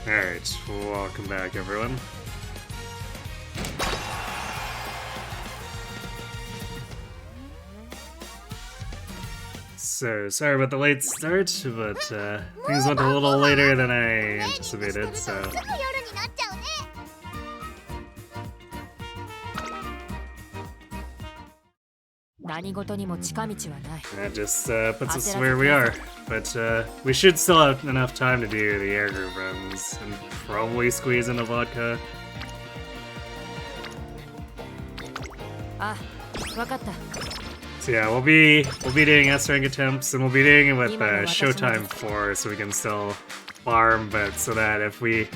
Alright, welcome back everyone. So, sorry about the late start, but things went a little later than I anticipated, so... That just puts us where we are, but we should still have enough time to do the air group runs, and probably squeeze in a vodka. So yeah, we'll be doing S-rank attempts, and we'll be doing it with Showtime 4, so we can still farm, but so that if we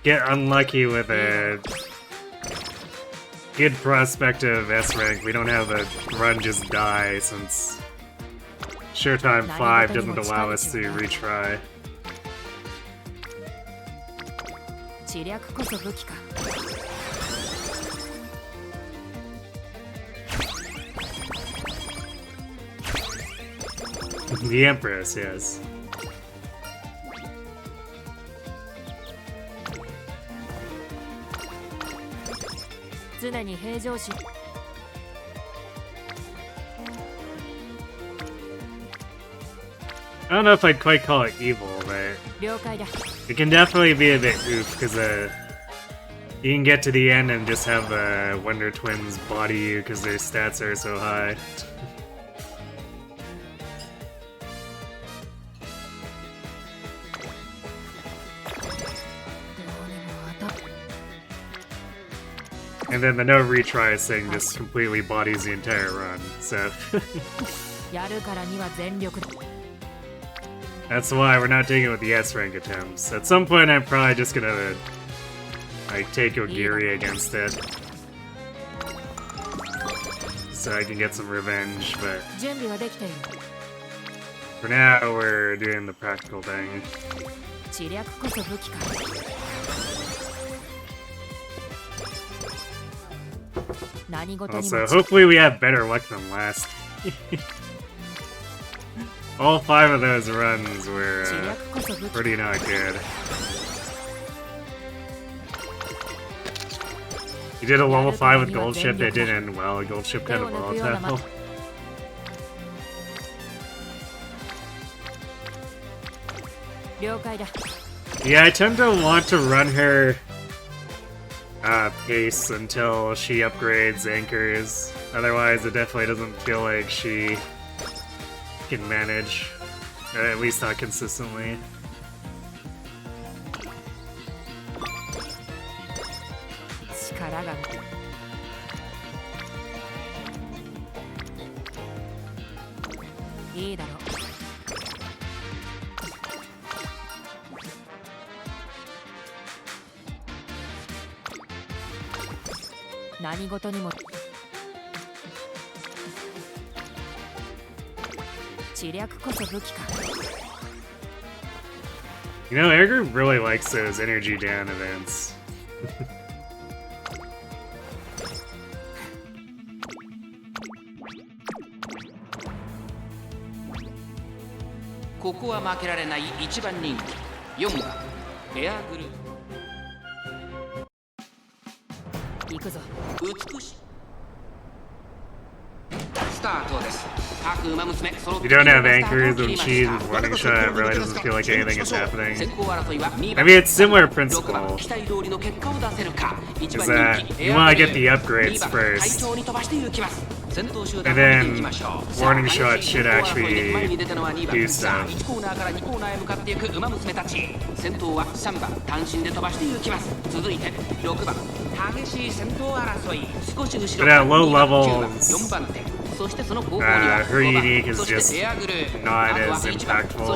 get unlucky with a good prospective S-rank, we don't have a run just die, since Showtime 5 doesn't allow us to retry. The Empress, yes. I don't know if I'd quite call it evil, but it can definitely be a bit oof, because you can get to the end and just have the Wonder Twins body you because their stats are so high. And then the no retries thing just completely bodies the entire run, so... That's why we're not doing it with the S-rank attempts. At some point I'm probably just gonna, like, take Ogiri against it. So I can get some revenge, but... For now, we're doing the practical thing. Also, hopefully we have better luck than last. All 5 of those runs were pretty not good. You did a level 5 with Gold Ship that didn't end well. Gold Ship kind of volatile. Yeah, I tend to want to run her pace until she upgrades anchors. Otherwise, it definitely doesn't feel like she can manage, at least not consistently. You know, Air Group really likes those energy down events. You don't have anchors and cheese and running shot, it really doesn't feel like anything is happening. I mean, it's similar principle. Is that you want to get the upgrades first, and then warning shot should actually do stuff. But at low levels, her unique is just not as impactful.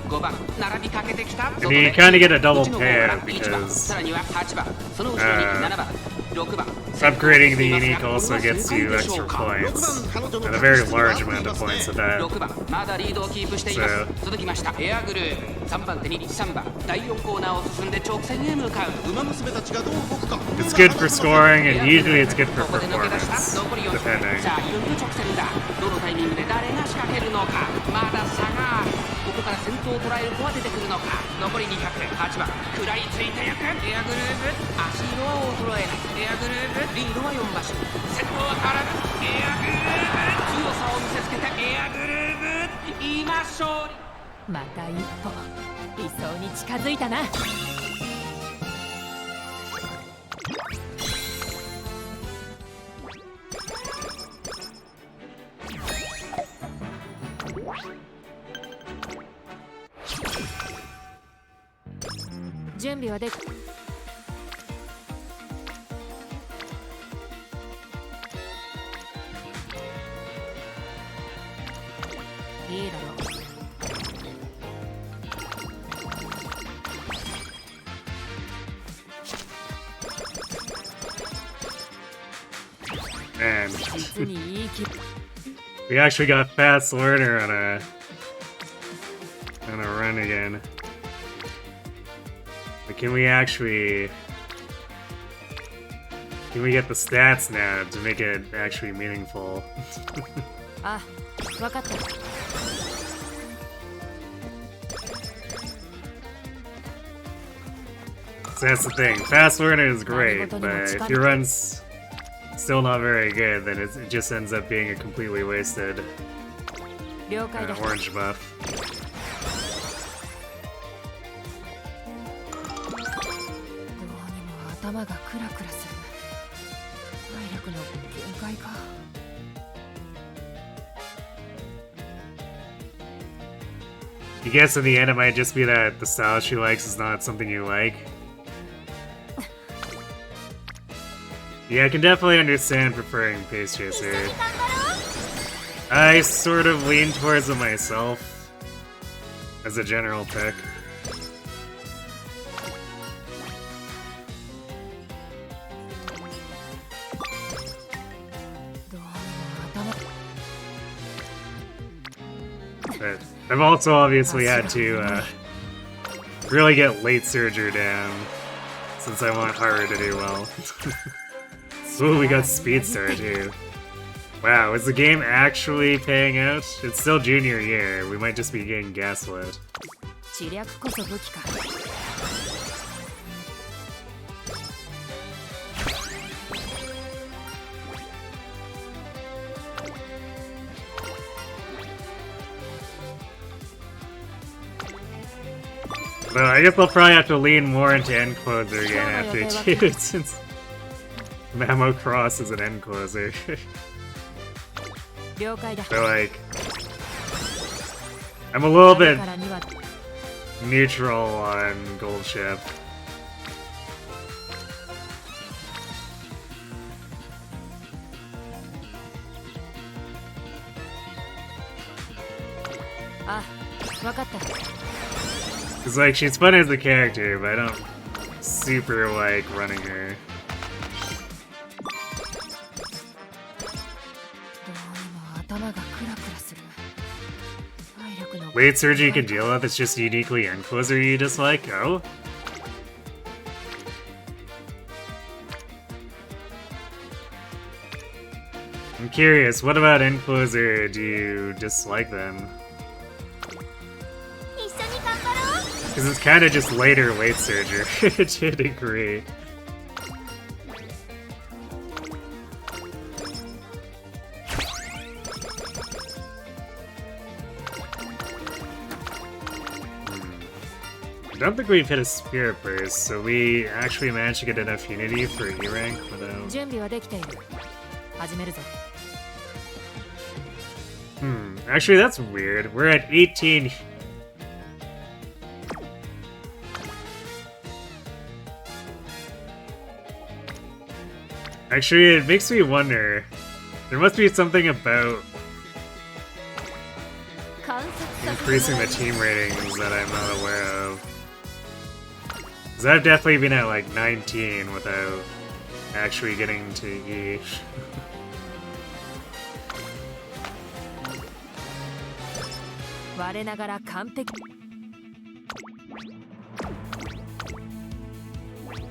I mean, you kind of get a double pair because Upgrading the unique also gets you extra points, and a very large amount of points at that. So, it's good for scoring, and usually it's good for performance, depending. ここから先頭を捉える子は出てくるのか。残り200、8番食らいついた役エアグルーヴ、足色は衰えないエアグルーヴ、リードは4馬身、先頭は変わらずエアグルーヴ、強さを見せつけたエアグルーヴ、今勝利。また一歩理想に近づいたな。準備はできいいだろう。And we actually got Fast Learner on a run again. But can we get the stats now to make it actually meaningful? So that's the thing. Fast Learner is great, but if your run's still not very good, then it just ends up being a completely wasted orange buff. I guess in the end it might just be that the style she likes is not something you like. Yeah, I can definitely understand preferring Pace Chaser. I sort of lean towards it myself as a general pick. But I've also obviously had to really get late surger down since I want Haru to do well. Ooh, we got Speedstar too. Wow, is the game actually paying out? It's still junior year, we might just be getting gaslit. Well, I guess I'll probably have to lean more into end closer again after too, since Mamo Cross is an end closer. So like, I'm a little bit neutral on Gold Ship. Cause like, she's fun as a character, but I don't super like running her. Late surge you can deal with, it's just uniquely end closer you dislike? Oh? I'm curious, what about end closer do you dislike then? Because it's kind of just later late surger to a degree. I don't think we've hit a Spirit Burst, so we actually managed to get enough Unity for E rank without... Actually that's weird. We're at 18... Actually, it makes me wonder. There must be something about increasing the team ratings that I'm not aware of. Because I've definitely been at like 19 without actually getting to E.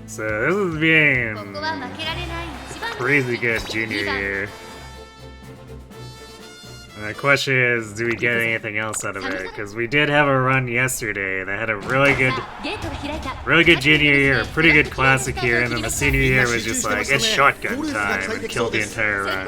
So this is being crazy good junior year. And the question is, do we get anything else out of it? Because we did have a run yesterday that had a really good junior year, a pretty good classic year, and then the senior year was just like, it's shotgun time, and killed the entire run.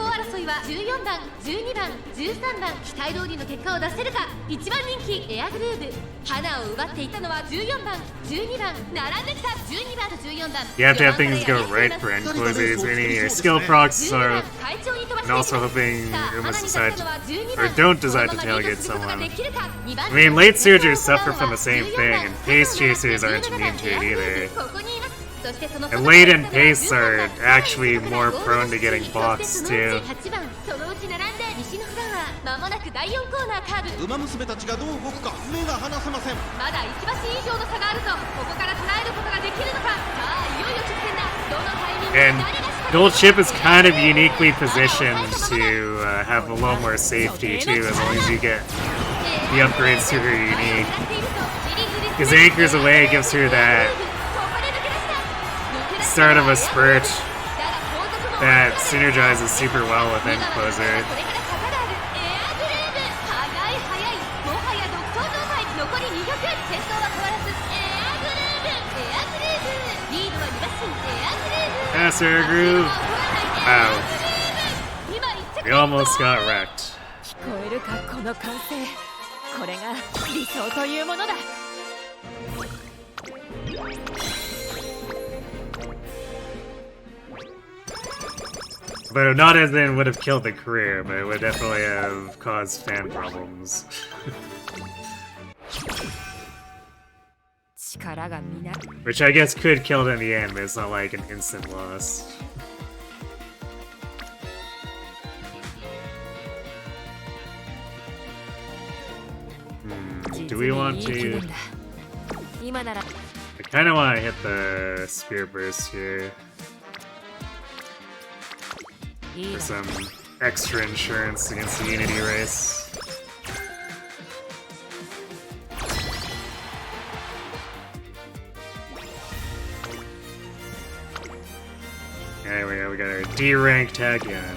You have to have things go right for end closers, meaning your skill procs are, and also hoping Uma's decide or don't decide to tailgate someone. I mean, late surgers suffer from the same thing, and pace chasers aren't immune to it either. And late and pace are actually more prone to getting boxed too. まもなく第4コーナーカーブ。馬娘たちがどう動くか目が離せません。まだ1馬身以上の差があるぞ。ここから捉えることができるのか。さあいよいよ直線だ。どのタイミングで誰が仕掛ける。And Gold Ship is kind of uniquely positioned to have a little more safety too, as long as you get the upgrades to her unique. Because Anchors Away gives her that start of a spurt that synergizes super well with End Closer. Faster groove. Wow. We almost got wrecked. Though not as in would have killed the career, but it would definitely have caused fan problems. Which I guess could kill it in the end, but it's not like an instant loss. Do we want to... I kinda want to hit the Spear Burst here. For some extra insurance against the Unity race. There we go, we got our D-rank Tachyon.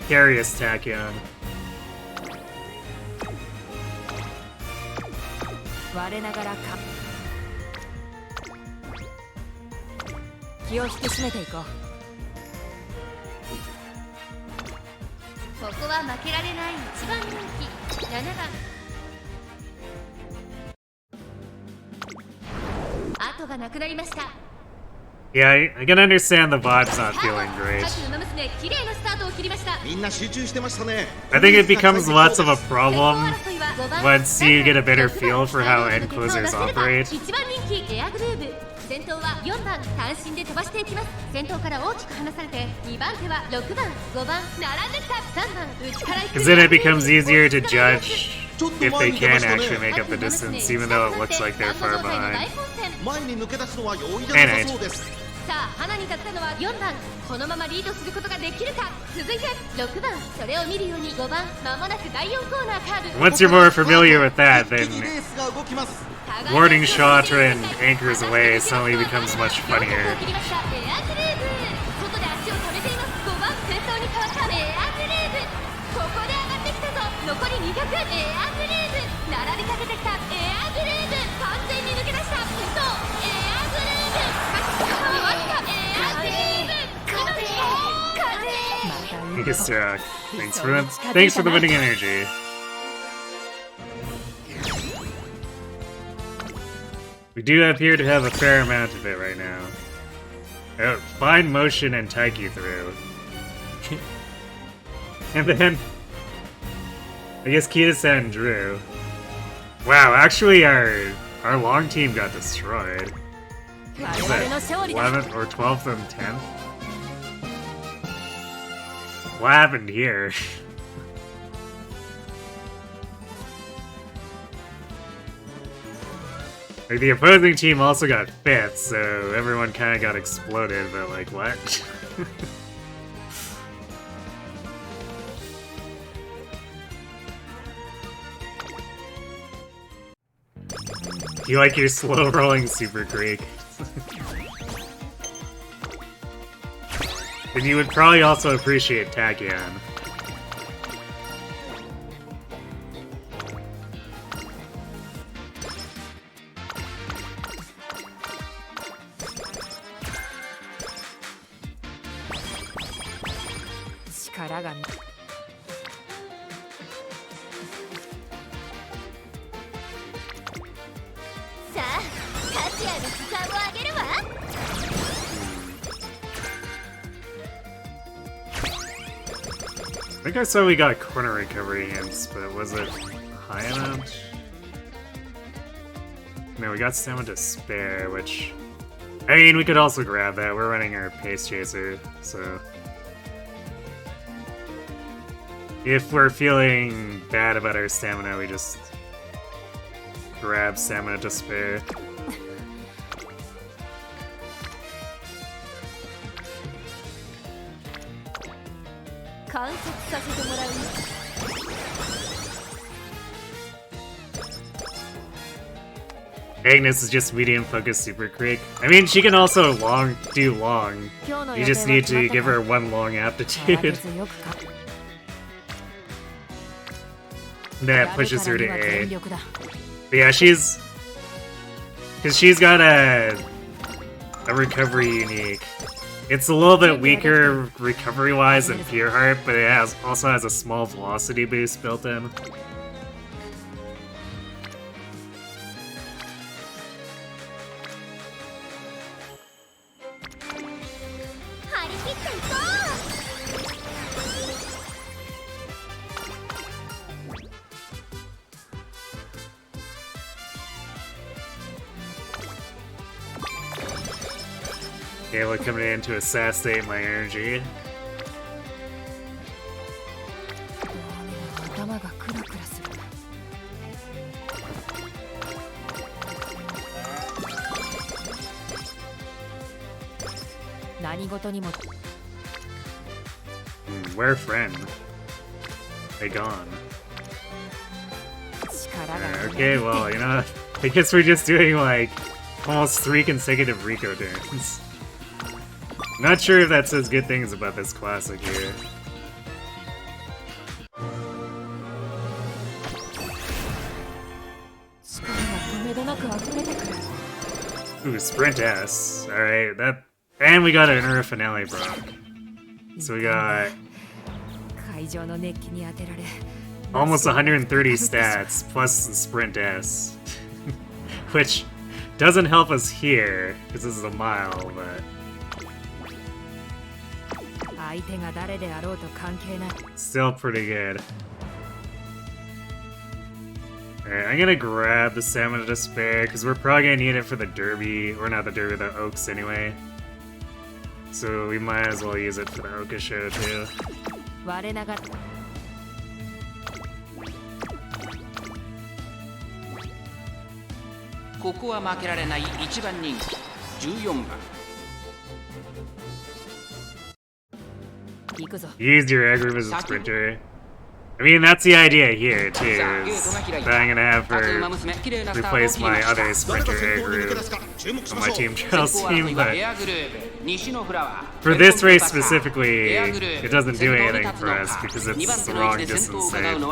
Carious Tachyon. Yeah, I can understand the vibes not feeling great. I think it becomes less of a problem once you get a better feel for how end closers operate. Because then it becomes easier to judge if they can actually make up the distance, even though it looks like they're far behind. And once you're more familiar with that, then Warning Shot and Anchors Away suddenly becomes much funnier. Thanks for the winning energy. We do appear to have a fair amount of it right now. Oh, Fine Motion and Taiki through. And then I guess Kita-san and Drew. Wow, actually our long team got destroyed. Is that 11th or 12th and 10th? What happened here? Like, the opposing team also got 5th, so everyone kind of got exploded, but like, what? You like your slow-rolling Super Creek? And you would probably also appreciate Tachyon. I think I saw we got corner recovery hints, but was it high enough? No, we got stamina to spare, which... I mean, we could also grab that. We're running our pace chaser, so... If we're feeling bad about our stamina, we just grab stamina to spare. Agnes is just medium focused Super Creek. I mean, she can also do long. You just need to give her one long aptitude. That pushes her to A. But yeah, because she's got a recovery unique. It's a little bit weaker recovery-wise than Pure Heart, but it also has a small velocity boost built in. Okay, we're coming in to assassinate my energy. Where friend? They gone. Okay, well, you know, I guess we're just doing like almost 3 consecutive Rico turns. Not sure if that says good things about this classic here. Ooh, Sprint S. Alright, that... And we got an Ura Finale Brock. So we got... almost 130 stats, plus the Sprint S. Which doesn't help us here, because this is a mile, but... still pretty good. Alright, I'm gonna grab the Stamina to spare, because we're probably gonna need it for the Derby, or not the Derby, the Oaks anyway. So we might as well use it for the Oka show too. ここは負けられない1番人気14番 Use your egg room as a sprinter. I mean, that's the idea here, too, is that I'm gonna have her replace my other sprinter egg room on my Team Trails team, but for this race specifically, it doesn't do anything for us because it's the wrong distance save.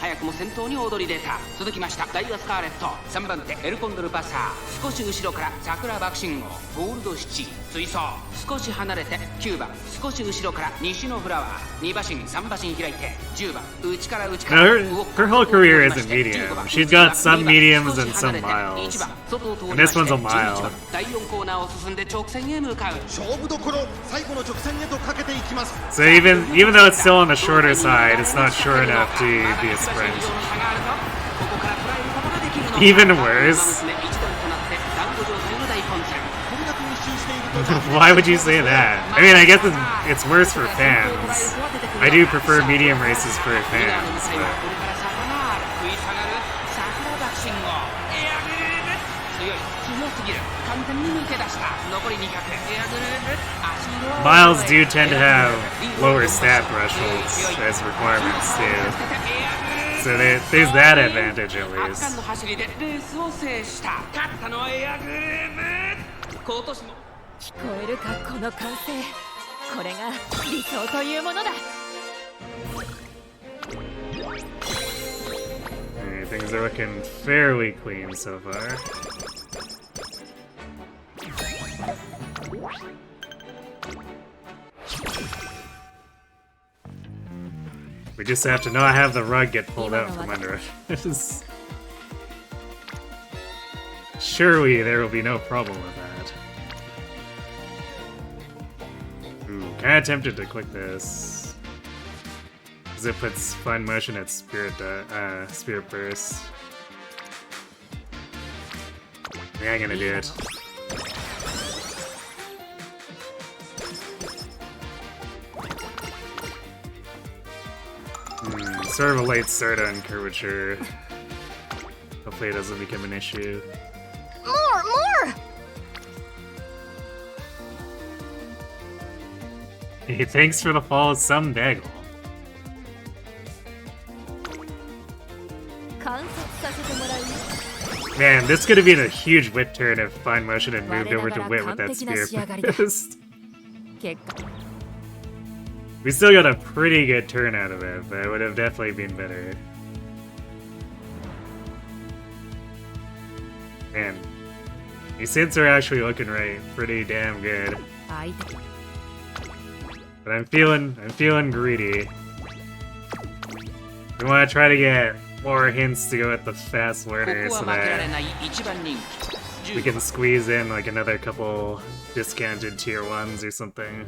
早くも先頭に躍り出た続きましたダイワスカーレット3番手エルコンドルパサー少し後ろから桜爆信号ゴールドシチ追走少し離れて9番少し後ろから西のフラワー2馬身3馬身開いて10番内から内から her whole career isn't medium. She's got some mediums and some miles. And this one's a mile. 第4コーナーを進んで直線へ向かう勝負どころ最後の直線へとかけていきます So even though it's still on the shorter side, it's not short enough to be a sprint. Even worse. Why would you say that? I mean, I guess it's worse for fans. I do prefer medium races for fans, but... Miles do tend to have lower stat thresholds as requirements too. So there's that advantage at least. 聞こえるかこの歓声これが理想というものだ Alright, things are looking fairly clean so far. We just have to not have the rug get pulled out from under us. Surely there will be no problem with that. Ooh, kinda tempted to click this. Because it puts fine motion at Spirit Burst. Yeah, I'm gonna do it. Sort of a late start on curvature. Hopefully it doesn't become an issue. More! Hey, thanks for the follow, some bagel. Man, this could have been a huge whip turn if fine motion had moved over to Wit with that spear fist. We still got a pretty good turn out of it, but it would have definitely been better. Man, these hits are actually looking pretty damn good. But I'm feeling greedy. We want to try to get more hints to go at the fast learner so that we can squeeze in like another couple discounted tier 1s or something.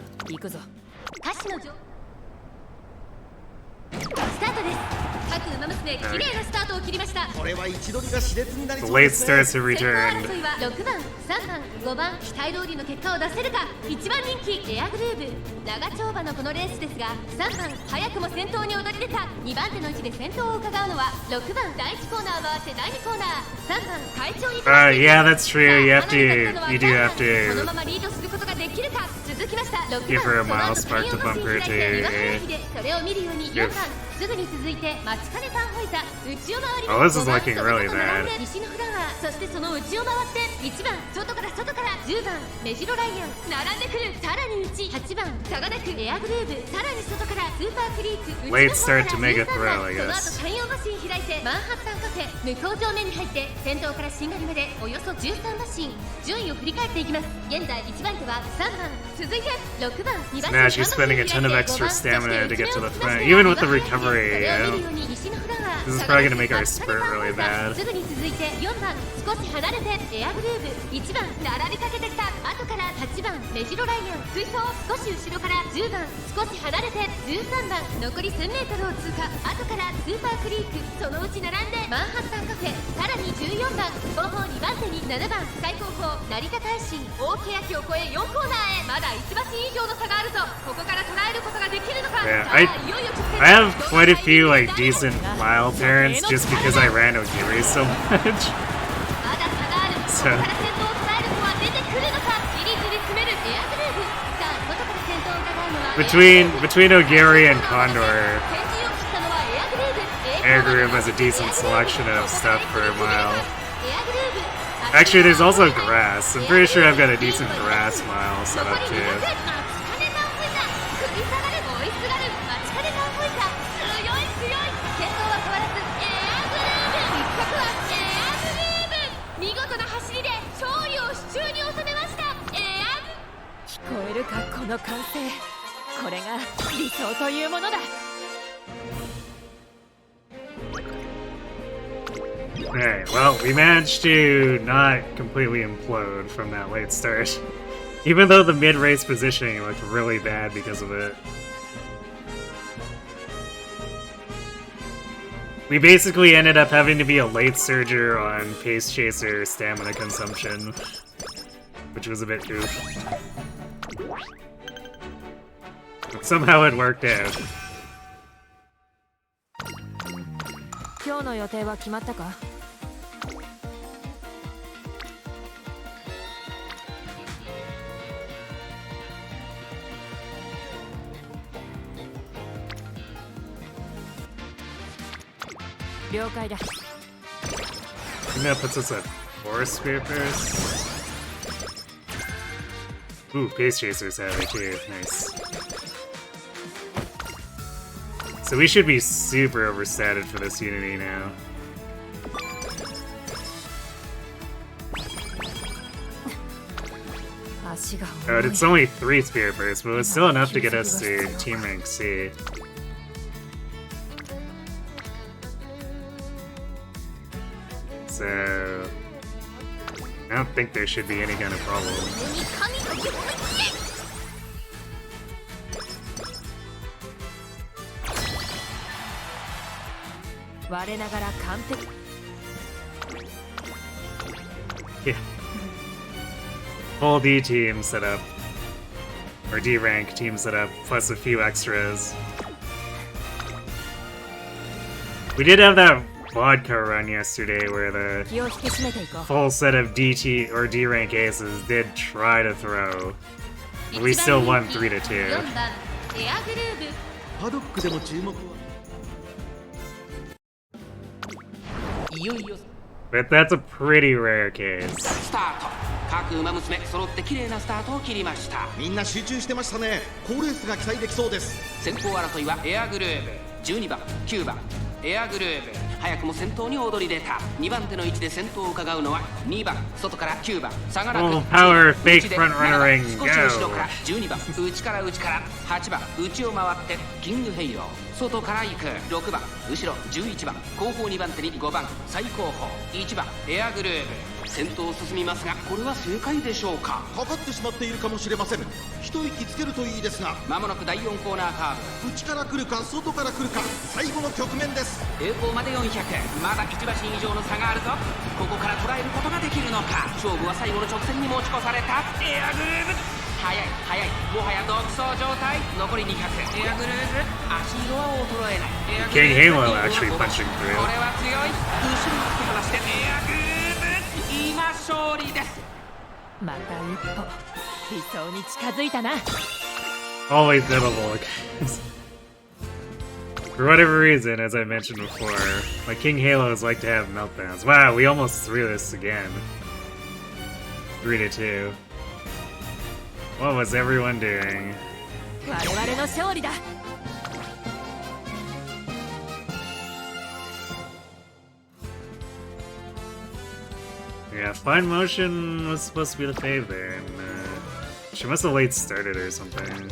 The late starts have returned. 6番、3番、5番期待通りの結果を出せるか1番人気エアグルーブ長丁場のこのレースですが3番早くも先頭に躍り出た2番手の位置で先頭を伺うのは6番第1コーナー回って第2コーナー3番会長に Yeah, that's true. You do have to このままリードすることができるか続きました6番 give her a mile spark to bump her to それを見るように4番すぐに続いて待ちかねたんほいた内を回り Oh, this is looking really bad. 西のフラワーそしてその内を回って1番外から10番目白ライアン並んでくるさらに内8番差がなくエアグルーブさらに外からスーパークリーク Late start to make a throw, I その後 guess. 海洋マシン開いてマンハッタンカフェ向こう上面に入って先頭からしんがりまでおよそ13マシン順位を振り返っていきます現在1番手は3番続いて6番2番 Now she's spending a ton of extra stamina to get to the front. Even with the recovery, this is probably gonna make our spurt really bad. すぐに続いて4番少し離れてエアグルーブ1番並びかけてきた後から8番目白ライアン追走少し後ろから10番少し離れて13番残り1000メートルを通過後からスーパークリークそのうち並んでマンハッタンカフェさらに14番後方2番手に7番最高峰成田大臣大欅を越え4コーナーへまだ1馬身以上の差があるぞここから捉えることができるのか Yeah, I have quite a few like decent mile parents just because I ran Ogiri so much. So between Ogiri and Condor, Air Groove has a decent selection of stuff for a mile. Actually, there's also grass. I'm pretty sure I've got a decent grass mile set up too. Alright, well, we managed to not completely implode from that late start. Even though the mid-race positioning looked really bad because of it. We basically ended up having to be a late surger on Pace Chaser stamina consumption, which was a bit oof. But somehow it worked out. 今日の予定は決まったか think that puts us at 4 spear first. Ooh, Pace Chasers have it too. Nice. So we should be super overstated for this unity now. Oh, it's only 3 spear bursts, but it's still enough to get us to Team Rank C. So I don't think there should be any kind of problem. Yeah. Full D team set up. Or D rank team set up, plus a few extras. We did have that vodka run yesterday where the full set of DT or D rank aces did try to throw. We still won 3-2. But that's a pretty rare case. 各馬娘揃って綺麗なスタートを切りました。みんな集中してましたね。好レースが期待できそうです。先行争いはエアグルーブ、12番、9番、エアグルーブ。早くも先頭に躍り出た。2番手の位置で先頭を伺うのは2番、外から9番、差がなくFull power fake front runner 少し後ろから12番、内から8番、内を回ってキングヘイロー。外から行く6番、後ろ11番、後方2番手に5番、最後方1番、エアグルーブ。先頭を進みますが、これは正解でしょうか。かかってしまっているかもしれません。一息つけるといいですが、まもなく第4コーナーカーブ。内から来るか外から来るか、最後の局面です。栄光まで400、まだ1馬身以上の差があるぞ。ここから捉えることができるのか。勝負は最後の直線に持ち越された。エアグルーブ速いもはや独走状態。残り200、エアグルーブ足色は衰えない。エアグルーブ King Halo actually punching through. これは強い。後ろに突き放してエアグルーブ今勝利です。また一歩理想に近づいたな。 Always notable. For whatever reason, as I mentioned before, my King Halos like to have meltdowns. Wow, we almost threw this again. 3-2. What was everyone doing? 我々の勝利だ。Yeah, Fine Motion was supposed to be the fave there, and she must have late started or something.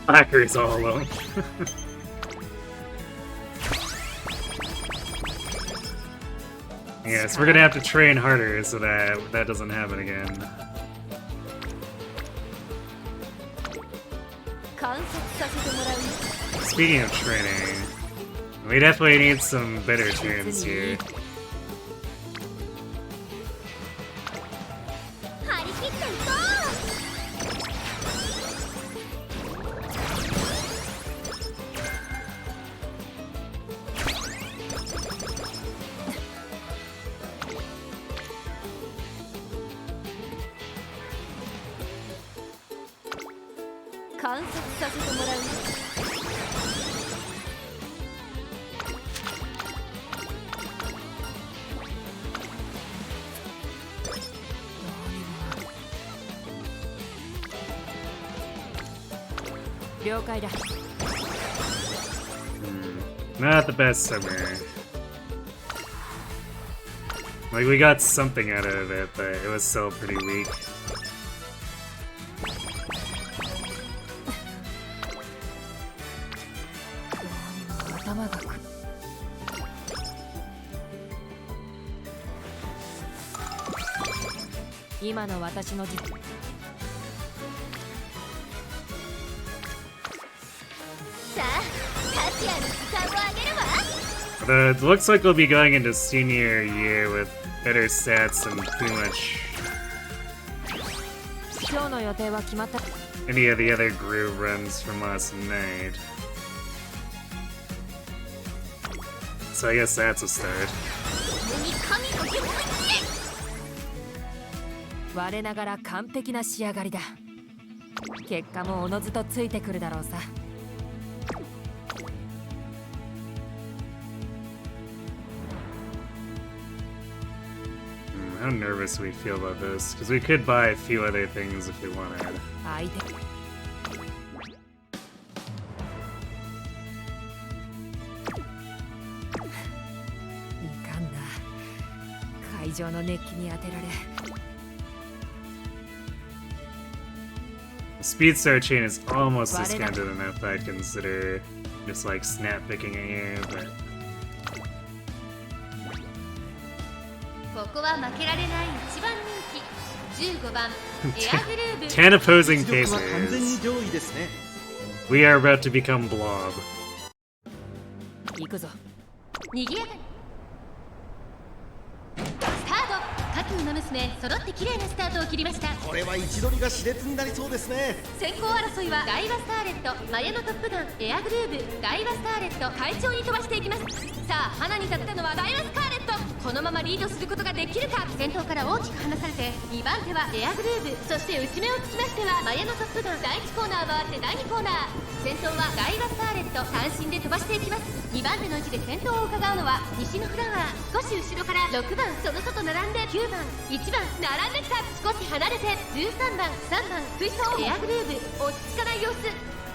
Hacker's all alone. Yes, we're gonna have to train harder so that that doesn't happen again. Speaking of training, we definitely need some better turns here. Not the best summer. Like, we got something out of it, but it was still pretty weak. It looks like we'll be going into senior year with better stats than pretty much any of the other groove runs from last night. So I guess that's a start. 我ながら完璧な仕上がりだ。結果もおのずとついてくるだろうさ。How nervous we feel about this, because we could buy a few other things if we wanted. 相手。いかんな。会場の熱気に当てられ。Speedstar chain is almost discounted enough that I'd consider just like snap picking it here, but ここは負けられない一番人気15番エアグルーブ 10 opposing 実力は完全に pacers. 上位ですね。 We are about to become Blob. 行くぞ。にぎやかにスタート各馬娘揃って綺麗なスタートを切りました。これは位置取りが熾烈になりそうですね。先行争いはダイワスターレットマヤのトップガンエアグルーブダイワスターレット快調に飛ばしていきます。さあ花に立ったのはダイワスカーレット。このままリードすることができるか。先頭から大きく離されて2番手はエアグルーブ、そして内目をつきましてはマヤのトップガン。第1コーナー回って第2コーナー、先頭はダイワスターレット単身で飛ばしていきます。2番手の位置で先頭を伺うのは西のフラワー、少し後ろから6番その外並んで9番1番並んできた。少し離れて13番3番追走エアグルーブ落ち着かない様子。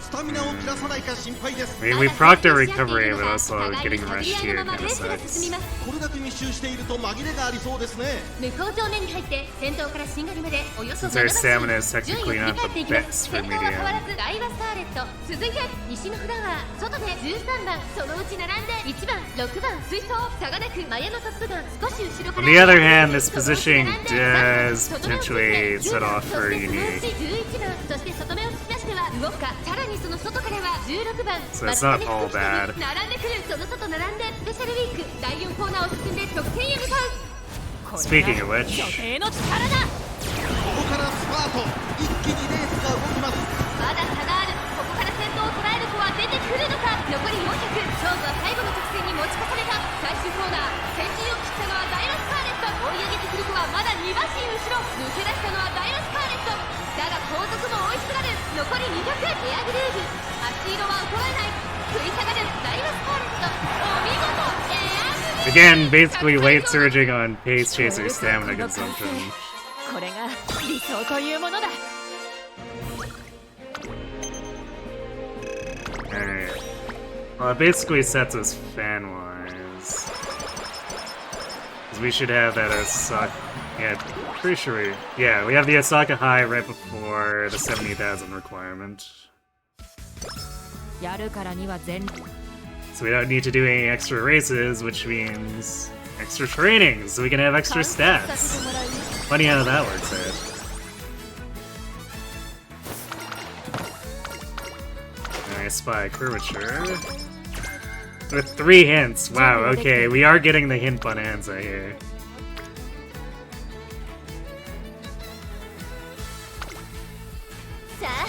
スタミナを切らさないか心配です。 I mean, we procced our recovery, but also getting rushed here kind of sucks. これだけ密集していると紛れがありそうですね。向こう上面に入って先頭からしんがりまでおよそ Since our 7 stamina is 順位を technically 振り not 返ってい the きます。 best 先 for 頭は変わ medium. らずダイワスターレット、続いて西のフラワー外で13番そのうち並んで1番6番追走差がなくマヤのトップガン少し後ろから。 On the other hand, this positioning does potentially set off for unique. 11番そして外目をつきましてはウォッカ、さらにその外からは16番 So it's not all bad. 並んでくるその外並んでスペシャルウィーク第4コーナーを進んで得点へ向かう。 Speaking of which, 女性の力だ。ここからスパート、一気にレースが動きます。まだ差がある。ここから先頭を捉える子は出てくるのか。残り400、勝負は最後の直線に持ち越された。最終コーナー先陣を切ったのはダイワスカーレット、追い上げてくる子はまだ2馬身後ろ、抜け出したのはダイワスカーレットだが後続も追いすがる。残り200、エアグルーブ足色は衰えない。食い下がるダイワスカーレット、お見事エアグルーブ。 again, basically late surging on pace chaser stamina consumption. これが理想というものだ。 Alright. Well, it basically sets us fan-wise. 'Cause we should have that Osaka... Yeah, pretty sure we... Yeah, we have the Osaka High right before the 70,000 requirement. やるからには全 So we don't need to do any extra races, which means extra training, so we can have extra させて stats. もらう。 Funny how that works out. I spy curvature. With 3 hints. Wow, okay, we are getting the hint bonanza here. さあ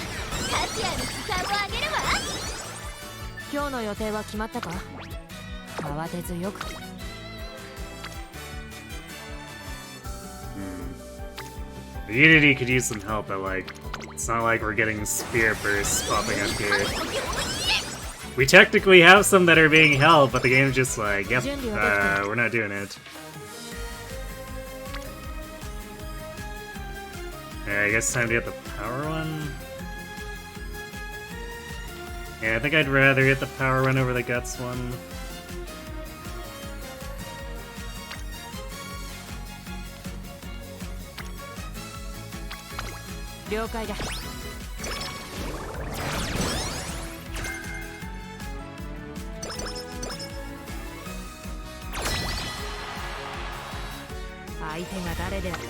カシアの時間を上げるわ。今日の予定は決まったか。慌てずよく。 The Unity could use some help, but like, it's not like we're getting spear bursts popping up here. We technically have some that are being held, but the game's just like, yep, we're not doing it. Yeah, I guess it's time to get the power one. Yeah, I think I'd rather get the power one over the guts one. 了解だ。相手が誰である。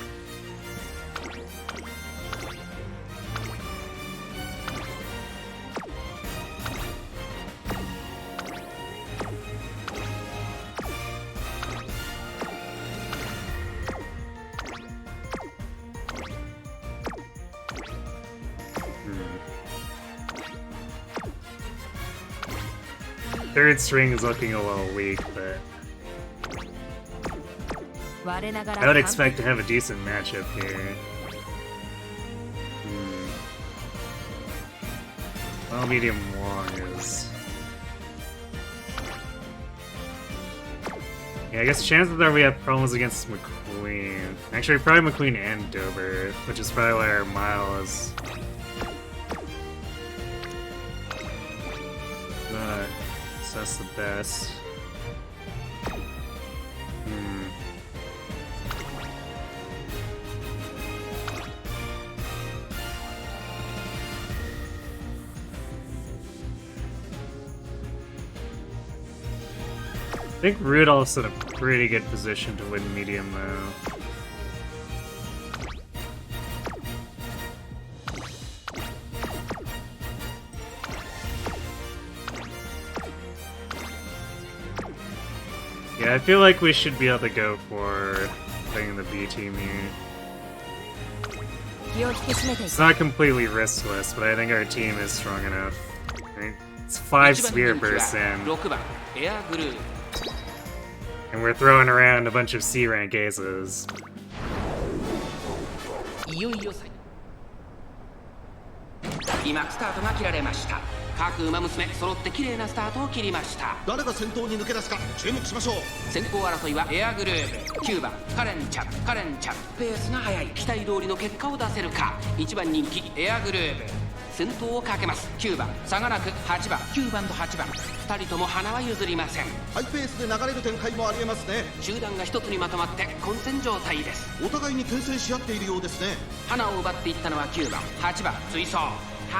Third string is looking a little weak, but I would expect to have a decent matchup here. Well, medium long is... Yeah, I guess chances are we have problems against McQueen. Actually, probably McQueen and Dober, which is probably why our mile is... not... so that's the best. I think Rudolph's in a pretty good position to win medium, though. Yeah, I feel like we should be able to go for playing the B team here. It's not completely riskless, but I think our team is strong enough. Right? It's 5 sphere bursts in. And we're throwing around a bunch of C rank aces. いよいよ今スタートが切られました。各馬娘揃って綺麗なスタートを切りました。誰が先頭に抜け出すか注目しましょう。先行争いはエアグループ9番カレンちゃんペースが速い期待通りの結果を出せるか。1番人気エアグループ先頭をかけます。9番差がなく8番9番と8番2人とも花は譲りません。ハイペースで流れる展開もありえますね。集団が一つにまとまって混戦状態です。お互いに牽制し合っているようですね。花を奪っていったのは9番8番追走。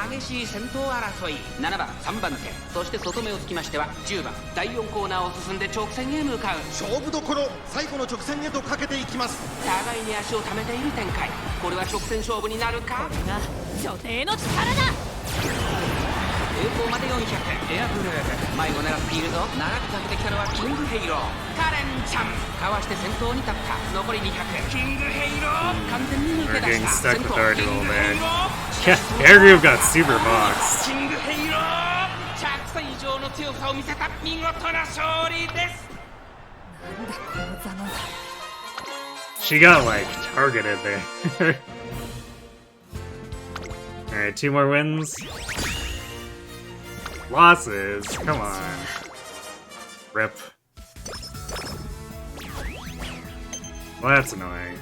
激しい先頭争い。7番3番手そして外目をつきましては10番第4コーナーを進んで直線へ向かう。勝負どころ最後の直線へとかけていきます。互いに足を溜めている展開。これは直線勝負になるか。これが所定の力だ。栄光まで400エアブルー前を狙っているぞ。長くかけてきたのはキングヘイロー。カレンちゃんかわして先頭に立った。残り200キングヘイロー完全に抜け出した。先頭キングヘイロー Yeah, Air Groove got super boxed. キングヘイロー着差以上の強さを見せた見事な勝利です。なんだこのザマは。She got, like, targeted there. Alright, 2 more wins. Losses? Come on. Rip. Well, that's annoying.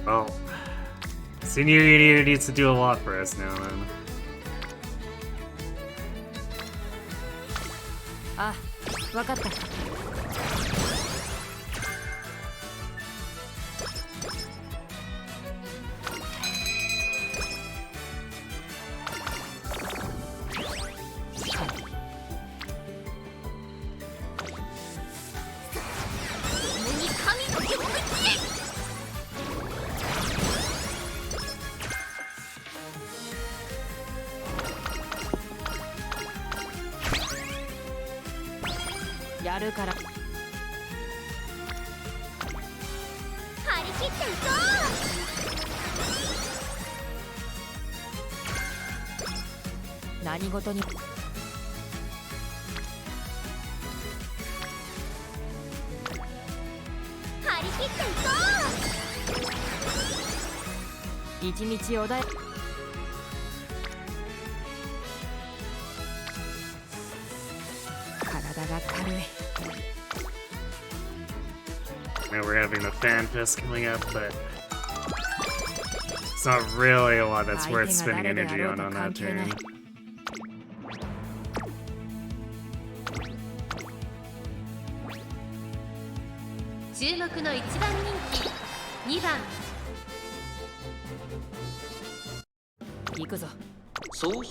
Well, Senior Year needs to do a lot for us now, then. あ、わかった。やるから。張り切っていこう。何事に。張り切っていこう。一日おだい。体が軽い。Now we're having the fan fest coming up, but it's not really a lot that's worth spending energy on that turn. 注目の1番人気2番行くぞ。そう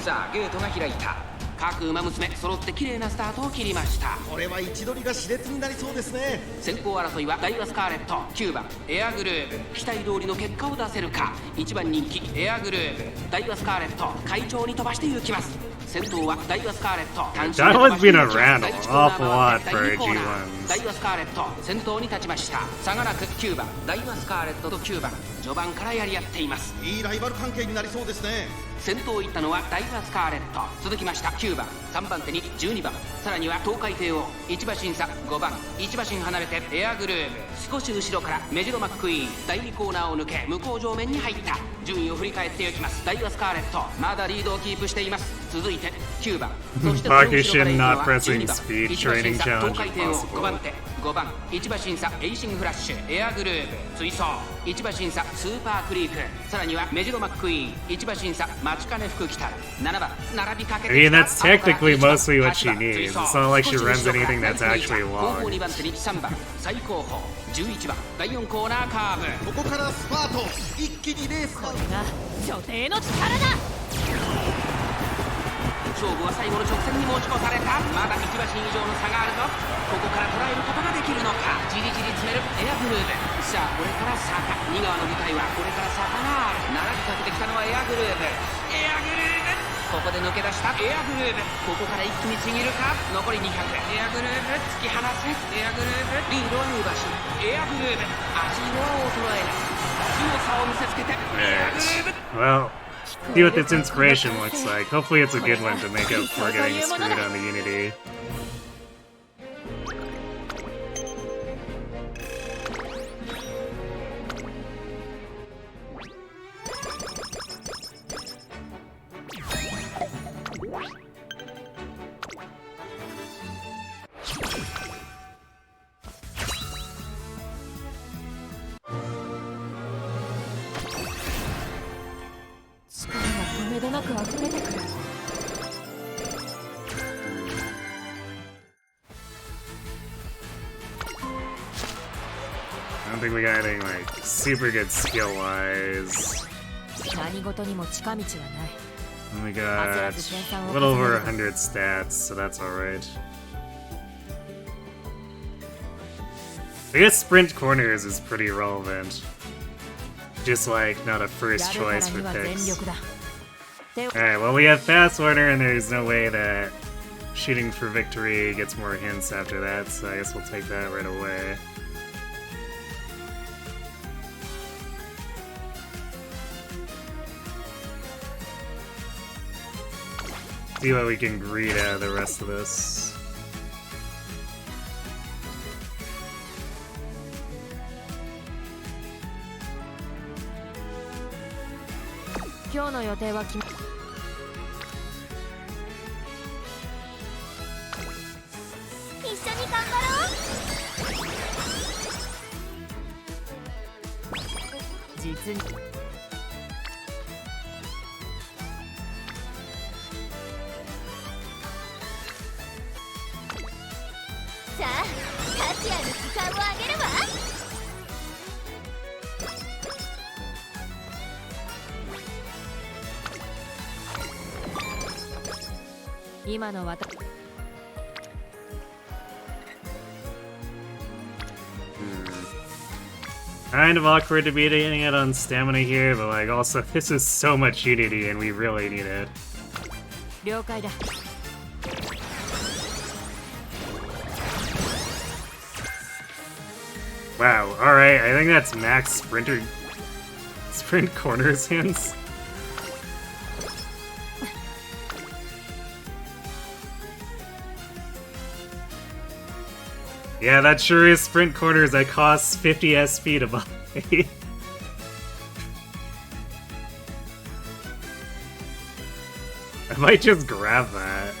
さあゲートが開いた。各馬娘揃って綺麗なスタートを切りました。これは位置取りが熾烈になりそうですね。先行争いはダイワスカーレット9番エアグルーヴ期待通りの結果を出せるか。1番人気エアグルーヴダイワスカーレット快調に飛ばして行きます。先頭はダイワスカーレット。 That one's been around an awful lot for our G1s. ダイワスカーレット先頭に立ちました。差がなく9番ダイワスカーレットと9番序盤からやり合っています。いいライバル関係になりそうですね。先頭を行ったのはダイワスカーレット、続きました9番、3番手に12番、さらには東海帝王、1馬身差5番、1馬身離れてエアグルーヴ、少し後ろからメジロマックイーン、第2コーナーを抜け向こう上面に入った。順位を振り返っていきます。ダイワスカーレットまだリードをキープしています。続いて9番、そしてその後ろから行くのは12番、1馬身差東海帝王5番手、5番1馬身差エイシングフラッシュ、エアグルーヴ、追走1馬身差スーパークリーク、さらにはメジロマックイーン、1馬身差待ちかね福来たる、7番並びかけて I mean, that's technically mostly what she needs. It's not like she runs anything that's actually 後方 long. 2番手に3番最後方11番第4コーナーカーブ。ここからスパート、一気にレースが女帝の力だ。勝負は最後の直線に持ち越された。まだ1馬身以上の差があるぞ。ここから捉えることができるのか。じりじり詰めるエアグルーヴ。さあこれから坂、2側の舞台はこれから坂がある。並びかけてきたのはエアグルーヴ、エアグルーヴ、ここで抜け出したエアグルーヴ。ここから一気にちぎるか。残り200、エアグルーヴ突き放せ。エアグルーヴリードは2馬身、エアグルーヴ足色は衰えない。強さを見せつけてエアグルーヴ。 Well, see what this inspiration looks like. Hopefully it's a good one to make up for getting screwed on the Unity. I don't think we got anything like super good skill wise. 何事にも近道はない。 We got a little over 100 stats, so that's alright. I guess sprint corners is pretty relevant. Just like not a first choice for picks. Alright, well we have fast order and there's no way that shooting for victory gets more hints after that, so I guess we'll take that right away. See what we can greed out of the rest of this. Kind of awkward to be hitting it on stamina here, but like also this is so much Unity and we really need it. 了解だ。 Wow, alright, I think that's max sprint corners hints. Yeah, that sure is sprint corners that costs 50 SP to buy. I might just grab that.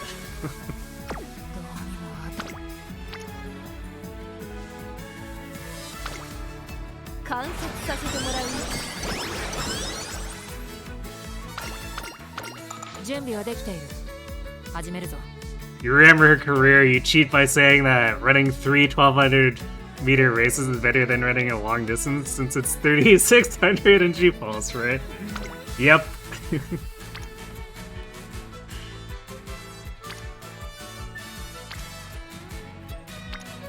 You remember her career, you cheat by saying that running 3 1200-meter races is better than running a long distance since it's 3600 in G-Pulse, right? Yep.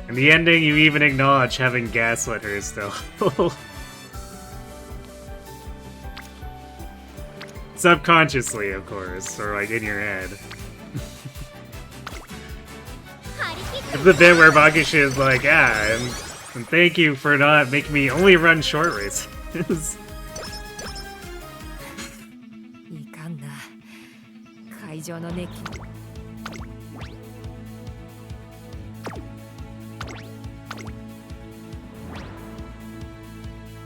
In the ending, you even acknowledge having gaslit her still. Subconsciously, of course, or like in your head. It's the bit where Bakushi is like, yeah, and thank you for not making me only run short races. いかんな。会場の熱気。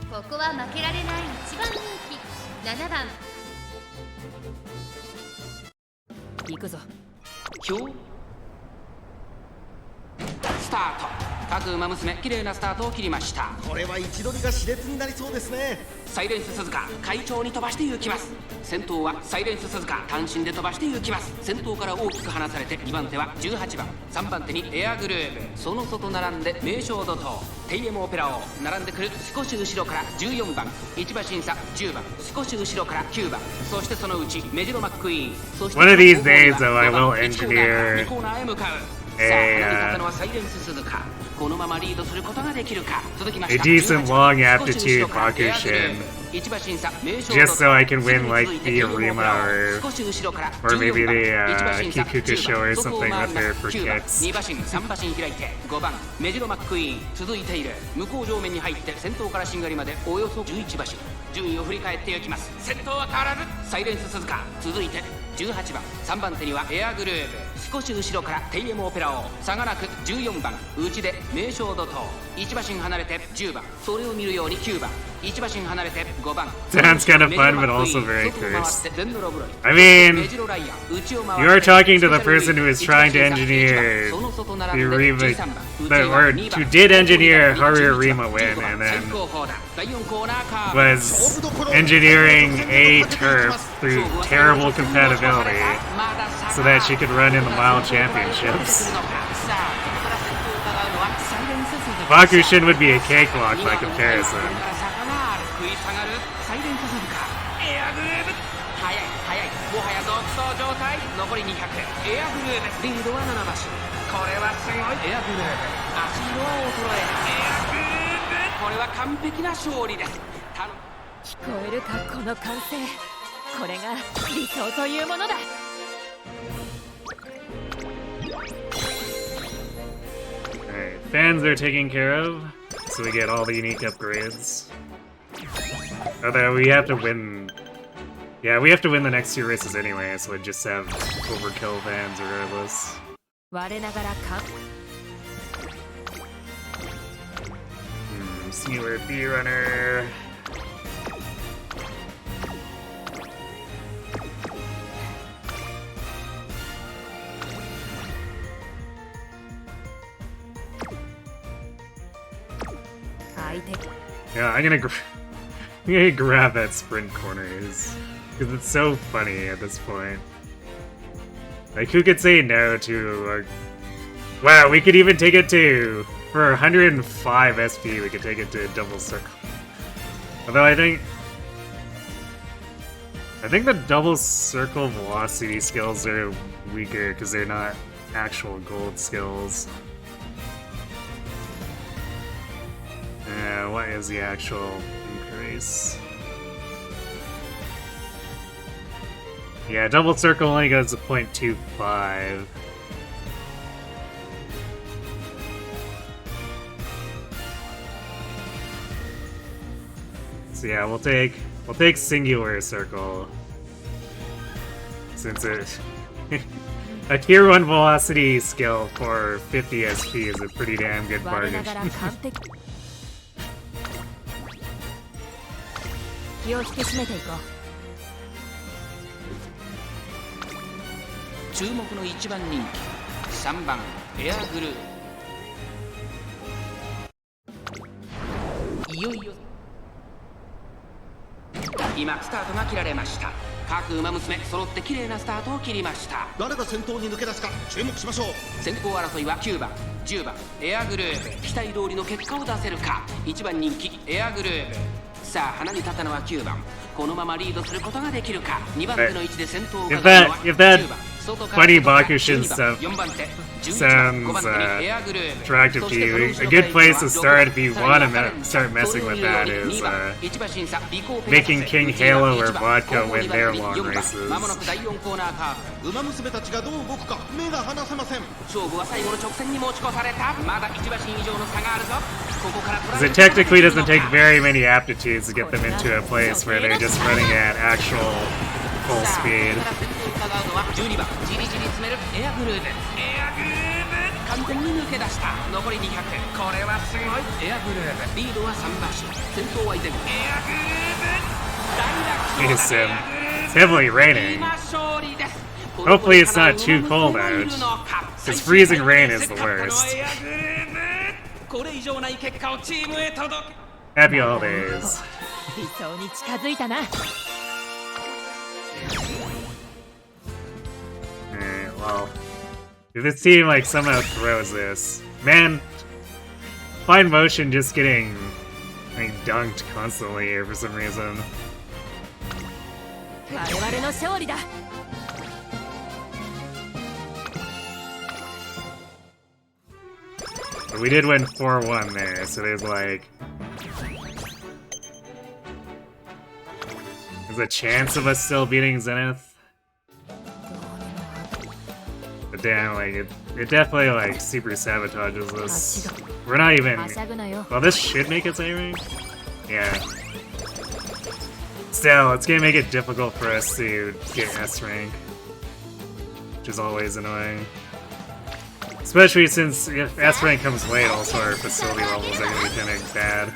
ここは負けられない一番人気7番。行くぞ。今日スタート。各馬娘綺麗なスタートを切りました。これは位置取りが熾烈になりそうですね。サイレンス鈴鹿快調に飛ばして行きます。先頭はサイレンス鈴鹿単身で飛ばして行きます。先頭から大きく離されて2番手は18番、3番手にエアグルーヴ、その外並んで名将怒涛テイエムオペラ王、並んでくる少し後ろから14番、1馬審査10番、少し後ろから9番、そしてそのうちメジロマックイーン、そして One of these days though I will engineer 2コーナーへ向かう。さあ、離れ立ったのはサイレンス鈴鹿。このままリードすることができるか。続きまして A decent long aptitude Bakushin, just so I can win like the Arima or maybe the Kikuku show or something up there for kicks. 2馬身3馬身開いて5番メジロマックイーン続いている。向こう上面に入って先頭からしんがりまでおよそ11馬身。順位を振り返っていきます。先頭は変わらずサイレンス鈴鹿、続いて18番3番手にはエアグルーヴ、少し後ろからテイエムオペラ王、差がなく14番内で名将怒涛、1馬身離れて10番、それを見るように9番、1馬身離れて5番。 Sounds kind of fun but also very cursed. I mean, you are talking to the person who is trying to engineer the Arima, or who did engineer Haru Arima win and then was engineering a turf through terrible compatibility so that she could run in the mile championships. Bakushin would be a cakewalk by comparison. もはや独走状態。残り200。エアグルーヴリードは7馬身。これはすごい。エアグルーヴ足色は衰えない。エアグルーヴこれは完璧な勝利です。聞こえるかこの歓声。これが理想というものだ。Alright, fans are taken care of, so we get all the unique upgrades. Although we have to win. Yeah, we have to win the next 2 races anyway, so we just have overkill fans regardless. 我ながらか。Singular B runner. Yeah, I'm gonna grab that sprint corners because it's so funny at this point. Like, who could say no to? Wow, we could even take it to for 105 SP. We could take it to double circle. Although I think the double circle velocity skills are weaker because they're not actual gold skills. What is the actual increase? Yeah, double circle only goes to 0.25. So yeah, we'll take singular circle since it a tier 1 velocity skill for 50 SP is a pretty damn good bargain. 気を引き締めていこう。注目の1番人気3番エアグルー。いよいよ今スタートが切られました。各馬娘揃って綺麗なスタートを切りました。誰が先頭に抜け出すか注目しましょう。先行争いは9番10番エアグルーヴ、期待通りの結果を出せるか。1番人気エアグルーヴ、さあ花に立ったのは9番、このままリードすることができるか。2番手の位置で先頭を If that funny Bakushin stuff sounds attractive to you. A good place to start if you want to start messing with that is making King Halo or Vodka win their long races. ウマ娘たちがどう動くか目が離せません。勝負は最後の直線に持ち越された。まだ1馬身以上の差があるぞ。ここから Because it technically doesn't take very many aptitudes to get them into a place where they're just running at actual full speed. 12番じりじり詰めるエアグルーヴ。エアグルーヴ完全に抜け出した。残り200。これはすごい。エアグルーヴリードは3馬身。先頭は依然エアグルーヴ大落勝。It's heavily raining. Hopefully it's not too cold out, because freezing rain is the worst. Happy holidays. 理想に近づいたな。Alright, well, if this team like somehow throws this, man, Fine Motion just getting like dunked constantly here for some reason. 我々の勝利だ。But we did win 4-1 there, so there's like... There's a chance of us still beating Zenith. But damn, like, it definitely like super sabotages us. We're not even... Well, this should make its A rank? Yeah. Still, it's gonna make it difficult for us to get S rank. Which is always annoying. Especially since if S rank comes late, also our facility levels are gonna be kind of bad.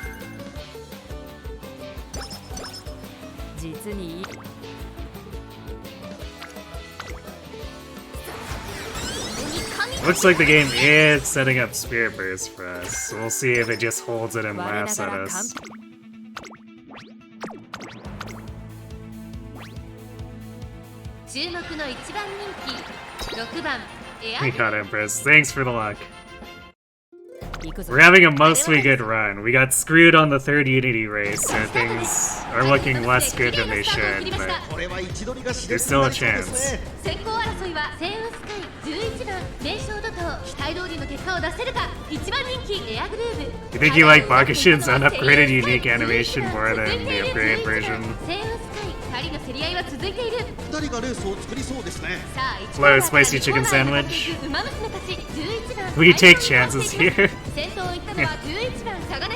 Looks like the game is setting up Spirit Burst for us, so we'll see if it just holds it and laughs at us. We got Empress. Thanks for the luck. We're having a mostly good run. We got screwed on the third Unity race, so things are looking less good than they should, but there's still a chance. You think you like Bakushin's unupgraded unique animation more than the upgraded version? Hello, spicy chicken sandwich. We take chances here.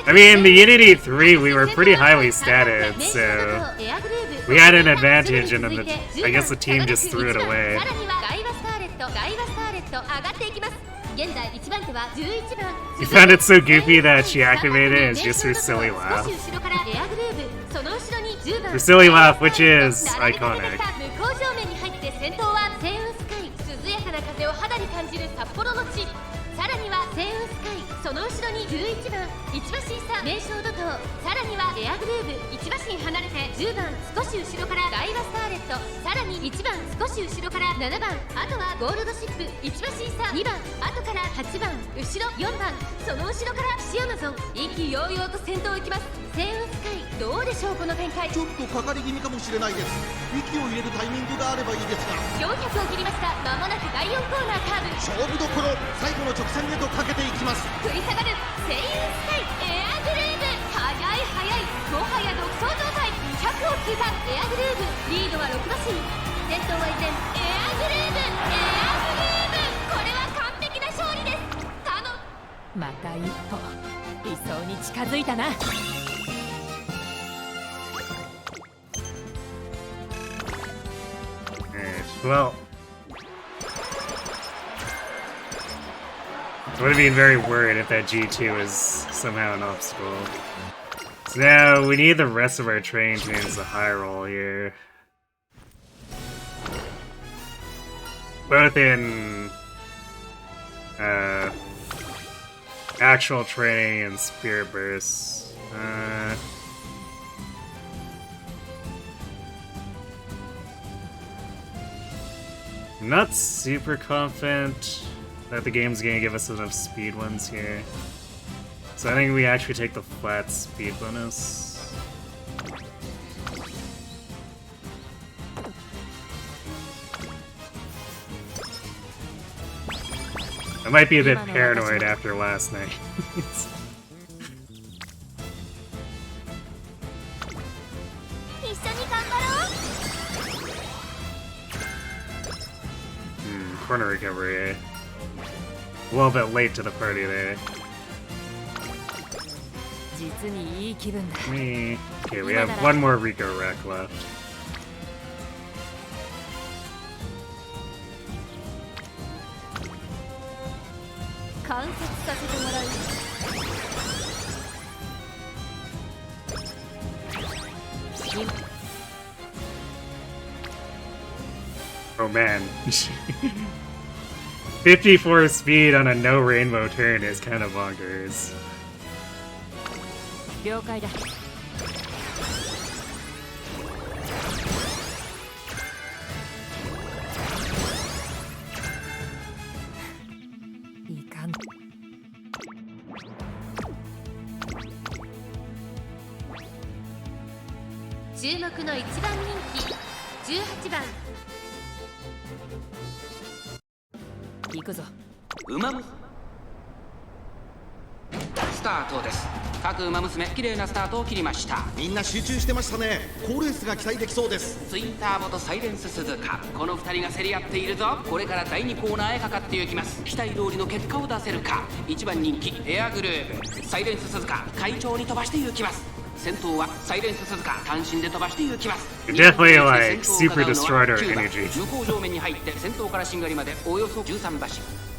I mean, the Unity 3, we were pretty highly statted, so we had an advantage, and then I guess the team just threw it away. You found it so goofy that she activated it as just her silly laugh. Her silly laugh, which is iconic. Well, I would have been very worried if that G2 is somehow an obstacle. So now we need the rest of our training to manage the high roll here. Both in actual training and Spirit Burst. I'm not super confident that the game's gonna give us enough speed ones here. So I think we actually take the flat speed bonus. I might be a bit paranoid after last night. Corner recovery, eh? A little bit late to the party there. Me. Okay, we have one more Rico Wreck left. Oh man. 54 speed on a no rainbow turn is kind of bonkers. Umamusume スタートです。各馬娘綺麗なスタートを切りました。みんな集中してましたね。好レースが期待できそうです。ツインターボとサイレンス鈴鹿、この2人が競り合っているぞ。これから第2コーナーへかかっていきます。期待通りの結果を出せるか。1番人気エアグルーブ、サイレンス鈴鹿快調に飛ばしていきます。先頭はサイレンス鈴鹿単身で飛ばしていきます。 Definitely like super destroyed our energy. 重工上面に入って先頭からしんがりまでおよそ13馬身。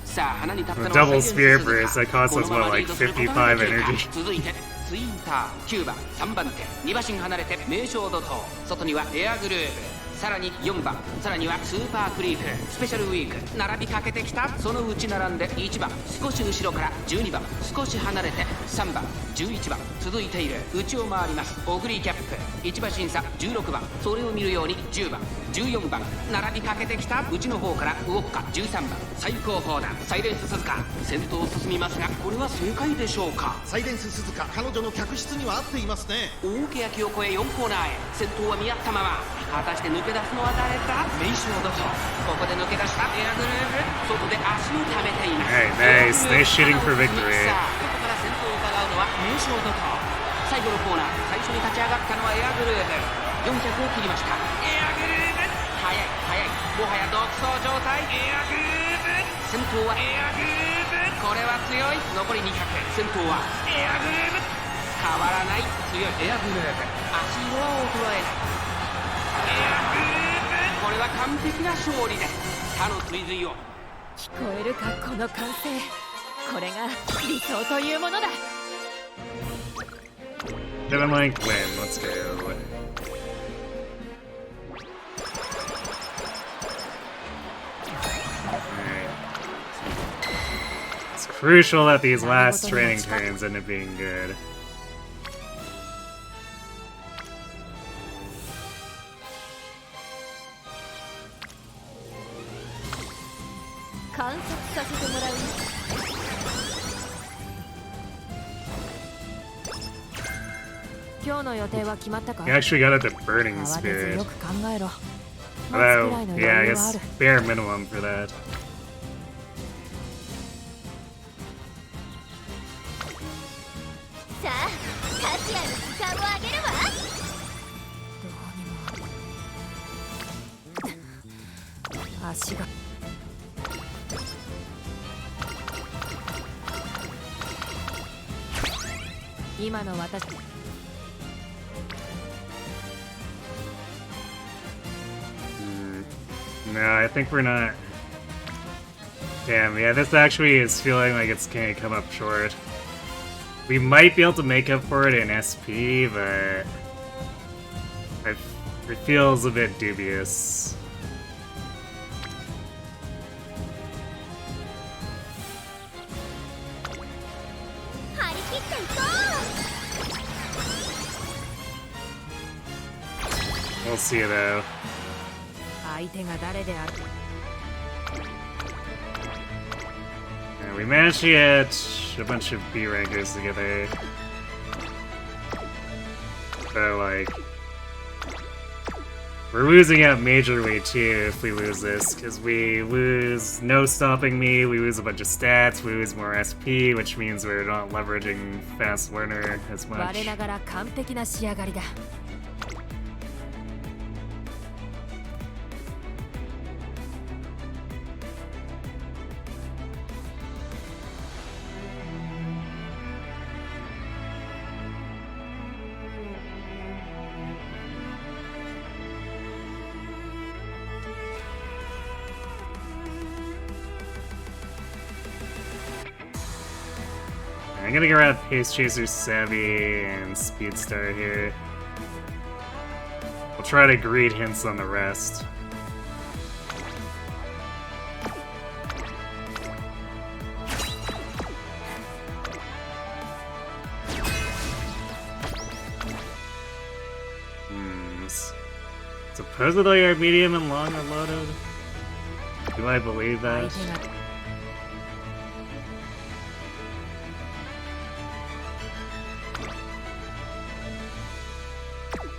さあ花に立ったのは Double spear burst that costs us what, like 55 energy. 続いてツインター9番3番手2馬身離れて名将怒涛、外にはエアグルーブ、さらに4番、さらにはスーパークリーク、スペシャルウィーク並びかけてきた。そのうち並んで1番、少し後ろから12番、少し離れて3番、11番続いている。内を回りますオグリーキャップ、1馬審査16番、それを見るように10番、14番並びかけてきた。内の方からウォッカ13番、最高峰だサイレンス鈴鹿先頭を進みますが、これは正解でしょうか。サイレンス鈴鹿、彼女の客室には合っていますね。大けやきを越え4コーナーへ、先頭は見合ったまま。果たして抜け出すのは誰だ。名将どこ、ここで抜け出したエアグルーブ、外で足を溜めています。Nice, nice shooting for victory. さあここから先頭を伺うのは名将どこ。最後のコーナー、最初に立ち上がったのはエアグルーブ、4着を切りました。エアグルーブ速い速い、もはや独走状態。エアグルーブ先頭はエアグルーブ、これは強い。残り200、先頭はエアグルーブ、変わらない強いエアグルーブ、足色は衰えない。エアグルーブ、これは完璧な勝利です。他の追随を聞こえるかこの歓声、これが理想というものだ。 Devin Link win, let's go. It's crucial that these last training turns end up being good. You actually got it to Burning Spirit. Although, yeah, I guess bare minimum for that. No, I think we're not. Damn, yeah, this actually is feeling like it's gonna come up short. We might be able to make up for it in SP, but it feels a bit dubious. We'll see though. Yeah, we managed to get a bunch of B rankers together. So like, We're losing out majorly too if we lose this, because we lose no stopping me, we lose a bunch of stats, we lose more SP, which means we're not leveraging fast learner as much. 我ながら完璧な仕上がりだ。I'm gonna go around Pace Chaser, Savvy, and Speedstar here. We'll try to greed hints on the rest. Supposedly our medium and long are loaded. Do I believe that?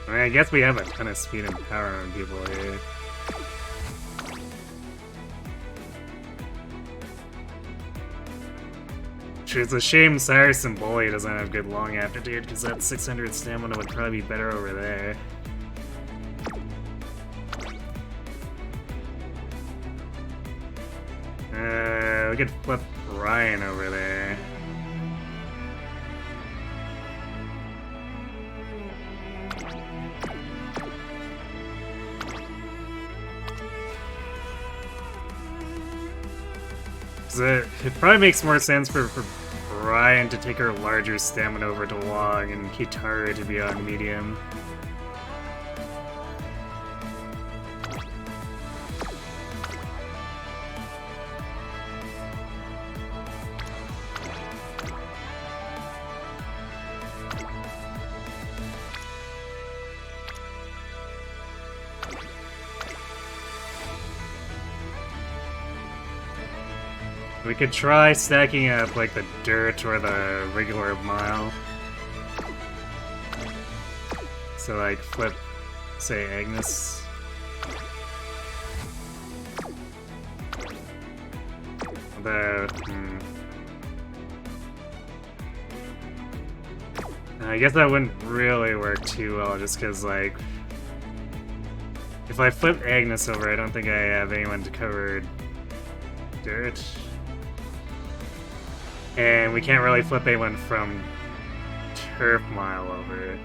I mean, I guess we have a ton of speed and power on people here. It's a shame Cyrus and Bully doesn't have good long aptitude, because that 600 stamina would probably be better over there. We could flip Ryan over there. It probably makes more sense for Ryan to take her larger stamina over to long and Kitaru to be on medium. We could try stacking up like the dirt or the regular mile. So like flip, say Agnes. I guess that wouldn't really work too well, just because like if I flip Agnes over, I don't think I have anyone to cover dirt. And we can't really flip anyone from Turf Mile over.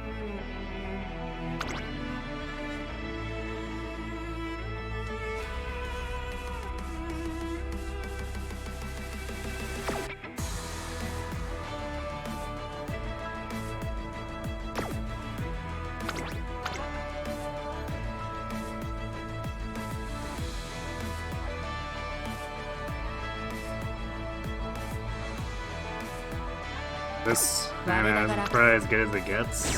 This, man, probably as good as it gets.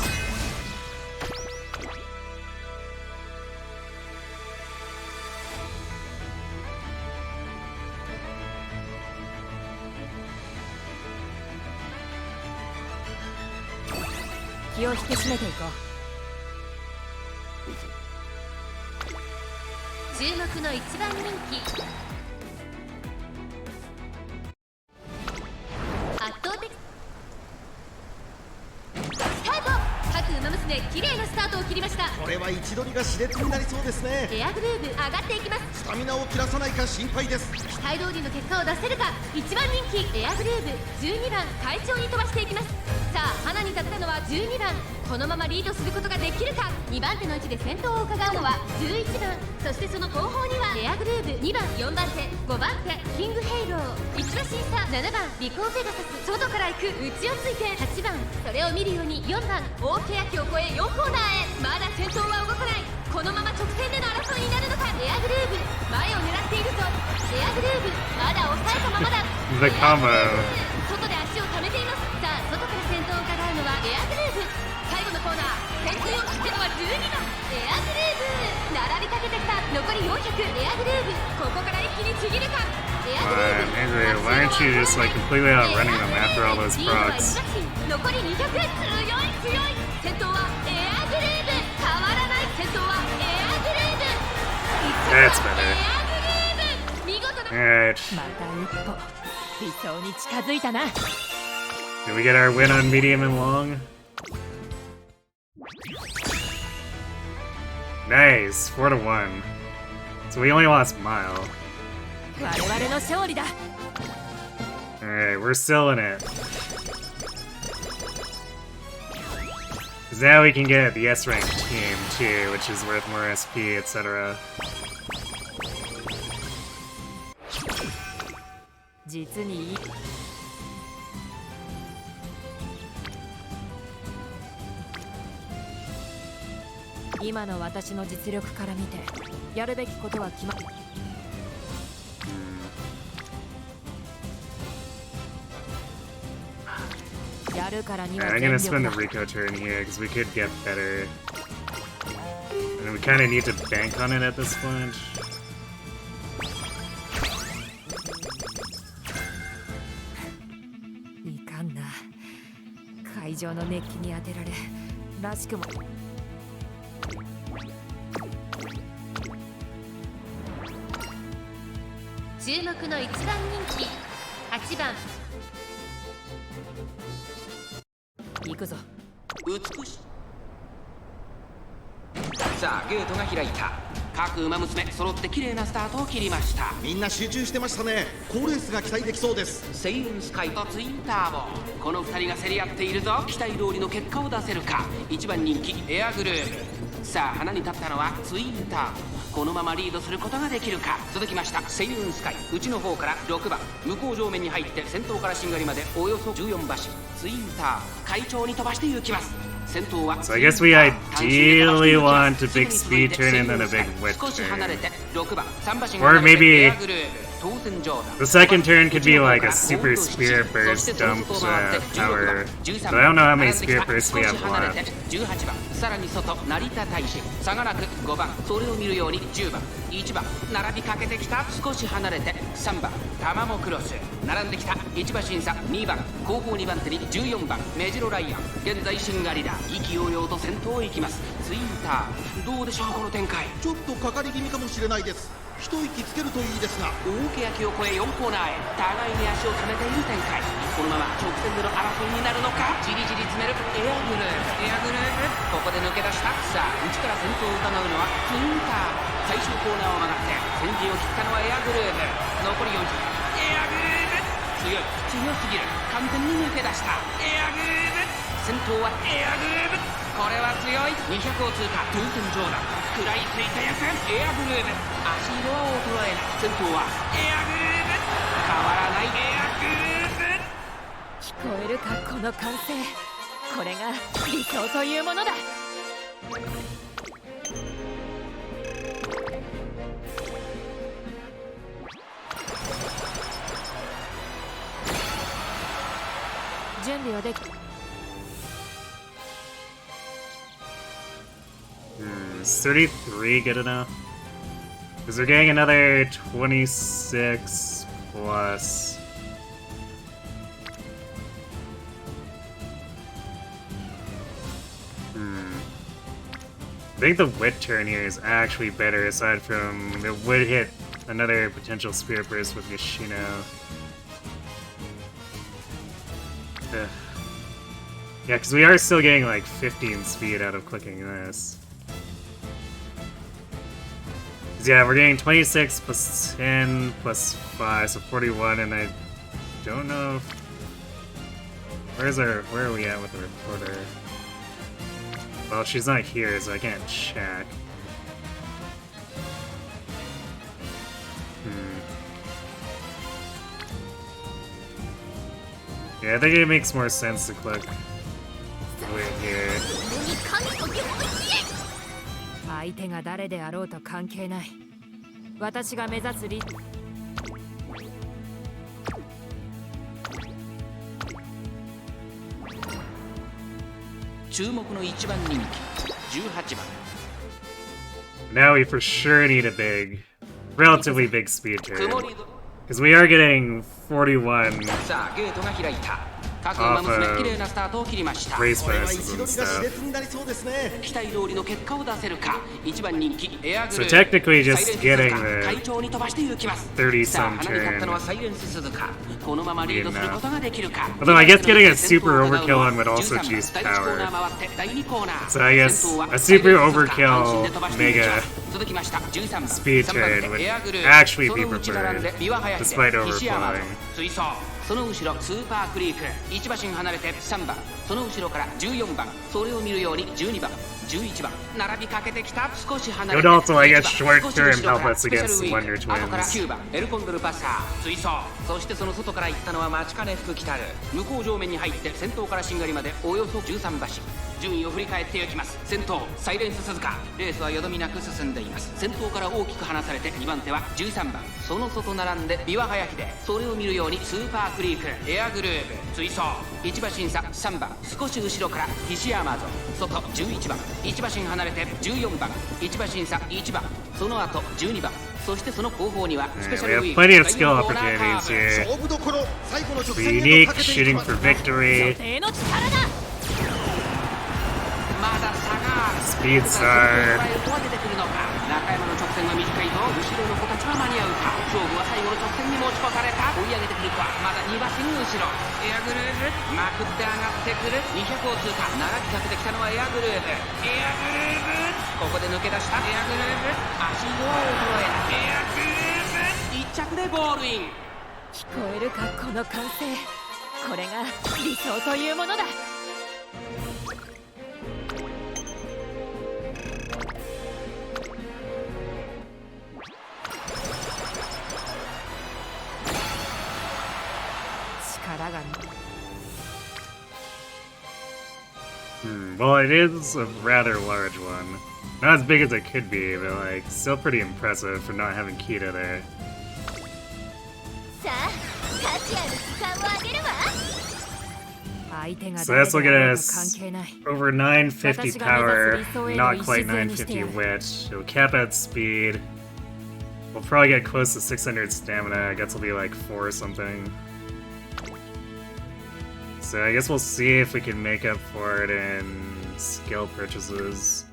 The combo. Andrew, why aren't you just like completely outrunning them after all those procs? That's better. Alright. また一歩理想に近づいたな。 Did we get our win on medium and long? Nice, 4-1. So we only lost Mile. 我々の勝利だ。 Alright, we're still in it. Because now we can get the S-rank team too, which is worth more SP, etc. 実にいい。今の私の実力から見てやるべきことは決まっ。やるからには I'm 全 gonna 力 spend だ。 the Rico turn here, because we could get better. And we kinda need to bank on it at this point. いかんな。会場の熱気に当てられらしくも。注目の一番人気8番。行くぞ。美しい。さあゲートが開いた。各馬娘揃って綺麗なスタートを切りました。みんな集中してましたね。好レースが期待できそうです。セイウンスカイとツインターボ、この2人が競り合っているぞ。期待通りの結果を出せるか。1番人気エアグルーヴ。さあ花に立ったのはツインターボ。このままリードすることができるか。続きましたセイウンスカイ、内の方から6番、向こう上面に入って先頭からしんがりまでおよそ14馬身。ツインターボ快調に飛ばして行きます。 So I guess we ideally want a big speed turn and then a big width turn. Or maybe the second turn could be like a super Spirit Burst dumped power. But I don't know how many Spirit Bursts we have left. 18番、さらに外成田大使、差がなく5番、それを見るように10番、1番並びかけてきた。少し離れて3番、タマモクロス並んできた。1馬審査2番、後方2番手に14番メジロライアン。現在しんがりだ。意気揚々と先頭を行きます。ツインターどうでしょうこの展開。ちょっとかかり気味かもしれないです。一息つけるといいですが。大欅を越え4コーナーへ互いに足を止めている展開。このまま直線での争いになるのか。じりじり詰めるエアグルーヴ、エアグルーヴここで抜け出した。さあ内から先頭を伺うのはツインター。最終コーナーを曲がって先陣を切ったのはエアグルーヴ。残り4周。エアグルーヴ強い強すぎる。完全に抜け出したエアグルーヴ。先頭はエアグルーヴ。これは強い。200を通過。当選上段食らいついたやつエアグルーヴ。足色は衰えない。先頭はエアグルーヴ。変わらないエアグルーヴ。聞こえるかこの歓声。これが理想というものだ。準備はでき。Is 33 good enough? Because we're getting another 26 plus. I think the wit turn here is actually better, aside from it would hit another potential Spirit Burst with Yoshino. Ugh. Yeah, because we are still getting like 15 speed out of clicking this. 'Cause yeah, we're getting 26 plus 10 plus 5, so 41, and I don't know if... where are we at with the reporter? Well, she's not here, so I can't check. Yeah, I think it makes more sense to click right here. 相手が誰であろうと関係ない。私が目指す注目の1番人気18番。 Now we for sure need a big, relatively big speed turn. Because we are getting 41. さあゲートが開いた。各馬娘綺麗なスタートを切りました。 race これは passes 一 and 度が熾 stuff. 烈になりそうですね。期待通りの結果を出せるか。一番人気エアグル So technically just サイレンス getting 鈴鹿 the 快調に飛ばして行きます。 30さあ some 花に勝ったのは turn. サイレンス鈴鹿。このままリードすることができるか。 Although I guess getting a super overkill on would also 13 juice 第1コーナ power. ー回って第2コーナー。 So I guess 先頭は a super サイレンス鈴鹿 overkill 安心で飛ばしていきます mega 続きました13番 speed 3番 turn 手 would エアグル actually そ be の内並んで preferred, ビワハヤヒ despite で岸山 overflowing. 追走その後ろスーパークリーク1馬身離れて3番その後ろから14番それを見るように12番11番並びかけてきた少し離れて It would also, I guess, 11番 short term 少し後ろから help us スペシャル against ウィーク Wonder 後から Twins. 9番エルコンドルパッサー追走そしてその外から行ったのは待ちかね福来たる向こう上面に入って先頭からしんがりまでおよそ13馬身順位を振り返っていきます先頭サイレンス鈴鹿レースはよどみなく進んでいます先頭から大きく離されて2番手は13番その外並んでビワハヤヒでそれを見るようにスーパークリークエアグルーブ追走1馬身差3番少し後ろから岸山像外11番1馬身離れて14番1馬身差1番その後12番そしてその後方にはスペ Alright, シャ we ルウ have ィーク plenty of 第 skill 4コーナーカー opportunities ブ here. 勝負どころ最後の直線へ Unique とかけてい shooting きます for victory. 手の力だ。まだ差がある Speed ここ star. から先頭を捉えることが出てくるのか中山の直線は短いぞ後ろの子たちは間に合うか勝負は最後の直線に持ち越された追い上げてくるかまだ2馬身後ろエアグルーブまくって上がってくる200を通過並びかけてきたのはエアグルーブエアグルーブここで抜け出したエアグルーブ足色は衰えないエアグルーブ1着でゴールイン聞こえるかこの歓声。これが理想というものだ。力が Well, it is a rather large one. Not as big as it could be, but like still pretty impressive for not having Kita there. さあ価値ある時間をあげるわ相手が So this will 誰 get であろうと us 関係ない over 950 power, not quite 950 wit. It'll cap out speed. We'll probably get close to 600 stamina. I guess it'll be like 4 or something. So I guess we'll see if we can make up for it in skill purchases.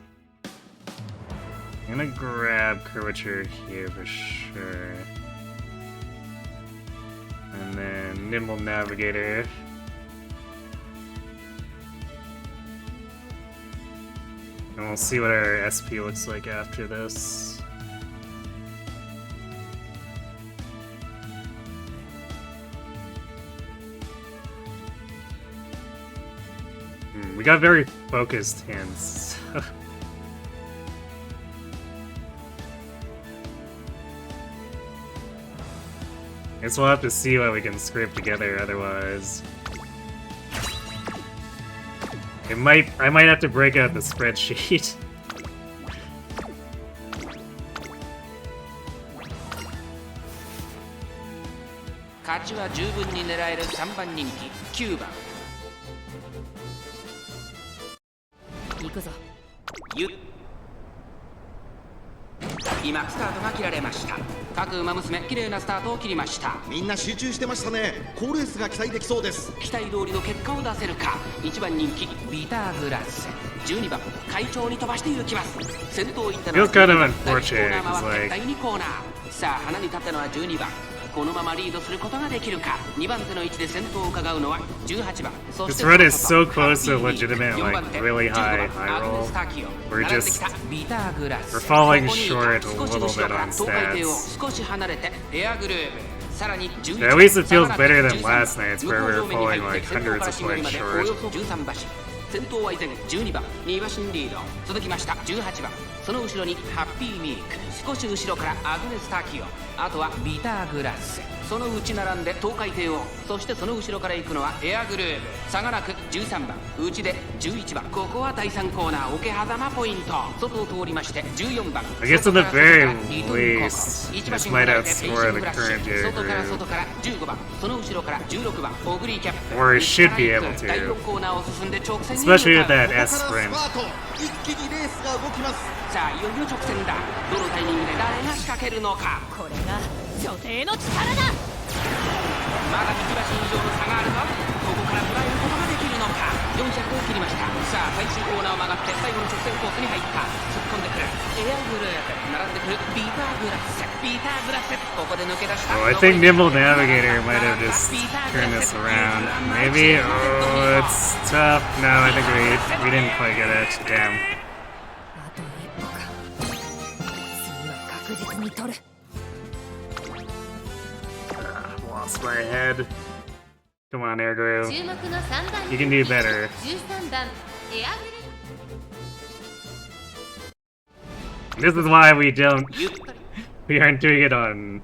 I'm gonna grab curvature here for sure. And then nimble navigator. And we'll see what our SP looks like after this. We got very focused hints. Guess we'll have to see what we can scrape together otherwise. I might have to break out the spreadsheet. 勝ちは十分に狙える3番人気9番行くぞ。ゆ今スタートが切られました各馬娘綺麗なスタートを切りましたみんな集中してましたね。好レースが期待できそうです。期待通りの結果を出せるか1番人気ビターグラス12番快調に飛ばしていきます先頭行ったのは Feels kind of 第 unfortunate, 1コーナー回って 'cause, like- 第2コーナーさあ花に立ったのは12番このままリードすることができるか2番手の位置で先頭を伺うのは18番そして This run is so その外 close to a ハッピー legitimate, 4 番 like, 手 really 15番 high アグネ roll. スターキオ We're 並んでき just- たビターグラス we're falling ここにいた short a 少し little 後ろ bit から on 東海帝を stats. 少し離れてエアグルーブさらに11 At least it feels 番 better than 13 last night's 向 where こ we う were 上面に入 falling って like 先頭 hundreds から of しんがり points までおよ short. そ13馬身先頭は依然12番2馬身リード続きました18番その後ろにハッピーミーク少し後ろからアグネスターキオあとはビターグラスその内並んで東海帝王そしてその後ろから行くのはエアグルーブ差がなく13番内で11番ここは第3コーナー桶狭間ポイント外を通りまして14番 I guess at the very リトルココ least, 1馬 this 身 might 離れて outscore フ the ェイシングフラッ current シュ year 外から group. 外から15番その後ろから16番オグリーキャップ Or it should be able to. 第4コーナーを進んで直線に Especially with 向かう that ここから S ス sprint. パート。一気にレースが動きます。さあいよいよ直線だどのタイミングで誰が仕掛けるのかこれが女帝の力だ。まだ1馬身以上の差があるぞここかから捉えることができるのか。400を切りました。さあ最終コーナーを曲がって最後の直線コースに入った。突っ込んでくるエアグループ、並んでくるビターグラス、ビターグラス、ここで抜け出した。 Oh, I think Nimble Navigator might have just turned this around. Maybe? Oh, it's tough. No, I think we didn't quite get it. Damn. あと一歩か。次は確実に取る。Lost my head. Come on, Air Groove. 注目の3番 You can do better. 13番エアグル This is why we aren't doing it on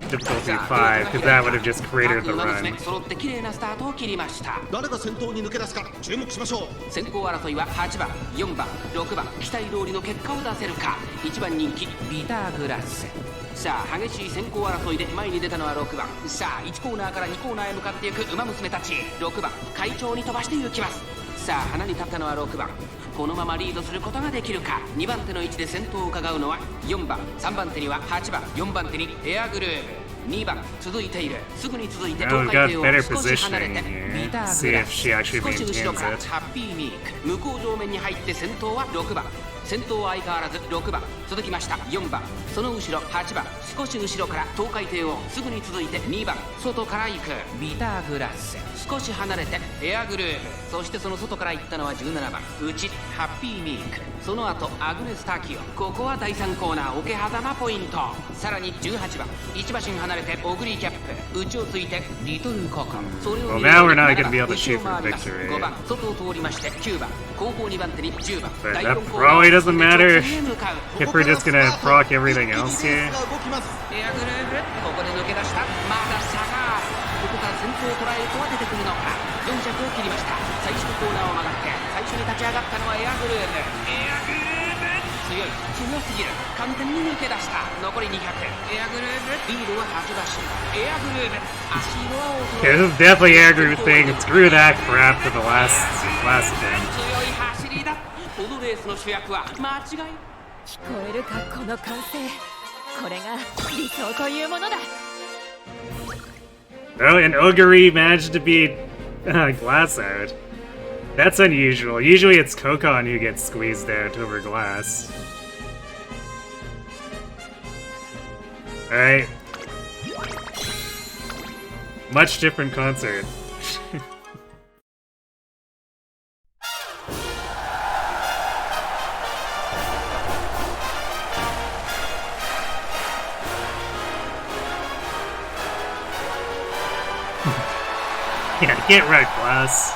difficulty 5, because that would have just cratered the run. 揃って綺麗なスタートを切りました。誰が先頭に抜け出すか注目しましょう。先行争いは8番、4番、6番、期待通りの結果を出せるか。1番人気ビターグラス。さあ激しい先行争いで前に出たのは6番。さあ1コーナーから2コーナーへ向かっていく馬娘たち。6番快調に飛ばしていきます。さあ花に立ったのは6番。このままリードすることができるか。2番手の位置で先頭を伺うのは4番、3番手には8番、4番手にエアグルーヴ、2番続いている。すぐに続いて Now 東 we've 海 got 帝 better を少し離れ positioning て here. ビター See グラ if ス。 she actually 少し後ろ maintains から it. ハッピーミーク。向こう上面に入って先頭は6番。先頭は相変わらず6番。続きました4番、その後ろ8番。少し後ろから東海帝王、すぐに続いて2番。外から行くビターグラス。少し離れてエアグルーヴ。そしてその外から行ったのは17番内ハッピーミーク。その後アグネス・タキオ。ここは第3コーナー桶狭間ポイント。さらに18番1馬身離れてオグリーキャップ。内をついてリトルココ。それを Well, now we're not gonna be able to shoot for victory. 5番外を通りまして9番後方2番手に10番。 But 第 that 4コーナー probably doesn't matter 直線へ向かう。 if we're just gonna proc everything else レ here. ースが動きます。エアグルーヴ、ここで抜け出した。まだ差がある。ここから先頭を捉える子は出てくるのか。4着を切りました。最終コーナーを曲がって最初に立ち上がったのはエアグルーヴ。エアグルーヴ強い、強すぎる。完全に抜け出した。残り200。エアグルーヴリードは8馬身。エアグルーヴ足色は衰 Okay, this is definitely Air Groove thing. Screw that crap for the last attempt. 強い走りだ。このレースの主役は間違い。聞こえるかこの歓声。これが理想というものだ。 Oh, and Ogre managed to beat Glass out. That's unusual. Usually it's Kokon who gets squeezed out over Glass. Alright. Much different concert. Yeah, get right, Glass.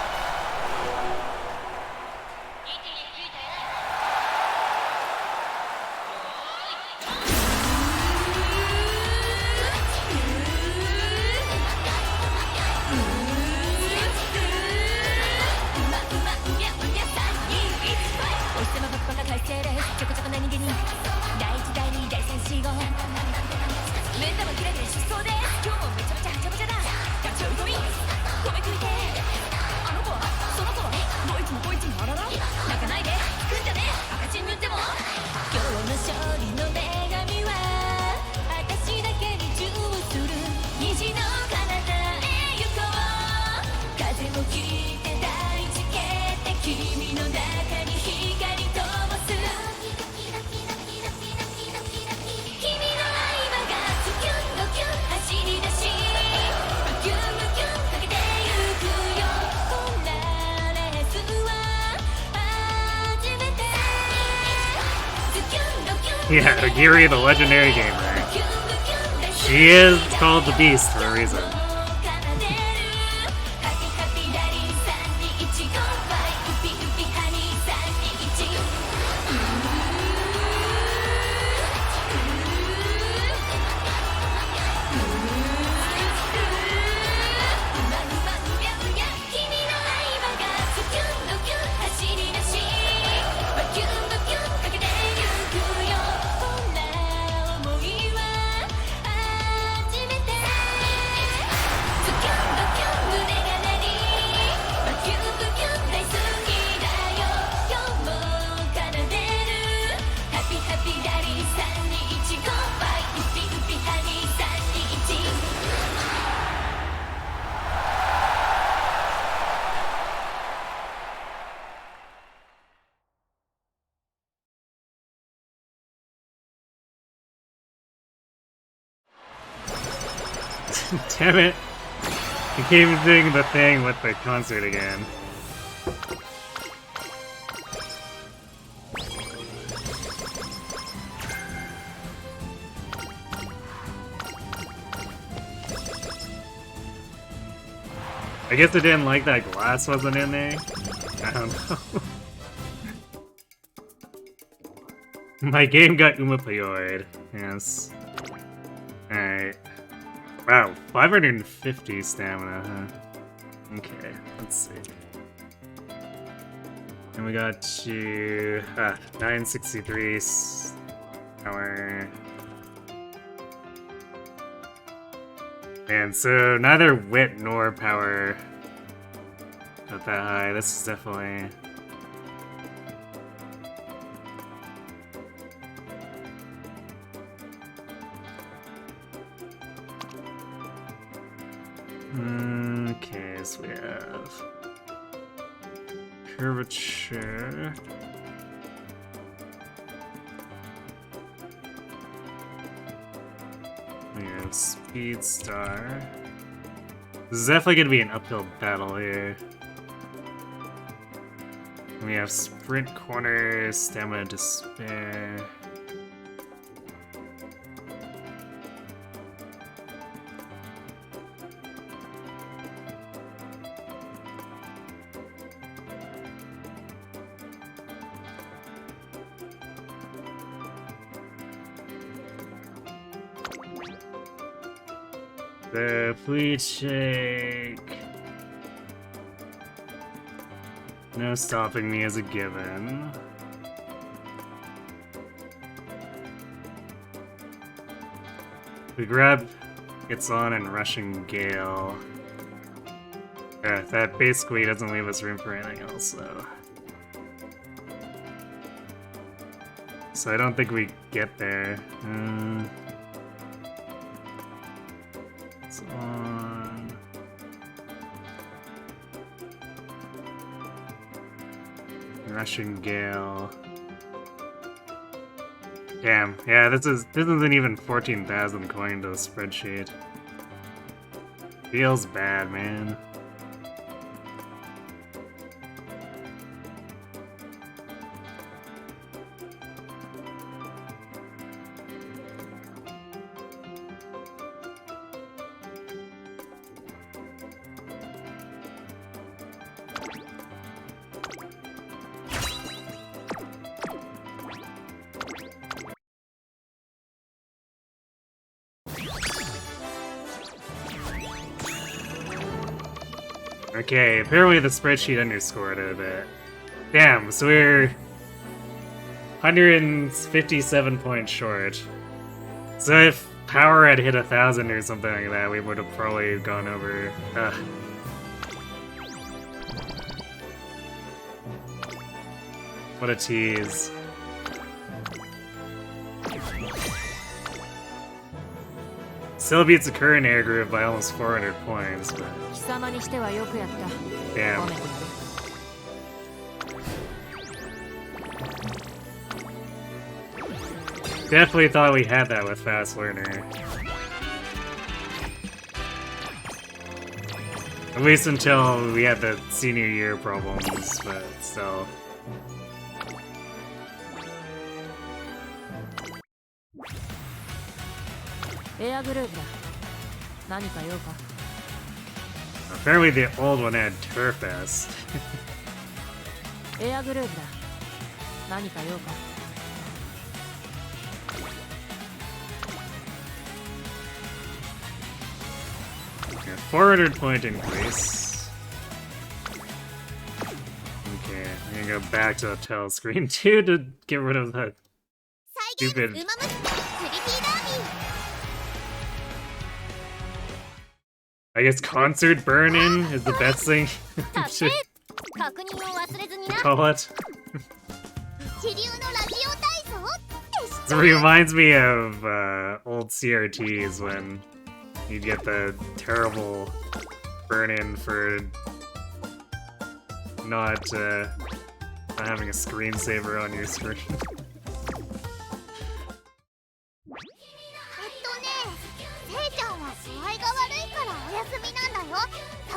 Yeah, Ogiri, the legendary gamer. She is called the Beast for a reason. Damn it. He came doing the thing with the concert again. I guess I didn't like that glass wasn't in there. I don't know. My game got Umamusume. Yes. Alright. Wow, 550 stamina, huh? Okay, let's see. And we got to 963 power. And so neither wit nor power got that high. This is definitely. Okay, so we have curvature. We have speed star. This is definitely gonna be an uphill battle here. We have sprint corner, stamina despair. The fleet shake. No stopping me as a given. We grab gets on and rushing gale. Yeah, that basically doesn't leave us room for anything else though. So I don't think we get there. It's on. Rushing gale. Damn, yeah, this isn't even 14,000 according to the spreadsheet. Feels bad, man. Okay, apparently the spreadsheet underscored it a bit. Damn, so we're 157 points short. So if power had hit 1,000 or something like that, we would have probably gone over. What a tease. Still beats the current air group by almost 400 points, but... Damn. Definitely thought we had that with Fast Learner. At least until we had the senior year problems, but still. Apparently the old one had Turfest. Yeah, 400 point increase. Okay, I'm gonna go back to the telescreen too to get rid of that stupid. I guess concert burn-in is the best thing to call it. It reminds me of old CRTs when you get the terrible burn-in for not having a screensaver on your screen.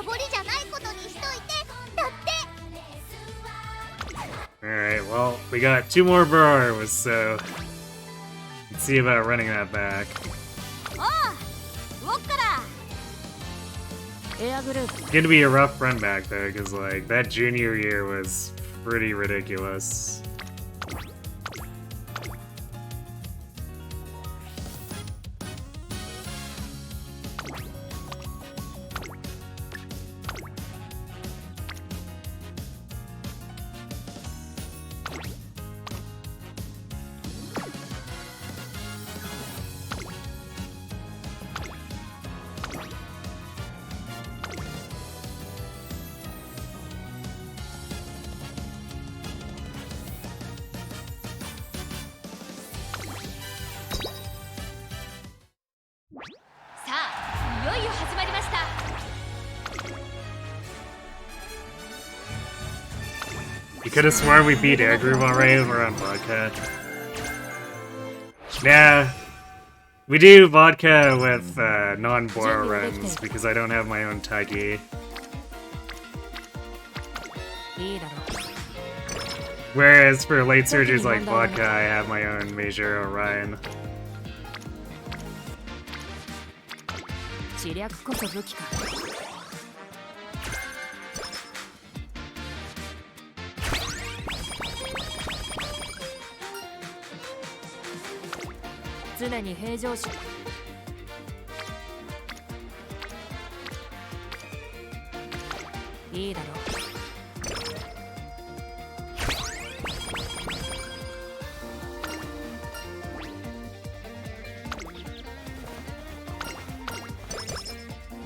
サボりじゃないことにしといてだって。 Alright, well, we got 2 more burrows, so let's see about running that back. おう、動くから。エアグループ It's gonna be a rough run back though, because like that junior year was pretty ridiculous. You could have sworn we beat Air Groove already over on vodka. Nah, we do vodka with non-Bora runs because I don't have my own Taigi. いいだろ Whereas for late surgeries like vodka, I have my own Major Orion. 知略こそ武器か。常に平常心。いいだろ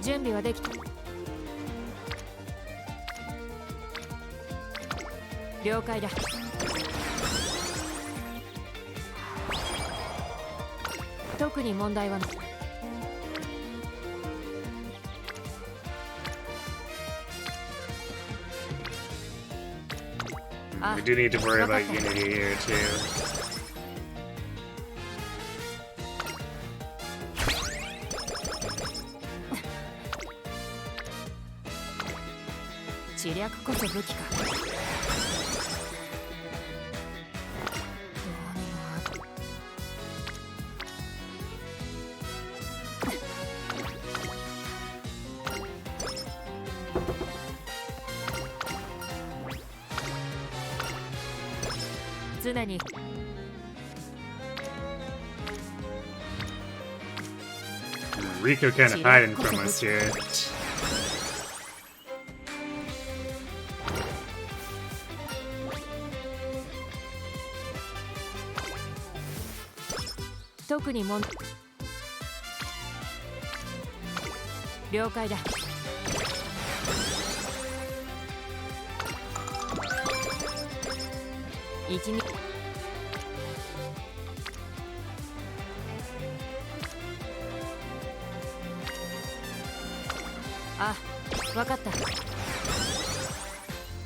う。準備はできた。了解だ。特に問題はない。We do need to worry about Unity here too. 知略こそ武器か。常に Rico kind of hiding from us here. 特に問題。了解だ。一日あ、わかった。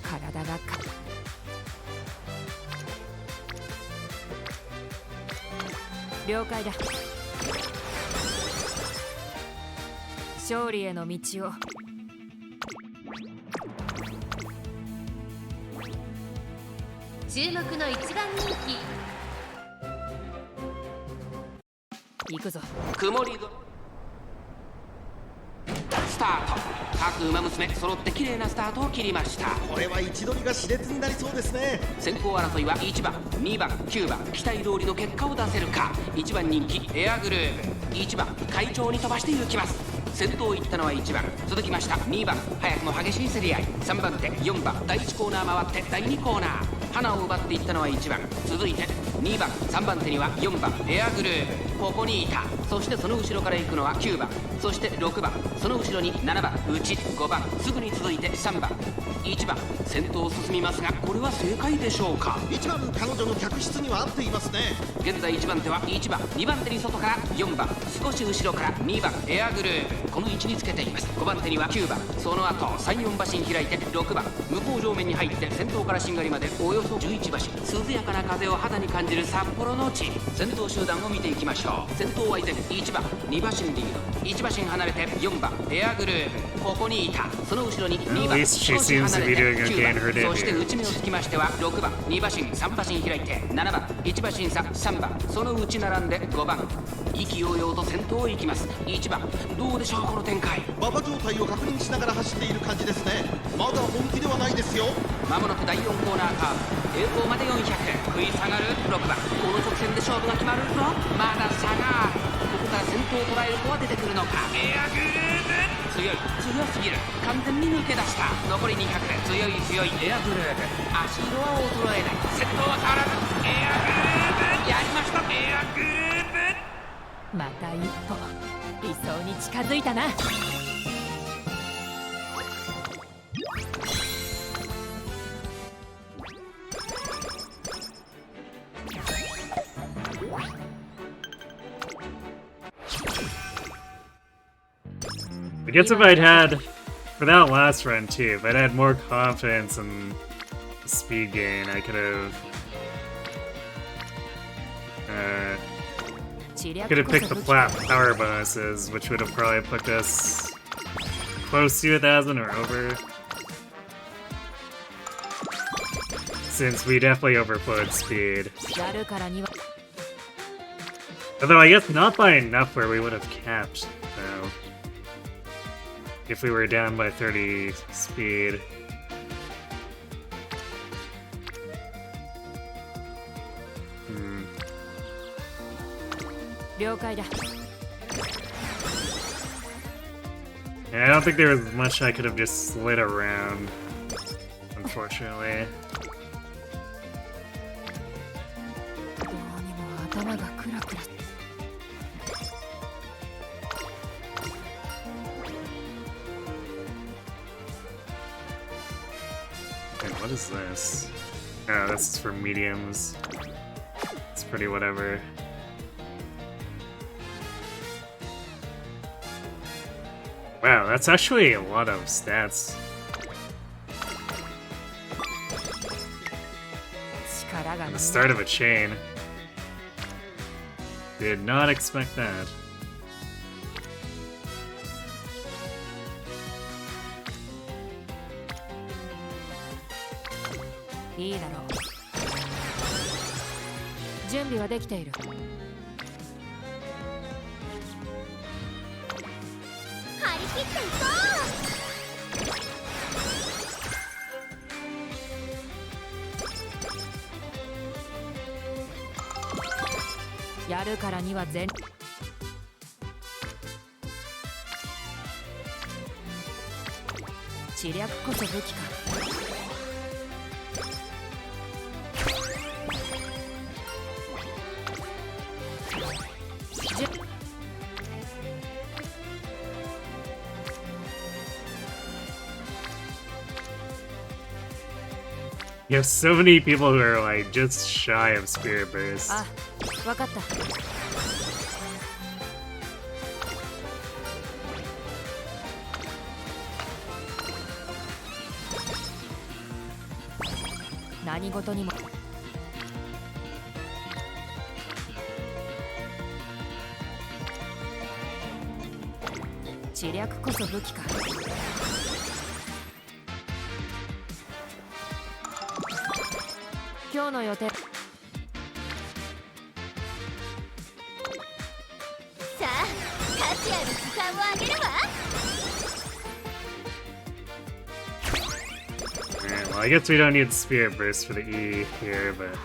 体がか了解だ。勝利への道を。注目の一番人気。行くぞ。曇りスタート。各馬娘揃って綺麗なスタートを切りました。これは位置取りが熾烈になりそうですね。先行争いは1番、2番、9番、期待通りの結果を出せるか。1番人気エアグルーヴ、1番快調に飛ばして行きます。先頭行ったのは1番、続きました2番、早くも激しい競り合い。3番手、4番、第1コーナー回って第2コーナー、花を奪っていったのは1番、続いて2番、3番手には4番エアグルーヴ、ここにいた。そしてその後ろから行くのは9番、そして6番、その後ろに7番、内5番、すぐに続いて3番、1番、先頭を進みますが、これは正解でしょうか。1番彼女の客室には合っていますね。現在1番手は1番、2番手に外から4番、少し後ろから2番エアグルーヴ、この位置につけています。5番手には9番、その後3、4馬身開いて6番、向こう上面に入って先頭からしんがりまでおよそ11馬身、涼やかな風を肌に感じる札幌の地。先頭集団を見ていきましょょう。先頭は依然1番2馬身リード、1馬身離れて4番エアグルーヴ、ここにいた。その後ろに2番 At 少 least she し seems 離 to れ be て doing 9 okay in her 番、そして debut. 内目をつきましては6番2馬身3馬身開いて7番1馬身差3番、その内並んで5番、意気揚々と先頭を行きます。1番どうでしょうこの展開。馬場状態を確認しながら走っている感じですね。まだ本気ではないですよ。まもなく第4コーナーカーブ、栄光まで400、食い下がる6番、この直線で勝負が決まるぞ。まだ差がある。ここから先頭を捉える子は出てくるのか。エアグルーヴ強すぎる、完全に抜け出した。残り200、強いエアグルーヴ、足色は衰えない。先頭は変わらずエアグルーヴ、やりましたエアグルーヴ。また一歩理想に近づいたな。I guess if I'd had, for that last run too, if I'd had more confidence in speed gain, I could have picked the flat power bonuses, which would have probably put us close to 1,000 or over. Since we definitely overflowed speed. Although I guess not by enough where we would have capped, though. If we were down by 30 speed. Yeah, I don't think there was much I could have just slid around, unfortunately. Wait, what is this? Oh, this is for mediums. It's pretty whatever. Wow, that's actually a lot of stats. And the start of a chain. Did not expect that. You have so many people who are like just shy of Spirit Burst. Well, I guess we don't need Spirit Burst for the E here, but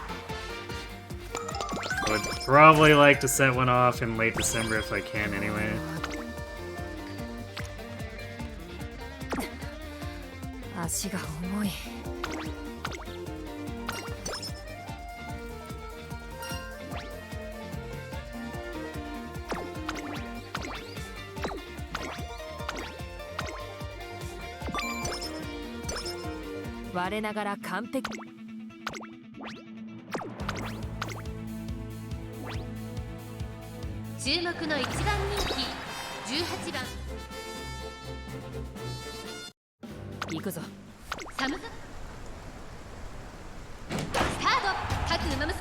I would probably like to set one off in late December if I can anyway.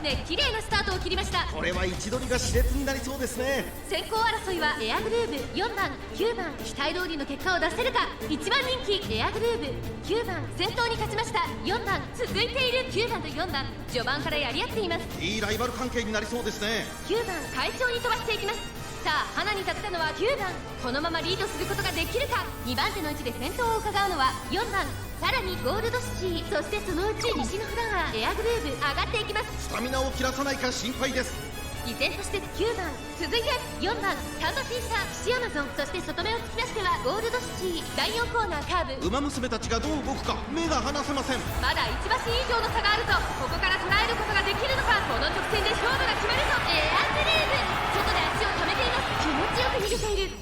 ね、綺麗なスタートを切りました。これは位置取りが熾烈になりそうですね。先行争いはエアグルーブ4番9番、期待通りの結果を出せるか。1番人気エアグルーブ9番先頭に勝ちました。4番続いている9番と4番、序盤からやり合っています。いいライバル関係になりそうですね。9番快調に飛ばしていきます。さあ花に立ったのは9番、このままリードすることができるか。2番手の位置で先頭を伺うのは4番、さらにゴールドシティ、そしてそのうち西のフラワーエアグルーブ上がっていきます。スタミナを切らさないか心配です。依然として9番、続いて4番タンバフィーサー、シアマゾン、そして外目を突き出してはゴールドシティ。第4コーナーカーブ、ウマ娘たちがどう動くか目が離せません。まだ1馬身以上の差があるぞ。ここから捉えることができるのか。この直線で勝負が決まるぞ。エアグルーブ外で足を止めています。気持ちよく逃げている。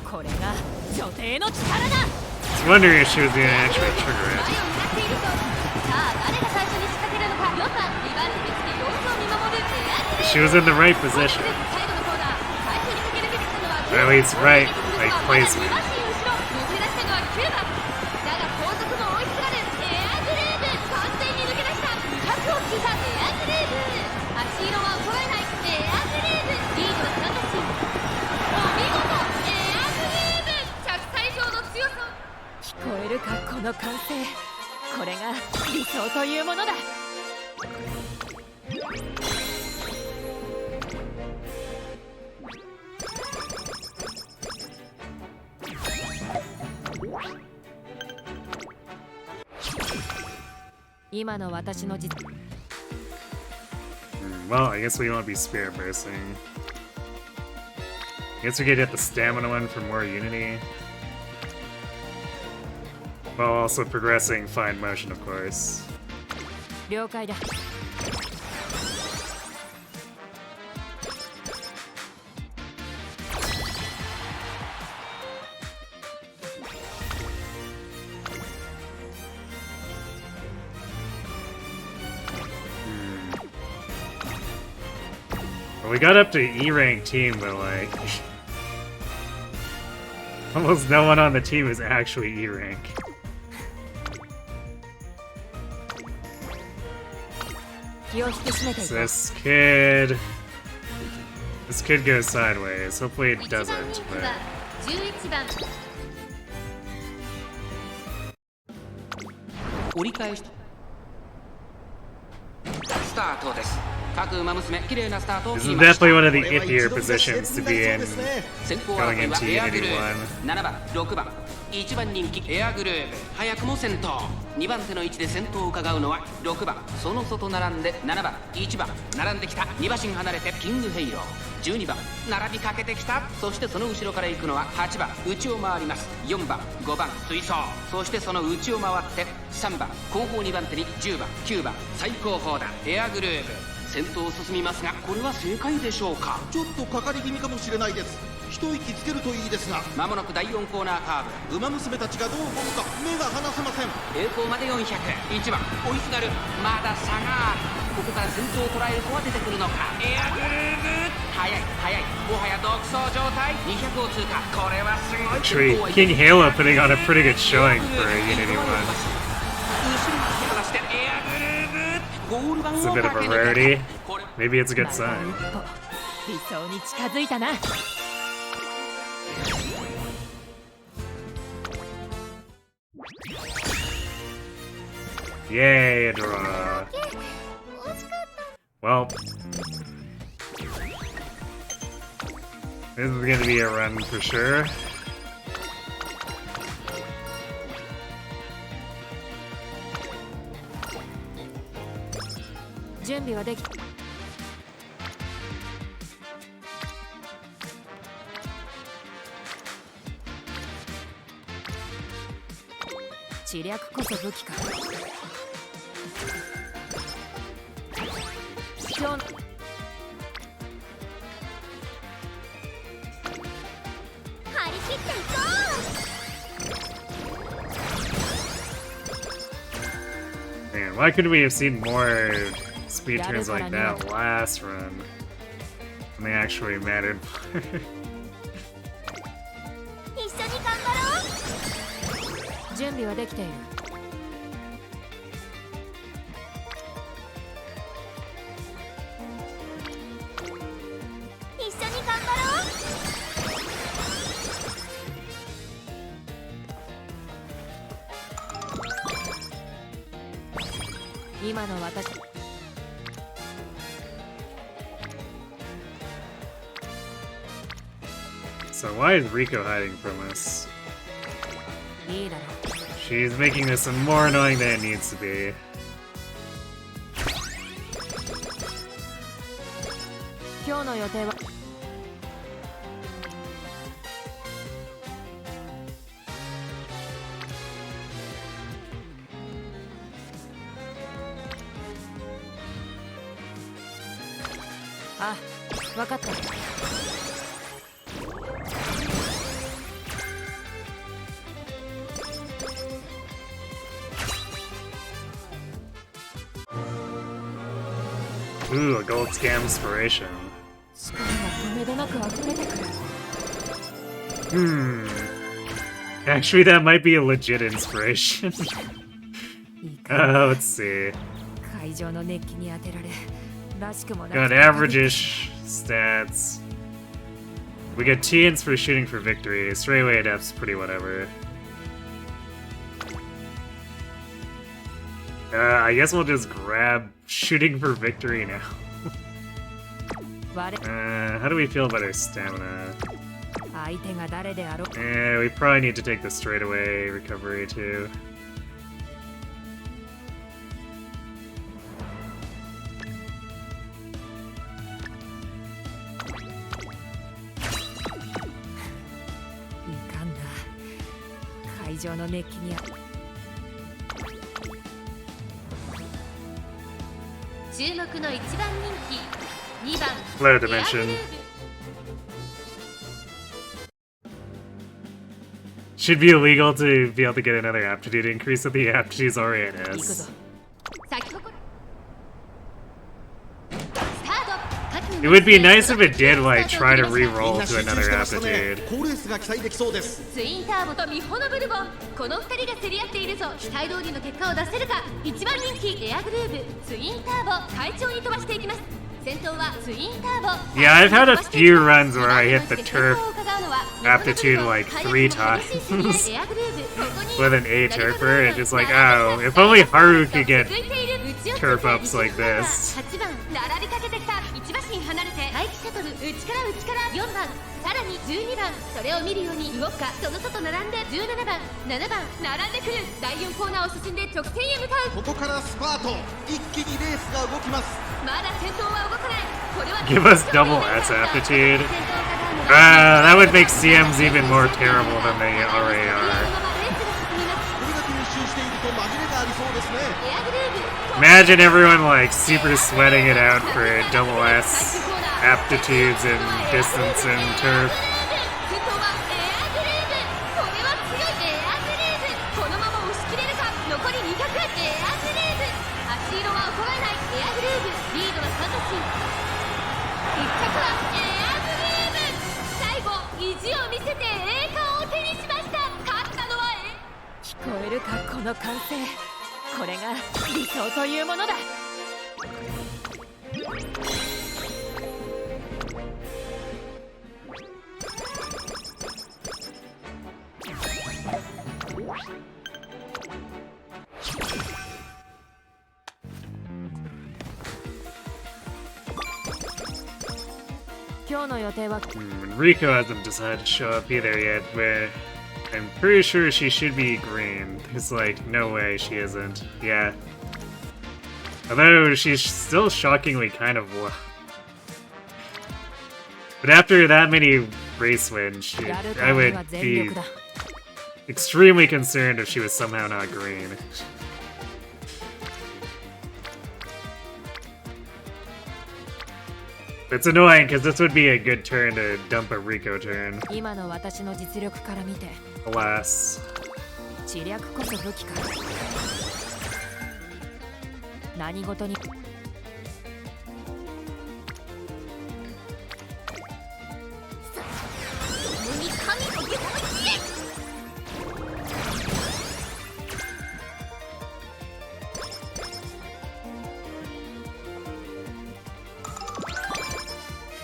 これが女帝の力だ。 I was wondering if she was gonna actually trigger 前を it. 狙っているぞ。さあ誰が最初に仕掛けるのか。4番2番手につけ様子を見守るエアグルーブ。 She was in the right position. 最後のコーナー、最初に駆け抜けてきたのは Or at least right, like まだ2 placement. 馬身後ろ、抜け出したのは9番。だが後続も追いすがる。エアグルーブ完全に抜け出した。200を切ったエアグルーブ。足色は衰えないエアグルーブ。リードは3馬身。お見事エアグルーブ、着差以上の強さ。聞こえるかこの歓声。これが理想というものだ。今の私の実 Well, I guess we won't be spirit bursting. I guess we could get the stamina one for more unity. While also progressing fine motion, of course. 了解だ。Well, we got up to E rank team, but like almost no one on the team is actually E rank. 気を引き締めてい So こう。 this kid goes sideways. Hopefully it 1番 doesn't, 人気 but は11番。折り返しスタートです。各馬娘綺麗なスタートを this 切 is りました definitely one of the これは iffier 位置取りが熾 positions 烈 to になり be そう in ですね。先行 going 争いは into エア Unity グルー 1. ブ7番6番1番人気エアグルーブ早くも先頭。2番手の位置で先頭を伺うのは6番、その外並んで7番1番並んできた。2馬身離れてキングヘイロー12番並びかけてきた。そしてその後ろから行くのは8番内を回ります。4番5番追走、そしてその内を回って3番後方2番手に10番9番最後方だエアグルーブ先頭を進みますが、これは正解でしょうか。ちょっとかかり気味かもしれないです。一息つけるといいですが、まもなく第4コーナーカーブ。ウマ娘たちがどう動くか目が離せません。栄光まで400、1番追いすがる。まだ差がある。ここから先頭を捉える子は出てくるのか。エアグルーブ速い速い、もはや独走状態。200を通過、これはすごい。 Actually, King Halo putting on a pretty good showing for a Unity 1. 後ろに手を出してエアグルーブゴール板 It's a を bit 駆 of け a 抜け rarity. た。これ Maybe it's a good また sign. 一歩理想に近づいたな。Yay, a draw. Well, this is gonna be a run for sure. 準備はでき。知略こそ武器か。今日 張り切っていこう。 Man, why couldn't we have seen more speed turns like that last run? When they actually mattered. 一緒に頑張ろう。準備はできている。今の私 So why is Rico hiding from us? いいだろ She's making this more annoying than it needs to be. 今日の予定はあ、わかった Ooh, a gold scam inspiration. 力が止めどなく溢れてくる Actually, that might be a legit inspiration. いいか Let's see. 会場の熱気に当てられらしくもなく Got average-ish stats. We get TNs for shooting for victory. Straightaway adepts, pretty whatever. I guess we'll just grab shooting for victory now. 我 How do we feel about our stamina? 相手が誰であろう We probably need to take the straightaway recovery too.いかんな会場の熱気に注目の一番人気2番 Low dimension. Should be illegal to be able to get another aptitude increase at the aptitude's already at 行くぞ S. 先ほどスタート It would be nice if it did, like, try to re-roll to another aptitude. 好レースが期待できそうです。ツインターボとミホノブルボンこの2人が競り合っているぞ期待通りの結果を出せるか一番人気エアグルーヴツインターボ快調に飛ばしていきます先頭はツインターボ Yeah, I've had a few runs where I hit the turf aptitude like 3 times with an A turfer. It's just like, oh, if only Haru could get turf ups like this. 8番並びかけてきた1馬身離れて待機シャトル内から4番さらに12番それを見るように動くかその外並んで17番7番並んでくる第4コーナーを進んで直線へ向かうここからスパート一気にレースが動きます。まだ先頭は動かないこれは Give us double S aptitude. That would make CMs even more terrible than they already are. これだけ密集していると紛れがありそうですね。 Imagine everyone like super sweating it out for double S aptitudes and distance and turf. 先頭はエアグルーヴこれは強いエアグルーヴこのまま押し切れるか残り200エアグルーヴ足色は衰えないエアグルーヴリードはサンタシン1着はエアグルーヴ最後意地を見せて栄冠を手にしました勝ったのは聞こえるかこの歓声これが理想というものだ 今日の予定は Rico hasn't decided to show up either yet, but I'm pretty sure she should be green. It's like, no way she isn't. Yeah. Although she's still shockingly kind of low. But after that many race wins, I would be extremely concerned if she was somehow not green. It's annoying because this would be a good turn to dump a Rico turn. 今の私の実力から見て Alas. 知略こそ武器か何事に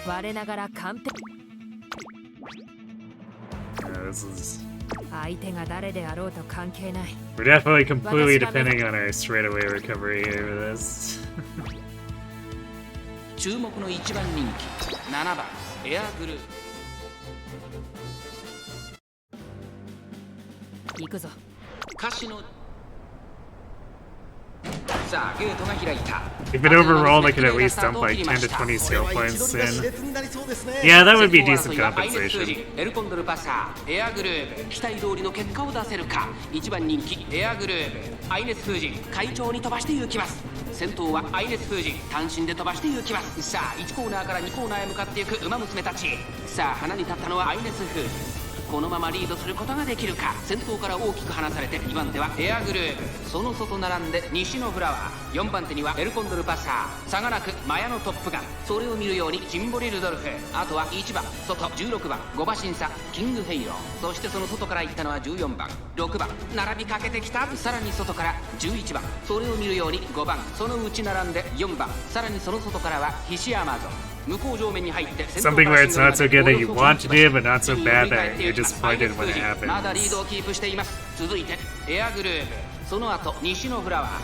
我ながら完璧 This is 相手が誰であろうと関係ない。 We're definitely completely depending on our straightaway recovery here for this. 注目の1番人気7番エアグルー行くぞ。歌詞のさあゲートが開いた。 If it overrolled, I could at least dump like 10 to 20 skill points in. Yeah, that would be decent compensation. エルコンドルパサーエアグルーブ期待通りの結果を出せるか。1番人気エアグルーブアイネス風神会長に飛ばして行きます。先頭はアイネス風神単身で飛ばして行きます。さあ1コーナーから2コーナーへ向かっていく馬娘たち。さあ花に立ったのはアイネス風神。このままリードすることができるか。先頭から大きく離されて2番手はエアグルーブその外並んで西のフラワー。4番手にはエルコンドルパサー差がなくマヤのトップガン。それを見るようにジンボリルドルフ。あとは1番外16番5馬身差キングヘイロー。そしてその外から行ったのは14番6番並びかけてきた。さらに外から11番それを見るように5番その内並んで4番さらにその外からはヒシアマゾン。 Something where it's not so good that you want to do, but not so bad that you're disappointed when it happens.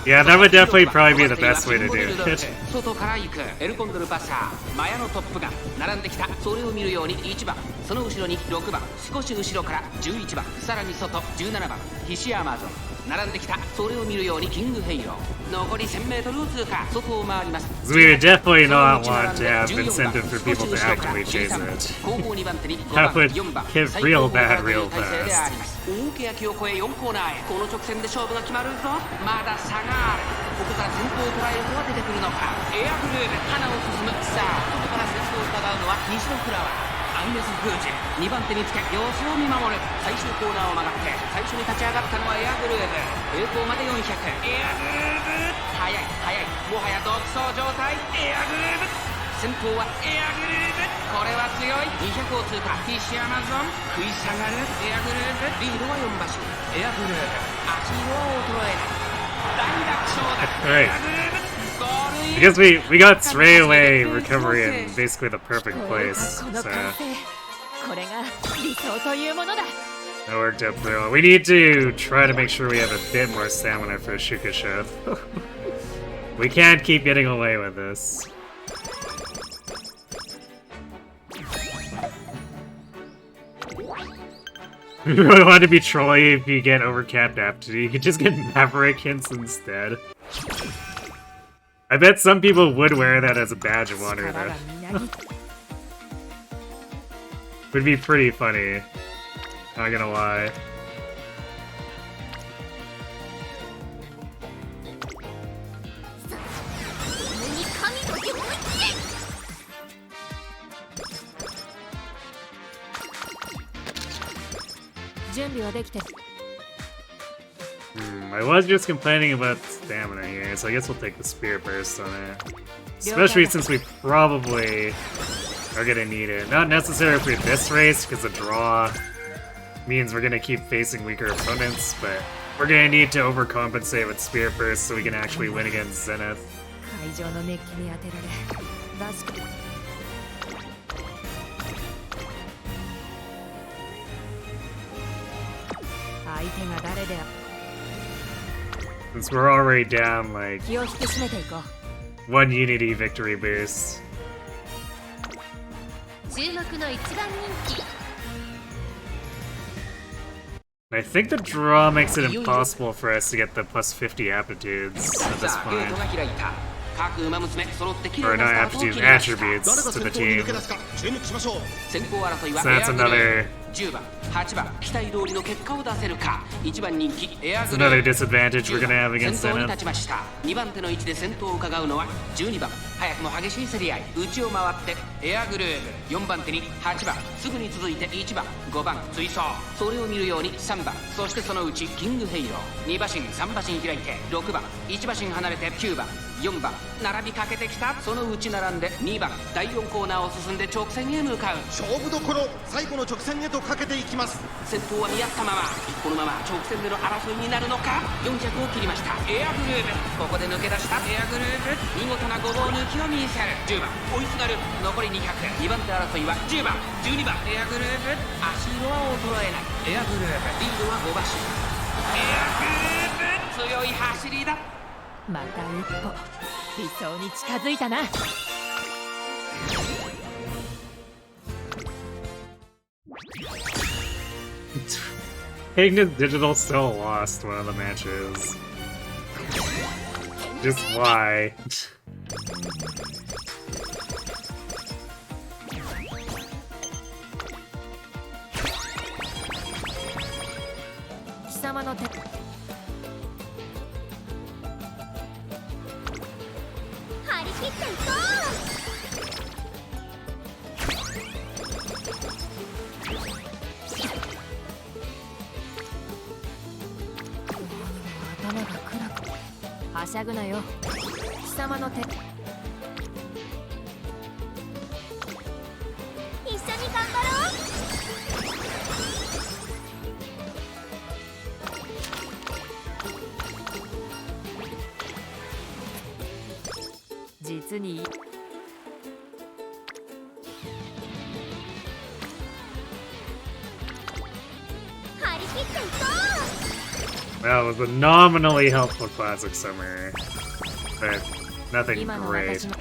Yeah, that would definitely probably be the best way to do it. 外から行くエルコンドルパサーマヤのトップガン並んできた。それを見るように1番その後ろに6番少し後ろから11番さらに外17番ヒシアマゾン並んできた。それを見るようにキングヘイロー。残り 1000m を通過外を回ります。 We would definitely not want to have incentive for people to actively chase it. That would get real bad real fast. 大欅を越え4コーナーへ。この直線で勝負が決まるぞ。まだ差がある。ここから先頭を捉える子は出てくるのか。エアグルーブ花を進む。さあ外から先頭を伺うのは西のフラワーアイネス風神。2番手につけ様子を見守る。最終コーナーを曲がって最初に立ち上がったのはエアグルーブ。平行まで400。エアグルーブ速い速いもはや独走状態。エアグルーブ先頭はエアグルーブ。これは強い。200を通過。ヒシアマゾン食い下がる。エアグルーブリードは4馬身。エアグルーブ足色を衰えない大楽勝だ。エアグルーブ I guess we got straight away recovery in basically the perfect place. So that worked out pretty well. We need to try to make sure we have a bit more stamina for Shukasha. We can't keep getting away with this. We really want to be trolly if you get overcapped aptitude. You could just get Maverick hints instead. I bet some people would wear that as a badge of honor, though. Would be pretty funny. Not gonna lie. I was just complaining about stamina here, so I guess we'll take the Spirit Burst on it. Especially since we probably are gonna need it. Not necessarily for this race, because the draw means we're gonna keep facing weaker opponents, but we're gonna need to overcompensate with Spirit Burst so we can actually win against Zenith. Since we're already down, like, 1 Unity victory boost. 注目の1番人気 I think the draw makes it impossible for us to get the plus 50 aptitudes at this point. Or not aptitudes, attributes to the team. So that's another... It's another disadvantage we're gonna have against Zenith. 2番手の位置で先頭を伺うのは12番早くも激しい競り合い内を回ってエアグルーブ4番手に8番すぐに続いて1番5番追走それを見るように3番そしてそのうちキングヘイロー2馬身3馬身開いて6番1馬身離れて9番4番並びかけてきた。そのうち並んで2番第4コーナーを進んで直線へ向かう。勝負どころ、最後の直線へとかけていきます。先頭は見合ったまま、このまま直線での争いになるのか。400を切りました。エアグルーヴ、ここで抜け出したエアグルーヴ、見事なごぼう抜きを見せる。10番追いすがる。残り200。2番手争いは10番12番エアグルーヴ、足色は衰えない。エアグルーヴ、リードは5馬身。エアグルーヴ、強い走りだ。また一歩理想に近づいたな。Ignis Digital still lost one of the matches. Just why? 貴様の手。張り切っていこ頭が暗く。はしゃぐなよ。貴様の手。う。一緒に頑張ろう。実に張り切っていこう。 That was a nominally helpful classic summer, but nothing 今の great. 私の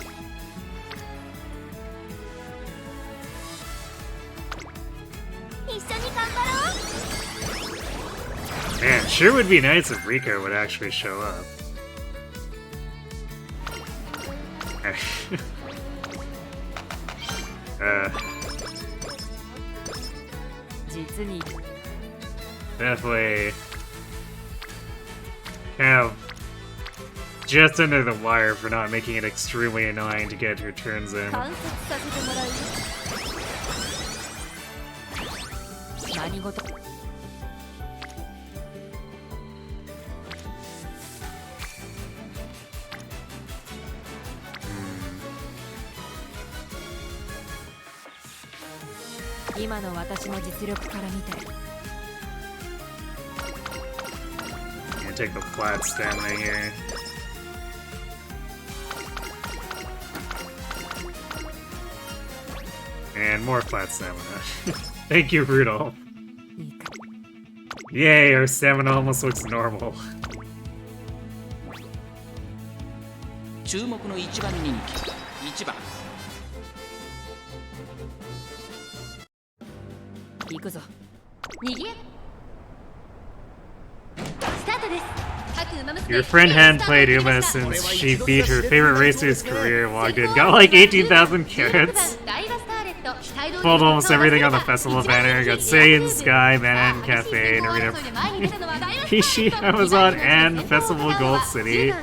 一緒に頑張ろう。 Man, sure would be nice if Rico would actually show up.実に Definitely kind of just under the wire for not making it extremely annoying to get your turns in. 観察させてもらうよ。何事。今の私の実力から見て Gonna take the flat stamina here. And more flat stamina. Thank you, Rudolph. いいか。 Yay, our stamina almost looks normal. 注目の1番人気1番。行くぞ。にぎやスタートです。各馬娘 Your friend hadn't played Uma since she beat her favorite racer's career, logged in, got like 18,000 carrots, pulled almost everything on the festival banner, got Saiyan Sky, Manhattan Cafe, and Arena Pishi, Amazon, and Festival Gold City.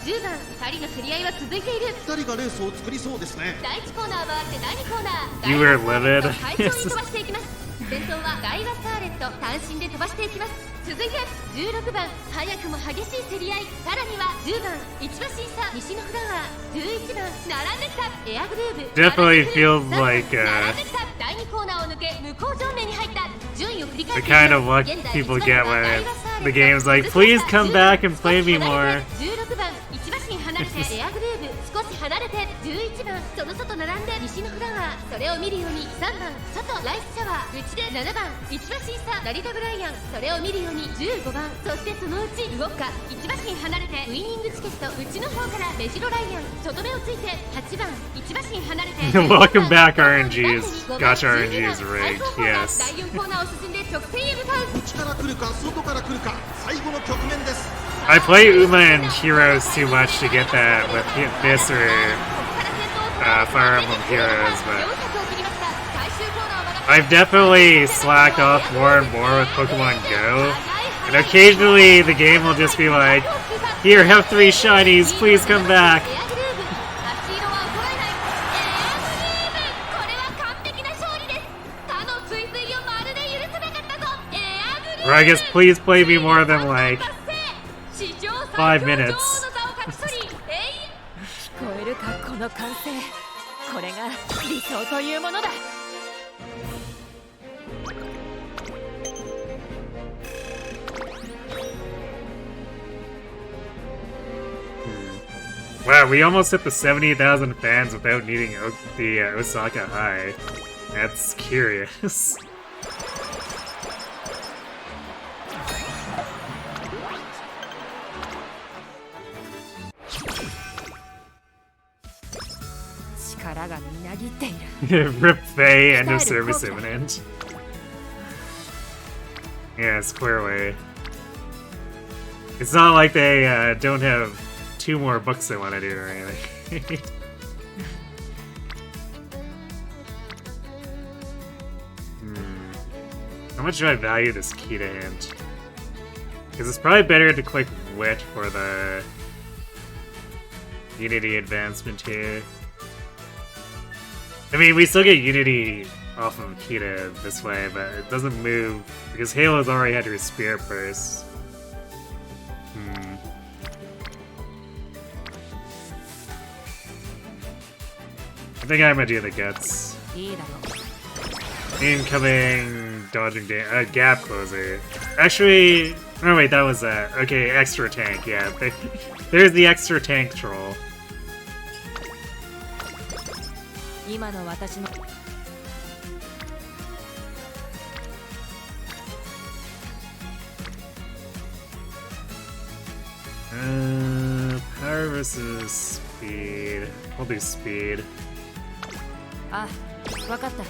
10番2人の競り合いは続いている。2人がレースを作りそうですね。第1コーナー回って第2コーナー。 You were livid. 快調に飛ばしていきます。先頭はダイワスターレット、単身で飛ばしていきます。続いて16番、早くも激しい競り合い。さらには10番、一馬審査、西のフラワー。11番、並んできたエアグルーヴ。 Definitely feels like 並んできた第2コーナーを抜け向こう上面に入った。順位を振り返 the っていきます。 kind of luck people get when the game's like, please come back and play me more. 16番、一馬身離れてエアグルーヴ。少し離れて11番、その外並んで西のフラワー。それを見るように3番、外ライスシャワー。内で7番、一馬審査、ラリダブライアン。それを見るように15番、そしてそのうち動くか一馬身離れてウイニングチケット。内の方からメジロライアン。外目をついて8番、一馬身離れてWelcome back, RNGs. Gotcha, RNG is rigged. 第 Yes. 4コーナーを進んで直線へ向かう。内から来るか外から来るか、最後の局面です。 I play Uma and Heroes too much to get that with this or Fire Emblem Heroes, but I've definitely slacked off more and more with Pokemon Go. And occasionally the game will just be like, here, have 3 shinies, please come back. Or I guess please play me more than like 5 minutes. の完成、これが理想というものだ。Wow, we almost hit the 70,000 fans without needing the Osaka High. That's curious. Rip Faye, end of service imminent. Yeah, square away. It's not like they don't have 2 more books they want to do or anything. How much do I value this key to hint? Because it's probably better to click wit for the Unity advancement here. I mean, we still get Unity off of Kita this way, but it doesn't move because Halo's already had her spear first. I think I'm gonna do the guts. Incoming dodging gap closer. Actually, oh wait, that was okay, extra tank. Yeah, there's the extra tank troll. Power versus speed. I'll do speed. Ah, わかった。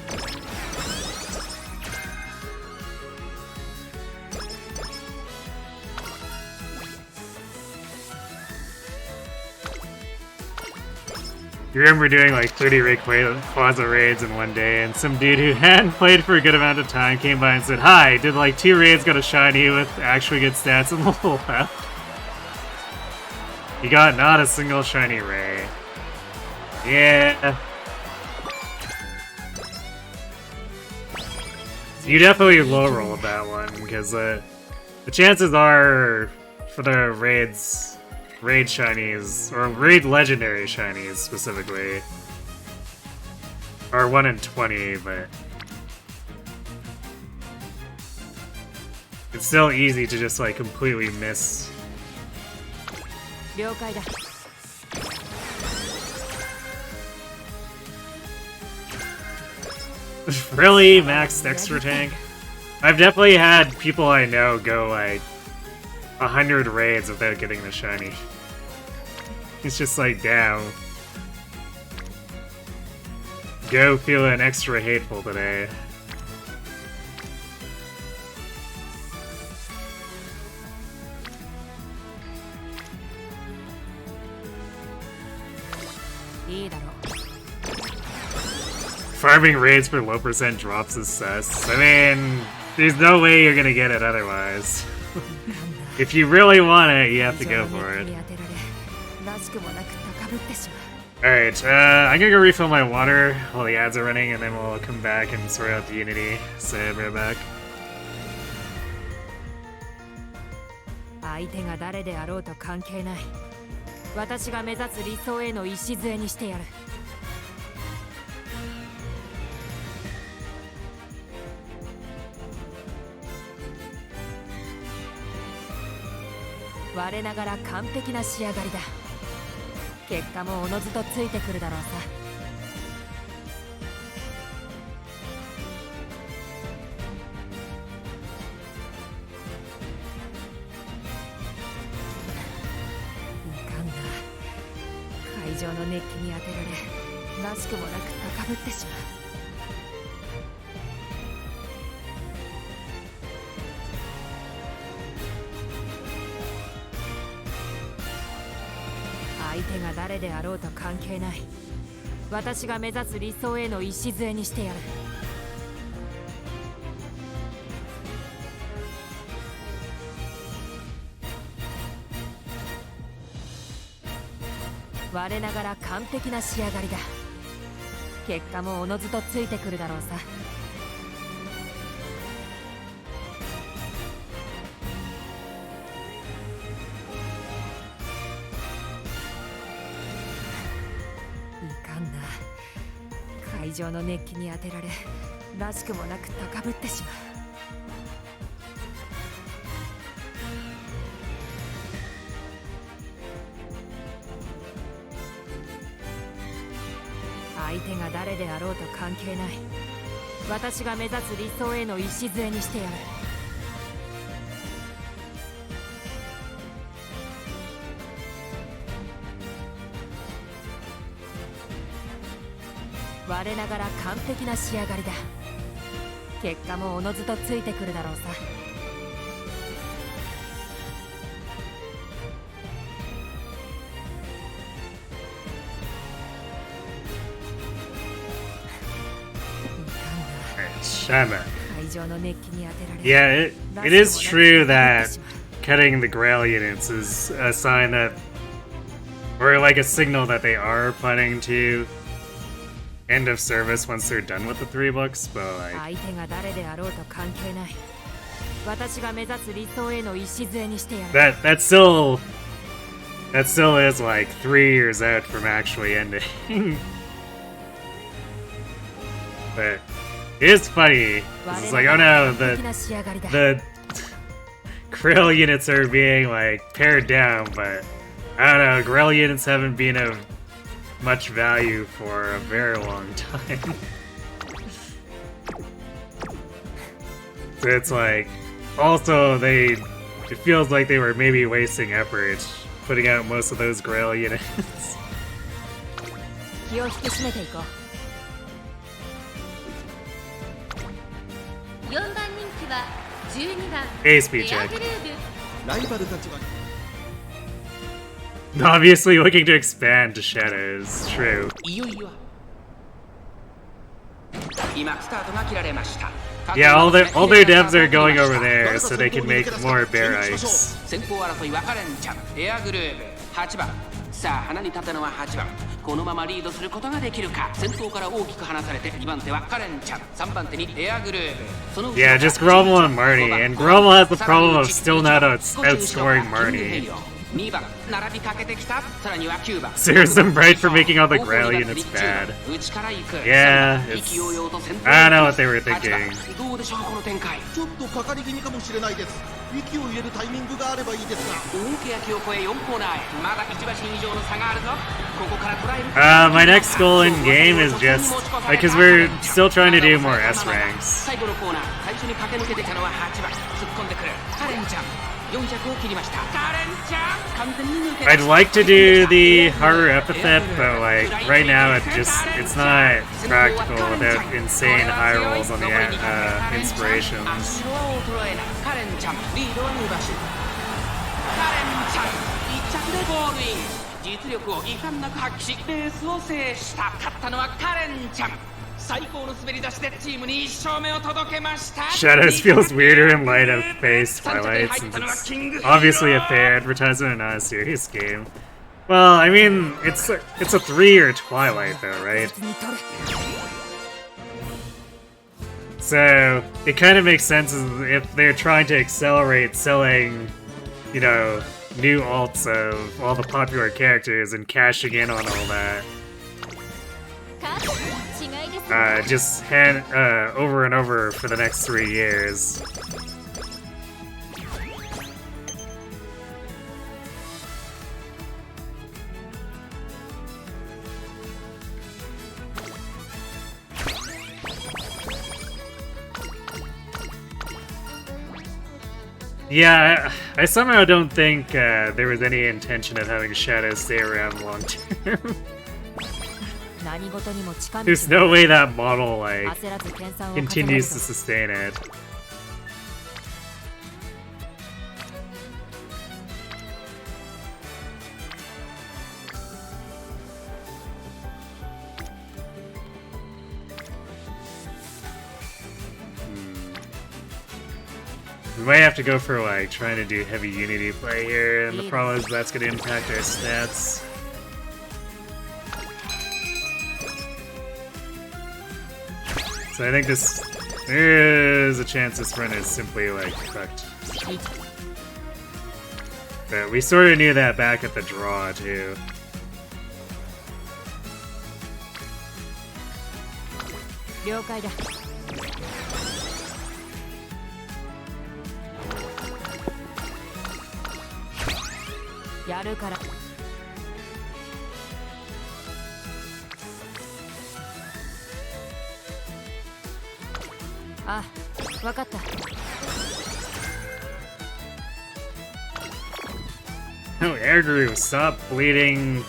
You remember doing like 30 Rayquaza raids in one day, and some dude who hadn't played for a good amount of time came by and said, "Hi, did like 2 raids got a shiny with actually good stats in the whole left?" You got not a single shiny Ray. Yeah. You definitely low roll that one, because the chances are for the raid shinies, or raid legendary shinies specifically, are 1 in 20, but it's still easy to just like completely miss. Really? Max extra tank? I've definitely had people I know go like 100 raids without getting the shiny. It's just like, damn. Go feeling extra hateful today. Farming raids for low percent drops is sus. I mean, there's no way you're gonna get it otherwise. If you really want it, you have to go for it. Alright, I'm gonna go refill my water while the ads are running, and then we'll come back and sort out the Unity. So I'll be right back. 相手が誰であろうと関係ない。私が目指す理想への礎にしてやる。我ながら完璧な仕上がりだ。結果もおのずとついてくるだろうさ。いかんな。会場の熱気に当てられ、らしくもなく高ぶってしまう。相手が誰であろうと関係ない。私が目指す理想への礎にしてやる。我ながら完璧な仕上がりだ。結果もおのずとついてくるだろうさ。い会場の熱気に当てられらしくもなく高ぶってしまう。相手が誰であろうと関係ない。私が目指す理想への礎にしてやる。我ながら完璧な仕上がりだ。結果もおのずとついてくるだろうさ。Shama. Yeah, it is true that cutting the Grail units is a sign that, or like a signal that they are planning to end of service once they're done with the 3 books, but like... That still is like 3 years out from actually ending. But it is funny. It's like, oh no, the Grail units are being like pared down, but I don't know, Grail units haven't been of much value for a very long time. So it's like, also it feels like they were maybe wasting effort putting out most of those Grail units. A speed check. Obviously looking to expand to Shadows, true. Yeah, all their devs are going over there so they can make more bear ice. さあ、花に立ったのは8番。このままリードすることができるか。先頭から大きく離されて2番手はカレンちゃん、3番手にエアグルーヴ。Yeah, just Grommel and Marnie, and Grommel has the problem of still not outscoring Marnie. 2番並びかけてきた。さらには9番。Serves them right for making all the Grail units bad. Yeah, I don't know what they were thinking. どうでしょうこの展開。ちょっとかかり気味かもしれないです。息を入れるタイミングがあればいいですが。大き焼きを越え4コーナーへ。まだ1馬身以上の差があるぞ。ここから捉える。My next goal in game is just because we're still trying to do more S ranks. 最後のコーナー、最初に駆け抜けてきたのは8番。突っ込んでくる。カレンちゃん。I'd like to do the Haru epithet, but like right now it's not practical without insane high rolls on the inspirations. Shadows feels weirder in light of Phase Twilight since it's obviously a fair advertisement and not a serious game. Well, I mean, it's a 3-year Twilight though, right? So it kind of makes sense if they're trying to accelerate selling, you know, new alts of all the popular characters and cashing in on all that. Just over and over for the next 3 years. Yeah, I somehow don't think there was any intention of having Shadow stay around long term. There's no way that model, like, continues to sustain it. We might have to go for, like, trying to do heavy Unity play here, and the problem is that's going to impact our stats. So I think there is a chance this run is simply, like, cooked. But we sort of knew that back at the draw, too. 了解だ。やるから。あ、わかった。No, Air Guru, stop bleeding.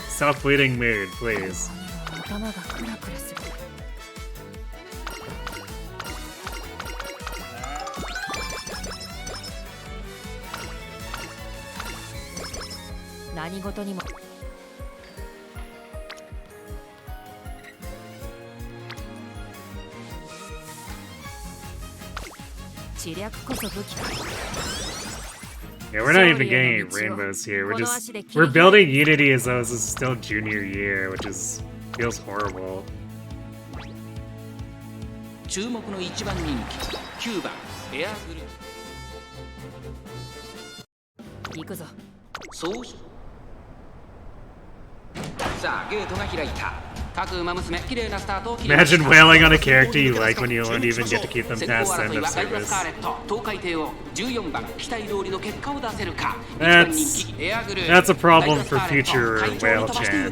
Stop bleeding mood, please. 頭がクラクラする。何事にも。知略こそ武器だ。Yeah, we're not even getting any rainbows here. We're building Unity as though this is still junior year, which feels horrible. 注目の一番人気9番エアグルー。行くぞ。そうし。さあゲートが開いた。各馬娘綺麗なスタートを切りました。 Imagine wailing on a character you like when you won't even get to keep them past the end of service. 東海帝王14番期待通りの結果を出せるか。 That's a problem for future whale chan.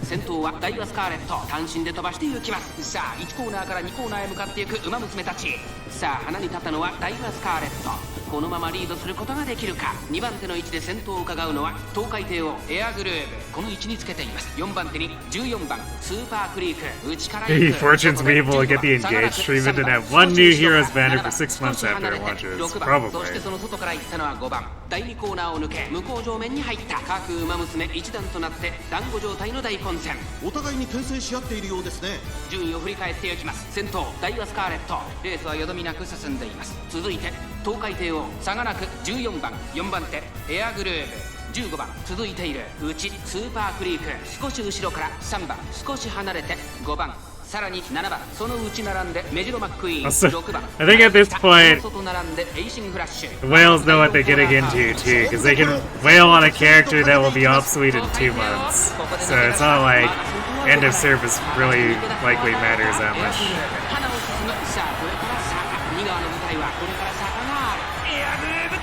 先頭はダイワスカーレット単身で飛ばして行きます。さあ1コーナーから2コーナーへ向かっていく馬娘たち。さあ花に立ったのはダイワスカーレット。このままリードすることができるか。2番手の位置で先頭を伺うのは東海帝王エアグルーブ。この位置につけています。4番手に14番スーパークリーク。内から行く。 Fortune's Weevil will get the engaged treatment and have one new hero's banner for 6 months after it launches. そして Probably. その外から行ったのは5番第2コーナーを抜け向こう上面に入った。各馬娘一段となって団子状態の大混戦。お互いに牽制し合っているようですね。順位を振り返っていきます。先頭ダイワスカーレット。レースはよどみなく進んでいます。続いて東海帝王差がなく14番4番手エアグルーブ。15番続いている内スーパークリーク。少し後ろから3番少し離れて5番さらに7番その内並んでメジロマックイーン。 6番 I think at this point 外並んでエイシングフラッシュ。 the whales know what they're getting into too, because they can whale on a character that will be obsolete in 2 months. So it's not like end of service really likely matters that much. 花を進む。さあこれから坂右側の舞台はこれから坂がある。エアグルーブ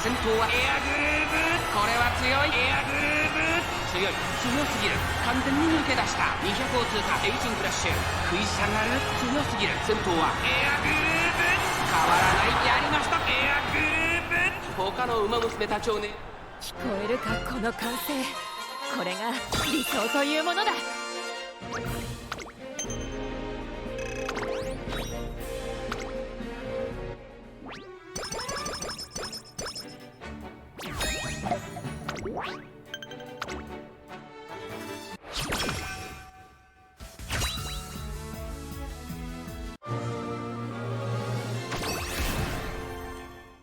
先頭はエアグルーブ。これは強いエアグルーブ。強すぎる。完全に抜け出した。200を通過エイジングフラッシュ。食い下がる。強すぎる。先頭はエアグルーブ。変わらない。やりましたエアグルーブ。他の馬娘たちをね。聞こえるかこの歓声。これが理想というものだ。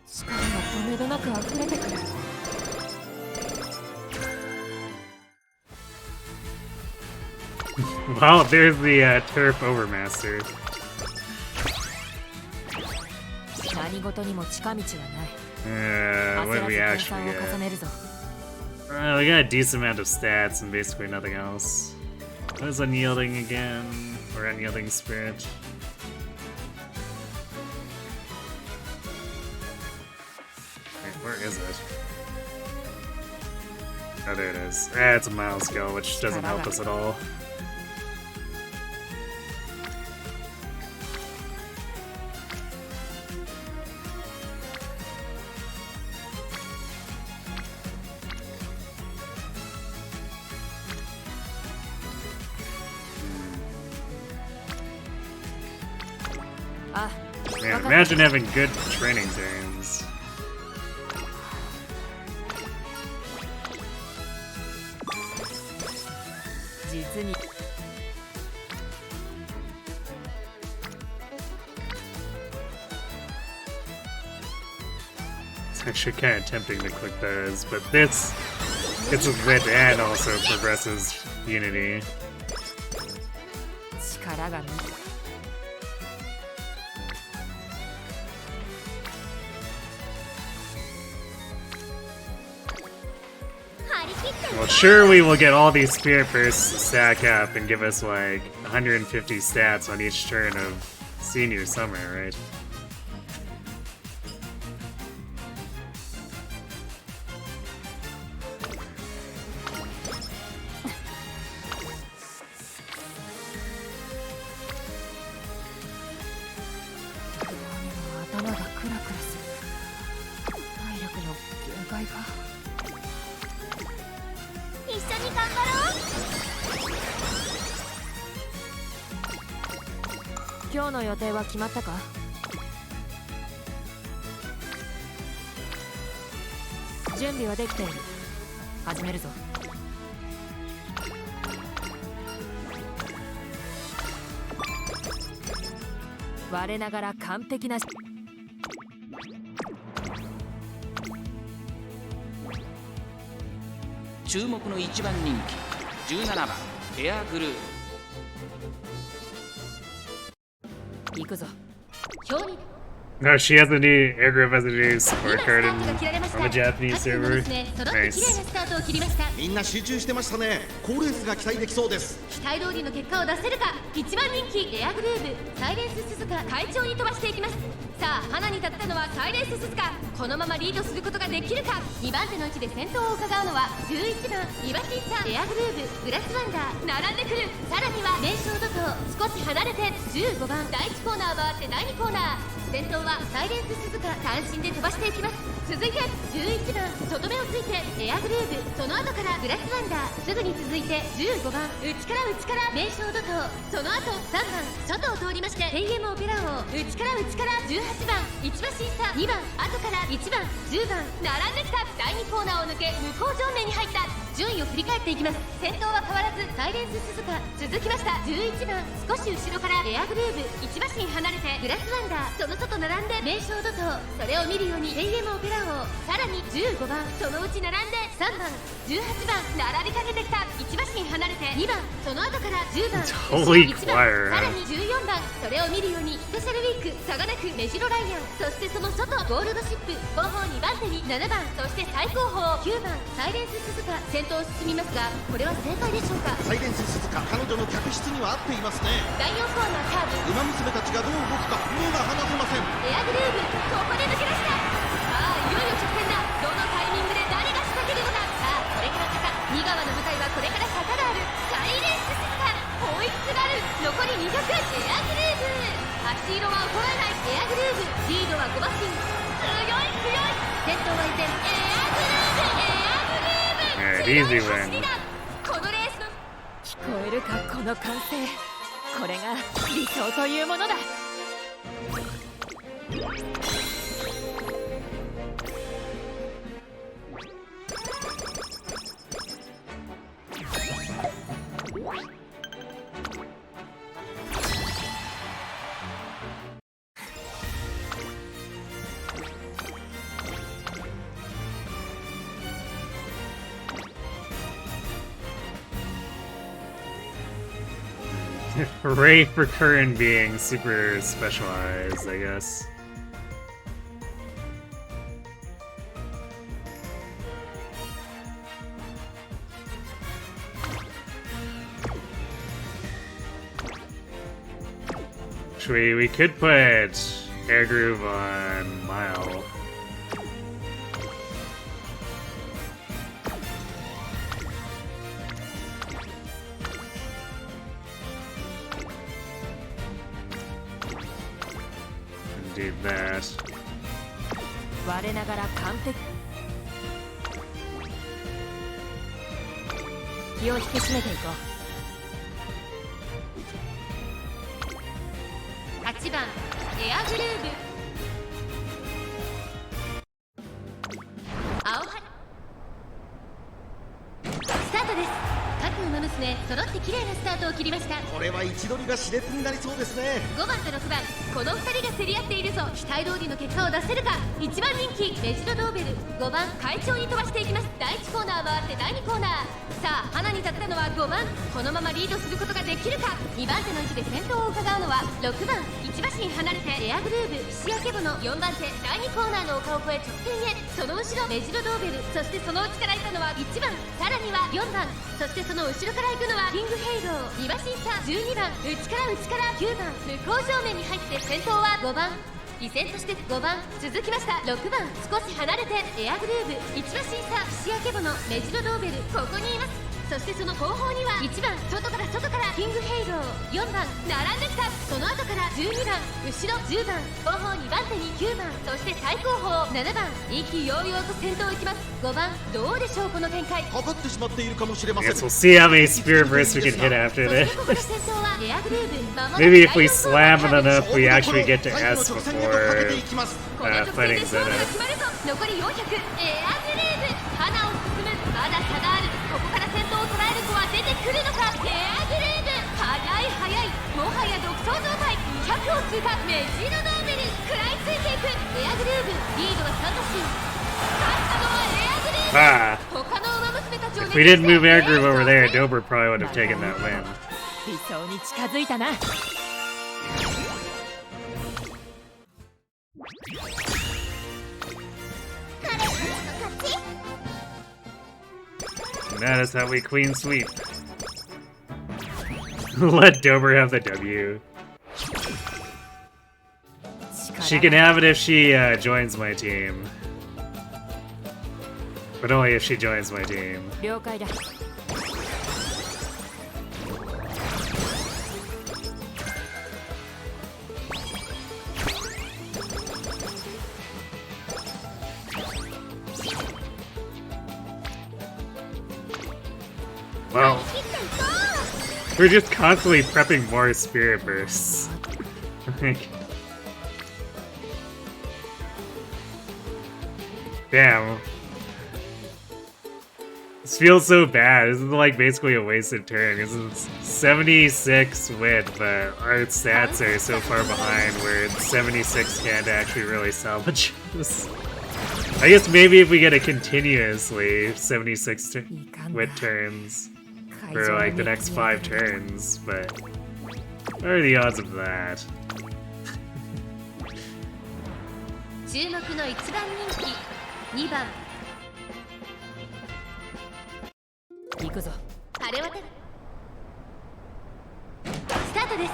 力がとめどなく溢れてくる。Wow, there's the turf overmaster. 何事にも近道はない。 What do we 焦ら actually ず計算を重 get? ねるぞ。 We got a decent amount of stats and basically nothing else. What is unyielding again? Or unyielding spirit? Wait, where is it? Oh, there it is. It's a mile scale, which doesn't help us at all. Man, imagine having good training turns. It's actually kind of tempting to click those, but this gets a bit and also progresses Unity. 力が張り切って Well, surely we'll get all these spirit bursts to stack up and give us like 150 stats on each turn of Senior Summer, right?今日の予定は決まったか？準備はできている。始めるぞ。我ながら完璧な。注目の1番人気17番エアグルー。行くぞ。 No, she has a new airgroup has a new support card on the Japanese server. Nice. みんな集中してましたね。好レースが期待できそうです。期待通りの結果を出せるか。1番人気エアグルーヴサイレンス鈴鹿快調に飛ばしていきます。さあ花に立ったのはサイレンス鈴鹿。このままリードすることができるか。2番手の位置で先頭を伺うのは11番イバティサエアグルーヴグラスワンダー並んでくる。さらには名将怒涛少し離れて15番第1コーナー回って第2コーナー。先頭はサイレンス鈴鹿単身で飛ばしていきます。続いて11番外目をついてエアグルーヴその後からグラスワンダーすぐに続いて15番内から名将怒涛その後3番外を通りましてテイエムオペラ王内から18番1馬審査2番後から1番10番並んできた。第2コーナーを抜け向こう上面に入った。順位を振り返っていきます。先頭は変わらずサイレンス鈴鹿続きました。11番少し後ろからエアグルーヴ1馬身離れてグラスワンダーその外並んで名将怒涛それを見るように AM オペラ王さらに15番そのうち並んで3番18番並びかけてきた。1馬身離れて2番その後から10番Holy 1番 choir. さらに14番それを見るようにスペシャルウィーク差がなくメジロライアンそしてその外ゴールドシップ後方2番手に7番そして最高峰9番サイレンス鈴鹿先頭を進みますがこれは正解でしょうか。サイレンス鈴鹿彼女の客室には合っていますね。第4コーナーカーブウマ娘たちがどう動くか目が離せません。エアグルーヴここで抜け出した。さあいよいよ直線だ。どのタイミングで誰が仕掛けるのか。さあこれから坂2川の舞台はこれから坂がある。サイレンス鈴鹿追いつつがある。残り200エアグルーヴ足色は衰えないエアグルーヴリードは5馬身強い先頭は依然エアグルーヴ Easy win. このレースの聞こえるかこの歓声。これが理想というものだ。Hooray for Curran being super specialized, I guess. We could put Air Groove on Mile. Do that. 我ながら完璧。気を引き締めていこう。8番エアグルーヴ青春スタートです。各馬娘揃って綺麗なスタートを切りました。これは位置取りが熾烈になりそうですね。5番と6番この2人が競り合っているぞ。期待通りの結果を出せるか。1番人気メジロドーベル5番快調に飛ばしていきます。第1コーナー回って第2コーナー。さあ花に立ったのは5番このままリードすることができるか。2番手の位置で先頭を伺うのは6番1 1馬身離れてエアグルーブ視野ケボの4番手第2コーナーの丘を越え直線へ。その後ろメジロドーベル、そしてその内からいたのは1番、さらには4番、そしてその後ろから行くのはキングヘイロー。2馬身差12番、内から9番、向こう正面に入って先頭は5番。依然として5番続きました。6番少し離れてエアグルーブ、1馬身差視野ケボのメジロドーベル、ここにいます。そしてその後方には1番外からキングヘイロー、4番並んできた。その後から12番、後ろ10番、後方2番手に9番、そして最後方7番、意気揚々と先頭を行きます。5番どうでしょうこの展開。かかってしまっているかもしれま I せん。 guess we'll see how many spirit bursts we can hit after そして this. ここで先頭はエアグルーブ。間もなく Maybe if we 第四コーナ slam ー it カーブ enough, we actually get to 最後の S 直線へとかけて before いきます。この直線で fighting 勝負が Zeta. 決まるぞ。残り400、エアグルーブ花を進む。まだ差がある。ここから先頭を捉える子は出てくるのか。エアグルーブ速い、もはや独走状態。200を通過、メジロドーベル食らいついていく。エアグルーブリードは3馬身。勝ったのはエアグルーブ。 Ah, 他の馬娘たちを if we didn't move air groove over there, Dober probably would have taken that win. 理想に近づいたな。 And that is how we clean sweep. Let Dober have the W. She can have it if she joins my team. But only if she joins my team. 了解だ。 Well, we're just constantly prepping more spirit bursts. Like, damn. This feels so bad. This is like basically a wasted turn. This is 76 win, but our stats are so far behind where 76 can't actually really salvage this. I guess maybe if we get a continuously 76 win turns for like the next 5 turns, but what are the odds of that? 注目の1番人気2番行くぞ。晴れ渡る。スタートです。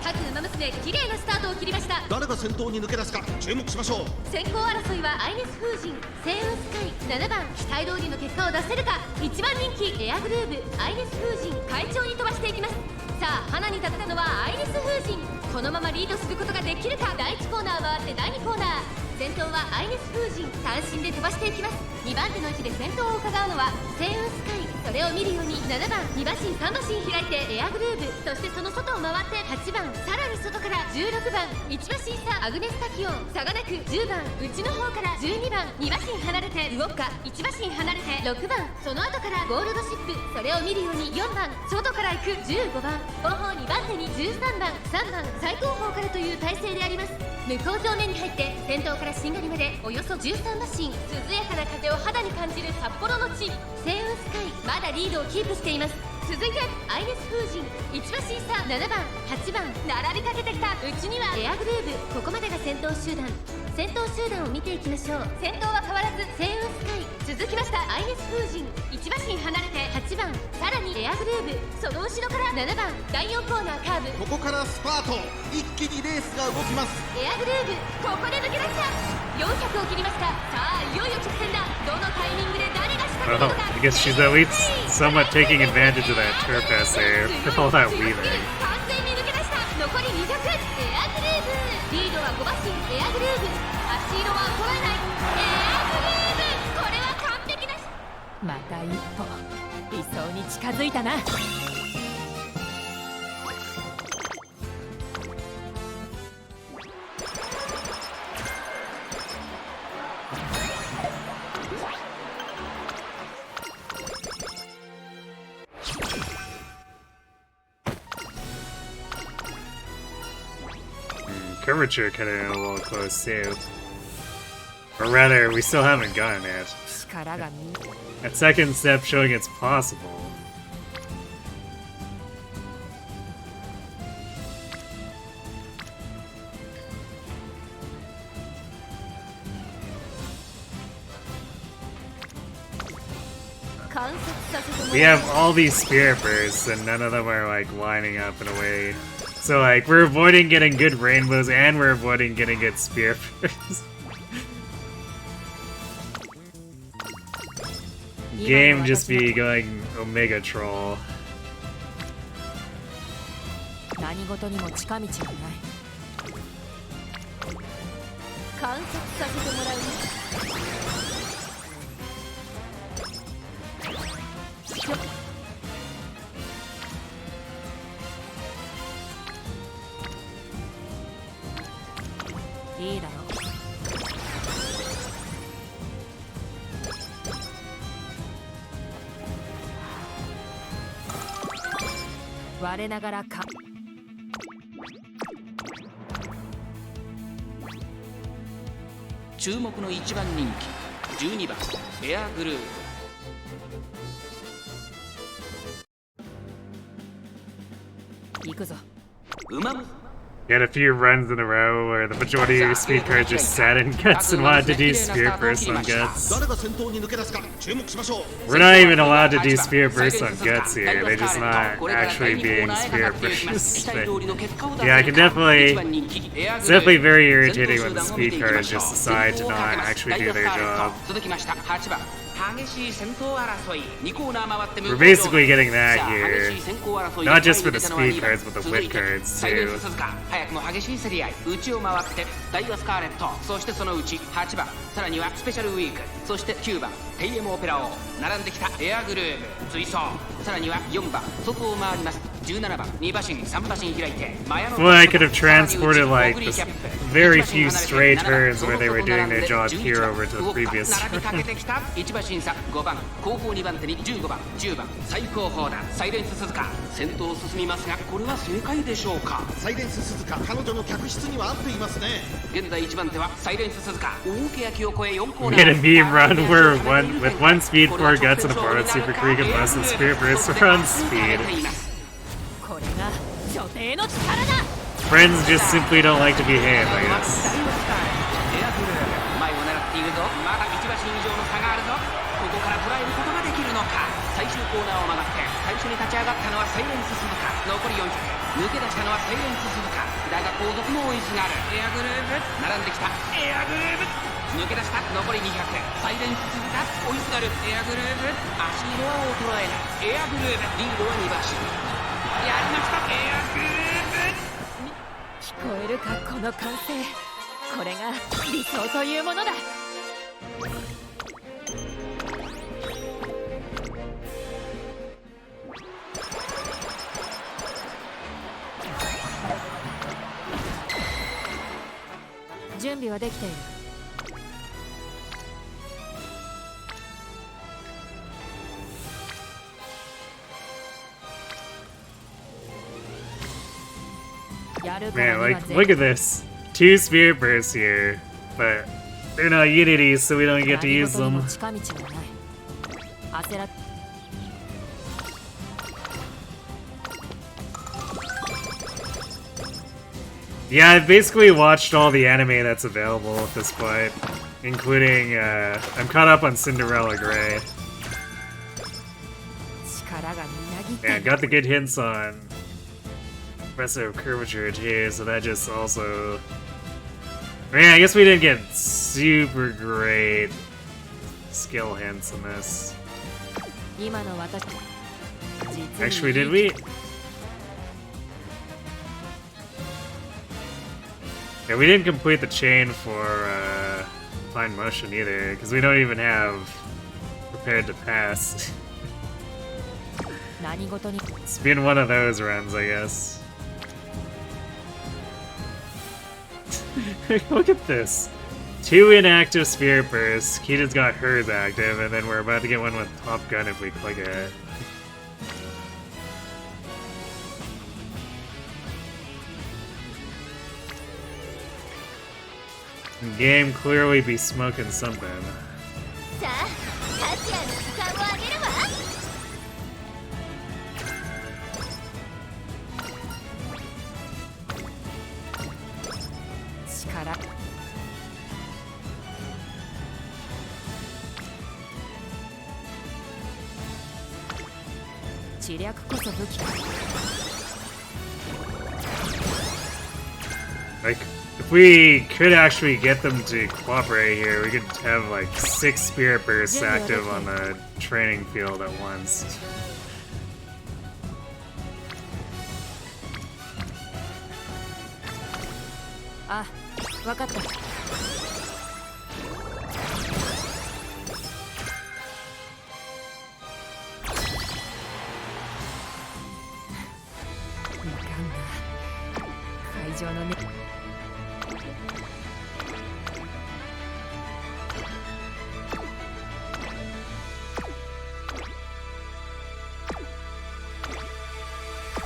各馬娘綺麗なスタートを切りました。誰が先頭に抜け出すか注目しましょう。先行争いはアイネス風神、星雲スカイ、7番期待通りの結果を出せるか。1番人気エアグルーブ、アイネス風神快調に飛ばしていきます。さあ花に立てたのはアイネス風神。このままリードすることができるか。第1コーナー回って第2コーナー。先頭はアイネス風神、単身で飛ばしていきます。2番手の位置で先頭を伺うのは星雲スカイ。それを見るように7番2馬身3馬身開いてエアグルーブ、そしてその外を回って8番、さらに外から16番1馬身差アグネスタキオン、差がなく10番内の方から12番2馬身離れてウォッカ、1馬身離れて6番、その後からゴールドシップ。それを見るように4番外から行く15番、後方2番手に13番3番最後方からという体勢であります。向こう正面に入って先頭からしんがりまでおよそ13馬身、涼やかな風を肌に感じる札幌の地。星雲スカイまだリードをキープしています。続いてアイネス風神1馬身差7番8番並びかけてきた。うちにはエアグルーブ。ここまでが先頭集団。先頭集団を見ていきましょう。先頭は変わらず星雲スカイ。続きましたアイネス風神1馬身離れて8番、さらにエアグルーブ。その後ろから7番第4コーナーカーブ。ここからスパート、一気にレースが動きます。エアグルーブここで抜け出した。400を切りました。さあいよいよ直線だ。どのタイミングで誰が仕掛ける Well, のか。 I guess she's at least somewhat taking advantage of that turf pass there for all that weaving. 完全に抜け出した。残り200、エアグルーブ。リードは5馬身エアグルーブ。足色は衰えない。エアグルーブ、これは完璧なし。また一歩理想に近づいたな。 Curvature kind of a little close too. Or rather, we still haven't gotten it. 力が見 That second step showing it's possible. We have all these spirit bursts and none of them are like lining up in a way. So like we're avoiding getting good rainbows and we're avoiding getting good spirit bursts. Game just be going Omega Troll.注目の一番人気12番エアグルーヴ。行くぞ。うまむ。You had a few runs in a row where the majority of your speed cards just sat in Guts and wanted to do Spirit Burst on Guts. We're not even allowed to do Spirit Burst on Guts here, they're just not actually being Spirit Bursts. Yeah, I can definitely... It's definitely very irritating when the speed cards just decide to not actually do their job. We're basically getting that here. Not just for the speed cards, but the wit cards too. 早くも激しい競り合い内を回ってダイワスカーレットそしてそのうち8番さらにはスペシャルウィークそして9番テイエムオペラ王並んできたエアグルーヴ追走さらには4番外を回ります17番2馬身3馬身開いて Well, I could have transported like this very few stray turns where they were doing their job here over to the previous turn. 1馬身差5番後方2番手に15番10番最高峰だサイレンス鈴鹿先頭を進みますがこれは正解でしょうかサイレンス鈴鹿彼女の客室には合っていますね現在1番手はサイレンス鈴鹿大欅を越え4コーナ We ー had a meme run where with one speed 4 guts and a borrowed super Krieg and plus and spirit burst were on speed. Friends just simply don't like to behave, I guess. 前を狙っているぞまだ1馬身以上の差があるぞここから捉えることができるのか最終コーナーを曲がって最初に立ち上がったのはサイレンス鈴鹿残り400抜け出したのはサイレンス鈴鹿だが後続も追いすがるエアグルーヴ並んできたエアグルーヴ抜け出した残り200サイレンス鈴鹿追いすがるエアグルーヴ足色は衰えないエアグルーヴリードは2馬身やりましたエアグルーヴ聞こえるかこの歓声これが理想というものだ準備はできているMan, like, look at this. 2 spirit bursts here, but they're not unities, so we don't get to use them. Yeah, I've basically watched all the anime that's available at this point, including, I'm caught up on Cinderella Grey. Yeah, got the good hints on Progressive Curvature too, so that just also... I mean, I guess we didn't get super great skill hints in this. Actually, did we? Yeah, we didn't complete the chain for Fine Motion either, because we don't even have Prepared to Pass. It's been one of those runs, I guess. Look at this. 2 inactive Spirit Bursts. Kita's got hers active, and then we're about to get one with Top Gun if we click it. Game clearly be smoking something. 知略こそ武器か。 Like, if we could actually get them to cooperate here, we could have like 6 spirit bursts active on the training field at once. Ah, わかった。 会場のね。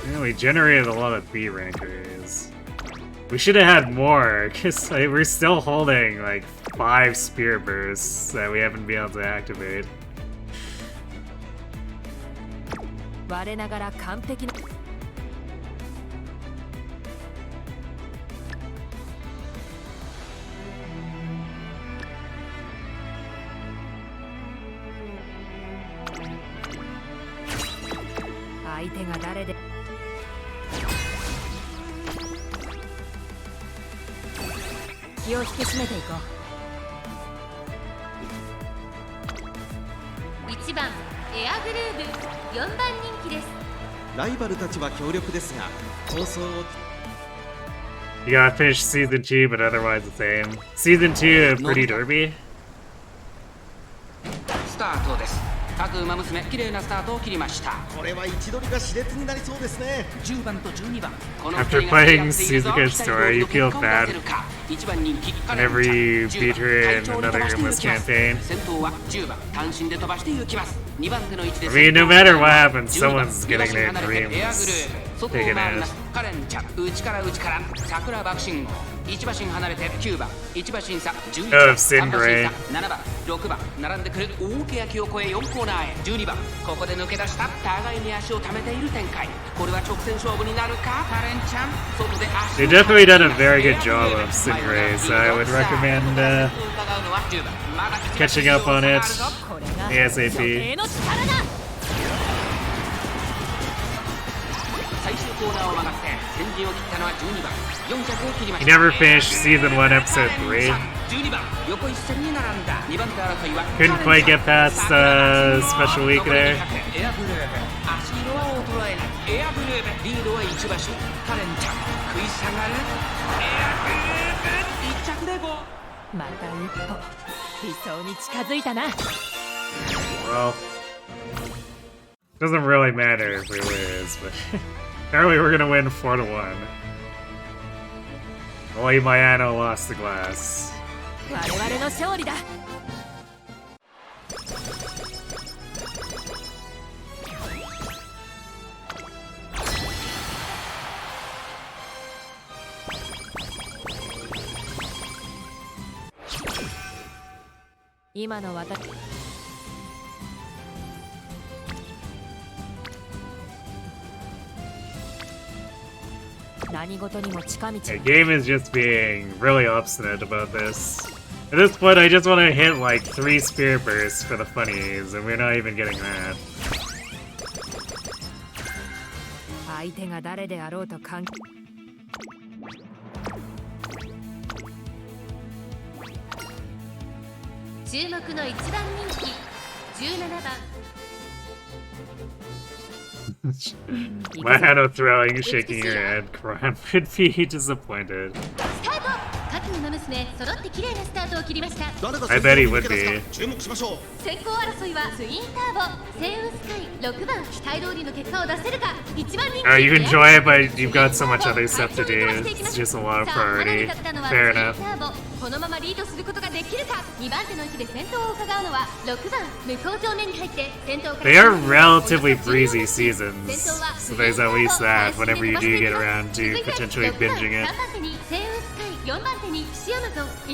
Yeah, we generated a lot of B rankers. We should have had more, because like, we're still holding like 5 spear bursts that we haven't been able to activate. 我ながら完璧な。 相手が誰で。 気を引き締めていこう。1番エアグルーブ4番人気です。ライバルたちは強力ですが、構想を You gotta finish season 2, but otherwise the same. Season 2, pretty derby. スタートです。各馬娘綺麗なスタートを切りました。これは位置取りが熾烈になりそうですね。10番と12番。 After playing Suzuka's story, you feel bad whenever you beat her in another endless campaign. I mean, no matter what happens, someone's getting their dreams taken out. カレンちゃん内から内から桜爆信号1馬身離れて9番1馬身差11番3馬身差7番6番並んでくる大け焼きを越え4コーナーへ12番ここで抜け出した互いに足を溜めている展開これは直線勝負になるかカレンちゃん外で足 They definitely done a very good job of Stingray, so I would recommend catching up on it ASAP. 最終コーナーを曲がって先陣を切ったのは12番4着を切りました He never finished season 1 episode 3. 12番横一線に並んだ2番手争いは Couldn't quite get past special week there. エアグルーブ足色は衰えないエアグルーブリードは1馬身カレンちゃん食い下がるエアグルーブ1着で5また一歩理想に近づいたな。 Well, doesn't really matter if we lose, but apparently we're gonna win 4-1. Only Mayano lost the glass. 我々の勝利だ。今の私。 The game is just being really obstinate about this. At this point, I just want to hit like 3 spear bursts for the funnies, and we're not even getting that. 相手が誰であろうと関係。注目の1番人気17番 Mayano throwing, shaking her head. Karan would be disappointed. スタート各馬娘揃って綺麗なスタートを切りました I bet he would be. 注目しましょう。先行争いはツインターボ星雲スカイ6番期待通りの結果を出せるか1番人気 You enjoy it, but you've got so much other stuff to do. It's just a lot of priority. Fair enough. このままリードすることができるか2番手の位置で先頭を伺うのは6番向こう上面に入って先頭から They are relatively breezy seasons, so there's at least that whenever you do get around to potentially binging it.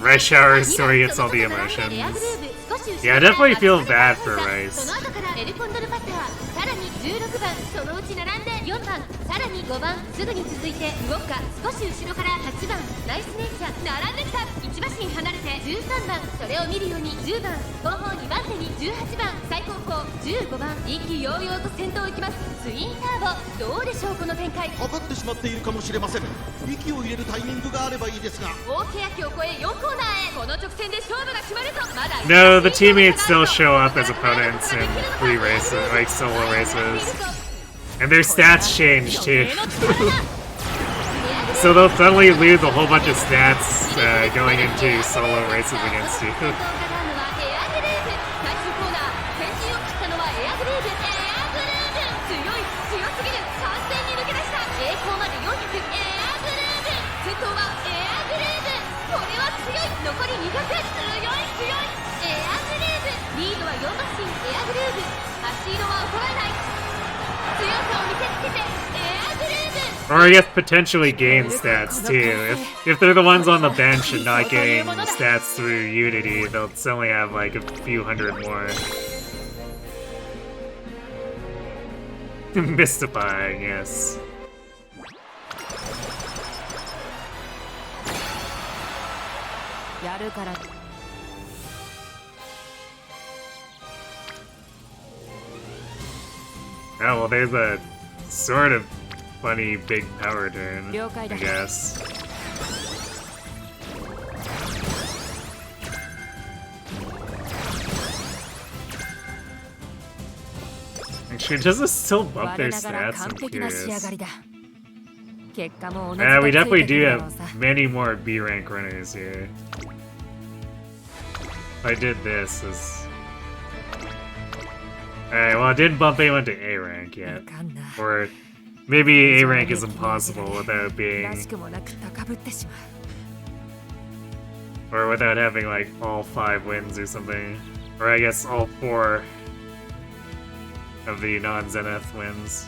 Rice Shower Story gets all the emotions. Yeah, I definitely feel bad for Rice. さらに16番そのうち並んで4番さらに5番すぐに続いてウォッカ少し後ろから8番ナイスネイチャー並んできた1馬身離れて13番それを見るように10番後方2番手に18番最高峰15番意気揚々と先頭を行きますツインターボどうでしょうこの展開かかってしまっているかもしれません息を入れるタイミングがあればいいですが大欅を越え4コーナーへこの直線で勝負が決まるとまだ No, the teammates still show up as opponents in free races, like solo races. And their stats change too. So they'll suddenly lose a whole bunch of stats going into solo races against you. 残り200強い強いエアグルーヴリードは4馬身エアグルーヴ足色は衰えない強さを見せつけてエアグルーヴ Or I guess potentially gain stats too. If they're the ones on the bench and not getting stats through Unity, they'll suddenly have like a few hundred more. Mystifying, yes. Oh, well, there's a sort of funny big power turn, I guess. Actually, does this still bump their stats? I'm curious. Yeah, we definitely do have many more B rank runners here. If I did this as... Alright, well, I didn't bump anyone to A rank yet. Or maybe A rank is impossible without being... Or without having, like, all 5 wins or something. Or I guess all 4 of the non-Zenith wins.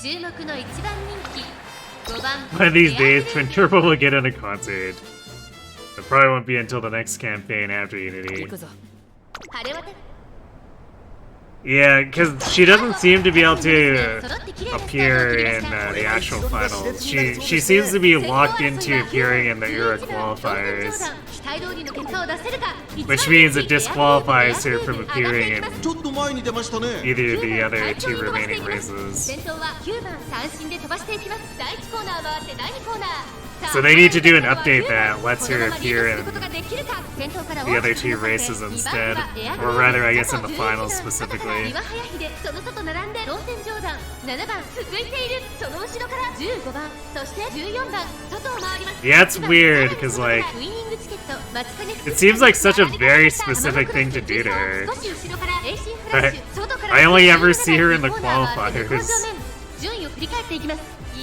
注目の一番人気 One of these days, Twin Turbo will get on a concert. It probably won't be until the next campaign after Unity. Yeah, because she doesn't seem to be able to appear in the actual finals. She seems to be locked into appearing in the Era qualifiers, which means it disqualifies her from appearing in either of the other 2 remaining races. So they need to do an update that lets her appear in the other 2 races instead. Or rather, I guess in the finals specifically. Yeah, it's weird, because like... It seems like such a very specific thing to do to her. But I only ever see her in the qualifiers.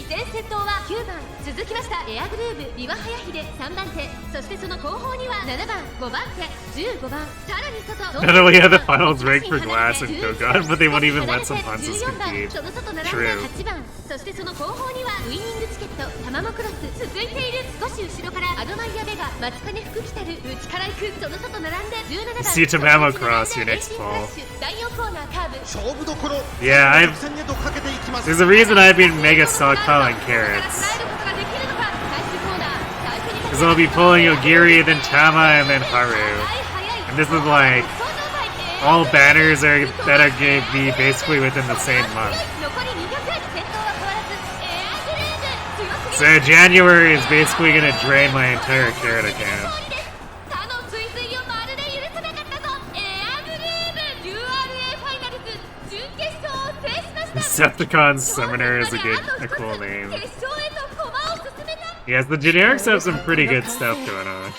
先頭は9番続きましたエアグルーヴビワハヤヒデ3番手そしてその後方には7番5番手15番さらに外 Not only have the finals ranked for Glass and Kogan, but they won't even let some Ponces compete. その外並んだ8番そしてその後方にはウイニングチケットタマモクロス続いている少し後ろからアドマイヤベガ松金福来たる内から行くその外並んで17番 See Tamamo cross your next fall. 第4コーナーカーブ Yeah, there's a reason I've been mega stockpiling carrots. Because I'll be pulling Ogiri, then Tama, and then Haru. And this is like, all banners that are going to be basically within the same month. So January is basically going to drain my entire carrot account. Decepticon Summoner is a cool name. Yes, the generics have some pretty good stuff going on.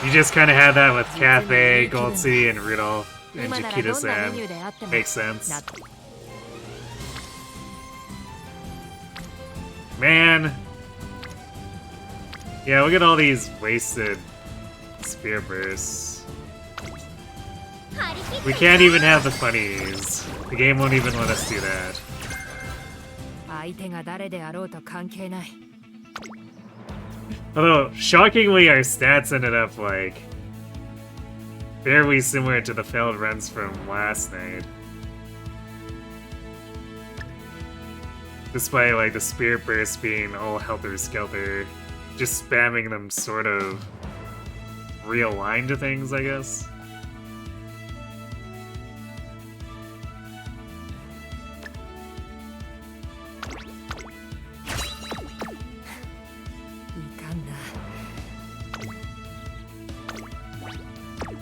You just kind of had that with Cathay, Gold City, and Rudolph, and Chiquita-san. Makes sense. Man. Yeah, look at all these wasted spear bursts. We can't even have the funnies. The game won't even let us do that. 相手が誰であろうと関係ない。 Although, shockingly, our stats ended up, like, fairly similar to the failed runs from last night. Despite, like, the Spirit Burst being all helter-skelter, just spamming them sort of realigned to things, I guess.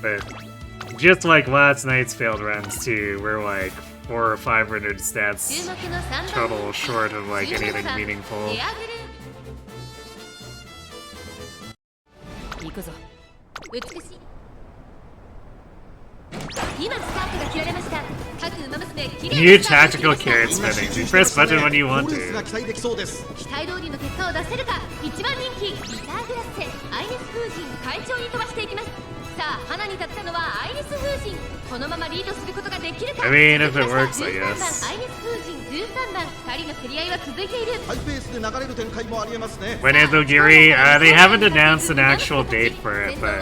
But just like last night's failed runs too, we're like 400 or 500 stats total short of like anything meaningful. 今スタートが切られました。各馬娘きれい New にスタート tactical を切りま carrot した。 spinning. You press button when you want レースが to. 期待できそうです。期待通りの結果を出せるか。一番人気ビターグラッセアイリス風神会長に飛ばしていきます。さあ花に立ったのはアイリス風神。このままリードすることができるか。 I mean, if it works, I 13番 guess. アイリス風神13番2人の競り合いは続いている。ハイペースで流れる展開もありえますね。 When is Ogiri? They haven't announced an actual date for it, but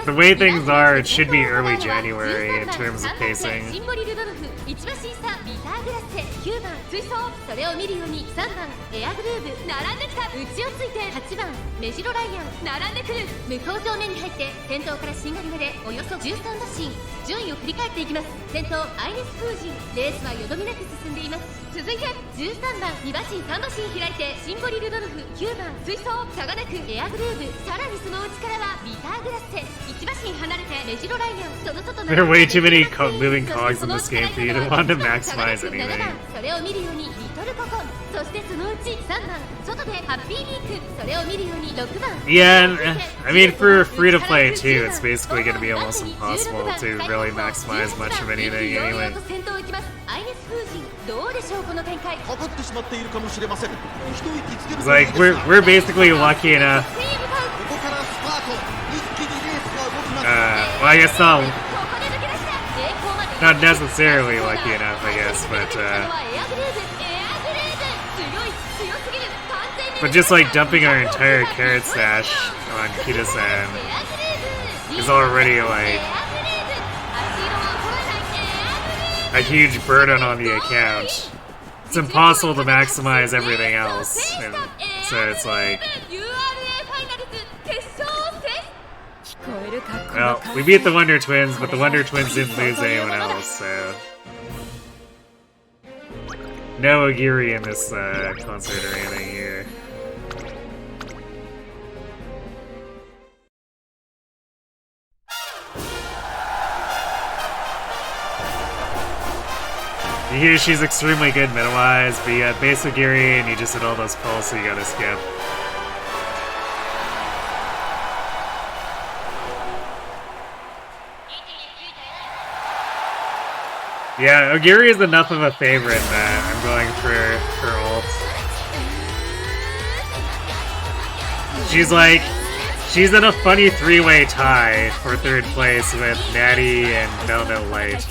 the way things are, it should be early January in terms of pacing. シンボリルドルフ1馬審査ビターグラッセ9番追走それを見るように3番エアグルーブ並んできた内をついて8番メジロライアン並んでくる向こう上面に入って先頭からしんがりまでおよそ13馬身順位を振り返っていきます。先頭アイリス風神レースはよどみなく進んでいます。続いて13番2馬身3馬身開いてシンボリルドルフ9番追走差がなくエアグルーブさらにその内からはビターグラッセ1馬身離れてメジロライアンその外の There are way too many moving cogs in this game for you to want to maximize anything. それを見るようにリトルココンそしてそのうち3番外でハッピーリークそれを見るように6番 Yeah, I mean, for free to play too, it's basically going to be almost impossible to really maximize much of anything anyway. アイリス風神どうでしょうこの展開かかってしまっているかもしれません。一息つける It's like, we're basically lucky enough. ここからスタート。一気にレースが動きます。 Well, I guess not necessarily lucky enough, I guess, but just like dumping our entire carrot stash on Kita-san is already like a huge burden on the account. It's impossible to maximize everything else, and so it's like, well, we beat the Wonder Twins, but the Wonder Twins didn't lose anyone else, so no Ogiri in this concert or anything here. You hear she's extremely good meta-wise, but you got base Ogiri and you just hit all those pulls, so you gotta skip. Yeah, Ogiri is enough of a favorite that I'm going for ult. She's in a funny three-way tie for third place with Natty and Belno Light.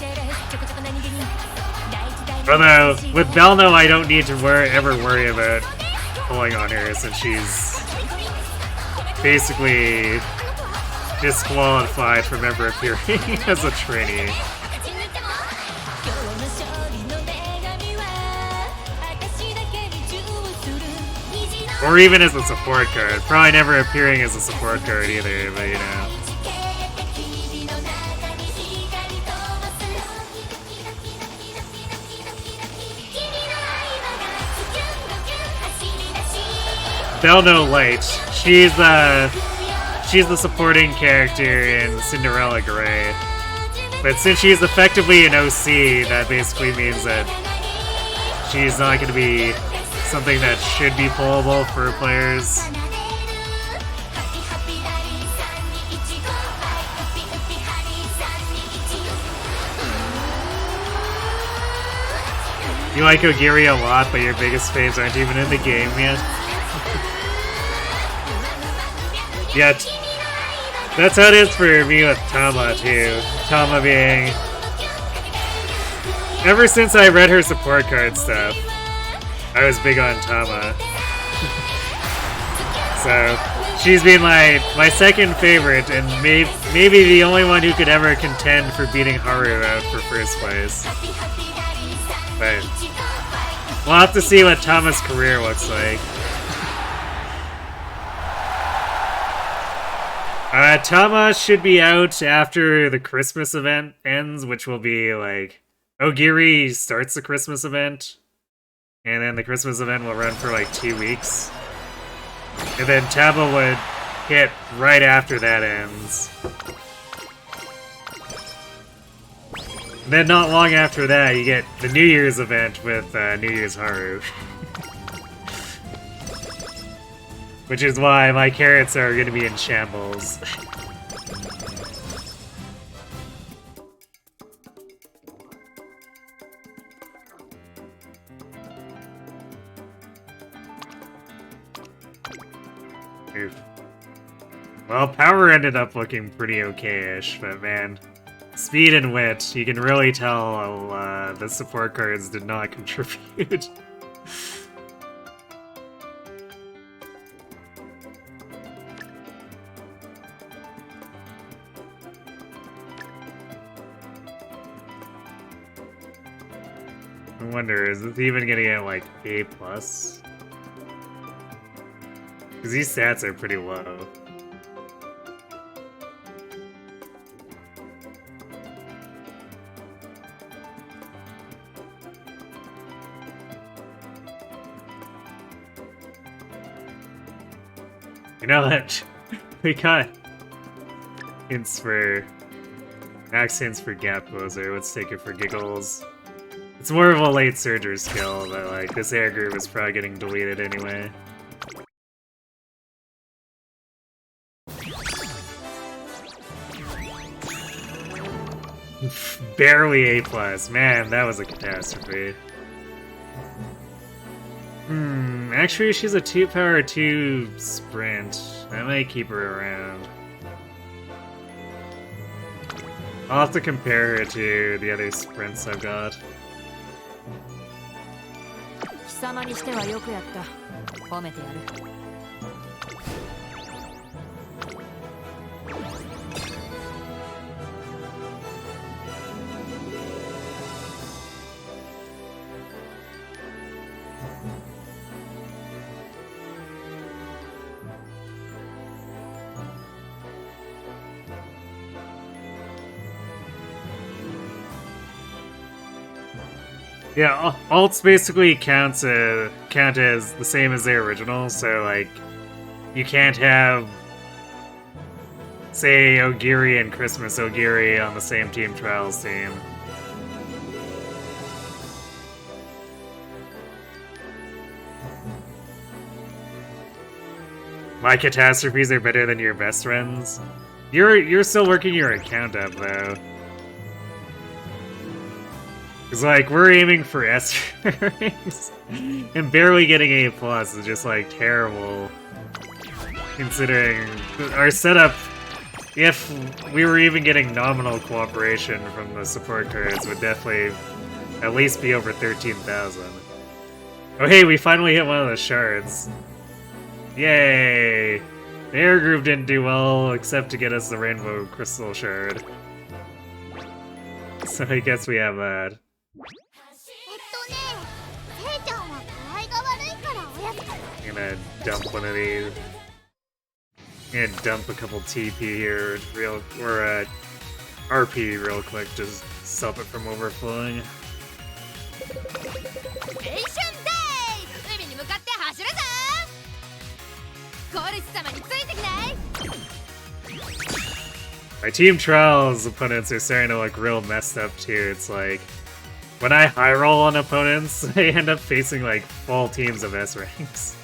Although, with Belno I don't need to ever worry about pulling on her since she's basically disqualified from ever appearing as a trainee. Or even as a support card. Probably never appearing as a support card either, but you know. Belno Light. She's the supporting character in Cinderella Grey. But since she's effectively an OC, that basically means that she's not going to be something that should be pullable for players. You like Ogiri a lot, but your biggest faves aren't even in the game yet. Yet, that's how it is for me with Tama too. Tama being Ever since I read her support card stuff, I was big on Tama. So she's been my second favorite, and maybe the only one who could ever contend for beating Haru out for first place. But we'll have to see what Tama's career looks like. Tama should be out after the Christmas event ends, which will be like Ogiri starts the Christmas event, and then the Christmas event will run for like 2 weeks. And then Tama would hit right after that ends. And then not long after that, you get the New Year's event with New Year's Haru. Which is why my carrots are going to be in shambles. Oof. Well, power ended up looking pretty okay-ish, but man, speed and wit, you can really tell the support cards did not contribute. I wonder, is this even gonna get like A+? Because these stats are pretty low. You know what? We got hints for... max hints for Gap Closer. Let's take it for giggles. It's more of a late Surger skill, but like, this air group is probably getting deleted anyway. Barely A+. Man, that was a catastrophe. Actually she's a 2-power 2 sprint. I might keep her around. I'll have to compare her to the other sprints I've got. 貴様にしてはよくやった。褒めてやる。Yeah, alts basically count as the same as their original, so like, you can't have, say, Ogiri and Christmas Ogiri on the same Team Trials team. My catastrophes are better than your best friends. You're still working your account up though. Cause like, we're aiming for S ranks, and barely getting A+ is just like terrible. Considering our setup, if we were even getting nominal cooperation from the support cards, would definitely at least be over 13,000. Oh hey, we finally hit one of the shards. Yay! The air group didn't do well, except to get us the Rainbow Crystal Shard. So I guess we have that. I'm gonna dump one of these. I'm gonna dump a couple TP here, or RP real quick, just stop it from overflowing. My Team Trials opponents are starting to look real messed up too. It's like, when I high roll on opponents, they end up facing like full teams of S ranks.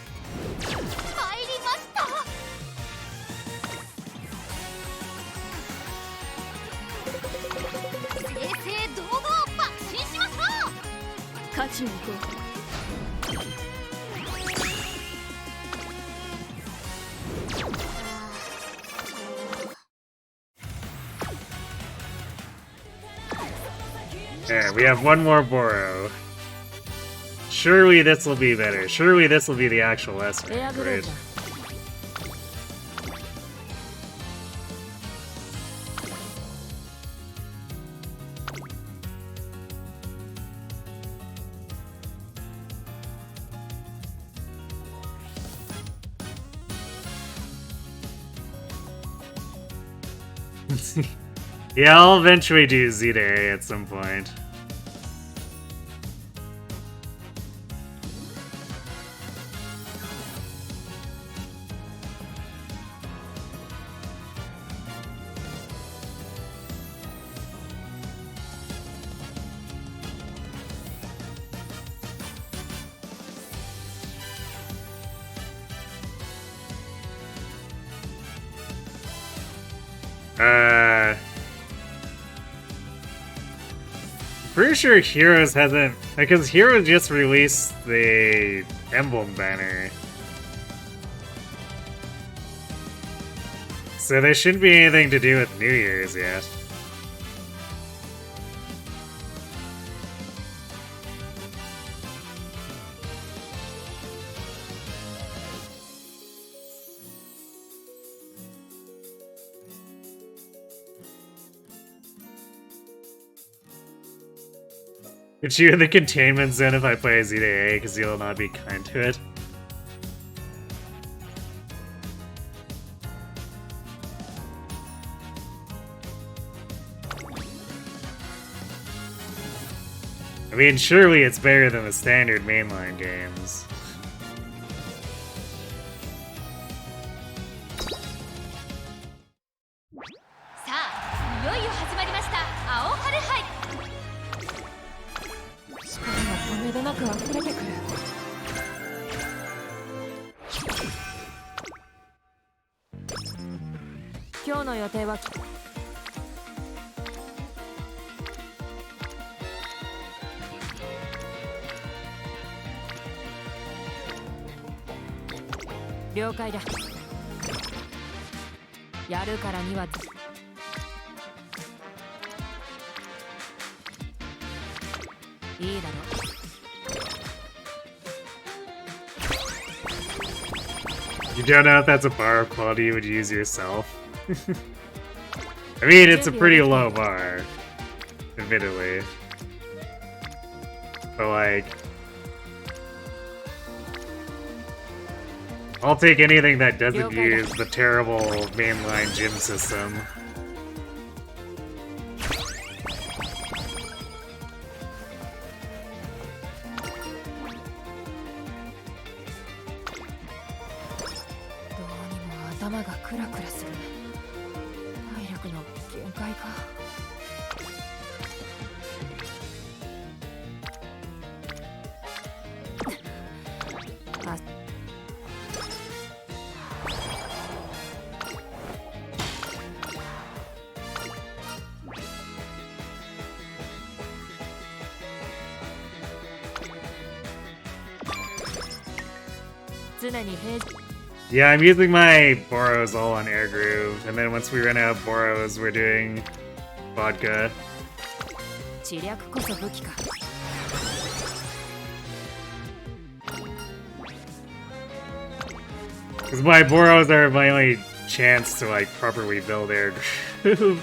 Yeah, we have one more Boro. Surely this will be better. Surely this will be the actual S rank, right? Yeah, I'll eventually do Z to A at some point. Pretty sure Heroes hasn't, because Heroes just released the emblem banner. So there shouldn't be anything to do with New Year's yet. Put you in the containment zone if I play Z to A, because you'll not be kind to it. I mean, surely it's better than the standard mainline games. You don't know if that's a bar of quality you would use yourself. I mean, it's a pretty low bar, admittedly. But like, I'll take anything that doesn't use the terrible mainline gym system. Yeah, I'm using my Boros all on Air Groove, and then once we run out of Boros, we're doing vodka. Because my Boros are my only chance to like properly build Air Groove,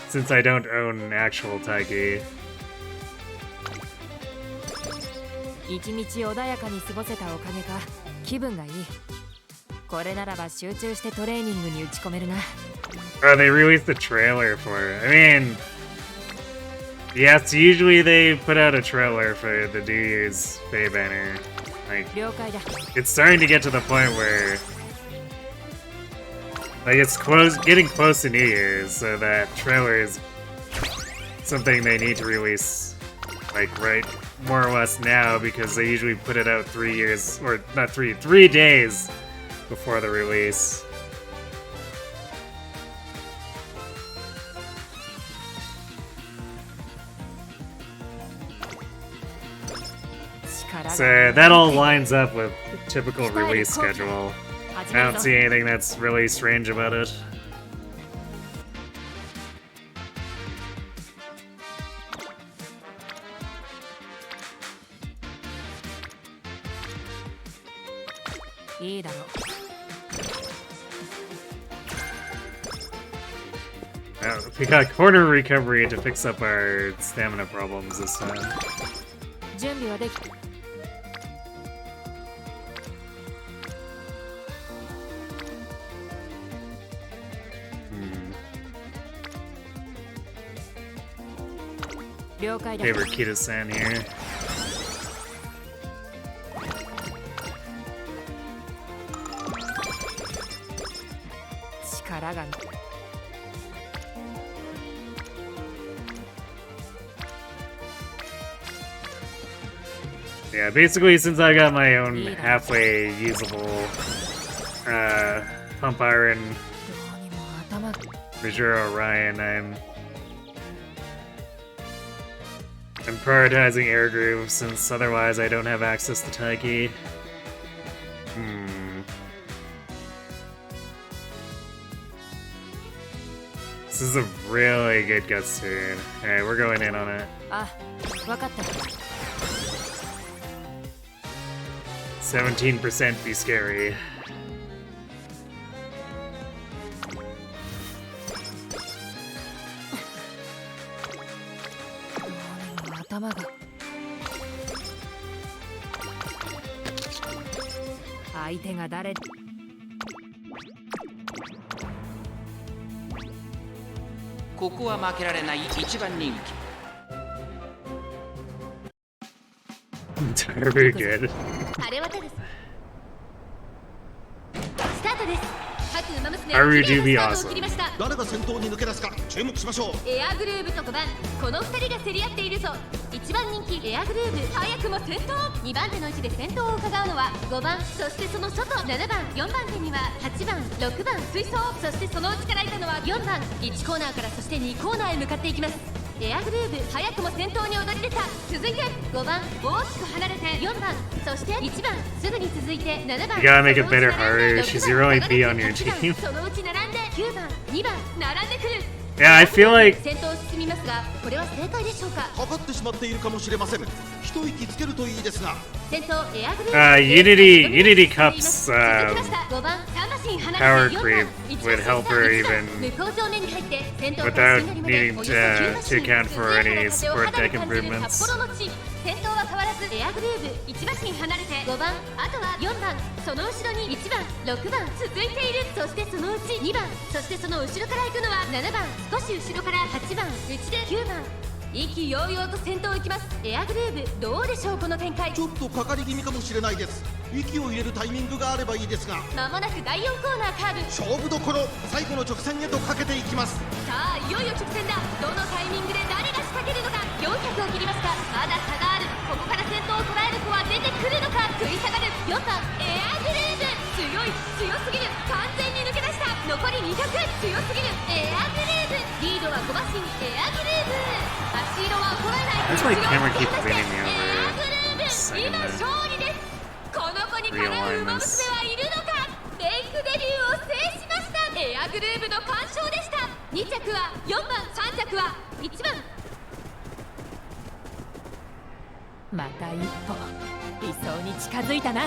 since I don't own an actual Taiki. 一日穏やかに過ごせたおかげか気分がいい。これならば集中してトレーニングに打ち込めるな。Oh, they released the trailer for it. I mean, yes, usually they put out a trailer for the New Year's Fey banner. Like, it's starting to get to the point where, like, it's getting close to New Year's, so that trailer is something they need to release, like, right more or less now, because they usually put it out 3 years, or not 3 days before the release. So that all lines up with the typical release schedule. I don't see anything that's really strange about it. いいだろう。We got corner recovery to fix up our stamina problems this time. 準備はでき。了解だ。Favorite Kita-san here. 力が。Yeah, basically since I got my own halfway usable pump iron Major Orion, I'm prioritizing air groove since otherwise I don't have access to Taiki. This is a really good guts turn. Alright, we're going in on it. あ、わかった。17% be scary. 頭が。相手が誰？ここは負けられない一番人気。Very good. あれは手です。スタートです。各馬娘Are は you 綺麗 do な be スタートを切りました。誰が先頭に抜け出すか注目しましょう。エアグルーヴと5番、この2人が競り合っているぞ。1番人気エアグルーヴ、早くも先頭。2番手の位置で先頭を伺うのは5番、そしてその外7番、4番手には8番、6番追走、そしてその内からいたのは4番。1コーナーからそして2コーナーへ向かっていきます。エアグルーヴ、早くも先頭に躍り出た。続いて5番、大きく離れて4番、そして1番、すぐに続いて7番。 You gotta make it better, Haru. She's your only B on your team. そのうち並んで9番、2番、並んでくる。 Yeah, I feel like 先頭を進みますが、これは正解でしょうか。かかってしまっているかもしれません。一息つけるといいですが。先頭エアグルーヴ、Unity Cups 5番、3馬身離 power れて4 creep 番、 would help her even 向こう上面に入って先頭から without しんがりまで needing およそ9馬 to 身 account for any 風 sport を肌 deck で感じる improvements. 札幌の地。先頭は変わらずエアグルーヴ、1馬身離れて5番、あとは4番、その後ろに1番、6番続いている。そしてそのうち2番、そしてその後ろから行くのは7番、少し後ろから8番、内で9番。意気揚々と先頭を行きます。エアグルーヴ、どうでしょうこの展開。ちょっとかかり気味かもしれないです。息を入れるタイミングがあればいいですが。まもなく第4コーナーカーブ、勝負どころ、最後の直線へとかけていきます。さあいよいよ直線だ。どのタイミングで誰が仕掛けるのか。400を切りました。まだ差がある。ここから先頭を捉える子は出てくるのか。食い下がる4番エアグルーヴ、強い、強すぎる、完全に抜け出した。残り200、強すぎるエアグルーヴ。リードは5馬身エアグルーヴ。足色は衰えない。 That's why camera keeps winning me エアグ over ルーヴ、今勝利です。この子にかなう馬娘はいるのか。レイクデビューを制しました。エアグルーヴの完勝でした。2着は4番、3着は1番。また一歩理想に近づいたな。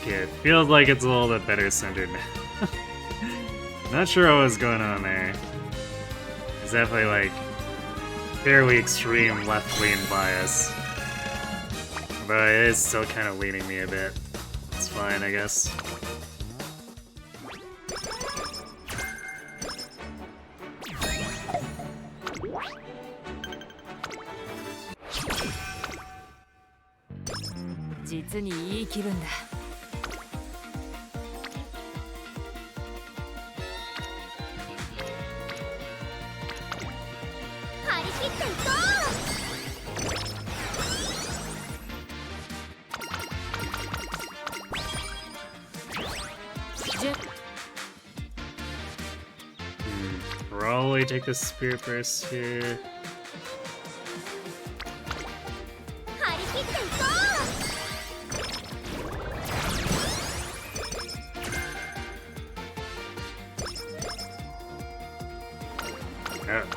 Okay, it feels like it's a little bit better centered now. Not sure what was going on there. It's definitely like fairly extreme left lean bias. But it is still kind of leaning me a bit. It's fine, I guess.実にいい気分だ。張り切っていこProbably take the spear first here. う。張り切っていこ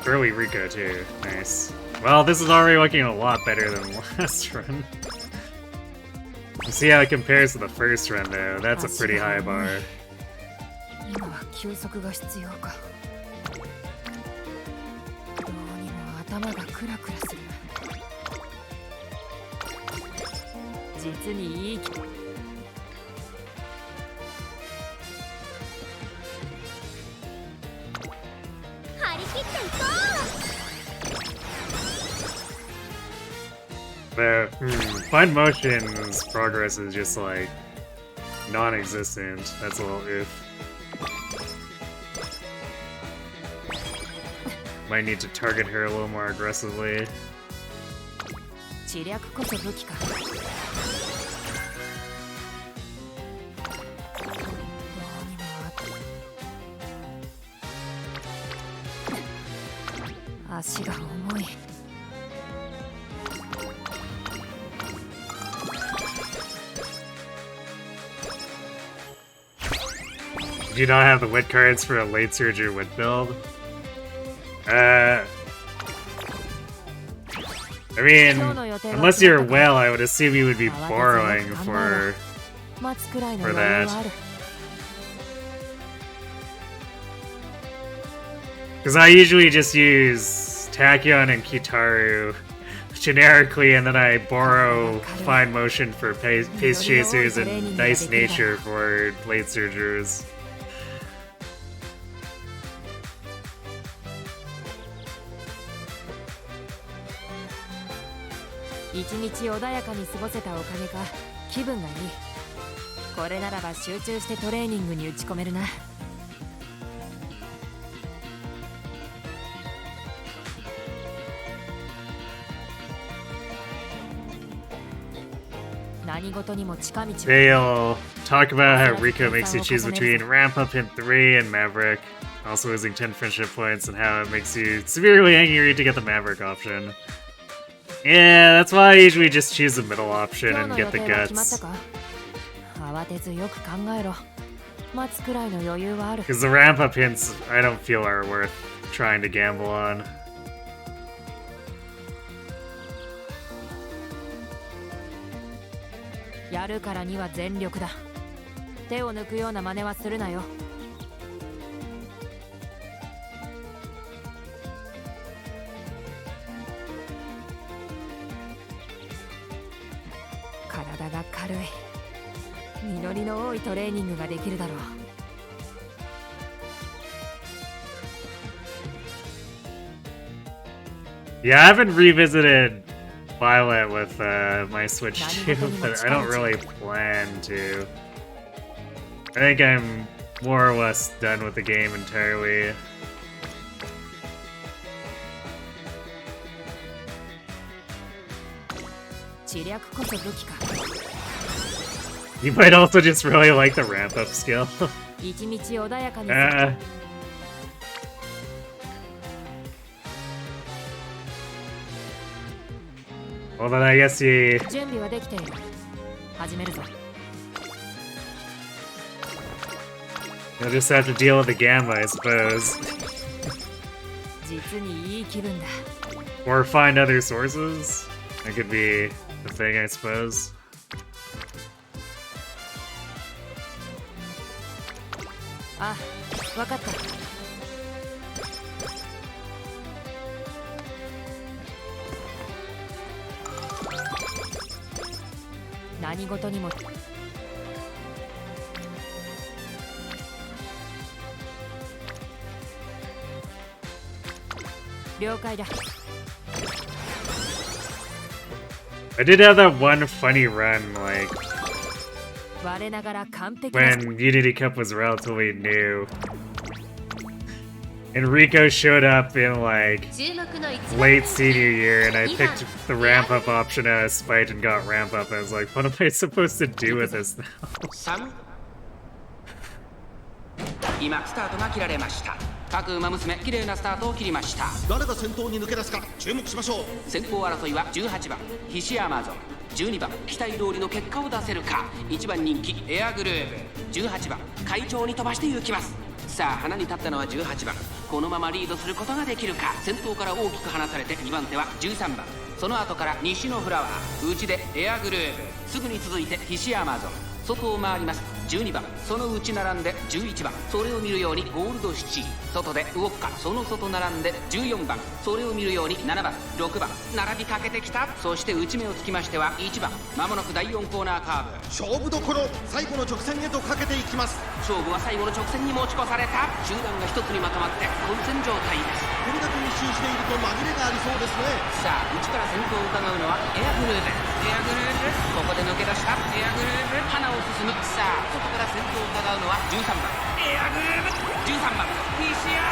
early Rico too. Nice. Well, this is already looking a lot better than the last run. You see how it compares to the first run though. That's a pretty high bar. 今は休息が必要か。どうにも頭がクラクラする。実にいい気。張り切っていこう。 The fine motion's progress is just like non-existent. That's a little oof. Might need to target her a little more aggressively. 知略こそ武器か。どうにも足が重い。 Do you not have the wit cards for a late surge or wit build? I mean, unless you're a whale, I would assume you would be borrowing for that. Because I usually just use Tachyon and Kitaru generically, and then I borrow Fine Motion for Pace Chasers and Nice Nature for late surgers. 一日穏やかに過ごせたおかげか気分がいい。これならば集中してトレーニングに打ち込めるな。何事にも近道。 They'll talk about how Rico makes you choose between Ramp Up Hint 3 and Maverick, also losing 10 friendship points, and how it makes you severely angry to get the Maverick option. Yeah, that's why I usually just choose the middle option and get the guts. Because the ramp up hints I don't feel are worth trying to gamble on. やるからには全力だ。手を抜くような真似はするなよ。体が軽い。実りの多いトレーニングができるだろう。Yeah, I haven't revisited Violet with my Switch 2, but I don't really plan to. I think I'm more or less done with the game entirely. You might also just really like the ramp-up skill. Well then I guess you... You'll just have to deal with the gamma, I suppose. Or find other sources. That could be the thing, I suppose. Ah, わかった。何事にも了解だ。I did have that one funny run, like when Unity Cup was relatively new. And Rico showed up in like late senior year, and I picked the ramp up option as Spite and got ramp up. And I was like, what am I supposed to do with this now? 今スタートが切られました。各馬娘綺麗なスタートを切りました。誰が先頭に抜け出すか注目しましょう。先行争いは18番ヒシアマゾン、12番期待通りの結果を出せるか、1番人気エアグルーヴ、18番快調に飛ばして行きます。さあ花に立ったのは18番。このままリードすることができるか。先頭から大きく離されて2番手は13番、その後から西のフラワー、内でエアグルーヴ、すぐに続いて菱アマゾン、外を回ります12番、その内並んで11番、それを見るようにゴールドシチー、外でウォッカ、その外並んで14番、それを見るように7番6番、並びかけてきた。そして内目をつきましては1番、まもなく第4コーナーカーブ、勝負どころ、最後の直線へとかけていきます。勝負は最後の直線に持ち越された。集団が一つにまとまって混戦状態です。これだけ密集していると紛れがありそうですね。さあ内から先頭を伺うのはエアグルーヴ、エアグルーヴ、ここで抜け出したエアグルーヴ、花を進む。さあ外から先頭を伺うのは13番エアグルーヴ、13番西山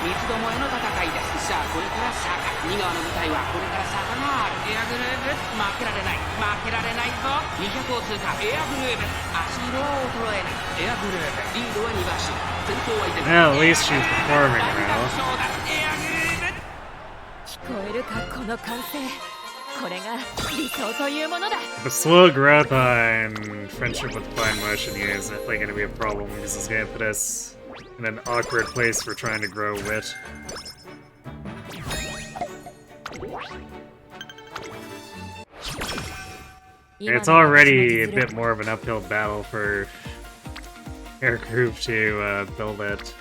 三つどもえの戦いです。さあこれから坂、2側の舞台はこれから坂がある。エアグルーヴ、負けられない負けられないぞ。200を通過、エアグルーヴ、足色は衰えない。エアグルーヴ、リードは2馬身、先頭は依然 Yeah, at least she's performing 大 now. 勝だ。エアグルーヴ、聞こえるかこの歓声。これが理想というものだ。 The slow growth on friendship with fine motion here is definitely going to be a problem because it's going to put us in an awkward place for trying to grow wit. And it's already a bit more of an uphill battle for Air Group to build it.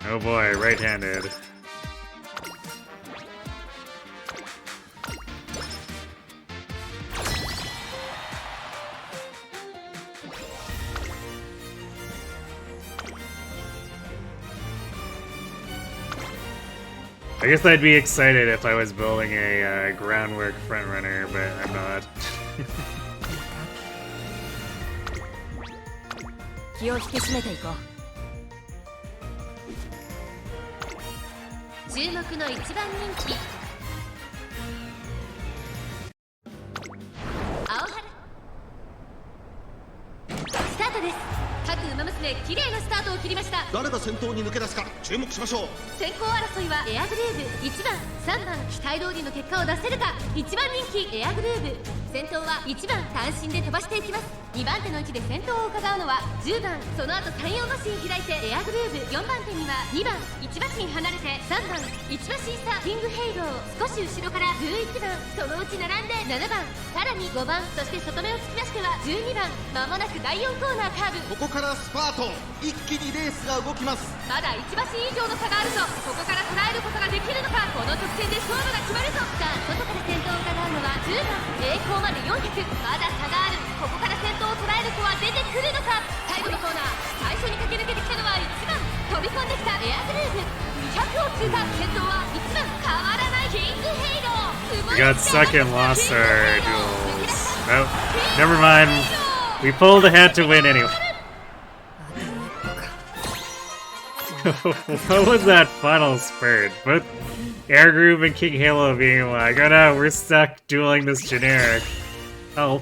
Oh boy, right-handed. I guess I'd be excited if I was building a groundwork frontrunner, but I'm not. 気を引き締めていこう。注目の1番人気青春スタートです。各馬娘綺麗なスタートを切りました。誰が先頭に抜け出すか注目しましょう。先行争いはエアグルーヴ、1番3番、期待通りの結果を出せるか。1番人気エアグルーヴ、先頭は1番単身で飛ばしていきます。2番手の位置で先頭を伺うのは10番、その後3、4馬身開いてエアグルーヴ、4番手には2番1馬身離れて3番1馬身差キングヘイロー、少し後ろから11番、そのうち並んで7番、さらに5番、そして外目をつきましては12番。まもなく第4コーナーカーブ、ここからスパート、一気にレースが動きます。まだ1馬身以上の差があるぞ。ここから捉えることができるのか。この直線で勝負が決まるぞ。さあ外から先頭を伺うのは10番、栄光まで400、まだ差がある。ここから先頭を捉える子は出てくるのか。最後のコーナー、最初に駆け抜けてきたのは1番、飛び込んできたエアグルーヴ、200を通過。先頭は1番、変わらないキングヘイロー。 We got second, lost our duels. Oh, never mind. We pulled ahead to win anyway. What was that final spurt? Both Air Group and King Halo being like, oh no, we're stuck dueling this generic. Oh.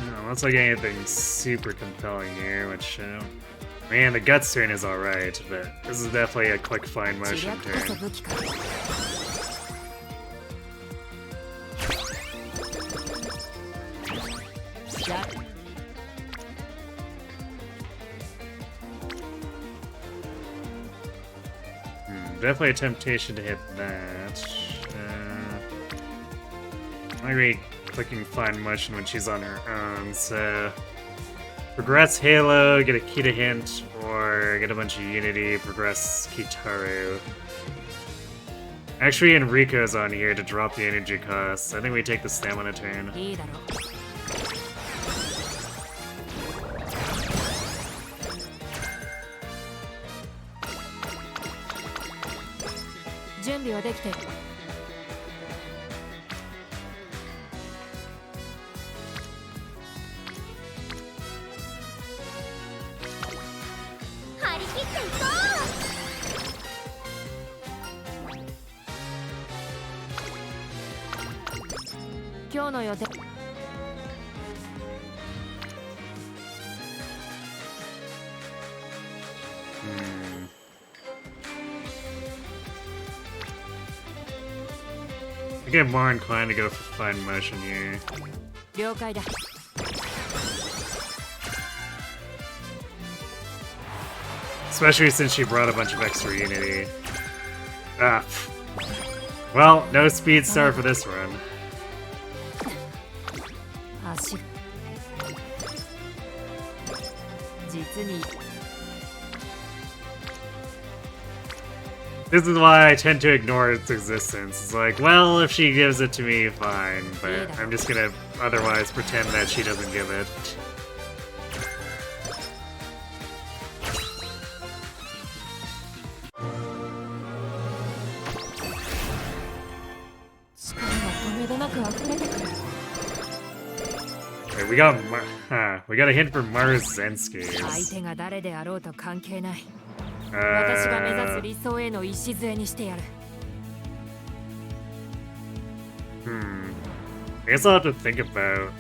Unless I get anything super compelling here, which, man, the guts turn is alright, but this is definitely a quick fine motion turn. Definitely a temptation to hit that. I'm gonna be clicking fine motion when she's on her own, so progress Halo, get a Kita hint, or get a bunch of Unity, progress Kitaru. Actually, Enrico's on here to drop the energy costs. I think we take the stamina turn. 準備はできてる。張り切っていこう。今日の予定。I get more inclined to go for fine motion here. 了解だ。Especially since she brought a bunch of extra unity. Ah. Well, no speed star for this run. 足。実に。This is why I tend to ignore its existence. It's like, well, if she gives it to me, fine, but I'm just gonna otherwise pretend that she doesn't give it. Okay, we got a hint from Mars Zenski's. 相手が誰であろうと関係ない。私が目指す理想への礎にしてやる。I guess I'll have to think about.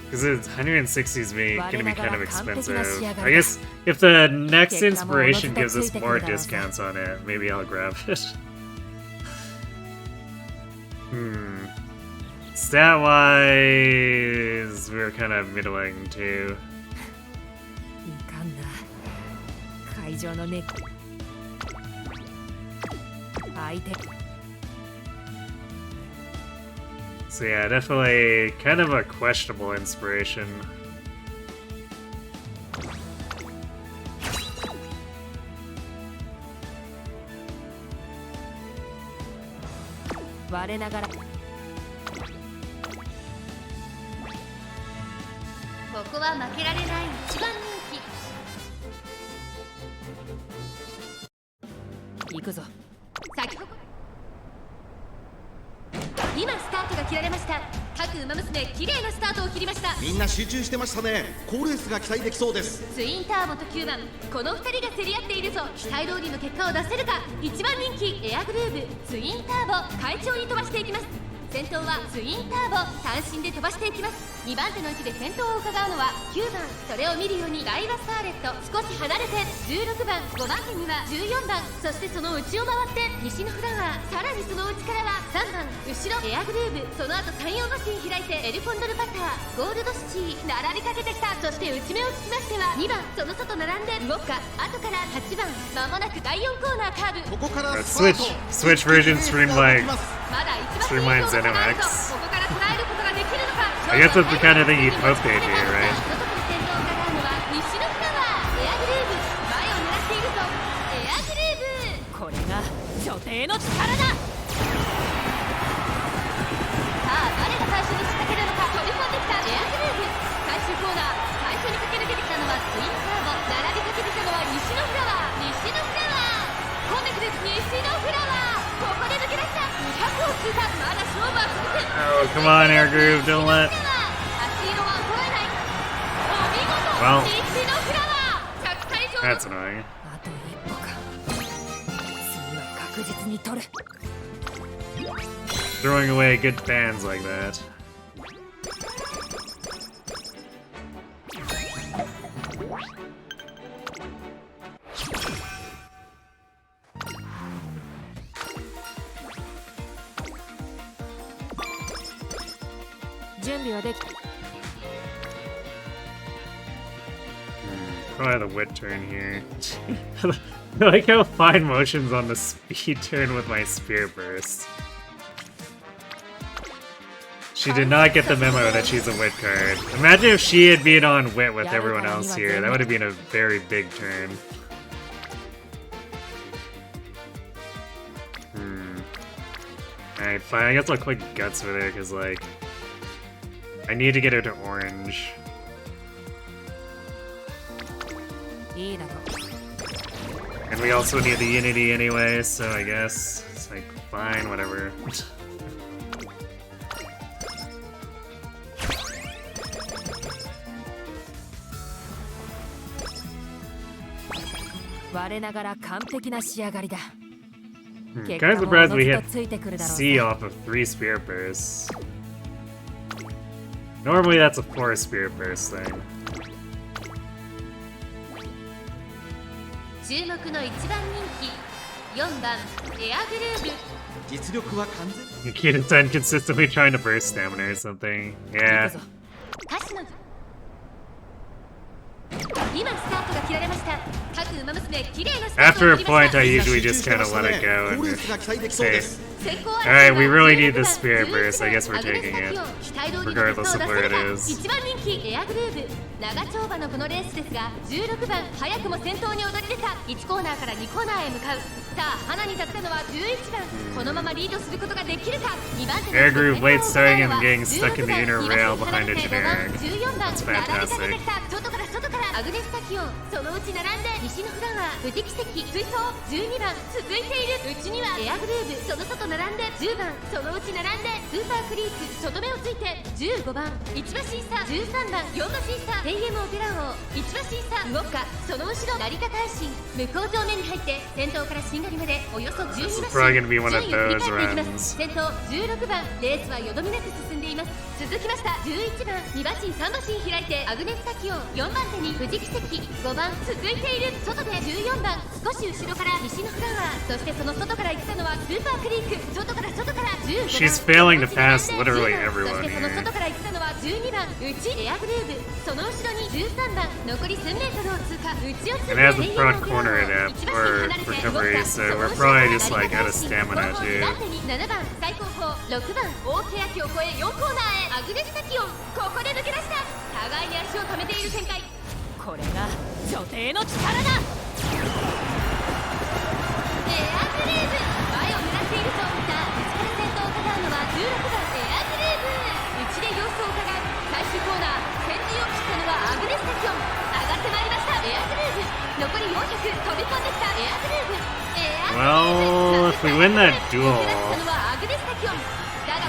Because it's 160's gonna be kind of expensive. I guess if the next inspiration gives us more discounts on it, maybe I'll grab it. Stat-wise, we're kind of middling too. いかんな。会場の熱。相手。So yeah, definitely kind of a questionable inspiration. 我ながら。ここは負けられない一番人気。行くぞ。先ほど今スタートが切られました。各馬娘綺麗なスタートを切りました。みんな集中してましたね。高レースが期待できそうです。ツインターボと9番、この2人が競り合っているぞ。期待通りの結果を出せるか。1番人気エアグルーヴ、ツインターボ、快調に飛ばしていきます。先頭はツインターボ、単身で飛ばしていきます。2番手の位置で先頭を伺うのは9番、それを見るようにダイワスターレット、少し離れて16番、5番手には14番、そしてその内を回って西のフラワー、さらにその内からは3番、後ろエアグルーヴ、その後34馬身開いてエルコンドルパター、ゴールドシチー、並びかけてきた。そして内目をつきましては2番、その外並んで動くか。後から8番、間もなく第4コーナーカーブ。ここからスタート。 Switch version streamlined まだ一番 ZeniMax. ここから捉えることができるのか。 I guess that's the kind of thing you'd hope they do, right? 先頭を伺うのは西のフラワー、エアグルーヴ、前を狙っているぞ。エアグルーヴ、これが女帝の力だ。さあ誰が最初に仕掛けるのか。飛び込んできたエアグルーヴ、最終コーナー、最初に駆け抜けてきたのはツインターボ、並びかけてきたのは西のフラワー、西のフラワー、混んでくる西のフラワー、ここで抜け出した。200を通過、まだ勝負は続く。 Oh, come on, Air Groove, don't let. 足色は衰えない。お見事、 Well, 西のフラワー、着会場の that's annoying. あと一歩か。次は確実に取る。 Throwing away good fans like that. Probably the wit turn here. I like how fine motion's on the speed turn with my spear burst. She did not get the memo that she's a wit card. Imagine if she had been on wit with everyone else here. That would have been a very big turn. Alright, fine. I guess I'll click Guts for there, because, like, I need to get her to orange. いいだろう。And we also need the Unity anyway, so I guess it's like, fine, whatever. Kind of surprised we hit C off of 3 Spirit Bursts. Normally that's a 4 Spirit Burst thing. 注目の一番人気4番エアグルーブ 実力は完全 Nikita's inconsistently trying to burst stamina or something. Yeah. カシノブ今スタートが切られました各ウマ娘綺麗なスタート After を a 切りま point, した I usually just kind of let it go 効 and 率が期待できそう say, です alright, we really need this Spirit Burst. I guess we're taking it, regardless of where it is. 一番人気エアグルーブ長丁場のこのレースですが16番早くも先頭に躍り出た1コーナーから2コーナーへ向かうさあ花に立ったのは11番このままリードすることができるか2番手の Air Groove late starting and getting stuck in the inner rail behind Engineering. 14番 That's 並びかけ fantastic. てきた外からアグネスタキオンそのうち並んで西のフラワー無敵石追走12番続いているうちにはエアグルーブその外並んで10番そのうち並んでスーパークリープ外目をついて15番1馬審査13番4馬審査天元オペラ王1馬審査ウォッカその後ろ成田大臣向こう上面に入って先頭からしんがりまでおよそ12馬 probably gonna be one of 順位を振り those 返っていきます runs. 先頭16番レースはよどみなく進んでいます続きました11番2馬身3馬身開いてアグネスタキオン4番手に藤木関5番続いている外で14番少し後ろから西のフラワーそしてその外から行ったのはスーパークリーク外から15番 She's failing to pass literally everyone そしてその here. 外から行ったのは12番内エアグルーブその後ろに13番残り数メートルを通過内を通 It has a front corner adapt or recovery, so we're probably just like out of stamina too. 7番最高峰6番大欅を越え4コーナーへアグネスタキオンここで抜け出した互いに足を止めている展開これが女帝の力だエアグルーブ前を狙っていると見た内から先頭を飾るのは16番エアグルーブ内で様子を伺う最終コーナー先陣を切ったのはアグネスタキオン上がってまいりましたエアグルーブ残り400飛び込んできたエアグルーブ Well, if we win that duel,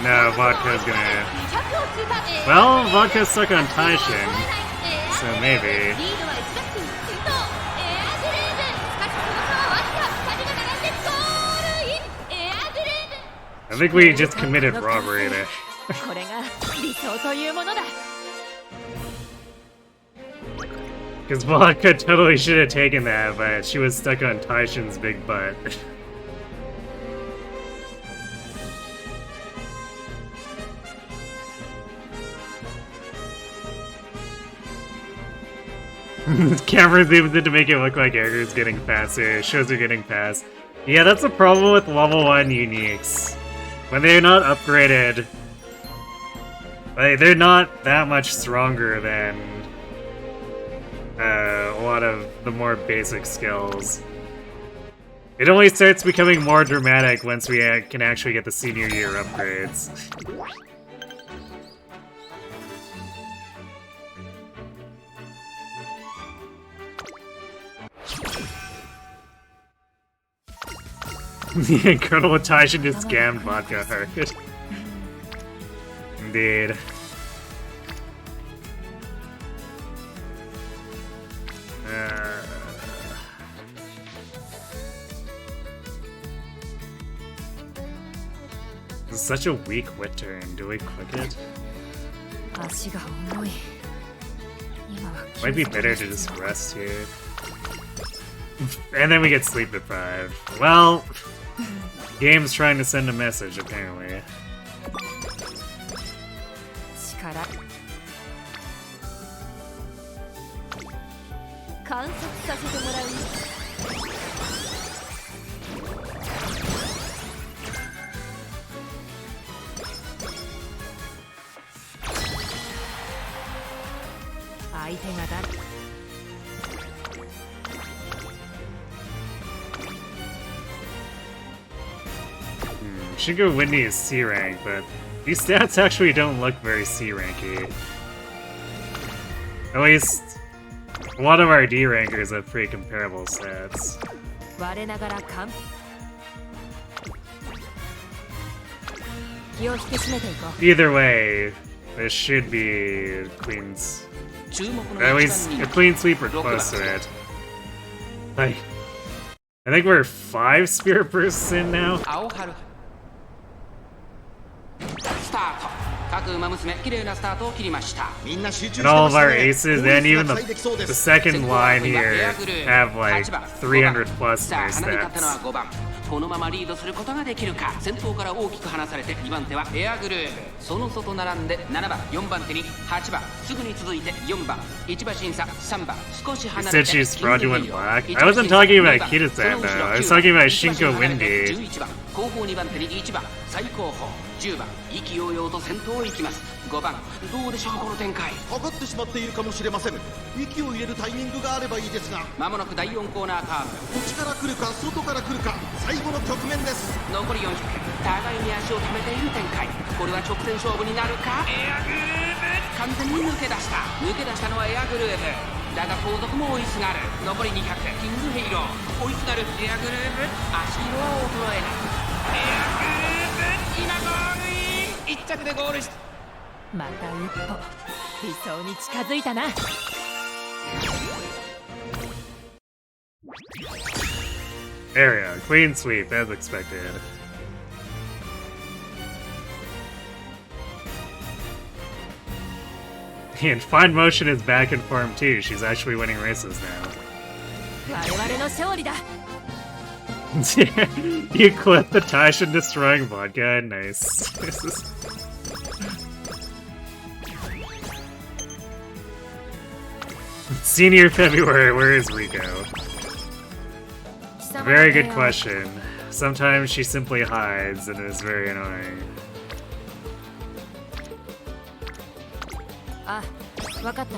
no, Vodka's gonna. Well, Vodka's stuck on Taishin, so maybe. I think we just committed robbery there. Because Vodka totally should have taken that, but she was stuck on Taishin's big butt. Camera zooms in to make it look like Air's getting faster. It shows her getting past. Yeah, that's the problem with level 1 uniques. When they're not upgraded, like, they're not that much stronger than a lot of the more basic skills. It only starts becoming more dramatic once we can actually get the senior year upgrades. The incredible Taishin just scammed Vodka hard. Indeed. This is such a weak wit turn. Do we click it? Might be better to just rest here. And then we get sleep deprived. Well, game's trying to send a message, apparently. Shingo Whitney is C rank, but these stats actually don't look very C ranky. At least, a lot of our D rankers have pretty comparable stats. 我ながら完気を引き締めていこう。 Either way, this should be Queen's. 注目の At 一 least 番 a 人 clean sweep or close to it. Like, I think we're 5 Spirit Bursts in now. 青春スタート。各馬娘綺麗なスタートを切りました。 みんな集中して And all ま of した our ね。 aces 攻 and 撃 even が期待できそうで the す。 second line here have like 300 plus さあ base 離れ勝ったのは stats. 5番。このままリードすることができるか。先頭から大きく離されて2番手はエアグルーヴ。その外並んで7番4番手に8番、すぐに続いて4番、1馬審査3番、少し You 離 said れて she's キングヘ fraudulent イロ black. ー。 I wasn't talking about Kira-san though. I was talking about Shinko Windy. 11番、後方2番手に1番、最後方10番、意気揚々と先頭を行きます。5番、どうでしょうこの展開。かかってしまっているかもしれません。息を入れるタイミングがあればいいですが、まもなく第4コーナーカーブ。内から来るか外から来るか、最後の局面です。残り400、互いに足を止めている展開。これは直線勝負になるか。エアグルーヴ完全に抜け出したのはエアグルーヴだが後続も追いすがる。残り200、キングヘイロー追いすがる。エアグルーヴ足色は衰えない。エアグルーヴ今ゴールイン。1着でゴールした。また一歩理想に近づいたな。 Area, clean sweep as expected. And Fine Motion is back in form too. She's actually winning races now. 我々の勝利だ。 You clip the Tactician destroying vodka. Nice. Senior February, where is Rico? Very good question. Sometimes she simply hides and is very annoying. あ、わかった。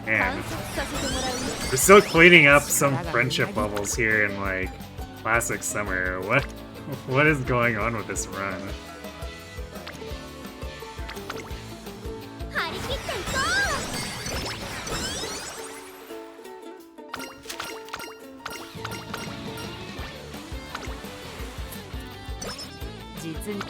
Man, we're still cleaning up some friendship bubbles here in like classic summer. What is going on with this run? 張り切っていこう。 実に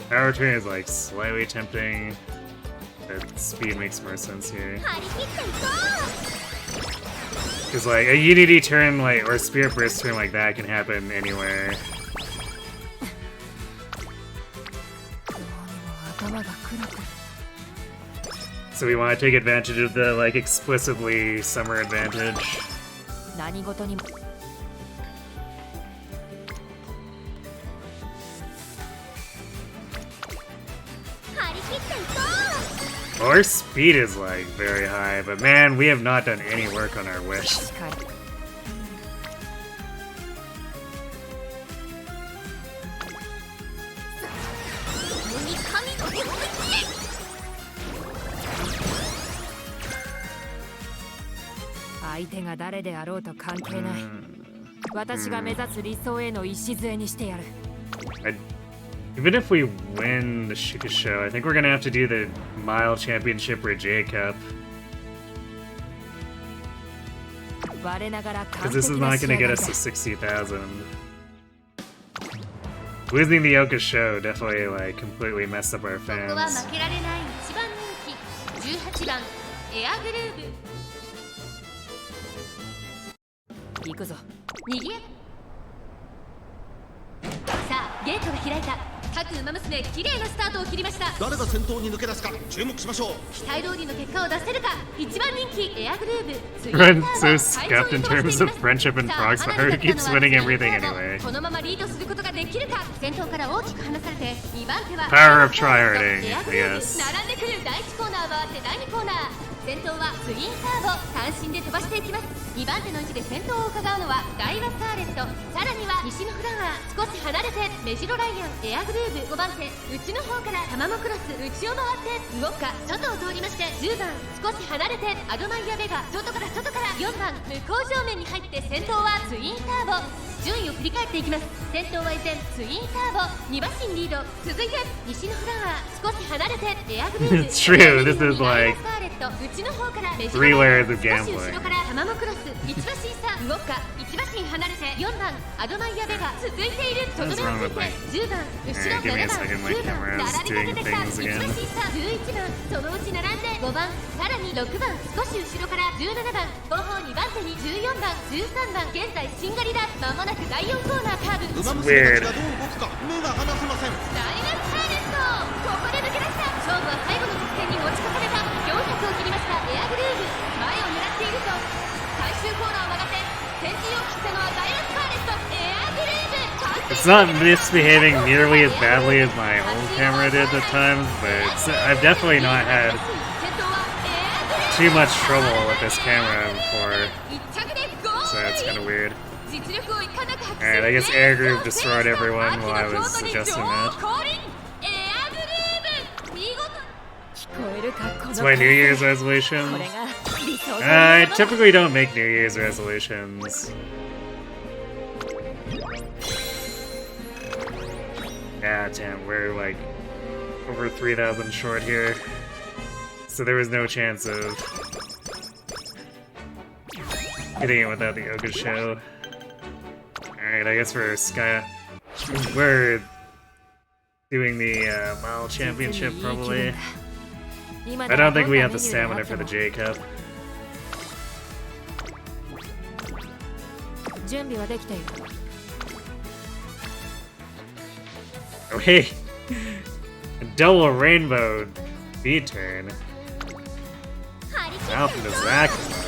Power turn is like slightly tempting, but speed makes more sense here. 張り切っていこ Because like a Unity turn like or Spirit Burst turn like that can happen anywhere. どうにも頭が黒く。 So we want to take advantage of the like explicitly summer advantage. 何事にも う。張り切っていこ Our speed is like very high, but man, we have not done any work on our wish. しっかり。 う。共に神の領域へ。 相手が誰であろうと関係ない。私が目指す理想への礎にしてやる。 Even if we win the Shikisho, I think we're gonna have to do the Mile Championship or J Cup. 我ながら Because 完 this is 璧な not 仕 gonna 上が get り us だ to 60,000. Losing the Yoka show definitely like completely messed up our ここは fans. 負けられない一番人気18番エアグルーヴ。行くぞ。にぎやさあゲートが開いた。各馬娘綺麗なスタートを切りました。誰が先頭に抜け出すか注目しましょう。期待通りの結果を出せるか。一番人気エアグルーヴ。ツインタ Runs ー so ボ scuffed in terms of friendship and さあ procs, but 離 her れて keeps ったのは winning ツイン everything ターボ anyway. このままリードすることができるか。先頭から大きく離されて2番手は Power of tryharding, エアグルーヴ。 yes. 並んでくる第1コーナーは手第2コーナー。先頭はツインターボ。単身で飛ばしていきます。2番手の位置で先頭を伺うのはダイワスカーレット。さらには西のフラワー。少し離れてメジロライアンエアグルグルーブ5番手内の方からタマモクロス内を回ってウォッカ外を通りまして10番少し離れてアドマイヤベガ外から4番向こう正面に入って先頭はツインターボ。順位を振り返っていきます。先頭は依然ツインターボ2馬身リード。続いて西のフラワー少し離れてエアグルーブ It's true, this is like 内の方からメジ 3 layers of 少し gambling. 後ろからタマモクロス1馬身差ウォッカ1馬身離れて4番アドマイヤベガ続いているとどめをついて10番後ろ give me a 7番 second, my 9番 camera is 並びかけてきた doing 1 things again. 馬身差11番そのうち並んで5番さらに6番少し後ろから17番後方2番手に14番13番現在しんがりだ。間もなく第4コーナーカーブウマ娘たちがどう動くか目が離せません。ダイナスターレットここで抜け出した。勝負は最後の直線に持ち越された。400を切りましたエアグルーブ前を狙っていると最終コーナーを曲がって先陣を切ったのはダイナスターレットエアグルーブ。 It's not misbehaving nearly as badly as my old camera did at times, but I've definitely not had too much trouble with this camera before, so that's kind of weird. Alright, I guess Air Groove destroyed everyone while I was adjusting that. It's my New Year's resolution. I typically don't make New Year's resolutions. Yeah, damn, we're like over 3,000 short here. So there was no chance of getting it without the Yoga show. Alright, I guess we're we're doing the mile championship probably. I don't think we have the stamina for the J Cup. Oh hey! A double rainbow V-turn. How often does that come up?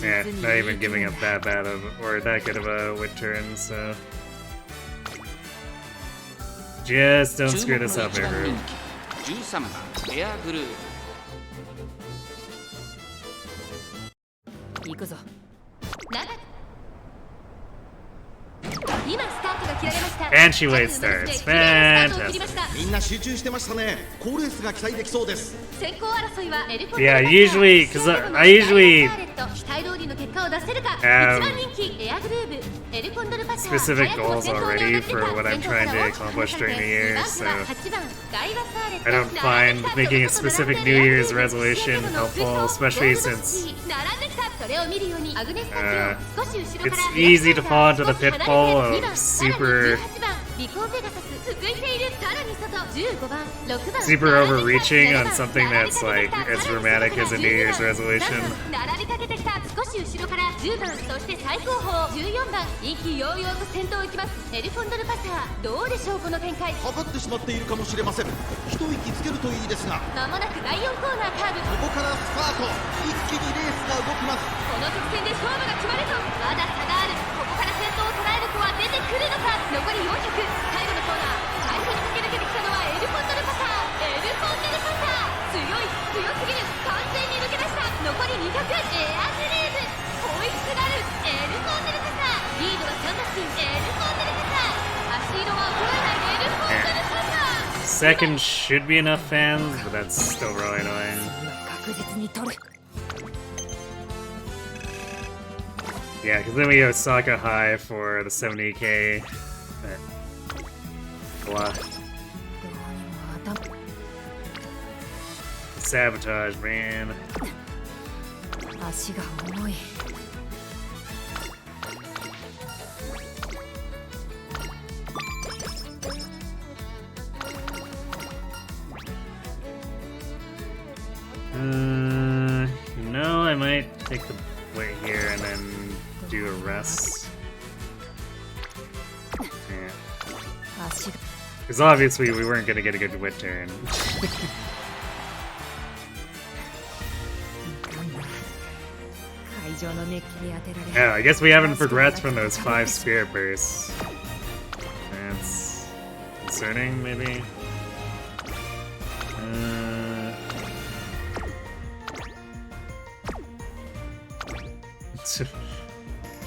Yeah, not even giving up that bad of, or that good of a wind turn, so... Just don't screw this up, Air 13番エアグルーブ。行くぞ。今スタートが切られました。 And she late starts. Fantastic. みんな集中してましたね。好レースが期待できそうです。 先行争いはエルコン Yeah, usually, because I usually 期待通りの結果を出せるか。 have 一番人気エアグルーブエルコンドルパサー specific goals already for what I'm trying to accomplish during the year, so I don't find making a specific New Year's resolution helpful, especially since it's easy to fall into the pitfall of super overreaching on something that's like as dramatic as a New Year's resolution. 10番そして最高峰14番意気揚々と先頭を行きますエルコンドルパサー。どうでしょうこの展開。かかってしまっているかもしれません。一息つけるといいですが、まもなく第4コーナーカーブ。ここからスタート。一気にレースが動きます。この直線で勝負が決まるとまだ差がある。ここから先頭を捉える子は出てくるのか。残り400最後のコーナー最初に駆け抜けてきたのはエルコンドルパサー。エルコンドルパサー強すぎる。完全に抜け出した。残り200エアグルーブ追いすがるエルコンドルパサー。リードは3馬身エルコンドルパサー。足色は衰えないエルコンドルパサー。Second should be enough fans, but that's still really annoying. 確実に取る。 Yeah, because then we have Osaka High for the 70k. Blah. Sabotage, man. 足が重い。No, I might take the wait here and then do a rest. Yeah. Because obviously we weren't gonna get a good wit turn. Yeah, I guess we haven't progressed from those 5 spirit bursts. That's concerning, maybe?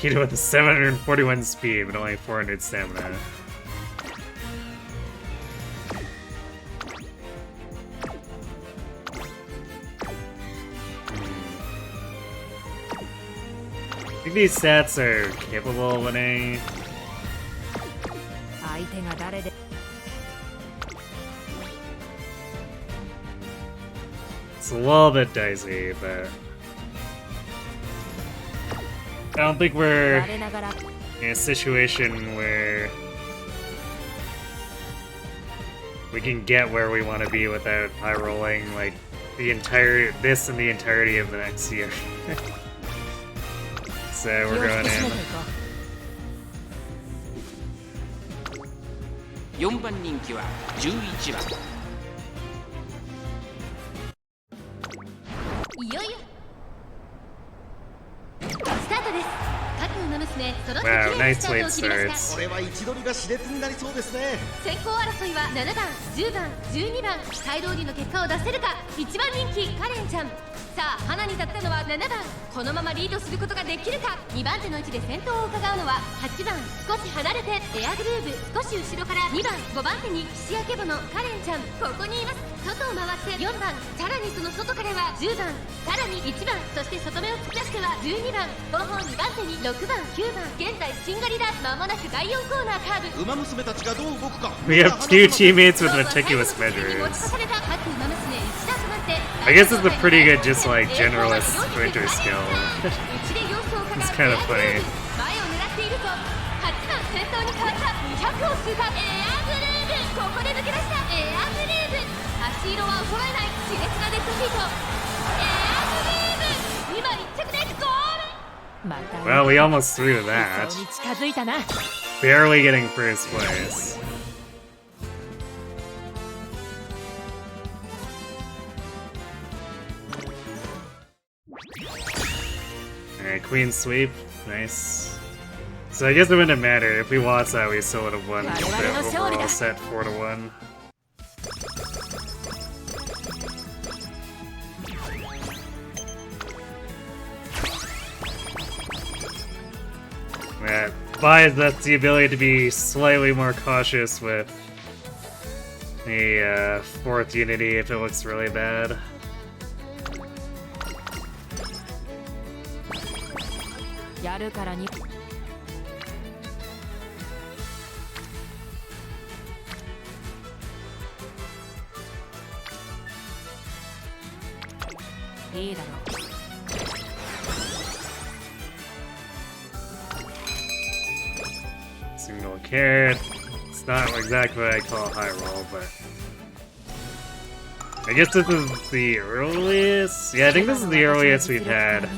executed with a 741 speed, but only 400 stamina. I think these stats are capable of winning. It's a little bit dicey, but I don't think we're in a situation where we can get where we want to be without high rolling like this and the entirety of the next year. So we're going in. 4番人気は11番。いよいよスタートです。各馬娘揃って綺麗にスタートを切りました。これは位置取りが熾烈になりそうですね。先行争いは7番、10番、12番期待通りの結果を出せるか。1番人気カレンちゃん。さあ花に立ったのは7番。このままリードすることができるか。2番手の位置で先頭を伺うのは8番。少し離れてエアグルーヴ。少し後ろから2番。5番手に岸焼けぼのカレンちゃん。ここにいます。外を回って4番。さらにその外からは10番。さらに1番。そして外目を突き出しては12番。後方2番手に6番、9番。現在しんがりだ。間もなく第4コーナーカーブ。馬娘たちがどう動くか。 We have two teammates with meticulous measures. I guess it's a pretty good, just like generalist sprinter skill. It's kind of funny. 前を狙っているぞ。8番先頭に変わった200を通過。エアグルーヴ。ここで抜け出したエアグルーヴ。足色は衰えない熾烈なデッドヒート。エアグルーヴ。今1着でゴール。 Well, we almost threw that. Barely getting first place. Alright, queen sweep. Nice. So I guess it wouldn't matter. If we lost that, we still would have won the overall set 4-1. That buys us the ability to be slightly more cautious with the fourth unity if it looks really bad. Single carrot. It's not exactly what I call a high roll, but I guess this is the earliest. Yeah, I think this is the earliest we've had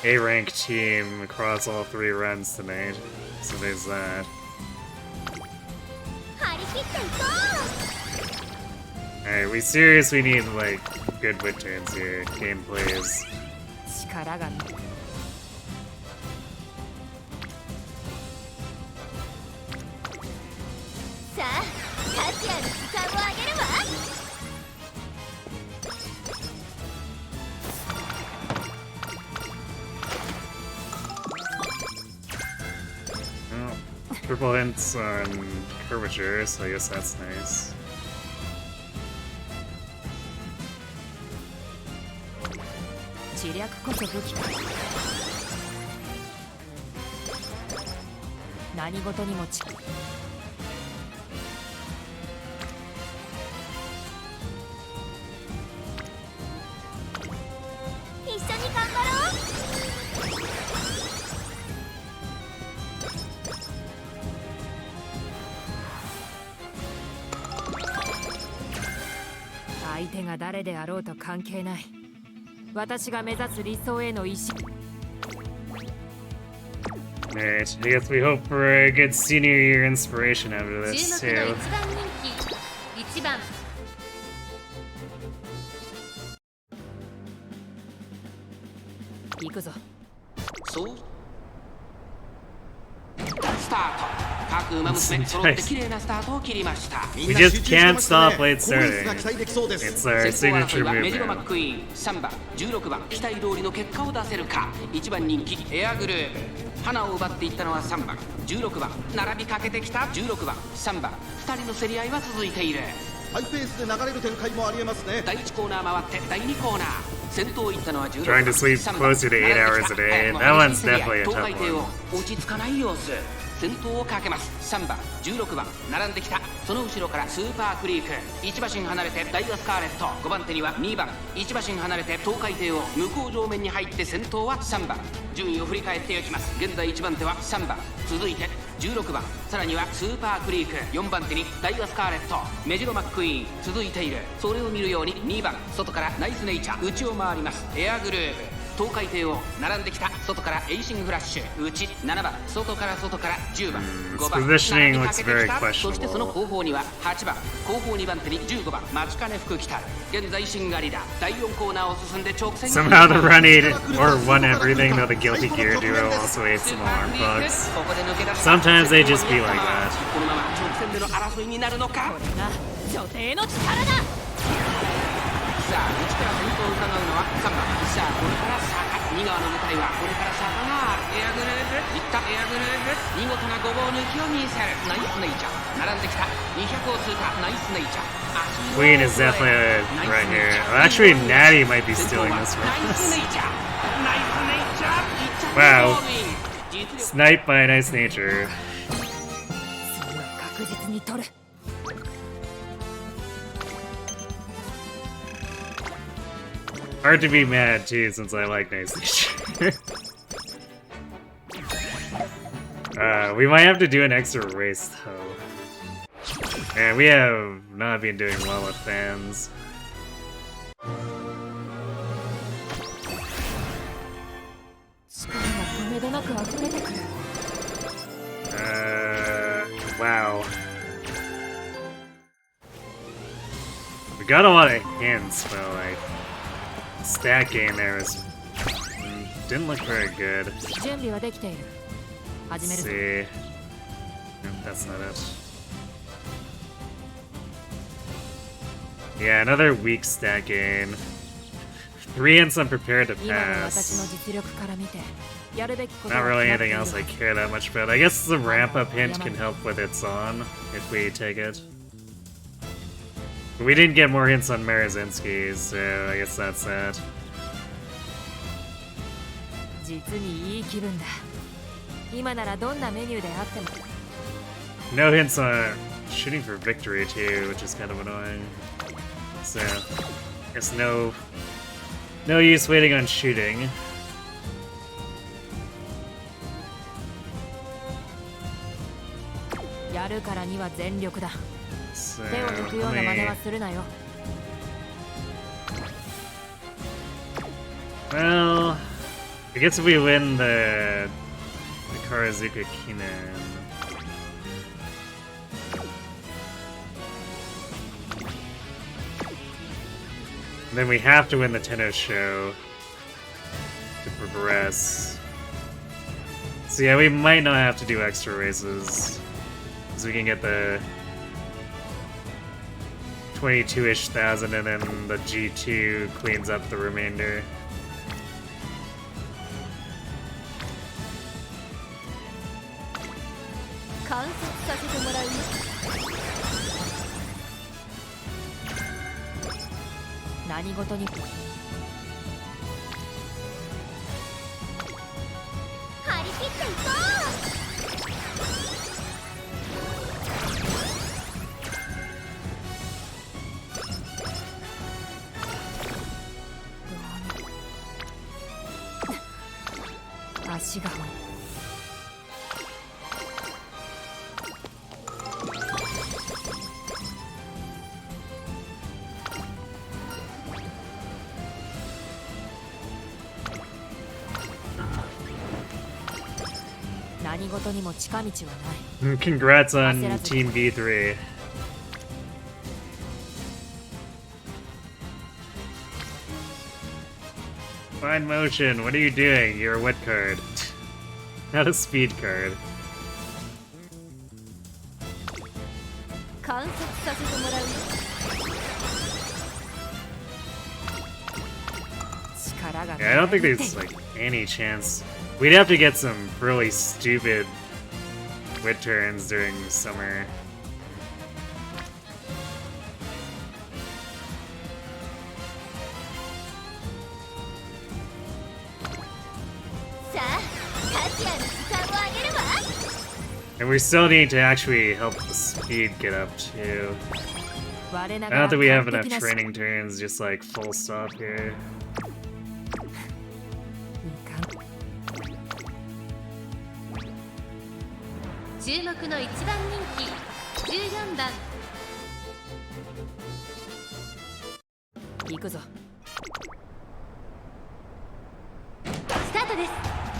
a ranked team across all 3 runs tonight. So there's that. Alright, we seriously need like good wit turns here. Game plays. Triple hints on curvature, so I guess that's nice. Alright, I guess we hope for a good senior year inspiration after this, too. 1番 そうスタート各馬娘揃って綺麗なスタートを切りました。 We just can't stop late starting. It's our 先頭 signature 争いはメジロマ move. ックイーン3番16番期待通りの結果を出せるか。1番人気エアグルーヴ、花を奪っていったのは3番16番並びかけてきた16番3番2人の競り合いは続いている。ハイペースで流れる展開もありえますね。第1コーナー回って第2コーナー、先頭を行ったのは16 Trying to sleep closer to 8 hours a day. That one's definitely a tough 東海帝 one. 王落ち着かない様子。先頭をかけます3番16番並んできた。その後ろからスーパークリーク、1馬身離れてダイワスカーレット、5番手には2番1馬身離れて東海帝王、向こう上面に入って先頭は3番。順位を振り返っていきます。現在1番手は3番、続いて16番、さらにはスーパークリーク、4番手にダイワスカーレット、メジロマックイーン続いている。それを見るように2番外からナイスネイチャー内を回ります。エアグルーヴ、東海帝王並んできた。外からエイシングフラッシュ内7番、外から10番5番 positioning 並びかけて looks きた。 very そしてその questionable. 後方には8番、後方2番手に15番待ちかね福来たる。現在シンガリだ。第4コーナーを進んで直線。 Somehow the run ate or won everything, though the Guilty Gear duo also ate some alarm bugs. ここで抜け出した。 Sometimes they just be like that. このまま直線での争いになるのか。女帝の力だ。さあ内から先頭を伺うのは3番。さあこれから坂、2側の舞台はこれから坂がある。エアグルーヴいった。エアグルーヴ見事なごぼう抜きを見せる。ナイスネイチャー並んできた。200を通過。ナイスネイチャー。 Queen is definitely right here. Oh, actually, Natty might be stealing this ナイ one. スネイチャー。ナイスネイチャー。1着 Wow. 実力 Sniped by Nice Nature. 次は確実に取る。 Hard to be mad too, since I like Nice Nature. We might have to do an extra race though. And we have not been doing well with fans. Wow. We got a lot of hints, but like stat gain there was didn't look very good. 準備はできている。始め Let's るぞ。 see. Nope, that's not it. Yeah, another weak stat gain. 3 hints I'm prepared to 今の私の pass. 実力から見て、やるべきこと Not は really 決まってい anything る。 else I care that much about. I guess the ramp up hint can help with its on if we take it. But we didn't get more hints on Marazinski's, so I guess that's that. 実にいい気分だ。今ならどんなメニューであっても。 No hints on shooting for victory too, which is kind of annoying. So, I guess no use waiting on shooting. やるからには全力だ。 So, 手を抜くような真似はするなよ。 well, I guess if we win the Karazuka Kinan. Then we have to win the Tenno show to progress. So yeah, we might not have to do extra races. Because we can get the 22-ish thousand and then the G2 cleans up the remainder. "何事に張り切っていこ足が何事にも近道はない。 Congrats on Team B3. Fine motion, what are you doing? You're a what card? Not a speed card. 観察させてもらうよ。力が Yeah, I don't think there's like any chance. We'd have to get some really stupid wit turns during summer. さあカシアの時間をあげるわ。 And we still need to actually help the speed get up too. 我な I が don't ら think we have 完 enough 璧な training turns, just like full stop here. いかん注目の1番人気14番。行くぞ。スタートです。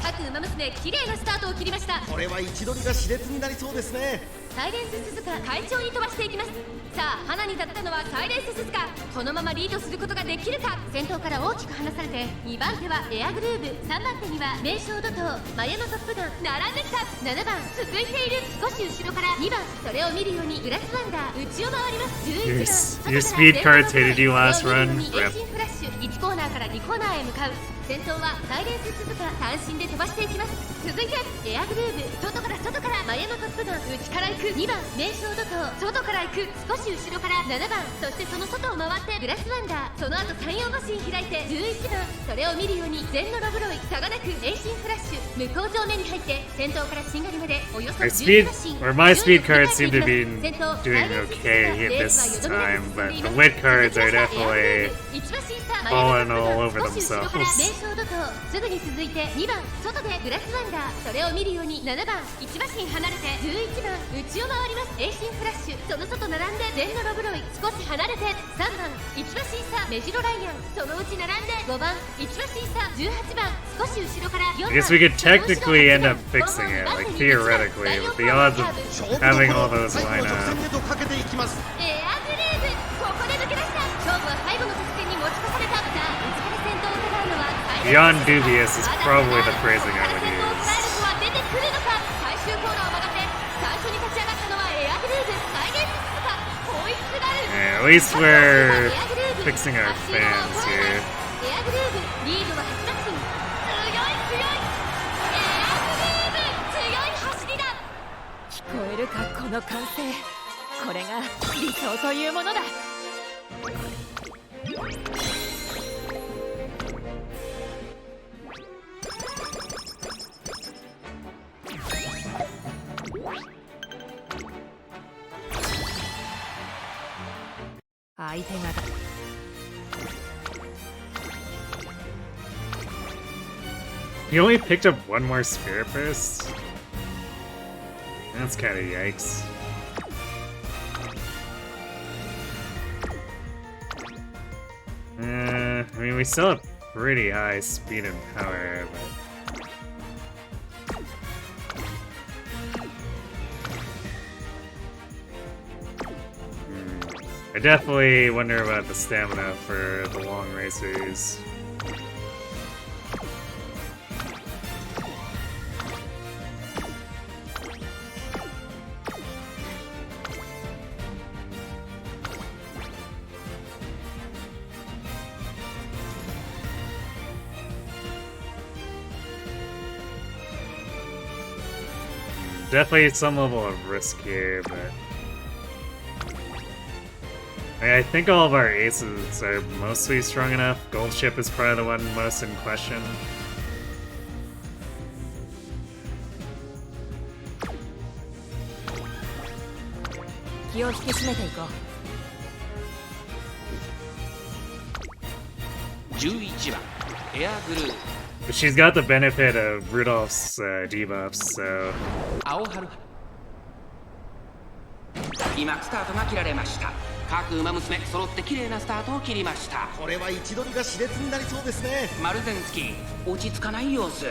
各馬娘綺麗なスタートを切りました。これは位置取りが熾烈になりそうですね。サイレンス鈴鹿快調に飛ばしていきます。さあ花に立ったのはサイレンス鈴鹿。このままリードすることができるか。先頭から大きく離されて2番手はエアグルーブ、3番手には名将怒涛マヤのトップガン並んできた。7番続いている。少し後ろから2番、それを見るようにグラスワンダー内を回ります。11番 Your speed cards hated you last run. エンジンフラッシュ1コーナーから2コーナーへ向かう。先頭はサイレンス鈴鹿単身で飛ばしていきます。続いてエアグルーブ、外からマヤのトップガン内から行く。2番名将怒涛外から行く。少し後ろから7番、そしてその外を回ってグラスワンダー、その後3、4馬身開いて11番、それを見るように全のロブロイ差がなくエイシンフラッシュ向こう上面に入って先頭からしんがりまでおよそ My speed cards seem to be doing okay this time, but the wit cards are definitely falling all over themselves. 名将怒涛すぐに続いて2番外でグラスワンダー、それを見るように7番1馬身離れて11番内を回りますエイシンフラッシュ、その外並んで全のロブロイ少し離れて3番1馬身差メジロライアン、そのうち並んで5番1馬身差18番少し後ろから4番。 I guess we could technically end up fixing it, like theoretically, with the odds of having all those line up. エアグルーブここで抜け出した。勝負は最後の直線に持ち越された。さあ内から先頭を疑うのは Beyond dubious is probably the phrasing I would 先頭を use. 捉える子は出てくるのか。最終コーナーを曲がって最初に立ち上がったのはエアグルーブ、サイレンス鈴鹿ホイップなる。 Yeah, at least we're fixing our fans here. エアグルーブリードは8馬身。強いエアグルーブ強い走りだ。聞こえるかこの歓声。これが理想というものだ。相手が He only picked up one more Spirit Burst? That's kinda yikes. I mean, we still have pretty high speed and power, but... I definitely wonder about the stamina for the long racers. Definitely some level of risk here, but... I think all of our aces are mostly strong enough. Gold Ship is probably the one most in question. But she's got the benefit of Rudolph's debuffs, so... 今スタートが切られました。各馬娘揃って綺麗なスタートを切りました。これは位置取りが熾烈になりそうですね。マルゼンスキー落ち着かない様子。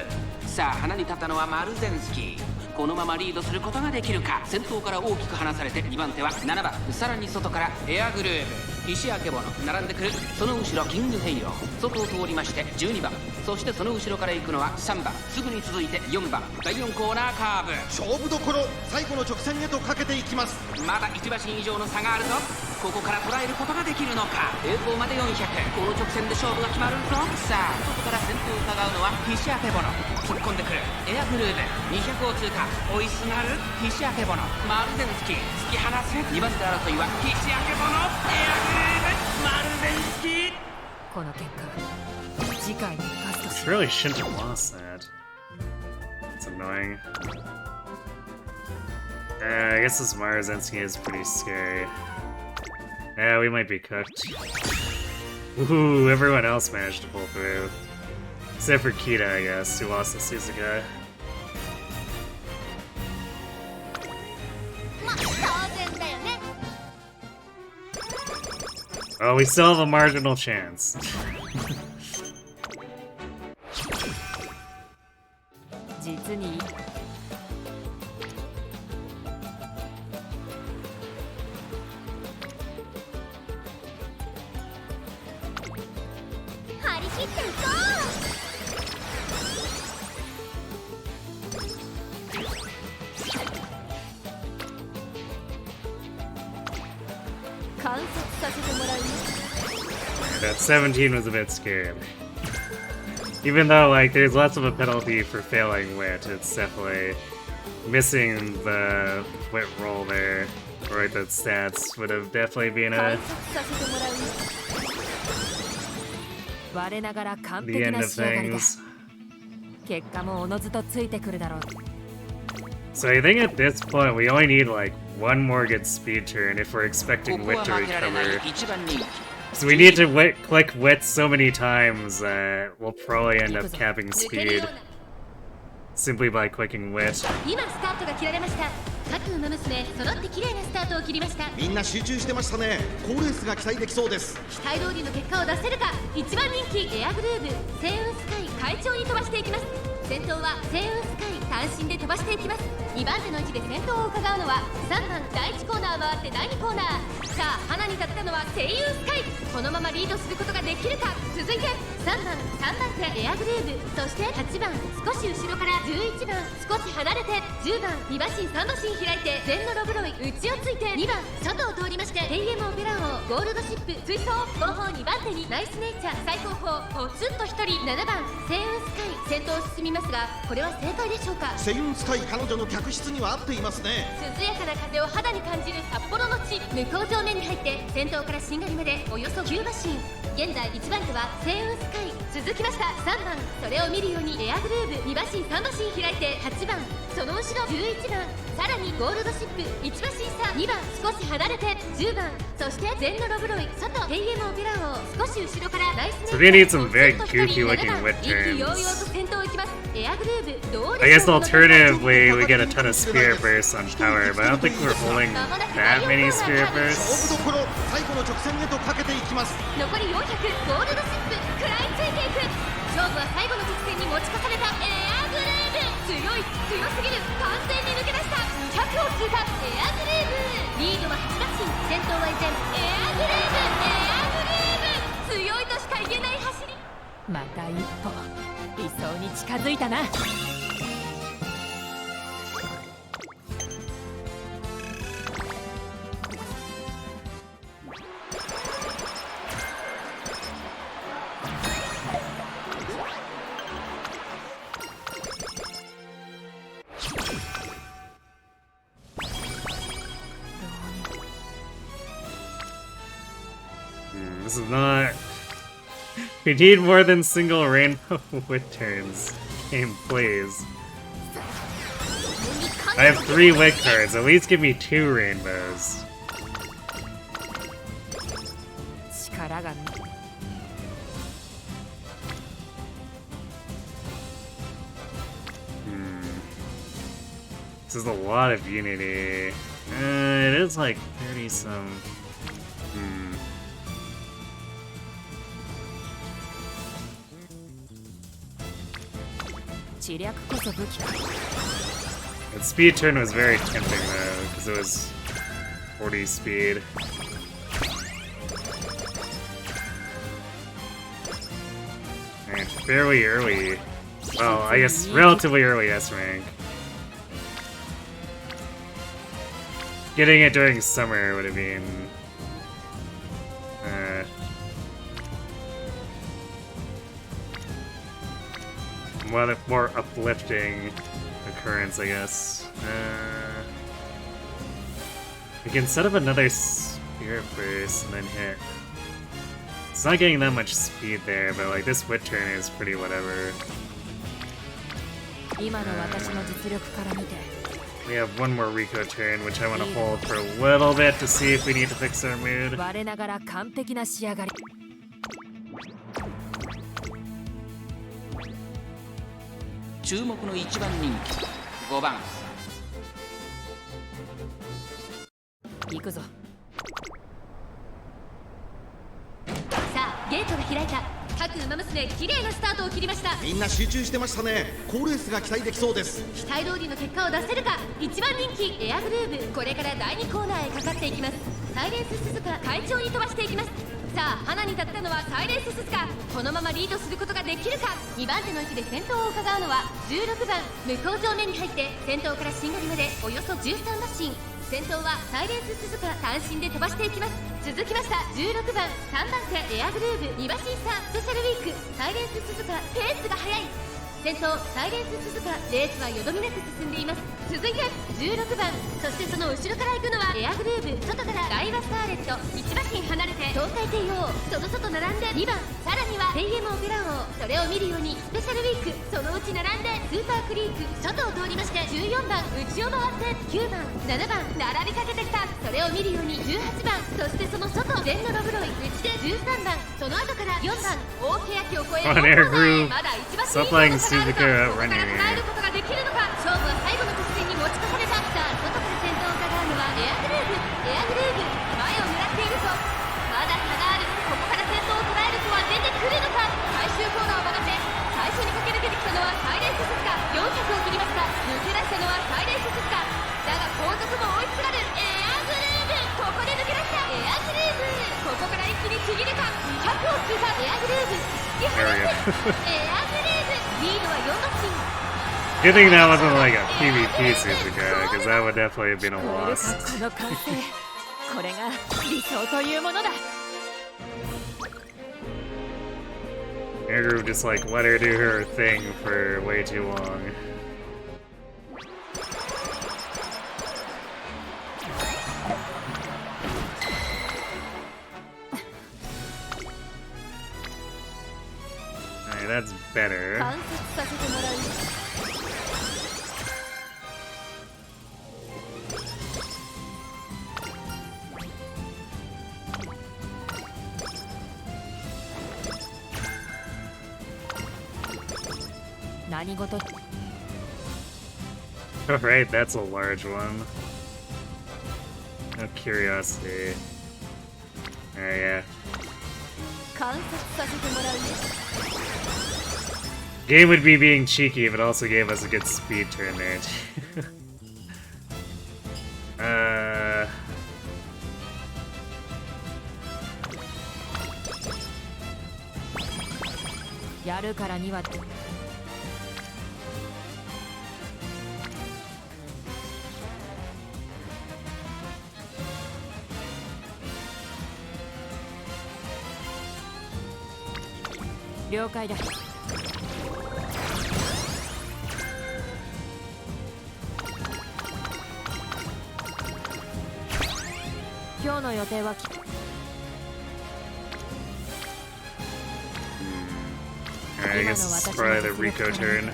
さあ花に立ったのはマルゼンスキー。このままリードすることができるか。先頭から大きく離されて2番手は7番、さらに外からエアグルーブ。石明物並んでくる。その後ろキングヘイロー、外を通りまして12番、そしてその後ろから行くのは3番、すぐに続いて4番。第4コーナーカーブ、勝負どころ、最後の直線へとかけていきます。まだ1馬身以上の差があるぞ。ここから捉えることができるのか。平行まで400、この直線で勝負が決まるぞ。さあ外から先頭を伺うのは石明物、突っ込んでくる。エアグルーヴ200を通過、追いすがる石明物、マルゼンスキー突き放す。2番手争いは石明物、エアグルーヴ、マルゼンスキー。この結果次回に生かすとし Really shouldn't have lost that. It's annoying. I guess this Marzensky is pretty scary. Yeah, we might be cooked. Ooh, everyone else managed to pull through. Except for Kita, I guess, who lost to Suzuka. まあ当然だよね。 Oh, we still have a marginal chance. 実に張り切っていこう。観察させてもらうよ。 That 17 was a bit scared. Even though, like, there's less of a penalty for failing wit, it's definitely missing the wit roll there, or like the stats would have definitely been 観 a 察させてもらうよ。我ながら完 the 璧 end な of 仕上がりだ。 things. 結果もおのずとついてくるだろう。 So I think at this point we only need like one more good speed turn if we're こ expecting こ wit は to 負けられない recover. 1番人気。 So we need to click wit so many times that we'll probably end up capping 抜けるよ speed うな。 simply by clicking wit. 今スタートが切られました。各馬娘揃って綺麗なスタートを切りました。みんな集中してましたね。好レースが期待できそうです。期待通りの結果を出せるか。1番人気エアグルーヴ星雲スカイ快調に飛ばしていきます。先頭は星雲スカイ単身で飛ばしていきます。2番手の位置で先頭を伺うのは3番第1コーナー回って第2コーナー。さあ花に立ったのは星雲スカイ、このままリードすることができるか。続いて3番手エアグルーヴ、そして8番少し後ろから11番少し離れて10番2馬身3馬身開いて全のロブロイ内をついて2番外を通りましてテイエムオペラ王ゴールドシップ追走後方2番手にナイスネイチャー最後方ポツンと1人7番星雲スカイ先頭を進みますが、これは正解でしょうか。セユンスカイ彼女の客室には合っていますね。涼やかな風を肌に感じる札幌の地、向こう上面に入って先頭からしんがりまでおよそ9馬身。現在1番手は星雲スカイ、続きました3番それを見るようにエアグルーヴ2馬身3馬身開いて8番その後ろ11番さらにゴールドシップ1馬身差2番少し離れて10番そして全のロブロイ外テイエムオペラ王少し後ろからナイス So they need some very goofy looking wit 意気揚々と turns. 先頭を行きます。エアグルーヴどう I で guess しょう。 alternatively we get a ton of spirit bursts on power, but I don't think we're holding that many spirit 勝 bursts. 負どころ、最後の直線へとかけていきます。残り400ゴールドシップ食らいついていく。勝負は最後の直線に持ち越されたエアグルーヴ、強すぎる完全に抜け出した200を通過エアグルーヴ、リードは8馬身先頭は依然エアグルーヴ、強いとしか言えない走り。また一歩理想に近づいたな。This is not. We need more than single rainbow wit turns. Game, please. I have 3 wit cards. At least give me 2 rainbows. 力が This is a lot of unity. It is like 30 some. The speed turn was very tempting though, because it was 40 speed. like fairly early. Well, I guess relatively early S rank. Getting it during summer would have been more uplifting occurrence, I guess. We can set up another Spirit Burst and then hit. It's not getting that much speed there, but like this Wit turn is pretty whatever. We have one more Rico turn, which I want to hold for a little bit to see if we need to fix our mood. 注目の1番人気5番行くぞ。さあゲートが開いた。各馬娘綺麗なスタートを切りました。みんな集中してましたね。好レースが期待できそうです。期待通りの結果を出せるか。1番人気エアグルーヴ、これから第2コーナーへかかっていきます。サイレンス鈴鹿快調に飛ばしていきます。さあ花に立ったのはサイレンス鈴鹿、このままリードすることができるか。2番手の位置で先頭を伺うのは16番向こう正面に入って先頭からしんがりまでおよそ13馬身。先頭はサイレンス鈴鹿、単身で飛ばしていきます。続きました16番3番手エアグルーヴ2馬身差スペシャルウィーク、サイレンス鈴鹿ペースが速い。先頭サイレンス鈴鹿、レースはよどみなく進んでいます。続いて16番、そしてその後ろから行くのはエアグルーヴ、外からダイワスターレット1馬身離れて東海帝王、その外並んで2番、さらにはテイエムオペラ王、それを見るようにスペシャルウィーク、そのうち並んでスーパークリーク外を通りまして14番内を回って9番7番並びかけてきた。それを見るように18番、そしてその外全のロブロイ内で13番、その後から4番大欅を越えまだ1馬身以上の差があるぞ。ここから捉えることができるのか。勝負は最後の直線に持ち越された。さあ外から先頭を伺うのはエアグルーヴ、エアグルーヴ前を狙っているぞ。まだ差がある。ここから先頭を捉える子は出てくるのか。最終コーナーを曲がって最初に駆け抜けてきたのはサイレンス鈴鹿、400を切りました。抜け出したのはサイレンス鈴鹿だが後続も追いすがるエアグルーヴ、ここで抜け出したエアグルーヴ、ここから一気にちぎるか。200を通過エアグルーヴ突き放すエアグルーヴ、リードは4馬身。Good thing that wasn't like a PvP Suzuka, because that would definitely have been a loss. この完成、これが理想というものだ。Airgroup just like let her do her thing for way too long. Alright, that's better. 観察させてもらう。何事。 Alright, that's a large one. No curiosity. Yeah. 観察させてもらうね。Game would be being cheeky, but also gave us a good speed turn there. uh... やるからには。了解だ。今日の予定はAlright, I guess it's probably the Rico turn.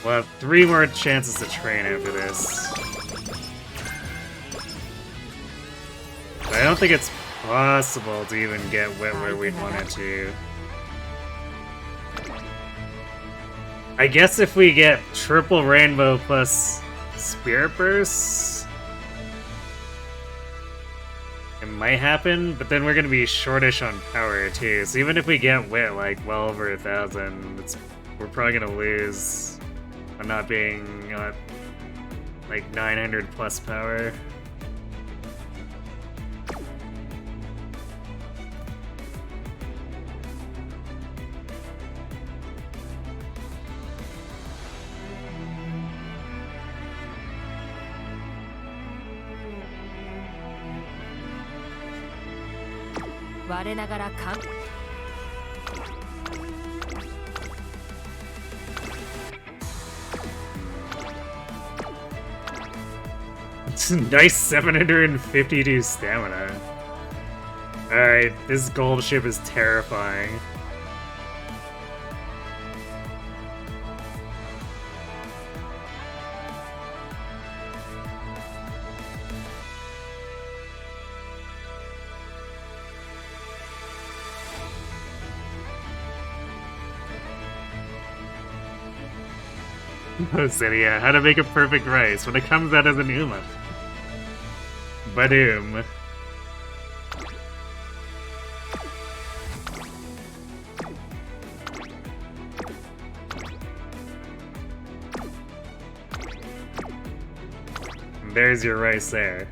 We'll have 3 more chances to train after this. But I don't think it's possible to even get where we'd want it to. I guess if we get triple rainbow plus spirit bursts, it might happen, but then we're gonna be shortish on power too. So even if we get wit like well over 1,000, we're probably gonna lose on not being like 900 plus power. 我ながらかん It's a nice 752 stamina. Alright, this gold ship is terrifying. Zydia, how to make a perfect rice when it comes out as an Uma. Badoom. There's your rice there.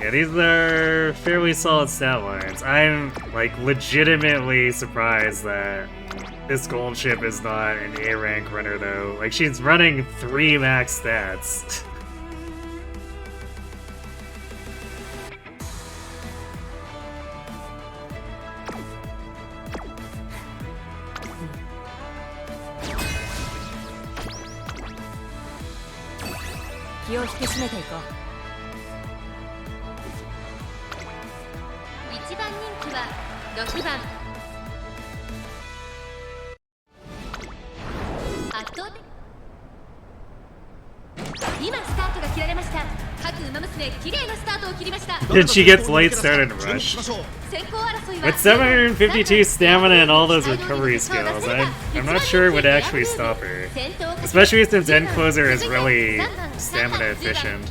Yeah, these are fairly solid stat lines. I'm, like, legitimately surprised that this gold ship is not an A rank runner, though. Like, she's running 3 max stats. Then she gets late start and rush. With 752 stamina and all those recovery skills, I'm not sure it would actually stop her. Especially since End Closer is really stamina efficient.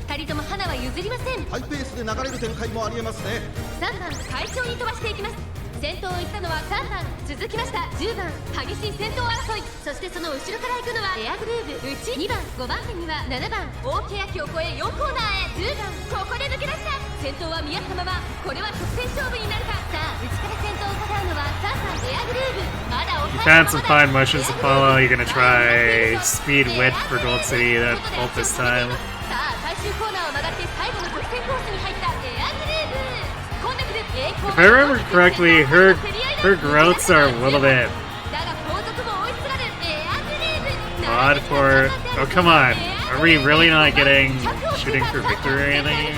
先頭を行ったのは3番続きました10番激しい先頭争いそしてその後ろから行くのはエアグルーヴ内2番5番手には7番大欅を越え4コーナーへ10番ここで抜け出した先頭は見合ったままこれは直線勝負になるかさあ内から先頭を伺うのは3番エアグルーヴまだ抑え You found some fine motions to follow. You're gonna try speed wit for Gold City. That ult this time. さあ最終コーナーを曲がって最後の直線コースに入ったエアグルーヴ If I remember correctly, her growths are a little bit odd for... Oh, come on. Are we really not getting shooting for victory or anything?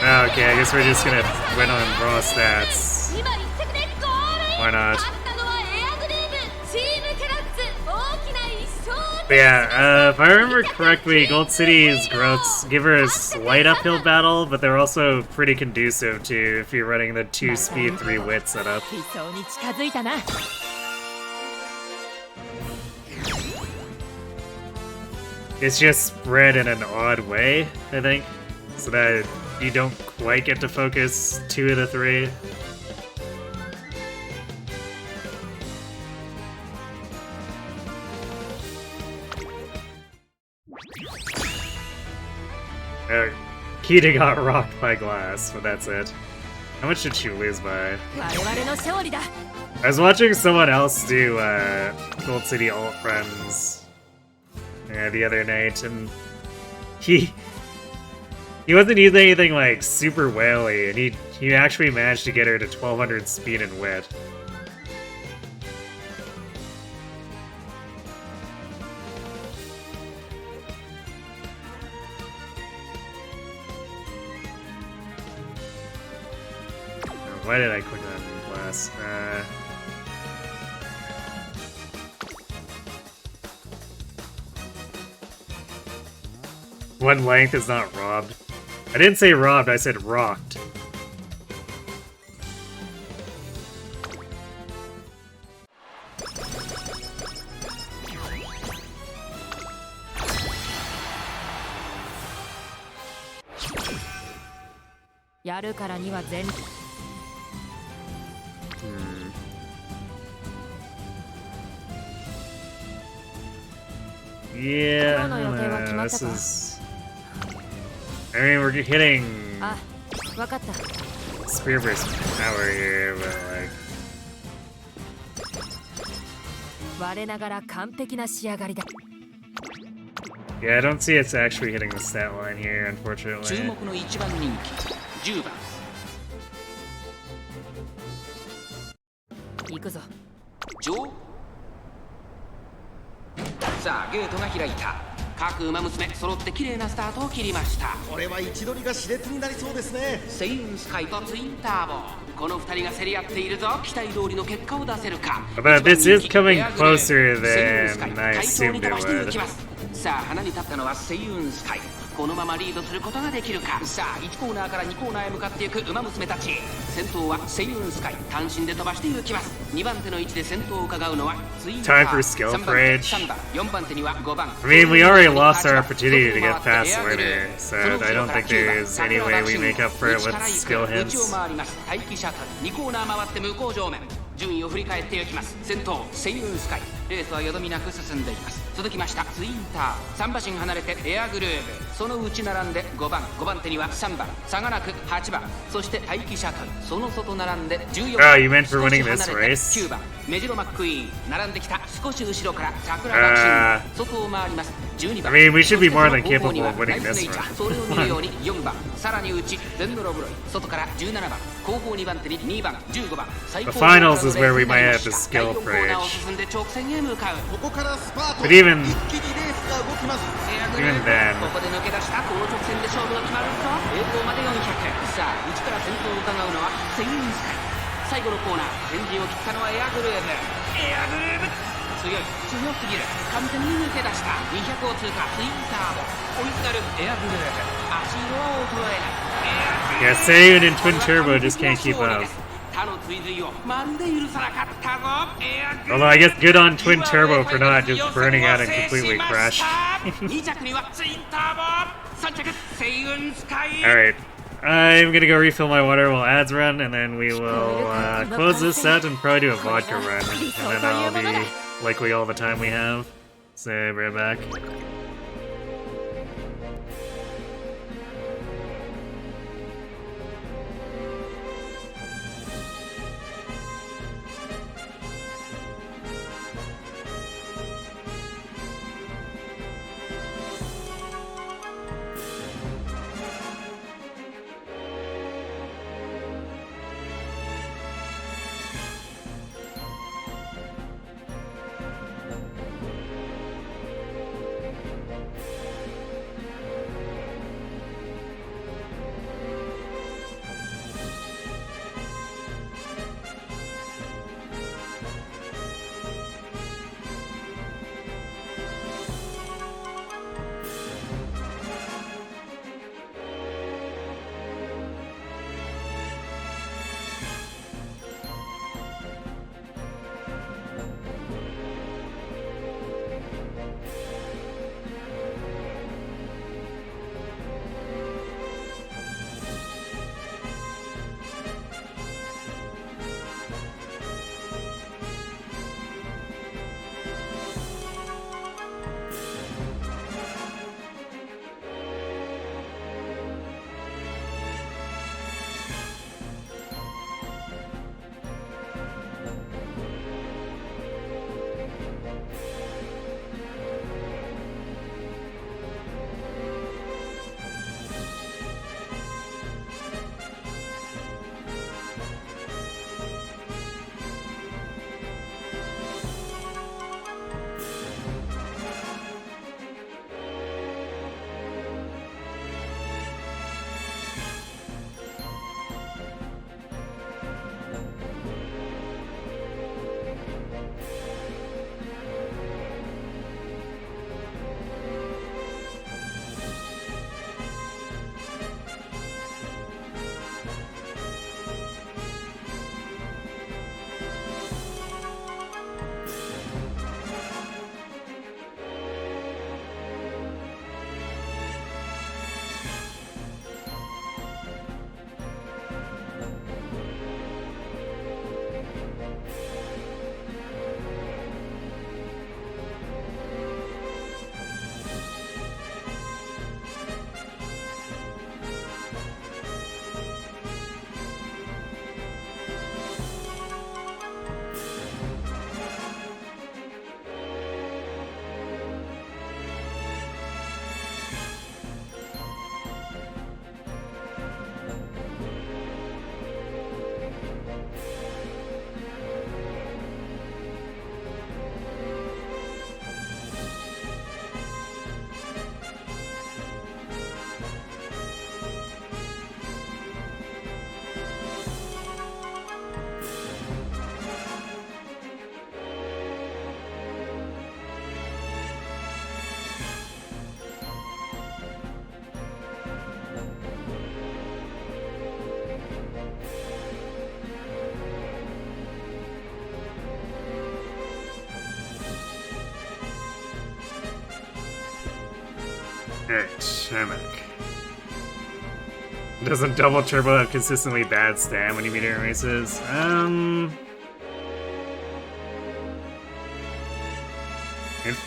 Oh, okay, I guess we're just gonna win on raw stats. Why not? But yeah, if I remember correctly, Gold City's growths give her a slight uphill battle, but they're also pretty conducive to if you're running the 2 speed 3 wit setup. It's just spread in an odd way, I think, so that you don't quite get to focus 2 of the 3. Kita got rocked by glass, but that's it. How much did she lose by? I was watching someone else do Gold City Alt Friends the other night, and he wasn't using anything like super whaley, and he actually managed to get her to 1200 speed and wit. Why did I click on glass? One length is not robbed. I didn't say robbed, I said rocked. Yeah, this is... I mean, we're hitting Spear Burst power here, but 我ながら完璧な仕上がりだ。 Yeah, I don't see it's actually hitting the stat line here, 注 unfortunately. 目の一番人気10番行くぞ。ジョーさあゲートが開いた。各馬娘揃って綺麗なスタートを切りました。これは位置取りが熾烈になりそうですね。セイウンスカイとツインターボ、この2人が競り合っているぞ。期待通りの結果を出せるか。 But this is coming エアグルー closer セイウンスカイ than I 快調に assumed 飛 it ばしてい would. きます。さあ花に立ったのはセイウンスカイ。このままリードすることができるか。さあ1コーナーから2コーナーへ向かっていく馬娘たち。先頭はセイウンスカイ、単身で飛ばしていきます。2番手の位置で先頭を伺うのはツインター Time for skill 3番手 parade. 3番4番手には5番 I mean, we already lost our opportunity to get past winner, so I don't think there's any way we make up for it with skill 内を hints. 回ります待機シャトル。2コーナー回って向こう上面、順位を振り返っていきます。先頭セイウンスカイ、レースはよどみなく進んでいます。続きましたツインター、3馬身離れてエアグルーブ、その内並んで5番手には3番、差がなく8番、そして待機シャトル、その外並んで14 Oh, 番、 you meant for 少し winning 離 this れて race? 9番メジロマックイーン、並んできた少し後ろから桜が外を回ります。12番 I mean, we should be more than そしてその後方に capable は of winning ナイス this ネイチャ one. ー、それを見るように4番、さらに内デンドロブロイ、外から17番、後方2番手に2番、15番、最高 The finals is where we might have to skill 第4コーナーを bridge. 進んで直線へ向かう。ここからスパート。 But even- 一気にレースが動きます。エアグルー Even プ then. ここで抜け出した。この直線で勝負が決まるぞ。栄光まで400。さあ内から先頭を伺うのはセイウンスカイ。最後のコーナー、先陣を切ったのはエアグループ。エアグループ強すぎる。完全に抜け出した。200を通過。ツインターボ追いすがるエアグループ。足色は衰えない。エアグルー Yeah, Seiyun and Twin Turbo just can't keep up. 他の追随をまるで許さなかったぞ。エアグループ Although I guess good on Twin Turbo for not just burning out and completely crash. 2着にはツインターボ、3着セイウンスカイ。 Alright, I'm gonna go refill my water while ads run, and then we will close this out and probably do a vodka run. And then I'll be likely all the time we have. So, right back. Alright, I'm back. Doesn't double turbo have consistently bad stam when you meet air races? And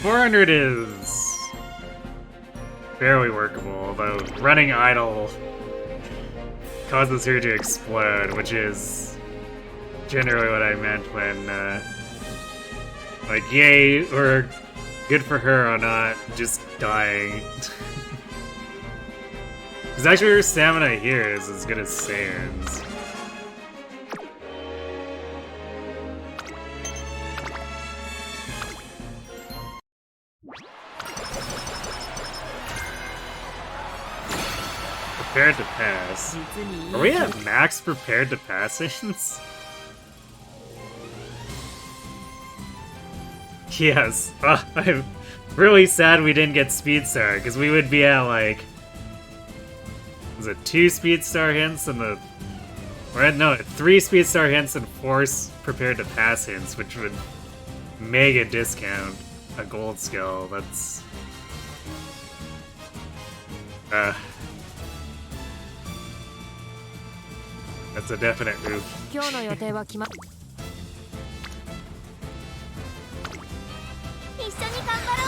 400 is fairly workable, although running idle causes her to explode, which is generally what I meant when, like, yay, or good for her on not just dying. Because actually her stamina here is as good as Saiyans. Prepared to pass. Are we at max prepared to passings? Yes. I'm really sad we didn't get Speed Star, because we would be at like... Was it 2 Speed Star hints and the... Or no, 3 Speed Star hints and 4 prepared to pass hints, which would mega discount a gold skill. That's... That's a definite oof. 今日の予定は決まっ一緒に頑張ろ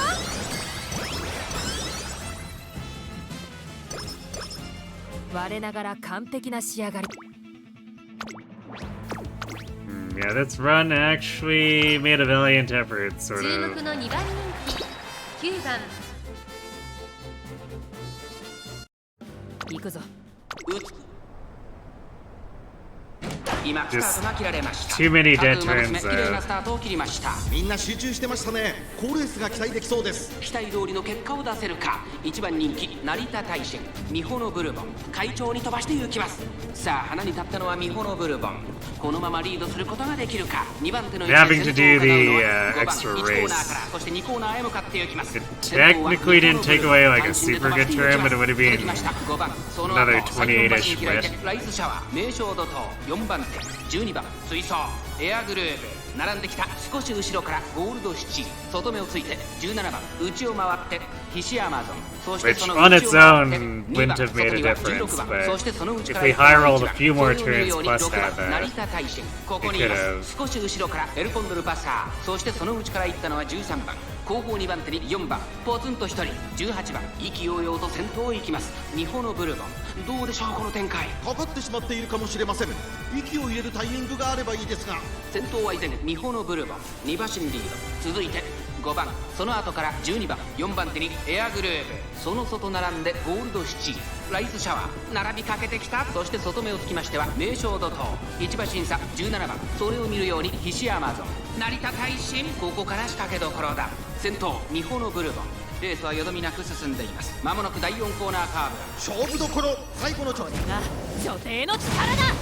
う。我ながら完璧な仕上がり。Yeah, this run actually made a valiant effort, sort 注 of. 目の2番人気9番。行くぞ。今スタートが切られました。 Too many dead 各馬 turns, 娘綺麗なスタートを切りました。みんな集中してましたね。好レースが期待できそうです。期待通りの結果を出せるか。1番人気成田大臣美穂のブルボン会長に飛ばして行きます。さあ花に立ったのは美穂のブルボン。このままリードすることができるか。2番手の Having to do the 5番 extra 1コーナーから race. そして2コーナーへ向かって行きます。 It technically didn't take away like a super good turn, but it would have been 5番その後 another 28-ish 最後の馬身開いて split. ライスシャワー名称怒涛4番手12番水槽エアグルーヴ並んできた少し後ろからゴールドシチ外目をついて17番内を回ってヒシアマゾンそして Which その on 内 its を回って own 2番 wouldn't have made a 外には difference, 16番 but そしてその内 if から we high rolled a 1番 few more それを見るよう turns に plus 6番 had that, 成田大臣ここにい it ま could す少し後ろからエルコンドルパッサーそしてその内から行ったのは13番後方2番手に4番ポツンと1人18番意気揚々と先頭を行きます美穂のブルボンどうでしょうこの展開かかってしまっているかもしれません。息を入れるタイミングがあればいいですが。先頭は依然美穂のブルボン2馬身リード続いて5番その後から12番4番手にエアグルーヴその外並んでゴールドシチライスシャワー並びかけてきたそして外目をつきましては名称怒涛1馬審査17番それを見るようにヒシアマゾン成田大臣ここから仕掛けどころだ先頭美穂のブルボンレースはよどみなく進んでいますまもなく第4コーナーカーブ勝負どころ最後の直が女帝の力だ。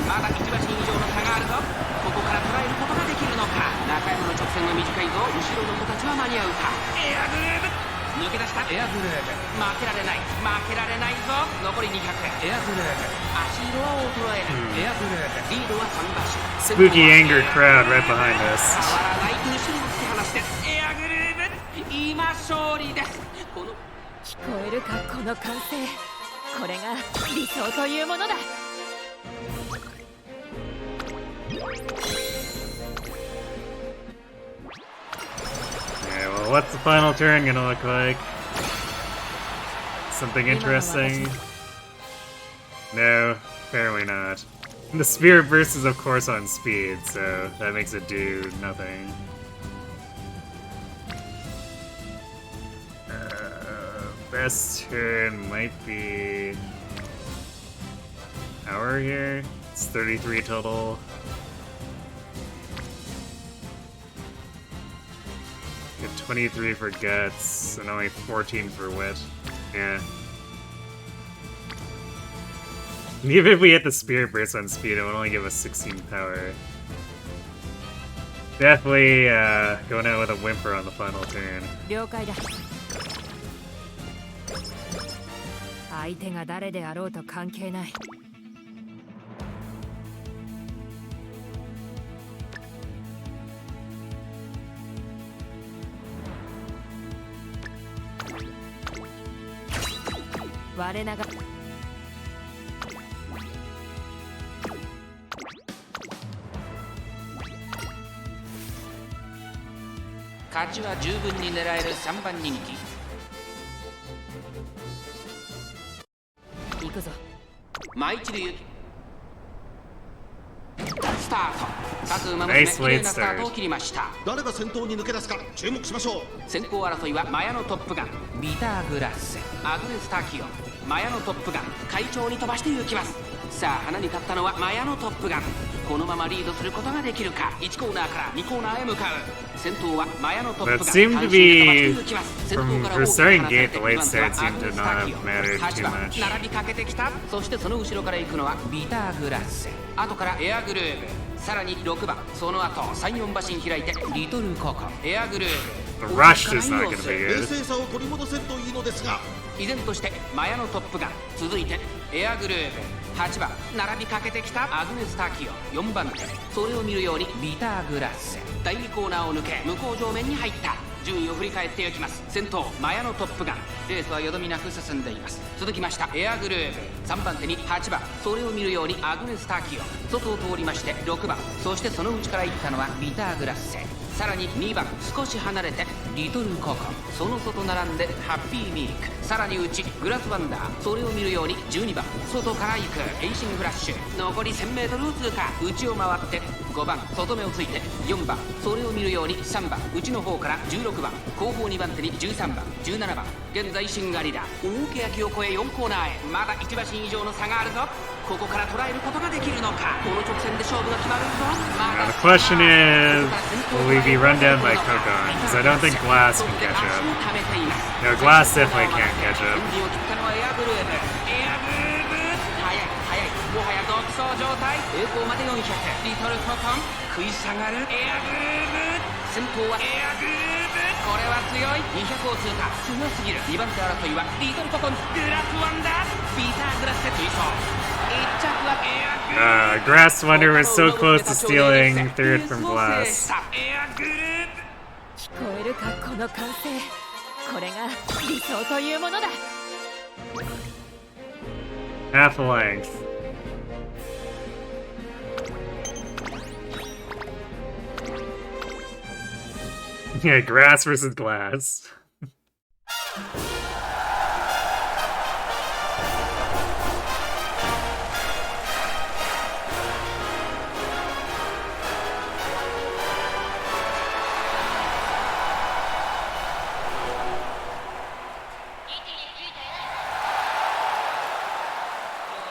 まだ1馬身以上の差があるぞここから捉えることができるのか中山の直線は短いぞ後ろの子たちは間に合うかエアグルーヴ抜け出したエアグルーヴ負けられない負けられないぞ残り200エアグルーヴ足色は衰えないエアグルーヴリードは3馬身 Spooky anger crowd right behind us. 変わらない後ろを突き放してエアグルーヴ今勝利ですこの聞こえるかこの歓声。これが理想というものだ。Okay, well, what's the final turn gonna look like? Something interesting? No, apparently not. The spirit burst is of course on speed, so that makes it do nothing. Best turn might be hour here. It's 33 total. Get 23 for guts and only 14 for wit. Yeah. Even if we hit the spirit burst on speed, it would only give us 16 power. Definitely going out with a whimper on the final turn. 了解だ。相手が誰であろうと関係ない。我なが勝ちは十分に狙える3番人気。行くぞ。舞一流スタート。各馬Nice 娘、綺麗 late なスタートを start. 切りました。誰が先頭に抜け出すか注目しましょう。先行争いはマヤのトップガン、ビターグラッセ、アグネスタキオン。マヤのトップガン、会長に飛ばして行きます。さあ花に勝ったのはマヤのトップガン。このままリードすることができるか。1コーナーから2コーナーへ向かう。先頭はマヤのトップガン。 That seemed to be 先頭 from から her 大きく starting 離され gate. て The 2 late 番手は start seemed アグ to ネス not タ have キオン。 mattered 8 too 番 much. 並びかけてきた。そしてその後ろから行くのはビターグラッセ、後からエアグルーブ、さらに6番、その後3、4馬身開いてリトルココ、エアグルー The ブ。 rush is not going to be 冷 good. 静さを取り戻せるといいのですが。依然としてマヤのトップガン、続いてエアグルーブ、8番並びかけてきたアグネスタキオ、4番手、それを見るようにビターグラッセ。第2コーナーを抜け向こう上面に入った。順位を振り返っていきます。先頭マヤのトップガン、レースはよどみなく進んでいます。続きましたエアグルーブ、3番手に8番、それを見るようにアグネスタキオ、外を通りまして6番、そしてその内から行ったのはビターグラッセ、さらに2番少し離れてリトルココ、その外並んでハッピーミルク、さらに内グラスワンダー、それを見るように12番外から行くエイシングフラッシュ、残り 1000m を通過、内を回って5番外目をついて4番、それを見るように3番内の方から16番、後方2番手に13番17番、現在シンガリラ大欅を越え4コーナーへ、まだ1馬身以上の差があるぞ。ここから捉えることができるのか。この直線で勝負が決まるぞ。ま Now だ the question is, will we be run down by Kokon? Because I don't think Glass can catch up. No, Glass definitely can't catch up. エンジンを切ったのはエアグルーブ。エアグルーブ。速い速い。もはや独走状態。栄光まで400。リトルココン。食い下がる。エアグルーブ。先頭はエアグルーブ。これは強い。200を通過。強すぎる。2番手争いはリトルココン。グラスワンダー。ビーターグラスで追走。1着はエアグルーブ。 Grass Wonder was so close to stealing third from Glass. エアグルーブ。聞こえるかこの歓声。これが理想というものだ。 Half a length. Yeah, Grass versus Glass.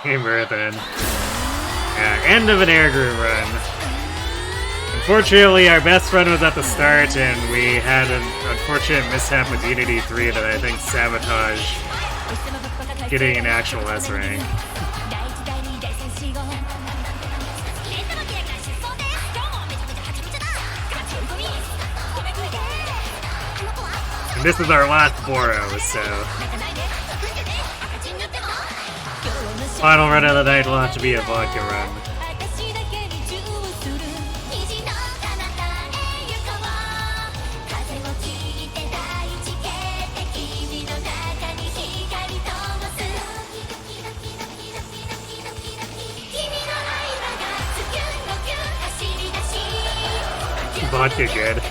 Hey, Marathon. Yeah, end of an air groove run. Unfortunately, our best run was at the start, and we had an unfortunate mishap with Unity 3 that I think sabotaged getting an actual S rank. And this is our last Boro, so final run of the night will have to be a vodka run. Vodka good.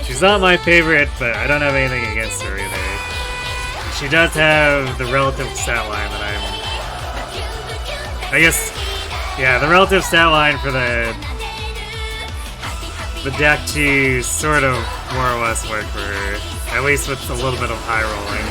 She's not my favorite, but I don't have anything against her either. She does have the relative stat line that I guess, yeah, the relative stat line for the deck to sort of more or less work for her. At least with a little bit of high rolling.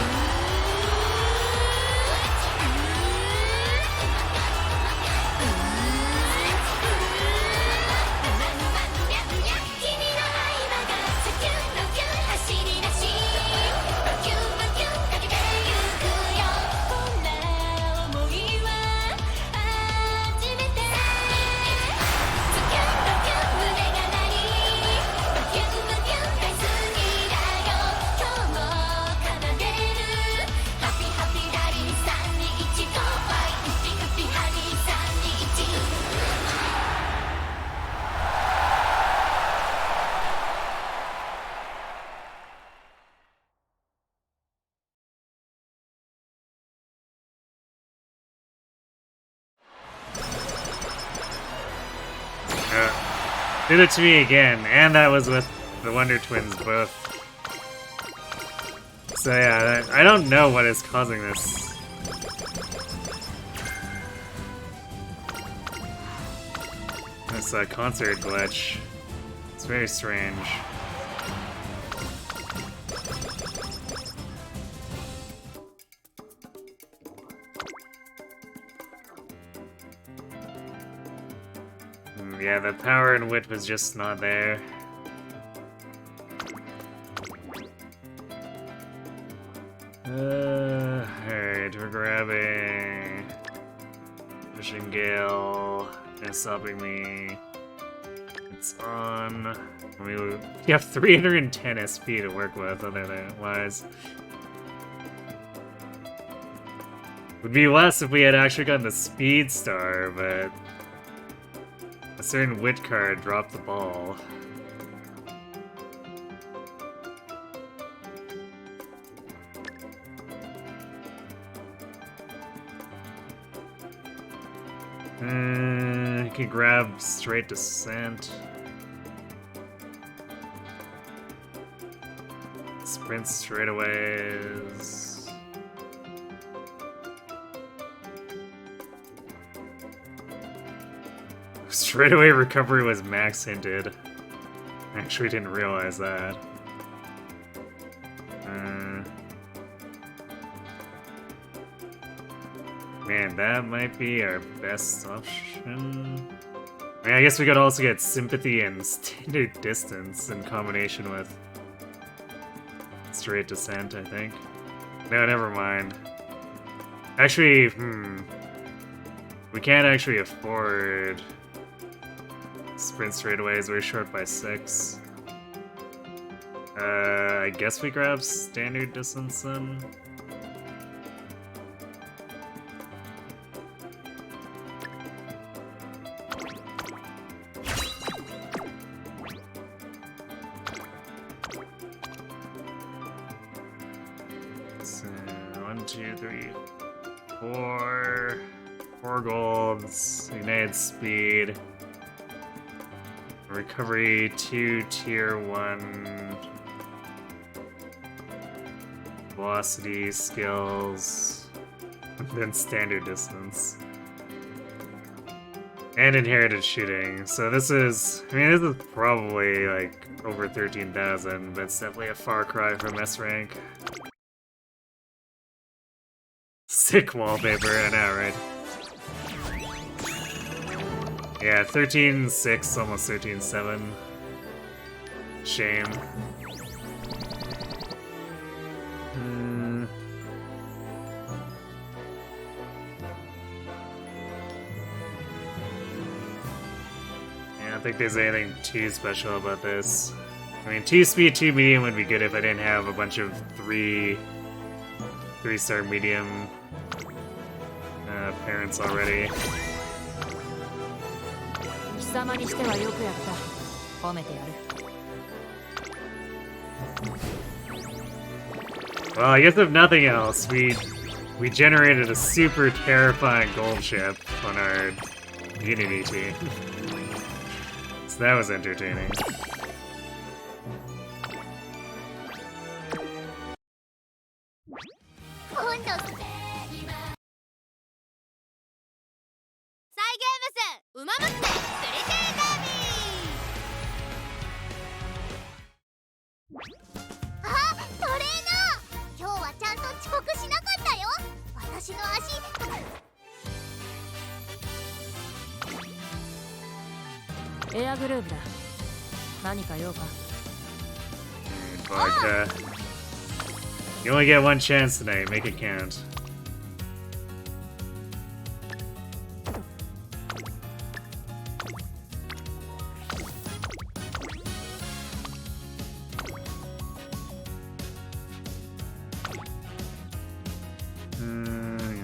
Did it to me again, and that was with the Wonder Twins both. So yeah, I don't know what is causing this. This concert glitch. It's very strange. Yeah, the power and wit was just not there. Alright, we're grabbing Fishing Gale. It's stopping me. It's on. We have 310 SP to work with otherwise. Would be less if we had actually gotten the Speed Star, but a certain wit card dropped the ball. I can grab straight descent. Sprint straightaways. Straightaway recovery was max hinted. Actually didn't realize that. Man, that might be our best option. I mean, I guess we could also get sympathy and standard distance in combination with straight descent, I think. No, never mind. Actually, we can't actually afford sprint straightaways. We're short by 6. I guess we grab standard distance then. So 1, 2, 3, 4. 4 golds. United speed. Recovery 2, tier 1. Velocity, skills, and then standard distance. And inherited shooting. So this is, I mean, this is probably like over 13,000, but it's definitely a far cry from S rank. Sick wallpaper, I know, right? Yeah, 13.6, almost 13.7. Shame. Yeah, I don't think there's anything too special about this. I mean, 2 speed, 2 medium would be good if I didn't have a bunch of 3-star medium parents already. Well, I guess if nothing else, we generated a super terrifying gold ship on our Unity team. So that was entertaining. Vodka. You only get one chance tonight, make it count.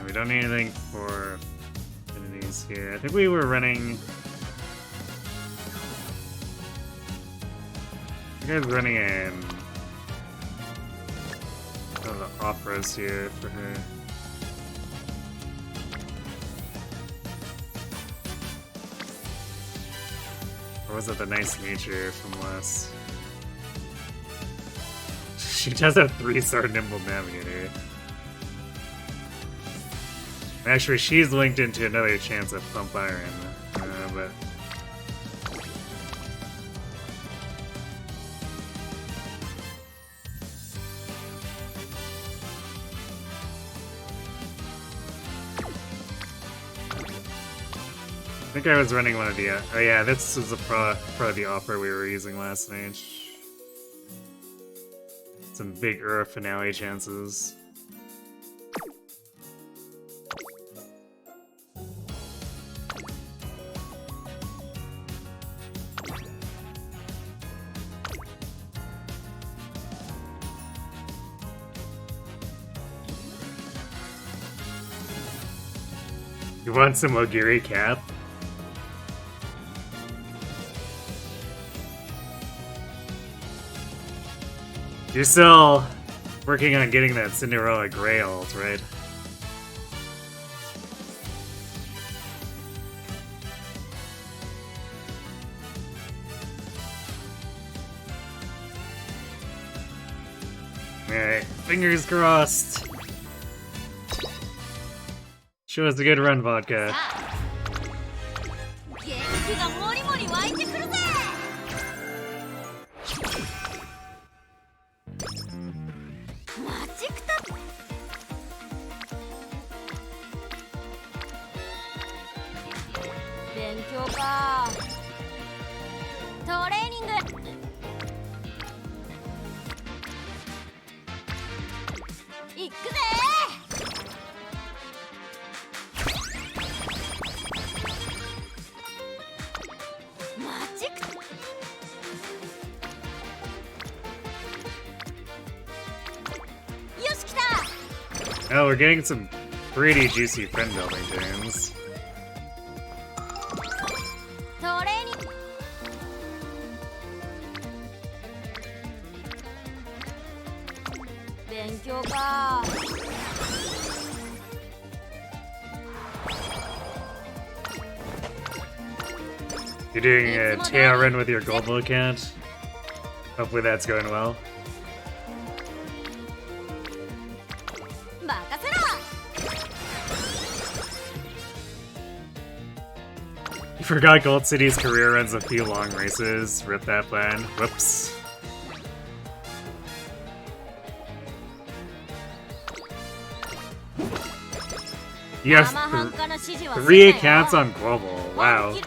We don't need anything for affinities here. I think we were running... I was running in the operas here for her. Or was it the nice nature from last? She does have 3-star Nimble Navigator. Actually, she's linked into another chance at Pump Iron, but... I think I was running one of the... oh yeah, this is probably the offer we were using last night. Some big finale chances. You want some Ogiri cap? You're still working on getting that Cinderella Grey ult, right? Alright, fingers crossed. Show us a good run, Vodka. 元気がもりもり湧いてくるぜ。待ちくた。勉強か。トレーニング。行くぜ。Oh, we're getting some pretty juicy friend building games. You're doing a tail run with your global account? Hopefully that's going well. You forgot Gold City's career runs a few long races. Rip that plan. Whoops. You have 3 accounts on global. Wow.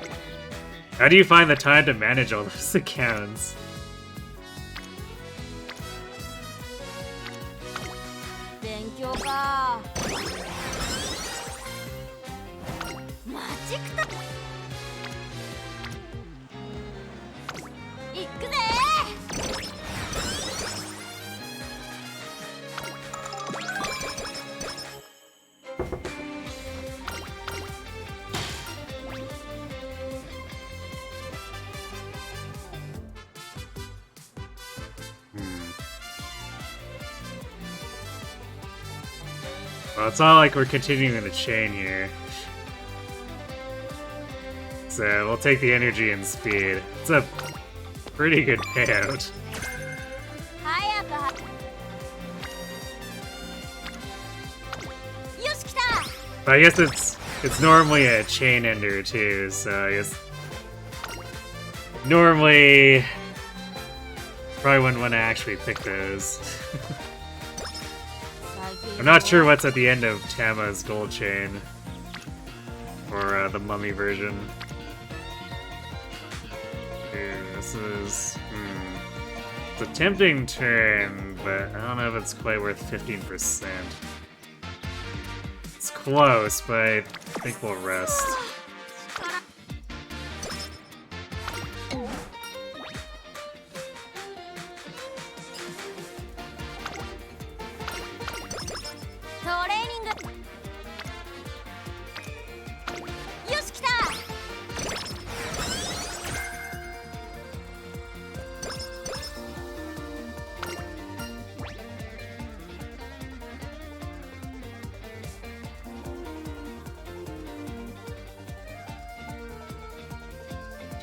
How do you find the time to manage all those accounts? Well, it's not like we're continuing the chain here. So we'll take the energy and speed. It's a pretty good payout. But I guess it's normally a chain ender too, so I guess normally probably wouldn't want to actually pick those. I'm not sure what's at the end of Tama's gold chain. Or the mummy version. Here, this is... It's a tempting turn, but I don't know if it's quite worth 15%. It's close, but I think we'll rest.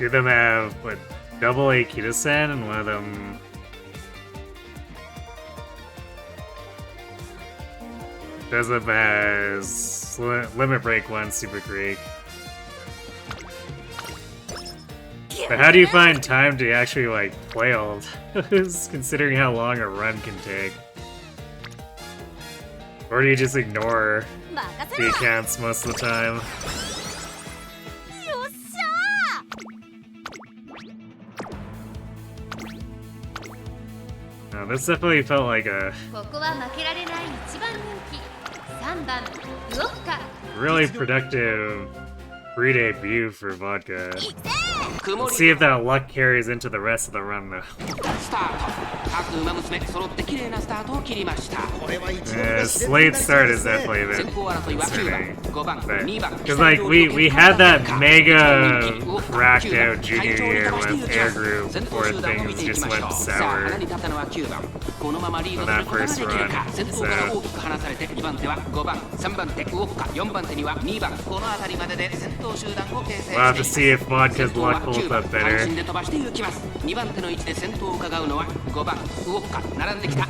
Two of them have, what, double Aikido-sen, and one of them... does them as Limit Break 1 Super Creek. But how do you find time to actually, like, play all of those, considering how long a run can take? Or do you just ignore the accounts most of the time? No, this definitely felt like a really productive pre-debut for Vodka. Let's see if that luck carries into the rest of the run, though. Late start is definitely a bit concerning. Because, like, we had that mega cracked out junior year with Air Group before things just went sour on that first run. So, we'll have to see if Vodka's luck holds up better.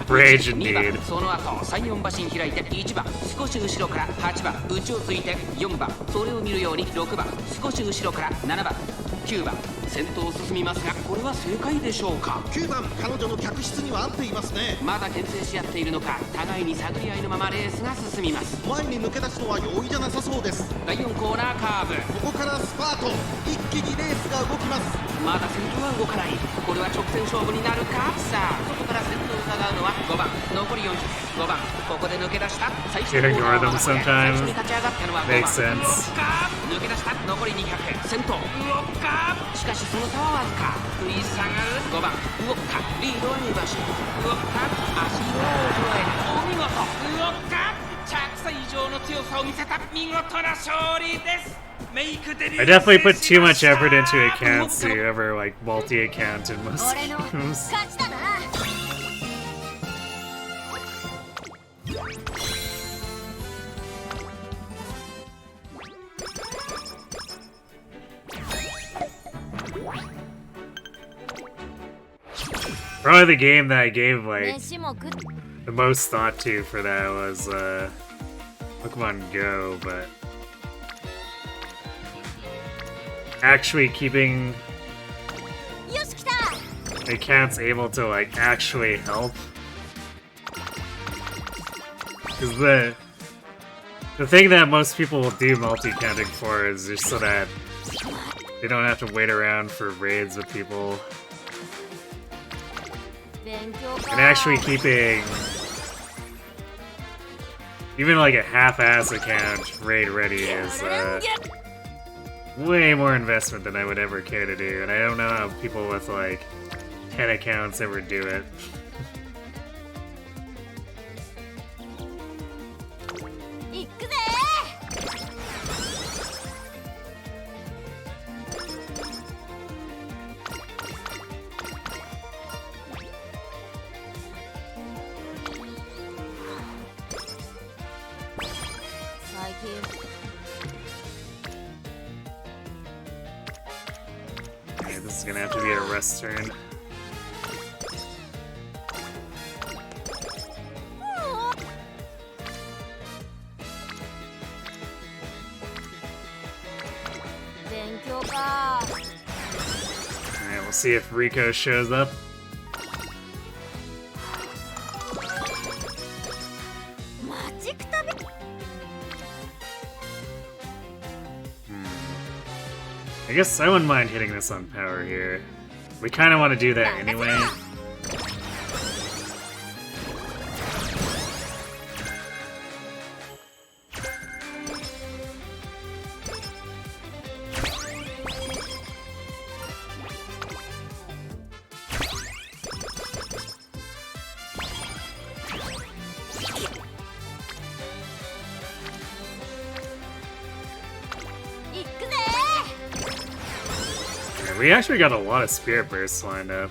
Rage indeed. 先頭を進みますが、これは正解でしょうか。9番、彼女の客室には合っていますね。まだ牽制し合っているのか、互いに探り合いのままレースが進みます。前に抜け出すのは容易じゃなさそうです。第4コーナーカーブ。ここからスパート。一気にレースが動きます。まだ先頭は動かない。これは直線勝負になるか。さあ、外から先頭を伺うのは5番。残り400。5番。ここで抜け出した。最初にignore them sometimes. 立ち上がったのは5番。 Makes sense. 抜け出した。残り200。先頭。しかしその差はわずか。振り下がる5番ウォッカリードは2馬身ウォッカ足色を揃えお見事ウォッカ着差以上の強さを見せた見事な勝利です。 I definitely put too much effort into accounts to ever like multi-account in most games. Probably the game that I gave like the most thought to for that was Pokemon Go, but actually keeping the accounts able to like actually help, because the thing that most people will do multi-counting for is just so that they don't have to wait around for raids with people. And actually keeping even like a half-ass account raid ready is way more investment than I would ever care to do, and I don't know how people with like 10 accounts ever do it. This is gonna have to be a rest turn. Alright, we'll see if Rico shows up. I guess I wouldn't mind hitting this on power here. We kind of want to do that anyway. We actually got a lot of Spirit Bursts lined up.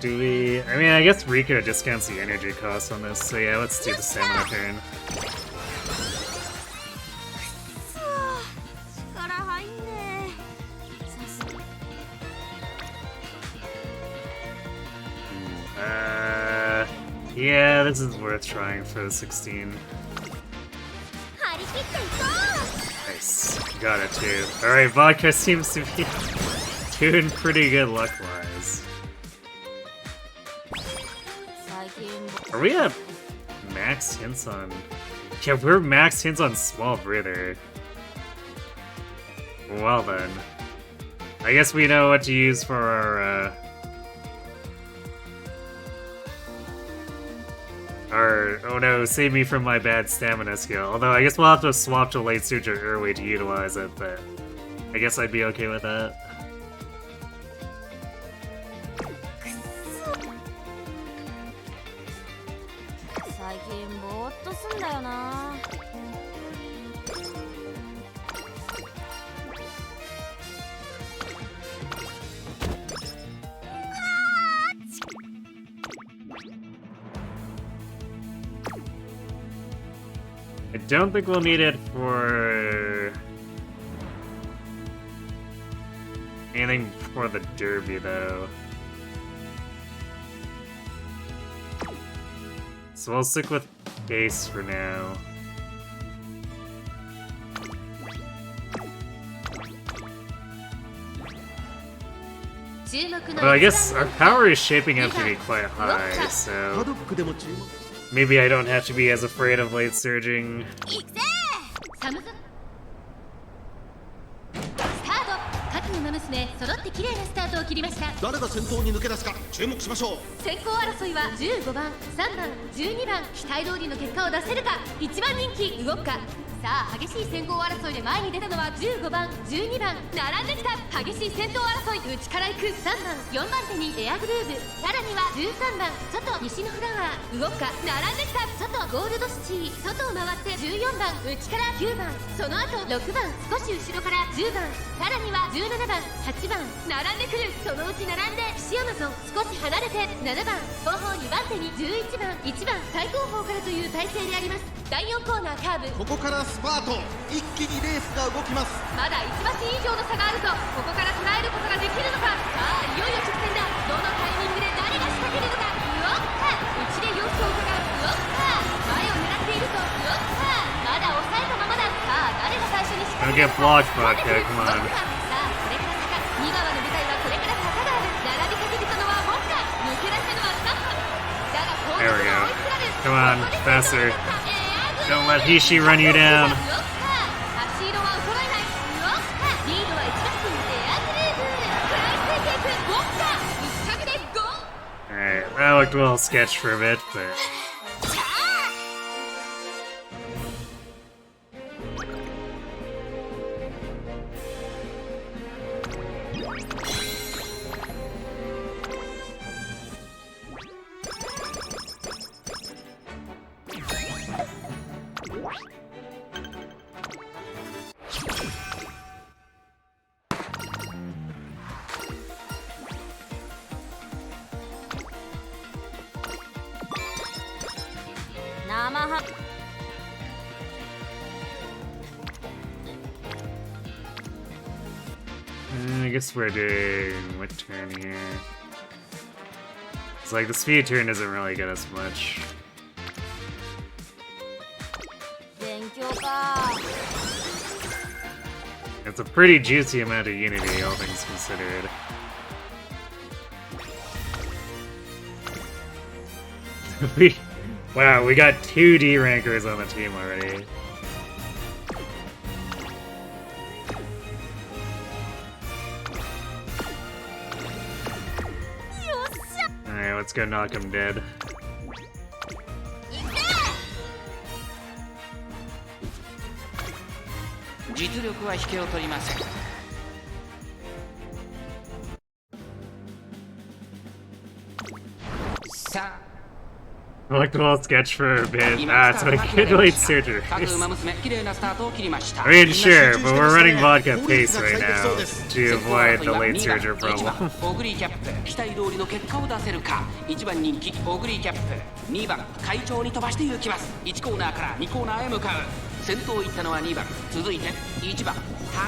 do we? I mean, I guess Rika discounts the energy cost on this, so yeah, let's do the stamina turn. Yeah, this is worth trying for the 16. Nice, got it too. Alright, Vodka seems to be doing pretty good luck-wise. Are we at max hints on... Yeah, we're max hints on Small Breather. Well then. I guess we know what to use for our, oh no, save me from my bad stamina skill. Although I guess we'll have to swap to Late Surge or Early to utilize it, but I guess I'd be okay with that. I don't think we'll need it for anything for the derby, though. So we'll stick with base for now. But I guess our power is shaping up to be quite high, so maybe I don't have to be as afraid of late surging. 揃って綺麗なスタートを切りました。誰が先頭に抜け出すか注目しましょう。先行争いは15番、3番、12番、期待通りの結果を出せるか。1番人気動くか。さあ激しい先行争いで前に出たのは15番、12番、並んできた。激しい先頭争い、内から行く3番、4番手にエアグルーヴ、さらには13番、外西のフラワー、動くか。並んできた。外ゴールドシティ、外を回って14番、内から9番、その後6番、少し後ろから10番、さらには17番、8番、並んでくる。そのうち並んでピシアマゾン、少し離れて7番、後方2番手に11番、1番、最後方からという体勢であります。第4コーナーカーブ、ここからスパート、一気にレースが動きます。まだ1馬身以上の差があるぞ。ここから捉えることができるのか。さあいよいよ直線だ。どのタイミングで誰が仕掛けるのか。うおっか、内で様子を伺う。うおっか、前を狙っているぞ。うおっか、まだ抑えたままだ。さあ誰が最初に仕掛けるのか。 Don't get blocked, Vodka, come on. さあこれから坂、2番の舞台はこれから坂がある。並びかけてたのはボッカ、抜け出したのは3番だが後続が追いつられる。 Come on, faster. Don't let Hishi run you down. Alright, that looked a little sketch for a bit, but... I guess we're doing what turn here? It's like the speed turn doesn't really get us much. It's a pretty juicy amount of unity, all things considered. Wow, we got 2 D rankers on the team already. Alright, let's go knock him dead. I like the whole sketch for a bit. It's like delayed surgery. I mean, sure, but we're running vodka pace right now to avoid the late surgery problem. オグリーキャップ期待通りの結果を出せるか。1番人気オグリーキャップ、2番会長に飛ばして行きます。1コーナーから2コーナーへ向かう。先頭行ったのは2番、続いて1番。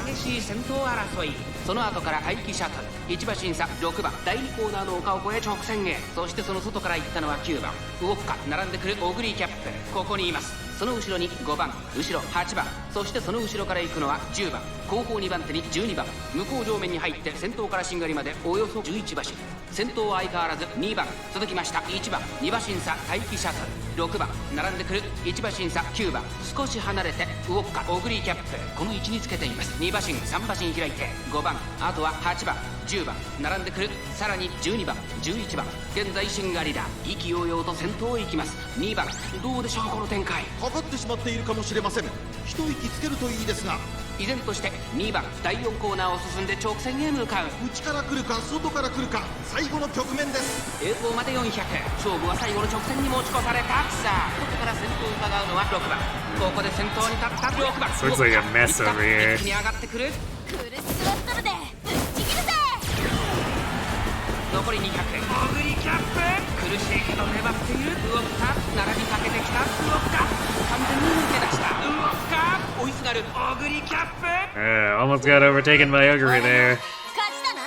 激しい先頭争い。その後から待機シャトル、1馬審査6番、第2コーナーの丘を越え直線へ。そしてその外から行ったのは9番、ウォッカ、並んでくるオグリーキャップ、ここにいます。その後ろに5番、後ろ8番、そしてその後ろから行くのは10番、後方2番手に12番、向こう上面に入って先頭からしんがりまでおよそ11馬身。先頭は相変わらず2番、続きました1番、2馬審査待機シャトル、6番、並んでくる1馬審査9番、少し離れてウォッカ、オグリーキャップ、この位置につけています。2馬身3馬身開いて5番、あとは8番、10番、並んでくる。さらに12番、11番、現在しんがりだ。意気揚々と先頭へ行きます。2番、どうでしょうこの展開。かかってしまっているかもしれません。一息つけるといいですが。依然として2番、第4コーナーを進んで直線へ向かう。内から来るか外から来るか、最後の局面です。栄光まで400、勝負は最後の直線に持ち越された。さあここから先頭を伺うのは6番、ここで先頭に立った6番。 Looks like a mess over here. 一気に上がってくる。クルスロットルでぶっちぎるぜ。残り200、オグリキャップ、苦しいけど粘っているウォッカ、並びかけてきたウォッカ、完全に抜け出したウォッカ、追いすがるオグリキャップ。 Almost got overtaken by Ogre there. 勝ちだな。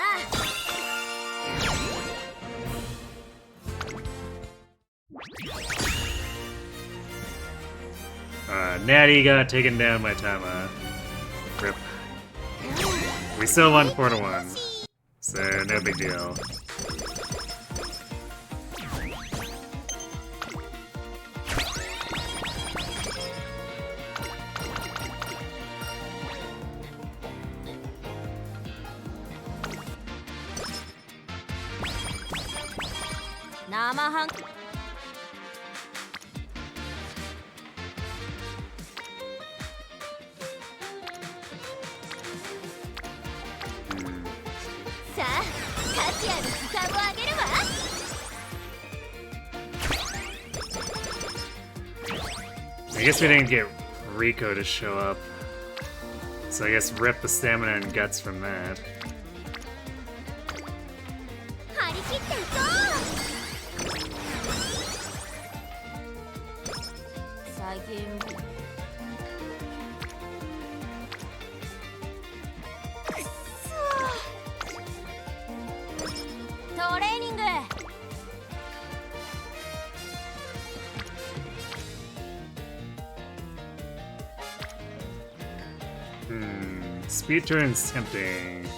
Natty got taken down by Tama. Rip. We still won 4-1, so no big deal. I guess we didn't get Rico to show up, so I guess rip the stamina and guts from that. 張り切っていこう。最近くっそトレーニング。Speed turn's tempting.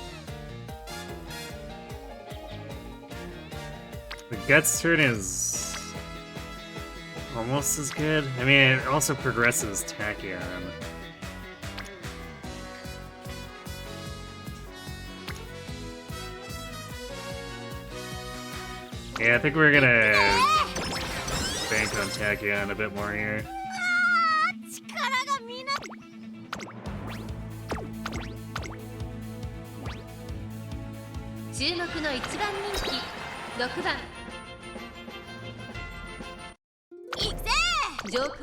The guts turn is almost as good. I mean, it also progresses Tachyon. Yeah, I think we're gonna bank on Tachyon a bit more here. 注目の1番人気6番。いくぜ上空。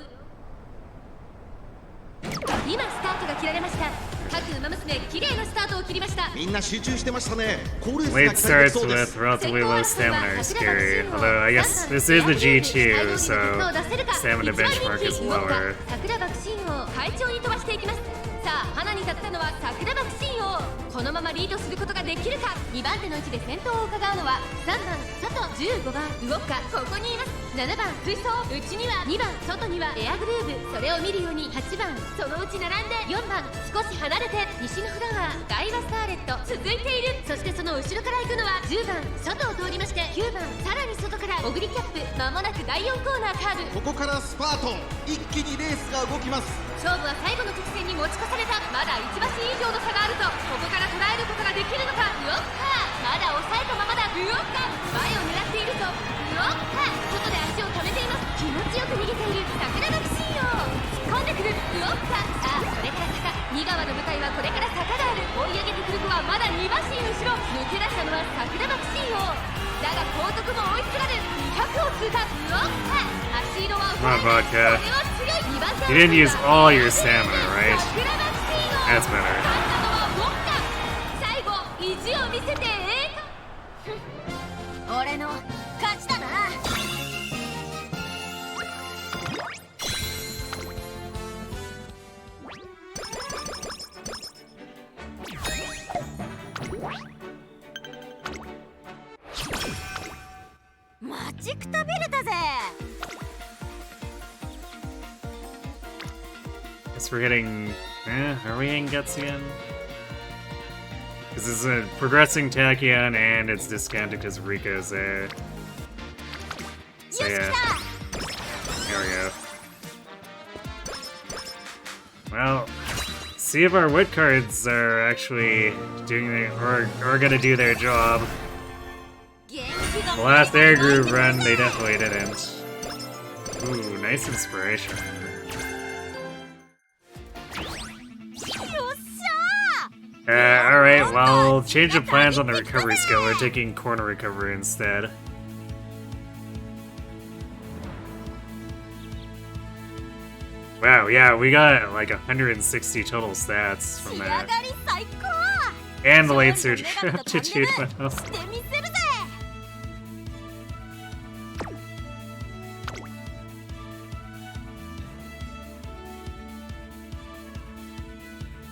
今スタートが切られました。各馬娘綺麗なスタートを切りました。みんな集中してましたね。Late starts with relatively low stamina are scary, although I guess this is the G2, so stamina benchmark is lower. 桜爆心王快調に飛ばしていきます。さあ花に立ったのは桜爆心王。このままリードすることができるか。2番手の位置で先頭を伺うのは3番外、15番ウォッカ、ここにいます。7番水槽、内には2番、外にはエアグルーヴ。それを見るように8番、そのうち並んで4番、少し離れて西のフラワー、ガイワスターレット続いている。そしてその後ろから行くのは10番、外を通りまして9番、さらに外からオグリキャップ。間もなく第4コーナーカーブ。ここからスパート、一気にレースが動きます。勝負は最後の直線に持ち越された。まだ1馬身以上の差があると。ここから捉えることができるのか。ウォッカ、まだ抑えたままだ。ウォッカ、前を狙っているぞ。ウォッカ、外で足を止めています。気持ちよく逃げている桜爆心王。突っ込んでくるウォッカ。さあそれから坂、2側の舞台はこれから坂がある。追い上げてくる子はまだ2馬身後ろ。抜け出したのは桜爆心王だが後続も追いすがる。200を通過。ウォッカ、足 Come on, vodka. You didn't use all your stamina, right? That's better. 最後意地を見せて俺の勝ちだな。待ちくたびれたぜ。Guess we're getting... are we in Guts again? This is a progressing Tachyon and it's discounted because Rika's there. So yeah. There we go. Well, see if our wit cards are actually doing or are gonna do their job. The last Air Groove run, they definitely didn't. Ooh, nice inspiration. Alright, well, change of plans on the recovery skill. We're taking corner recovery instead. Wow, yeah, we got like 160 total stats from that. And the late surge aptitude went up.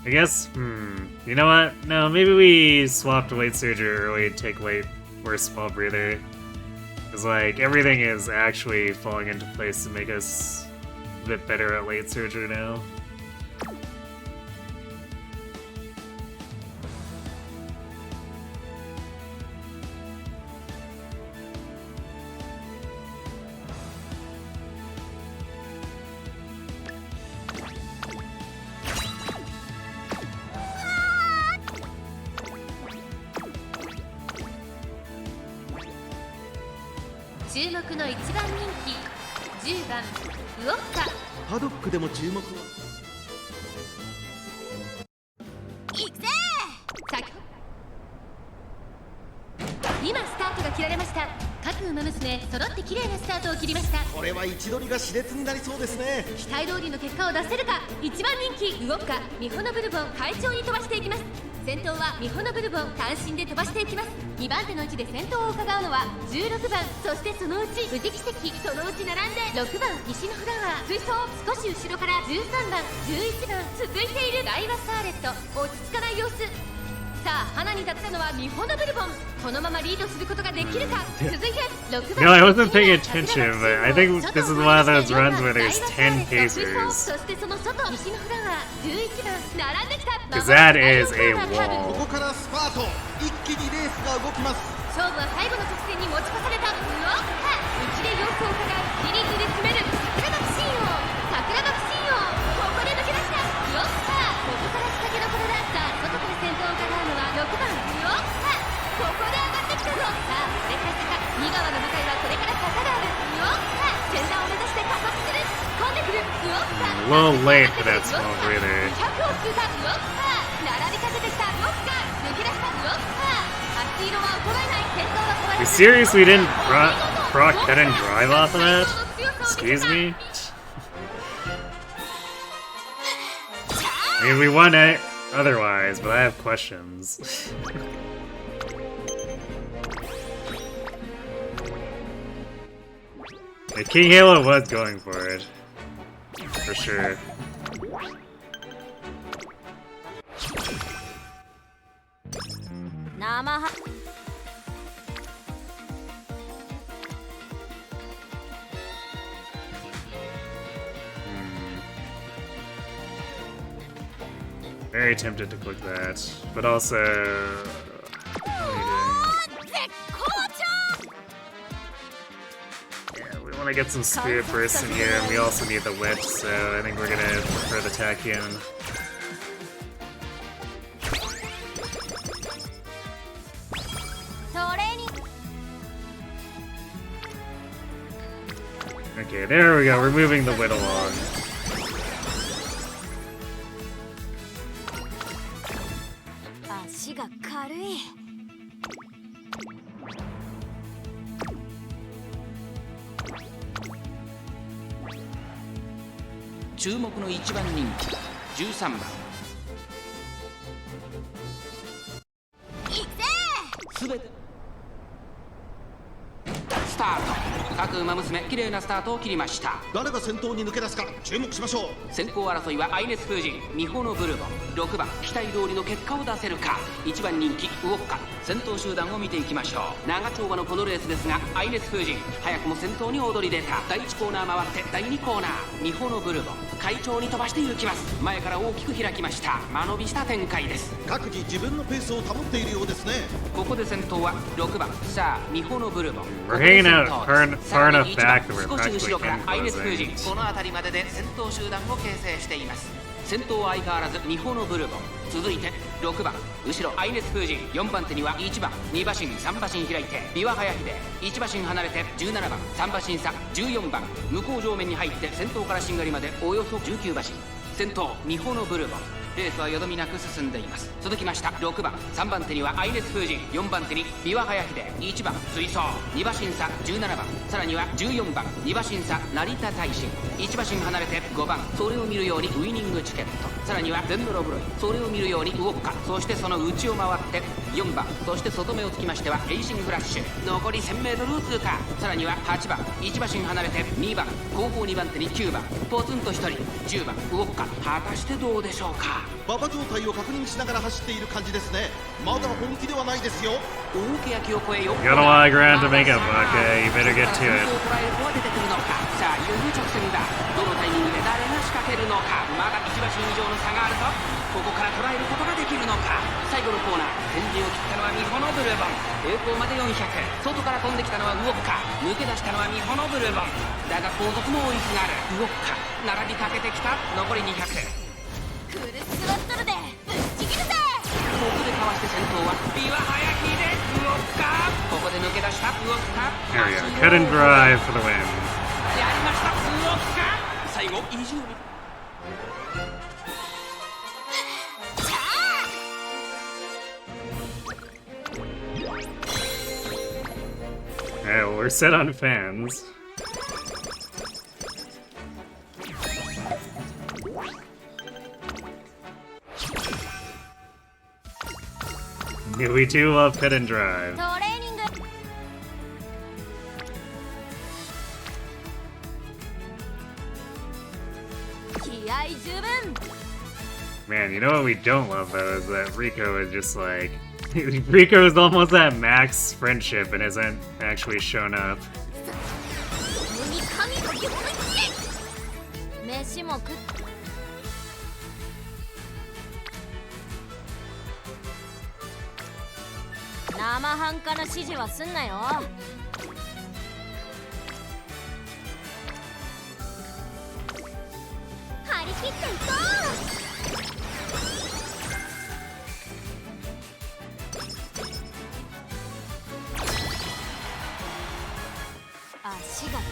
I guess, you know what? No, maybe we swapped Late Surger early to take Late or Small Breather. Because, like, everything is actually falling into place to make us a bit better at Late Surger now. No, I wasn't paying attention, but I think this is one of those runs where there's 10 pacers. Because that is a wall. A little late for that small breather. Are you serious? We didn't proc cut and drive off of that? Excuse me? I mean, we won it otherwise, but I have questions. The King Halo was going for it. For sure. Very tempted to click that, but also... we want to get some Spirit Bursts in here, and we also need the Witch, so I think we're gonna prefer the Tachyon. Okay, there we go, we're moving the Wit along. 注目の1番人気13番すべてスタート。各馬娘綺麗なスタートを切りました。誰が先頭に抜け出すか注目しましょう。先行争いはアイネス風神、ミホのブルボン、6番期待通りの結果を出せるか、1番人気ウォッカ。先頭集団を見ていきましょう。長丁場のこのレースですが、アイネス風神早くも先頭に躍り出た。第1コーナー回って第2コーナー、ミホのブルボン快調に飛ばして行きます。前から大きく開きました。間延びした展開です。各自自分のペースを保っているようですね。ここで先頭は6番さあミホのブルボン。 We're hanging out far enough back that we're 少し practically 後ろからアイネス風 closing. 神、この辺りまでで先頭集団を形成しています。先頭は相変わらずミホのブルボン、続いて6番後ろアイネス風神、4番手には1番2馬身3馬身開いて琵琶早秀、1馬身離れて17番3馬身差14番向こう上面に入って先頭からしんがりまでおよそ19馬身。先頭ミホのブルボン、レースはよどみなく進んでいます。続きました6番3番手にはアイネス風神、4番手に琵琶早秀、1番追走2馬身差17番、さらには14番2馬身差成田大臣、1馬身離れて5番それを見るようにウイニングチケット、さらにはデンドロブロイ、それを見るようにウォッカ、そしてその内を回って4番、そして外目をつきましてはエイシングフラッシュ、残り 1000m を通過。さらには8番1馬身離れて2番後方2番手に9番ポツンと1人10番ウォッカ。果たしてどうでしょうか。馬場状態を確認しながら走っている感じですね。まだ本気ではないですよ。大けやきを越えよ Got a lot of ground to make up, okay, you better get to 先 it. 頭を捉える子は出てくるのか。さあいよいよ直線だ。どのタイミングで誰が仕掛けるのか。まだ1馬身以上の差があるとここから捉えることができるのか。最後のコーナー天陣を切ったのはミホのブルボン、平行まで400、外から飛んできたのはウォッカ、抜け出したのはミホのブルボンだが後続も追いすがるウォッカ、並びかけてきた。残り200。クルスワットルでぶっちぎるぜ。ここでかわして先頭は琵琶早秀ウォッカ。ここで抜け出したウォッカ。 There we go. Cut and drive for the win. やりましたウォッカ。最後意地を見 Alright, well, we're set on fans. Yeah, we do love cut and drive. トレーニング。気合十分。 Man, you know what we don't love though is that Rico is just like Rico is almost at max friendship and hasn't actually shown up. 飯も食っ生半可な指示はすんなよ。張り切っていこう。足がか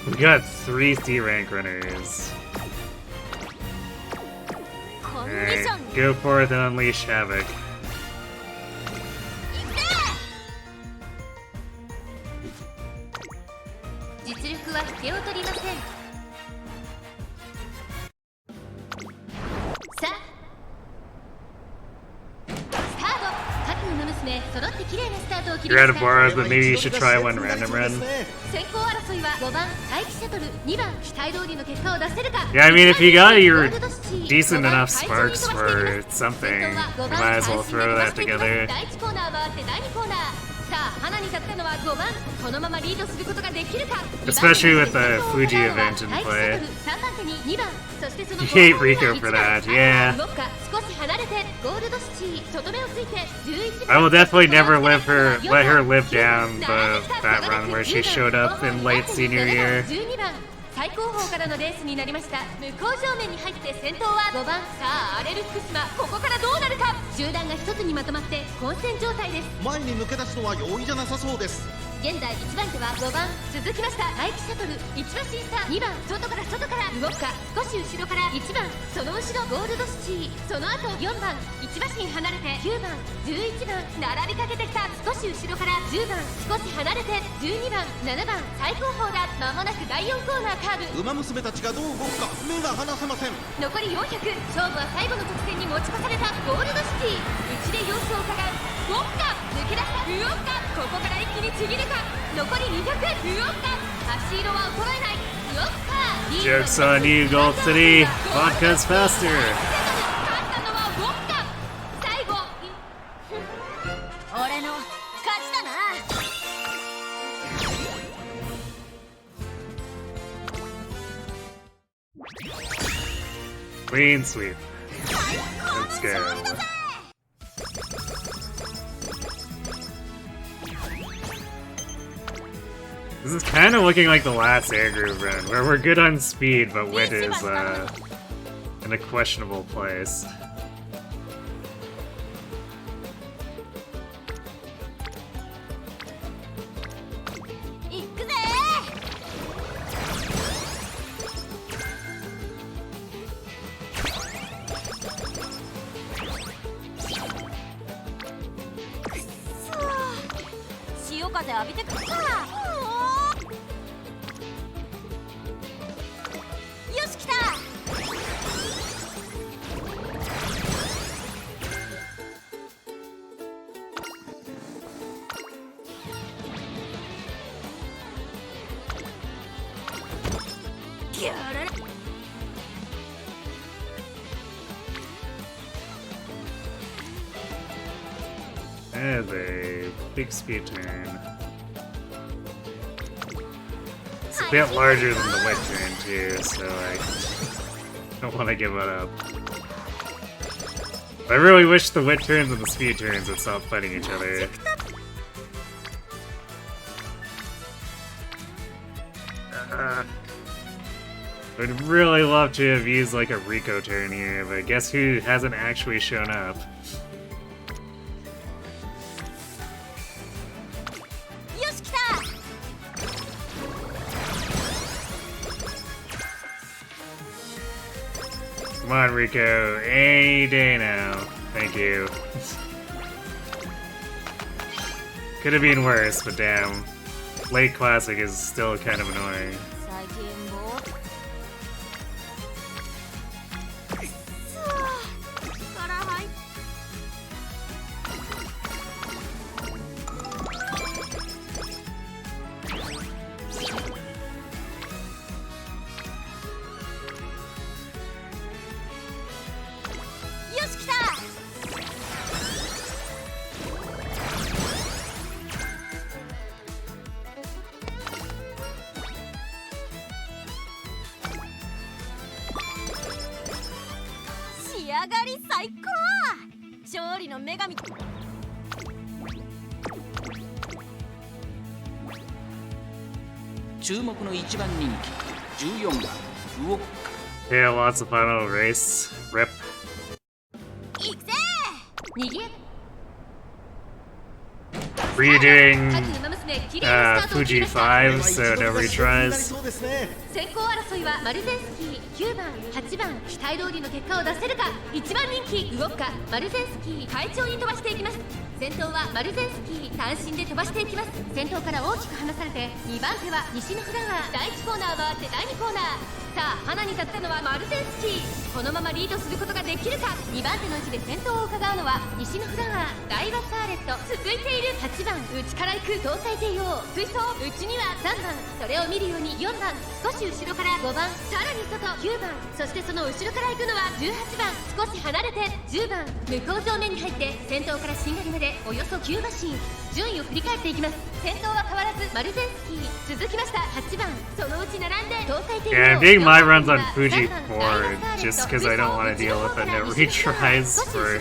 We got 3 C rank runners. コンディション Alright, go forth and unleash havoc. 実力は引けを取りません。さあスタート。各馬娘揃って綺麗なスタートを切り You're ま out し of た。 bars, but maybe you should try one random run. 先行争いは5番待機シャトル、2番期待通りの結果を出せるか。 Yeah, I mean, if you got your ゴールドシティ decent 5番 enough sparks 快調に for 飛ばしています。 something, 先頭は you 5番 might as well 快進 throw で飛ば that していきます。 together. 第1コーナー回って第2コーナー。さあ花に立ったのは5番、このままリードすることができるか。 Especially with the Fuji event in play. 3番手に2番、そしてその You hate Rico for that, yeah. 少し離れてゴールドシティ、外目をついて11番。 I will definitely never let her live down that run where she showed up in late senior year. 12番最高峰からのレースになりました。向こう正面に入って先頭は5番。さあアレルックスマ、ここからどうなるか。集団が一つにまとまって混戦状態です。前に抜け出すのは容易じゃなさそうです。現在1番手は5番続きました。待機シャトル1馬身差、2番外から動くか、少し後ろから1番、その後ろゴールドシティ、その後4番1馬身離れて9番11番並びかけてきた。少し後ろから10番少し離れて12番7番最高峰だ。間もなく第4コーナーカーブ。馬娘たちがどう動くか目が離せません。残り400、勝負は最後の直線に持ち越されたゴールドシティ。内で様子を伺う。ウォッカ抜け出した。ウォッカここから一気にちぎるか。残り200、ウォッカ足色は衰えない。ウォッカ Joke's on you, Gold City. Vodka's faster. 勝ったのはウォッカ。最後俺の勝ちだな。Clean sweep. Let's go. This is kind of looking like the last air groove run, where we're good on speed, but wit is in a questionable place. There's a big speed turn. It's a bit larger than the wet turn too, so I don't want to give it up. I really wish the wet turns and the speed turns would stop fighting each other. I'd really love to have used like a Rico turn here, but guess who hasn't actually shown up? Come on, Rico. Any day now. Thank you. Could have been worse, but damn. Late Classic is still kind of annoying. Yeah, lots of final race. Rip. Were you doing Fuji 5, so no retries? 先行争いはマルゼンスキー9番8番期待通りの結果を出せるか。1番人気ウォッカマルゼンスキー快調に飛ばしていきます。先頭はマルゼンスキー単身で飛ばしていきます。先頭から大きく離されて2番手は西のフラワー。第1コーナー回って第2コーナー。さあ花に立ったのはマルゼンスキー。このままリードすることができるか。2番手の位置で先頭を伺うのは西のフラワー大和サーレット。続いている8番内から行く東海帝王追走。内には3番それを見るように4番少し後ろから5番さらに外9番そしてその後ろから行くのは18番少し離れて10番向こう正面に入って先頭からしんがりまでおよそ9馬身。順位を振り返っていきます。先頭は変わらずマルゼンスキー。続きました8番そのうち並んで東海帝王。 Yeah, I'm doing my runs on Fuji 4 just because I don't want to deal with the no retries for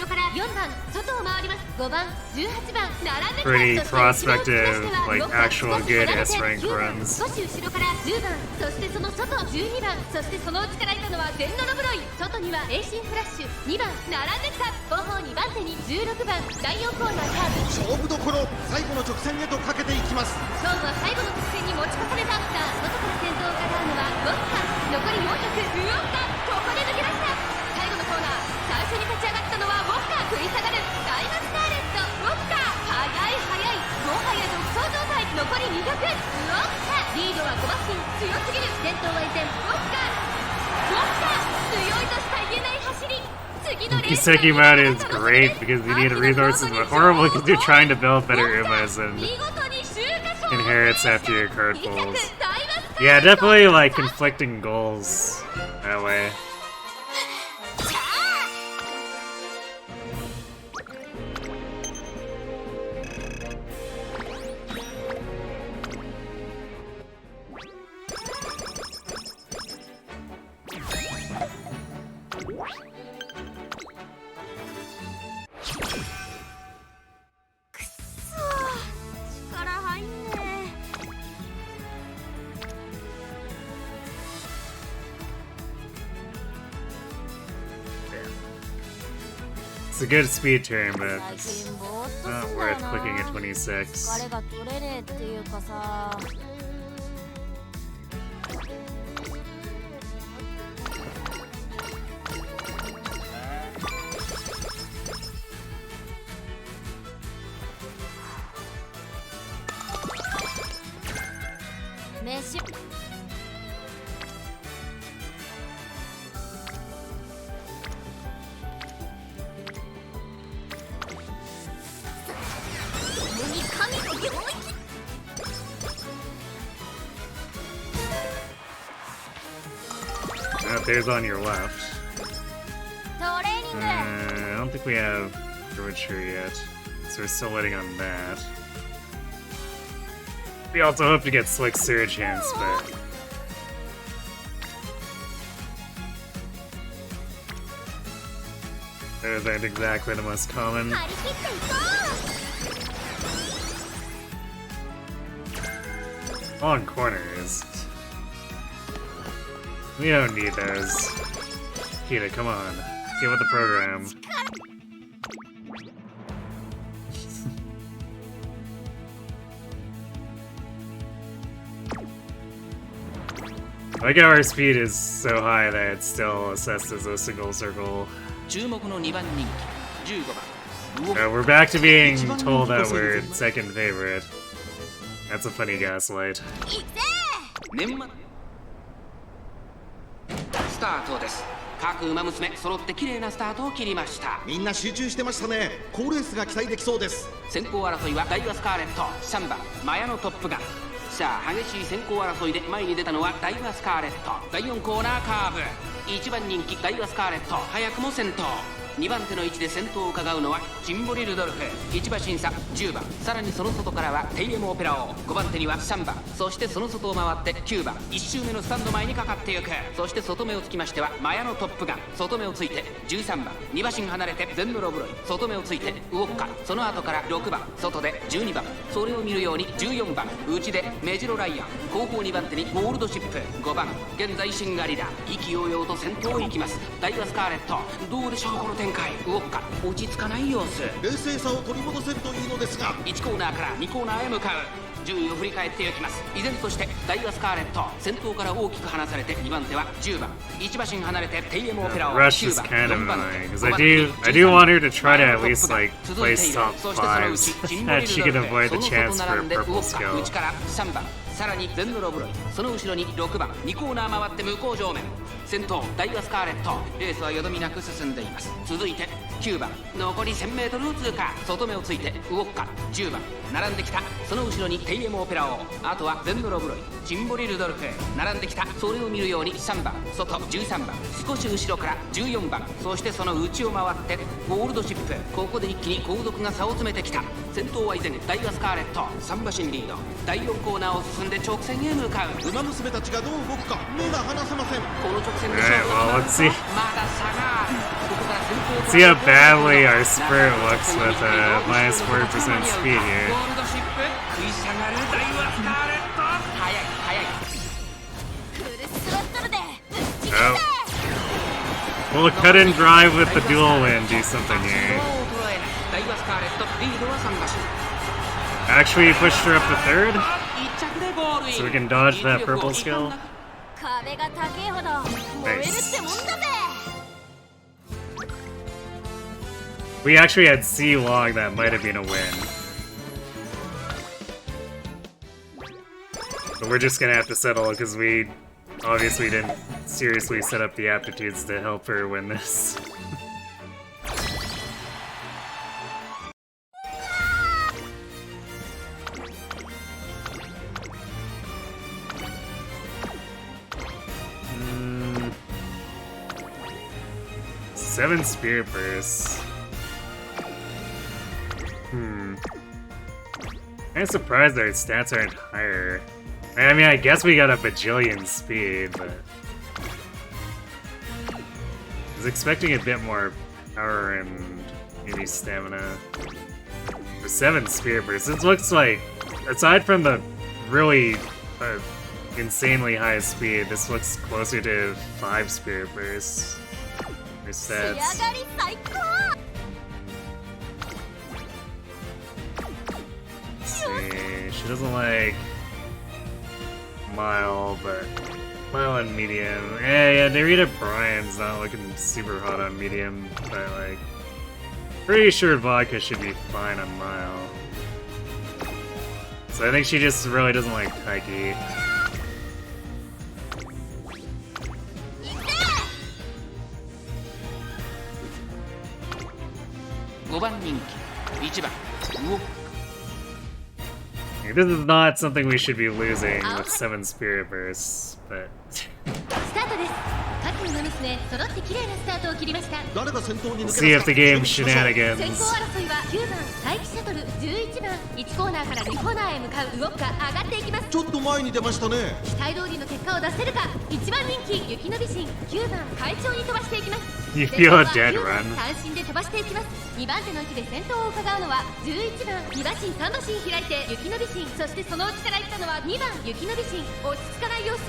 pretty prospective, like actual good S rank runs. 少し後ろから10番そしてその外12番そしてその内からいたのは全ノロブロイ。外にはエイシンフラッシュ2番並んできた。後方2番手手に16番第4コーナーカーブ。勝負どころ、最後の直線へとかけていきます。勝負は最後の直線に持ち越された。さあ外から先頭を伺うのはウォッカ。残り400。ウォッカここで抜け出した。最後のコーナー、最初に立ち上がったのはウォッカ。食い下がるダイマスカーレット。ウォッカ速い速い、もはや独走状態。残り200。ウォッカリードは5馬身、強すぎる。先頭は依然ウォッカ。ウォッカ強いとしか言えない走り。Kiseki mode is great because you need resources, but horrible because you're trying to build better Umas and inherits after your card pulls. Yeah, definitely like conflicting goals that way. It's a good speed turn, but it's not worth clicking at 26. 疲れが取れねえっていうかさ。飯。There's on your left. I don't think we have Geometry yet, so we're still waiting on that. We also hope to get Slick Surge Hands, but... those aren't exactly the most common. Long corners. We don't need those. Kita, come on. Get with the program. I like how our speed is so high that it's still assessed as a single circle. We're back to being told that we're second favorite. That's a funny gaslight. スタートです。各馬娘揃って綺麗なスタートを切りました。みんな集中してましたね。好レースが期待できそうです。先行争いはダイワスカーレット、3番マヤのトップガン。さあ激しい先行争いで前に出たのはダイワスカーレット。第4コーナーカーブ、1番人気ダイワスカーレット早くも先頭。2番手の位置で先頭を伺うのはジンボリルドルフ。1馬審査10番、さらにその外からはテイエムオペラオ。5番手には3番、そしてその外を回って9番、1周目のスタンド前にかかっていく。そして外目をつきましてはマヤのトップガン。外目をついて13番、2馬身離れてゼンノロブロイ。外目をついてウォッカ。その後から6番、外で12番、それを見るように14番、内でメジロライアン。後方2番手にゴールドシップ。5番、現在シンガリラ。意気揚々と先頭を行きますダイワスカーレット。どうでしょうこの展開。ウォッカ落ち着かない様子。冷静さを取り戻せるといいのですが、1コーナーから2コーナーへ向かう。順位を振り返っていきます。依然としてダイワスカーレット先頭から大きく離されて、2番手は10番、1馬身離れてテイエムオペラを。 Rush is kind of annoying because I do want her to try to at least like place top 5s that she can avoid the chance for purple skill. 内から3番、さらにゼンノロブロイ。その後ろに6番、2コーナー回って向こう上面。先頭ダイワスカーレット。レースはよどみなく進んでいます。続いて9番、残り 1000m を通過。外目をついてウォッカ。10番並んできた。その後ろにテイエムオペラオ。あとはゼンノロブロイ、ジンボリルドルフ並んできた。それを見るように3番、外13番、少し後ろから14番、そしてその内を回ってゴールドシップ。ここで一気に後続が差を詰めてきた。先頭は依然ダイワスカーレット3馬身リード。第4コーナーを進んで直線へ向かう。ウマ娘たちがどう動くか目が離せません。この直線で Alright, well, let's see. まだ差がある。ここから先頭を See how badly our spurt looks with minus 40% speed ゴ here. ールドシップ食い下がるダイワスカーレット。速い速い。フルスロットルでぶち切 Oh. って。 We'll cut and drive with the dual win, do something here. を捉え大和スカーレットリードは3馬身 Actually pushed her up to third, 1着でゴールイン so we can dodge that purple skill. 壁が高いほど燃えるってもんだぜ。 We actually had C long, that might have been a win. But we're just gonna have to settle because we obviously didn't seriously set up the aptitudes to help her win this. Seven Spirit Bursts. I'm surprised our stats aren't higher. I mean, I guess we got a bajillion speed, but I was expecting a bit more power and maybe stamina. For 7 Spirit Bursts, it looks like, aside from the really insanely high speed, this looks closer to 5 Spirit Bursts. Her stats. See, she doesn't like Mile, but Mile on medium. Yeah, Narita Bryan's not looking super hot on medium, but like, pretty sure Vodka should be fine on Mile. So I think she just really doesn't like Taiki. 5番人気1番ウオッ This is not something we should be losing with 7 Spirit Bursts, but スタートです。各馬娘揃って綺麗なスタートを切りました。誰が先頭に we'll 抜け see 出 if す the か game 先 shenanigans. 行争いは9番待機シャトル、11番1コーナーから2コーナーへ向かうウォッカ上がっていきます。ちょっと前に出ましたね。期待通りの結果を出せるか。1番人気雪の美人9番快調に飛ばしていきます。 You feel a dead 9番 run. 三振で飛ばしていきます。2番手の位置で先頭を伺うのは11番2馬身3馬身開いて雪の美人、そしてその内から行ったのは2番雪の美人、落ち着かない様子。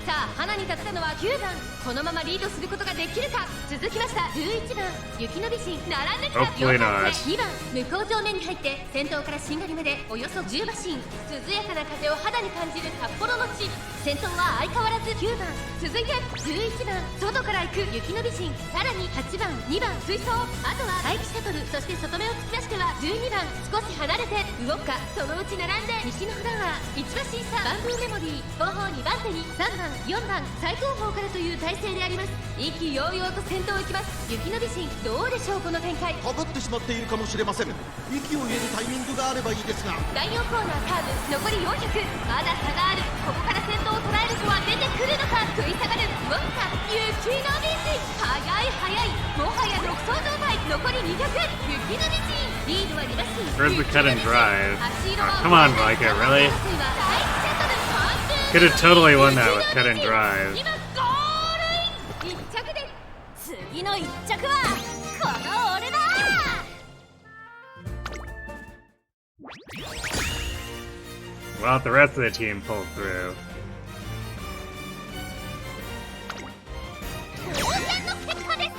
さあ花に立ったのは9番、このままリードすることができるか。続きました11番雪の美人、並んできた。 Hopefully not. 2番向こう正面に入って先頭からしんがりまでおよそ10馬身、涼やかな風を肌に感じる札幌の地。先頭は相変わらず9番、続いて11番外から行く雪の美人、さらに8番2番追走、あとは待機シャトル、そして外目を突き出しては12番少し離れてウォッカ、そのうち並んで西のフラワー1馬身差、バンブーメモリー後方2番手に3番4番最後方からという体勢であります。意気揚々と先頭を行きます。雪の美人、どうでしょうこの展開。かぶってしまっているかもしれません。息を入れるタイミングがあればいいですが。第4コーナーカーブ残り400、まだ差がある。ここから先頭を捉える子は出てくるのか。食い下がるウォッカ、雪の美人、速い速い、もはや独走状態。残り200、雪の美人リードは2馬身。 Where's the cut and drive? 足色 Oh, は come on, Micah, really? Could have totally won that with cut and drive. 今ゴールイン。1着で次の1着はこの俺だ。 Well, the rest of the team pulled through. 当然の結果です。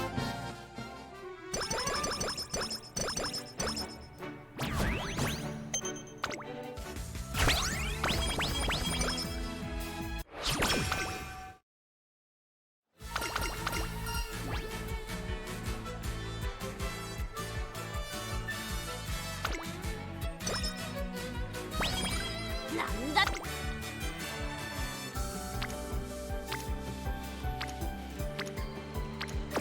なんだ。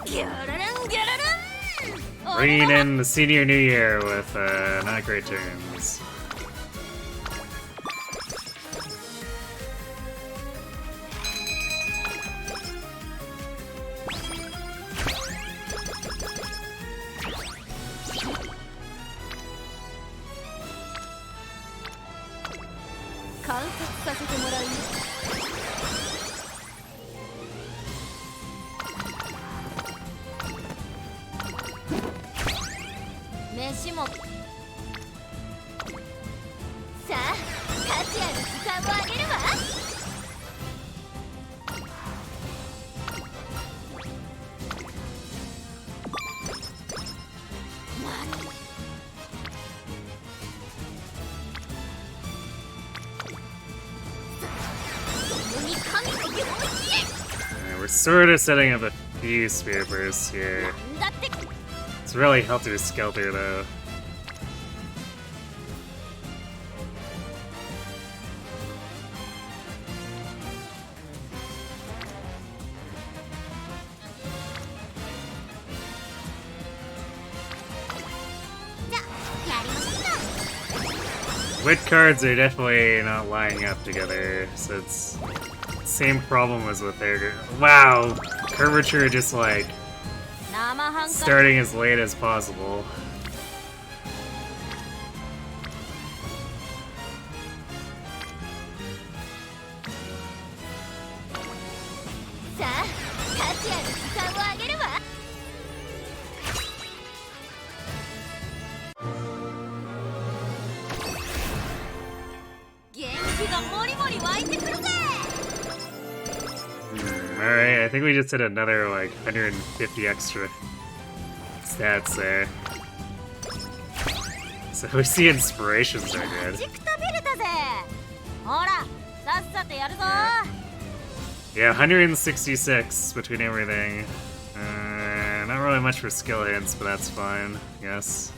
ギャラランギャララン。 Bringing in the senior new year with not great turns. sort of setting up a few spear bursts here. It's really helter-skelter though. Wit cards are definitely not lining up together, so it's same problem as with their. Wow, curvature just like starting as late as possible. Alright, I think we just hit another like 150 extra stats there. So we see inspirations are good. Yeah, 166 between everything. Not really much for skill hints, but that's fine, yes.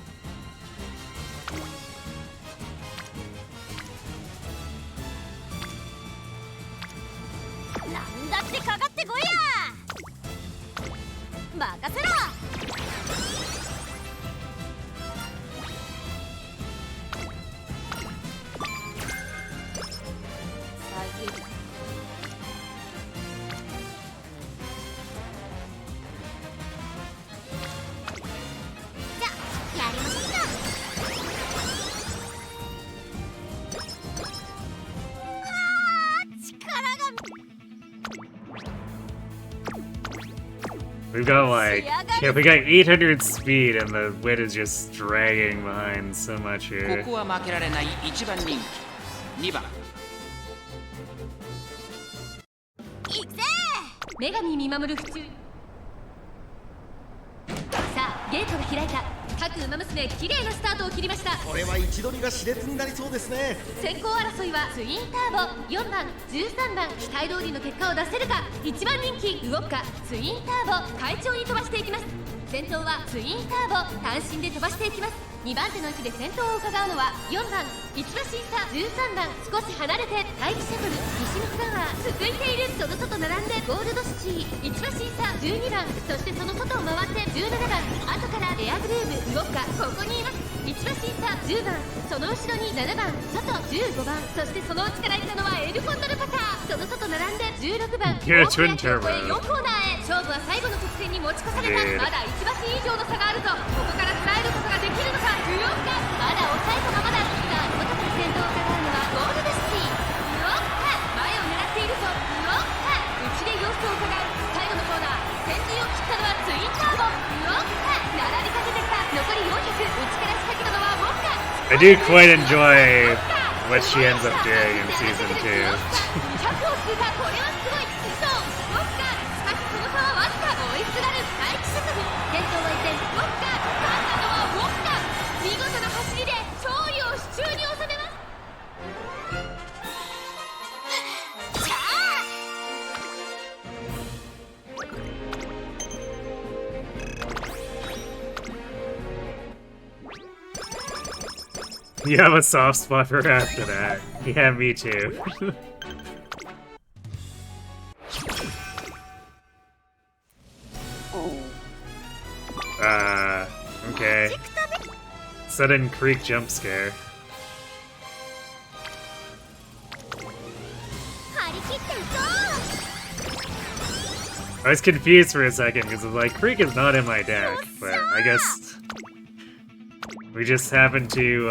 We've got like, yeah, we got 800 speed and the wit is just dragging behind so much here. ここは負けられない1番人気2番女神見守る府中。さあゲートが開いた。各馬娘綺麗なスタートを切りました。これは位置取りが熾烈になりそうですね。先行争いはツインターボ4番13番期待通りの結果を出せるか。1番人気動くか。ツインターボ快調に飛ばしていきます。先頭はツインターボ単身で飛ばしていきます。2番手の位置で先頭を伺うのは4番1馬審査13番少し離れて待機シャトル西のフラワー続いている。その外並んでゴールドシティ1馬審査12番そしてその外を回って17番後からエアグルーヴ動くか。ここにいます。1馬審査10番その後ろに7番外15番そしてその内から行ったのはエルフォンドルパター。その外並んで16番大きな木を越え4コーナーへ。勝負は最後の直線に持ち越された。まだ1馬身以上の差があるぞ。ここから捉えることができるのか。動くか。まだ抑えたままだ。さあこの時先頭を伺うのはゴールドシティ動くか。前を狙っているぞ。動くか。内で様子を伺う。最後のコーナー先陣を切ったのはツインターボ動くか。並びかけてきた。残り400内から仕掛けたのはウォッカ。I do quite enjoy what she ends up doing in season 2. 200を通過。これはすごい。そうウォッカ。しかしその差はわずか。追いすがる待機シャトル先頭は一点ウォッカ。勝ったのはウォッカ。見事な走りで勝利を手中に収めます。You have a soft spot for her after that. Yeah, me too. Okay. Sudden creek jump scare. I was confused for a second because I was like, Creek is not in my deck, but I guess we just happened to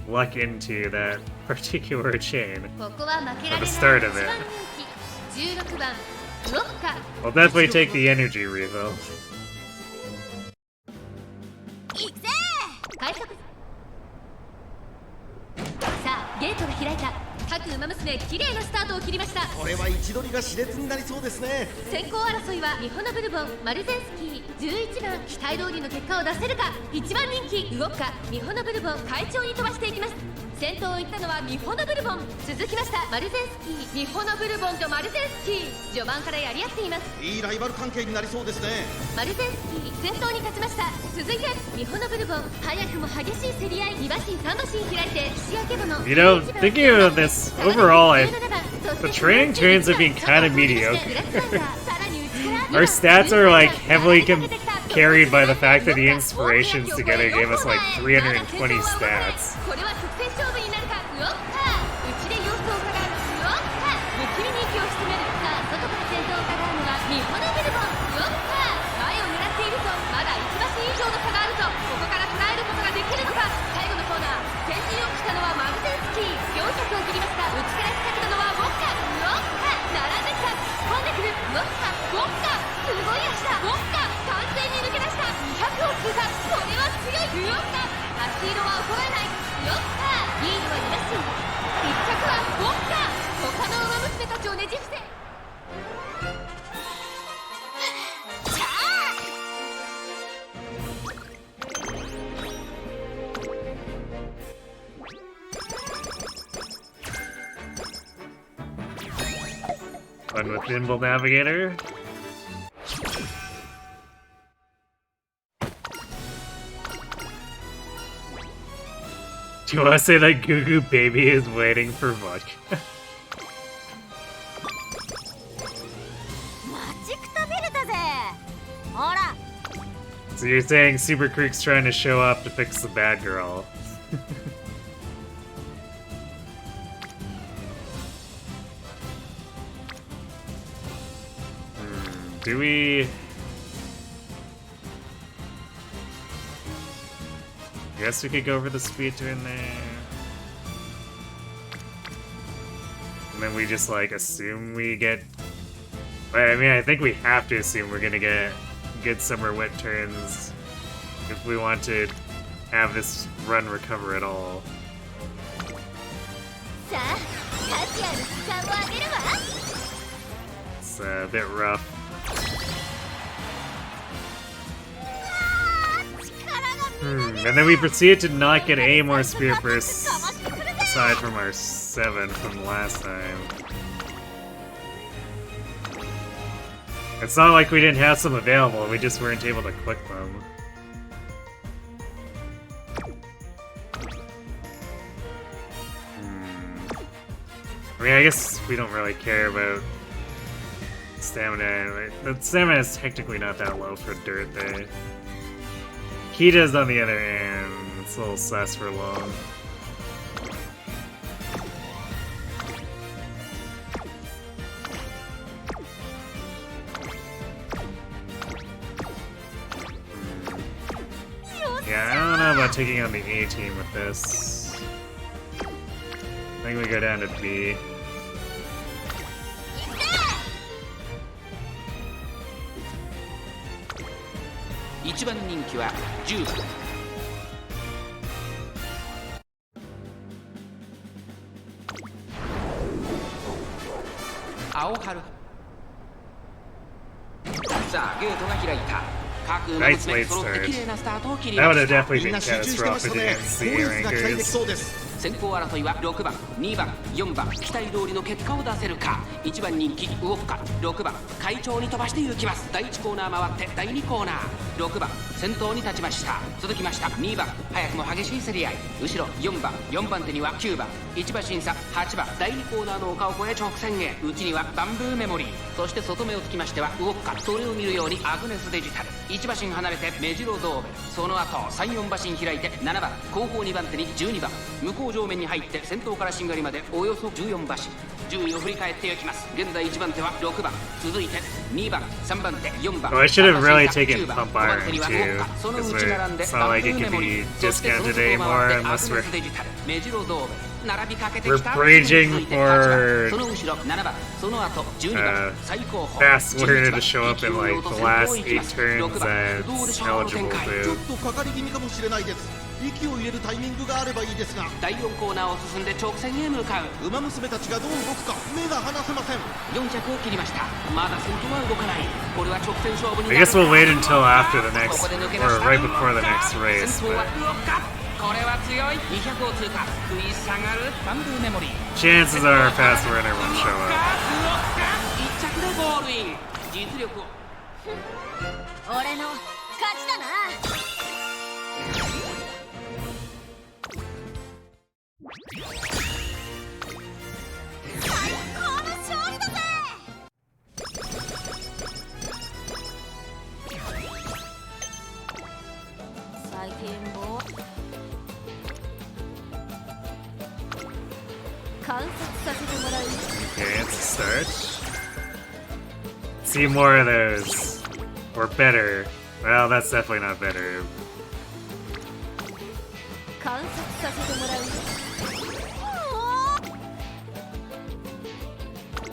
luck into that particular chain at the start of it. I'll definitely take the energy refill. さあゲートが開いた。各馬娘綺麗なスタートを切りました。これは位置取りが熾烈になりそうですね。先行争いはミホノブルボンマルゼンスキー11番期待通りの結果を出せるか。1番人気動くか。ミホノブルボン快調に飛ばしていきます。先頭を行ったのはミホノブルボン。続きましたマルゼンスキー。ミホノブルボンとマルゼンスキー、序盤からやり合っています。いいライバル関係になりそうですね。マルゼンスキー先頭に立ちました。続いてミホノブルボン、早くも激しい競り合い。2馬身3馬身開いて岸明物。 You know, thinking about this overall, the training turns have been kind of mediocre. Our stats are like heavily carried by the fact that the inspirations together gave us like 320 stats. これは直線勝負になるか。ウォッカー内で様子を伺う。ウォッカー不気味に息を潜める。さあ外から先頭を伺うのはミホノブルボン。ウォッカー前を狙っているぞ。まだ1馬身以上の差があるぞ。ここから捉えることができるのか。最後のコーナー先陣を切ったのはマルゼンスキー。400を切りました。内から仕掛けたのはウォッカー。ウォッカー並んできた。突っ込んでくる。ウォッカーウォッカーすごい足だ。ウォッカー完全に抜け出した。200を通過。これは強い。ウォッカー足色は衰えない。ウォッカーリードは2馬身。1着はウォッカー。他の馬娘たちをねじ伏せ。チャー Fun with Nimble Navigator. Do you want to say that Goo Goo Baby is waiting for vodka? So you're saying Super Creek's trying to show up to fix the bad girl? Do we... I guess we could go for the speed turn there. And then we just like assume we get... I mean, I think we have to assume we're gonna get good summer wet turns if we want to have this run recover at all. It's a bit rough. And then we proceeded to not get any more spirit bursts aside from our 7 from last time. It's not like we didn't have some available, we just weren't able to click them. I mean, I guess we don't really care about stamina. The stamina is technically not that low for dirt there. Kita's on the other end. It's a little sus for long. Yeah, I don't know about taking on the A team with this. I think we go down to B. Nice late start. That would have definitely been catastrophic against the rankers. 先行争いは6番、2番、4番、期待通りの結果を出せるか。1番人気ウォッカ、6番会長に飛ばして行きます。第1コーナー回って第2コーナー、6番先頭に立ちました。続きました2番、早くも激しい競り合い。後ろ4番手には9番、1馬審査8番、第2コーナーの丘を越え直線へ。内にはバンブーメモリー、そして外目をつきましてはウォッカ、それを見るようにアグネスデジタル。1馬身離れてメジロドーベル、その後3、4馬身開いて7番、後方2番手に12番、向こう上面に入って先頭からしんがりまでおよそ14馬身。順位を振り返っていきます。現在1番手は6番、続いて2番、3番手、4番、 I should have really taken pump iron too, because it's not like it can be discounted anymore unless we're bridging for fast learner to show up in like the last 8 turns that's eligible to. 息を入れるタイミングがあればいいですが、第4コーナーを進んで直線へ向かう。馬娘たちがどう動くか目が離せません。400を切りました。まだ先頭は動かない。これは直線勝負に I guess we'll wait until after the next, or right before the next race. But これは強い。200を通過。食い下がる。バンブーメモリー。 Chances are a fast runner won't show up. 1着でゴールイン。実力を。俺の勝ちだな。最高の勝利だぜ。最近も観察させてもらう。 Okay, it's a start. See more of those. Or better. Well, that's definitely not better. 観察させてもらう。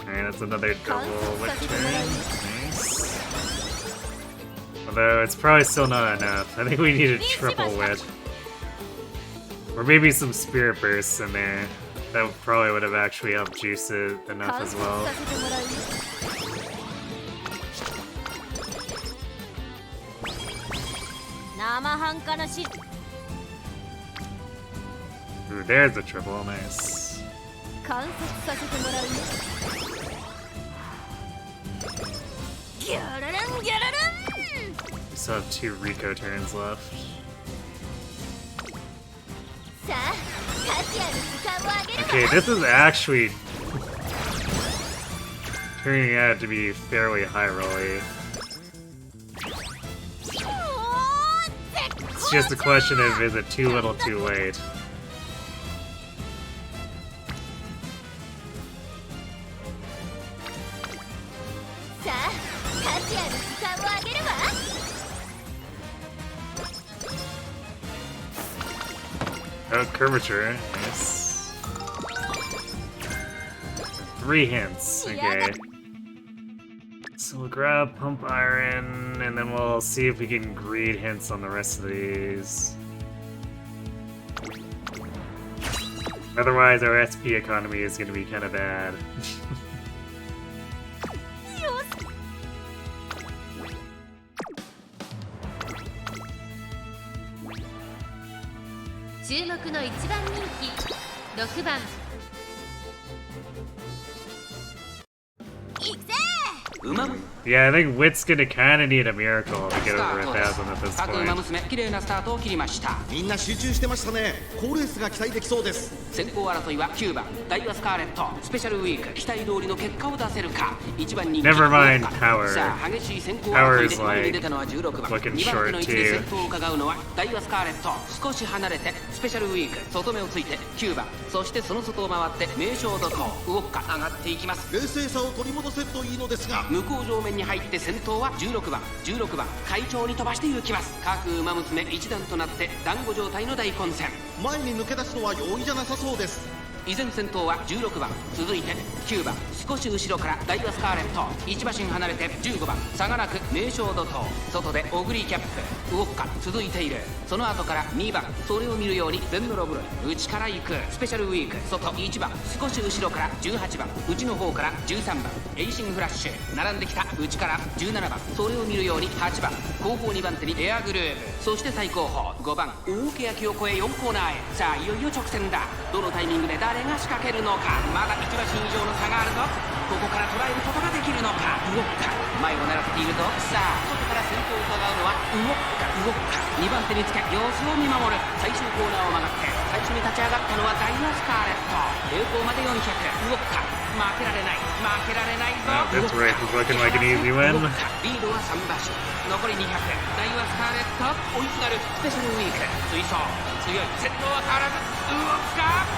Alright, that's another double wet turn. Nice. Although it's probably still not enough. I think we need a triple wet. Or maybe some spirit bursts in there. That probably would have actually helped juice it enough as well. Ooh, there's a triple, nice. We still have 2 Rico turns left. Okay, this is actually turning out to be fairly high rolly. It's just a question of, is it too little too late? Oh, curvature, nice. 3 hints, okay. So we'll grab Pump Iron, and then we'll see if we can greed hints on the rest of these. Otherwise, our SP economy is going to be kind of bad. Yeah, I think Wit's gonna kinda need a miracle to get over 1,000 at this point. 綺麗なスタートを切りました。みんな集中してましたね。好レースが期待できそうです。先行争いは9番ダイワスカーレット。スペシャルウィーク期待通りの結果を出せるか。1番人気 Never mind power. さあ激しい先行争いで Power's 前に like 出たのは16番。 looking 2番手の位置 short で too. 先頭を伺うのはダイワスカーレット。少し離れてスペシャルウィーク外目をついて9番。そしてその外を回って名将怒涛ウォッカ上がっていきます。冷静さを取り戻せるといいのですが、向こう上面に入って先頭は16番会長に飛ばして行きます。各馬娘一段となって団子状態の大混戦。前に抜け出すのは容易じゃなさそうです。依然先頭は16番続いて9番少し後ろからダイワスカーレット1馬身離れて15番差がなく名将怒涛外でオグリーキャップウォッカ続いている。その後から2番それを見るようにゼンノロブロイ内から行く。スペシャルウィーク外1番少し後ろから18番内の方から13番エイシングフラッシュ並んできた内から17番それを見るように8番後方2番手にエアグルーヴそして最後方5番大け焼きを越え4コーナーへ。さあいよいよ直線だ。どのタイミングで誰が仕掛けるのか。まだ1馬身以上の差があるぞ。ここから捉えることができるのか。ウォッカ前を狙っているとさあ外から先頭を伺うのはウォッカ2番手につけ様子を見守る。最終コーナーを曲がって最初に立ち上がったのはダイワスカーレット。平行まで400ウォッカ負けられないぞ。 This race is looking like an easy win. リードは3馬身残り200ダイワスカーレット追いすがる。スペシャルウィーク追走強い。先頭は変わらずウォッカ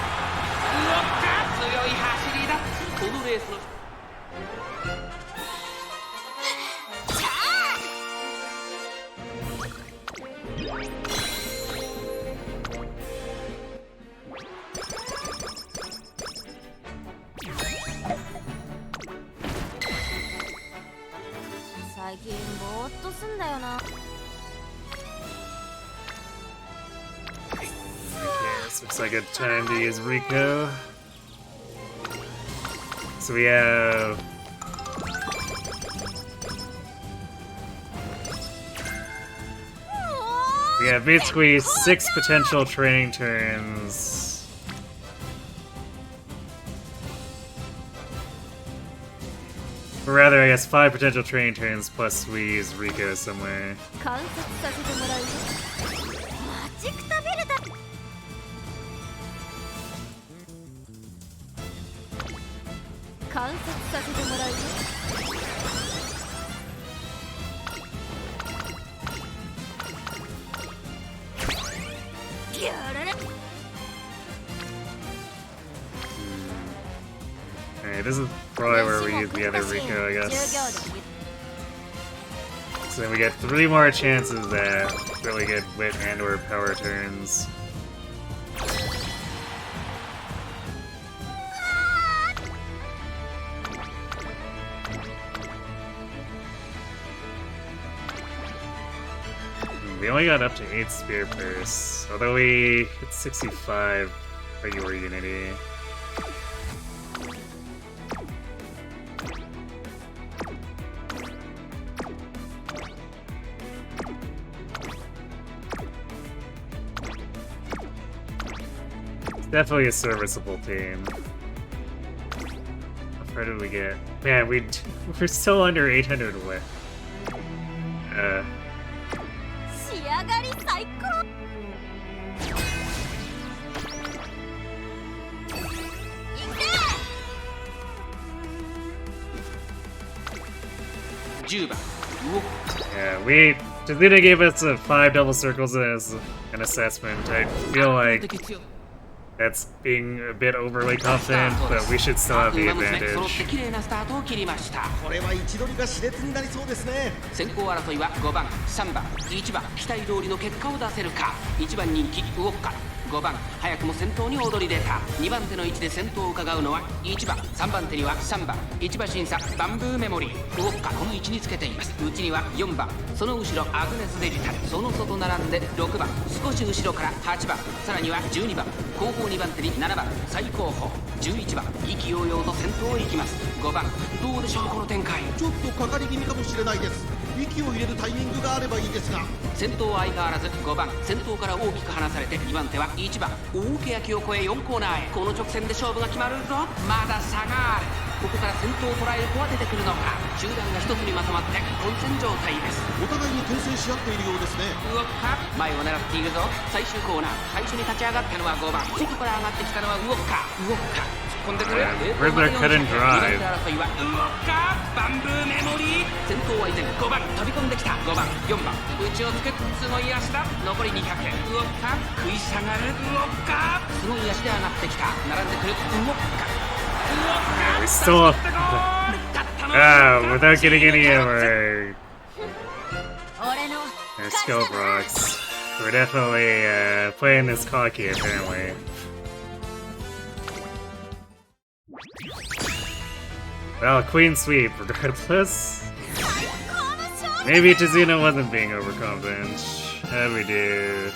強い走りだ。このレースの最近ぼーっとすんだよな。 Okay, this looks like a time to use Rico. So we have... We have basically 6 potential training turns. Or rather, I guess 5 potential training turns plus we use Rico somewhere. Alright, this is probably where we use the other Rico, I guess. So then we get 3 more chances at really good wit and or power turns. We only got up to 8 spear bursts, although we hit 65 regular unity. It's definitely a serviceable team. How far did we get? Man, we're still under 800 wit. Yeah, Tazuna gave us 5 double circles as an assessment. I feel like that's being a bit overly confident, but we should still have the advantage. これは位置取りが熾烈になりそうですね。先行争いは5番、3番、1番、期待通りの結果を出せるか。1番人気動くか。5番、早くも先頭に躍り出た。2番手の位置で先頭を伺うのは1番、3番手には3番、1馬審査バンブーメモリー動くか。この位置につけています。内には4番、その後ろアグネスデジタル、その外並んで6番、少し後ろから8番、さらには12番、後方2番手に7番、最後方11番、意気揚々と先頭を行きます。5番、どうでしょうこの展開。ちょっとかかり気味かもしれないです。息を入れるタイミングがあればいいですが。先頭は相変わらず5番、先頭から大きく離されて2番手は1番、大欅を越え4コーナーへ。この直線で勝負が決まるぞ。まだ差がある。ここから先頭を捉える子は出てくるのか。集団が一つにまとまって混戦状態です。お互いに牽制し合っているようですね。動くか。前を狙っているぞ。最終コーナー、最初に立ち上がったのは5番、外から上がってきたのは動くか。動くか。突っ込んでくる。Where's their cut and drive? 争いは動くか。バンブーメモリー。先頭は以前5番、飛び込んできた5番、4番、内をつく。すごい足だ。残り200。動くか。食い下がる。動くか。すごい足で上がってきた。並んでくる。動くか。Yeah, we still without getting any of our scope rocks. We're definitely playing this cocky apparently. Well, Queen Sweep regardless. Maybe Tazuna wasn't being overconfident. How'd we do?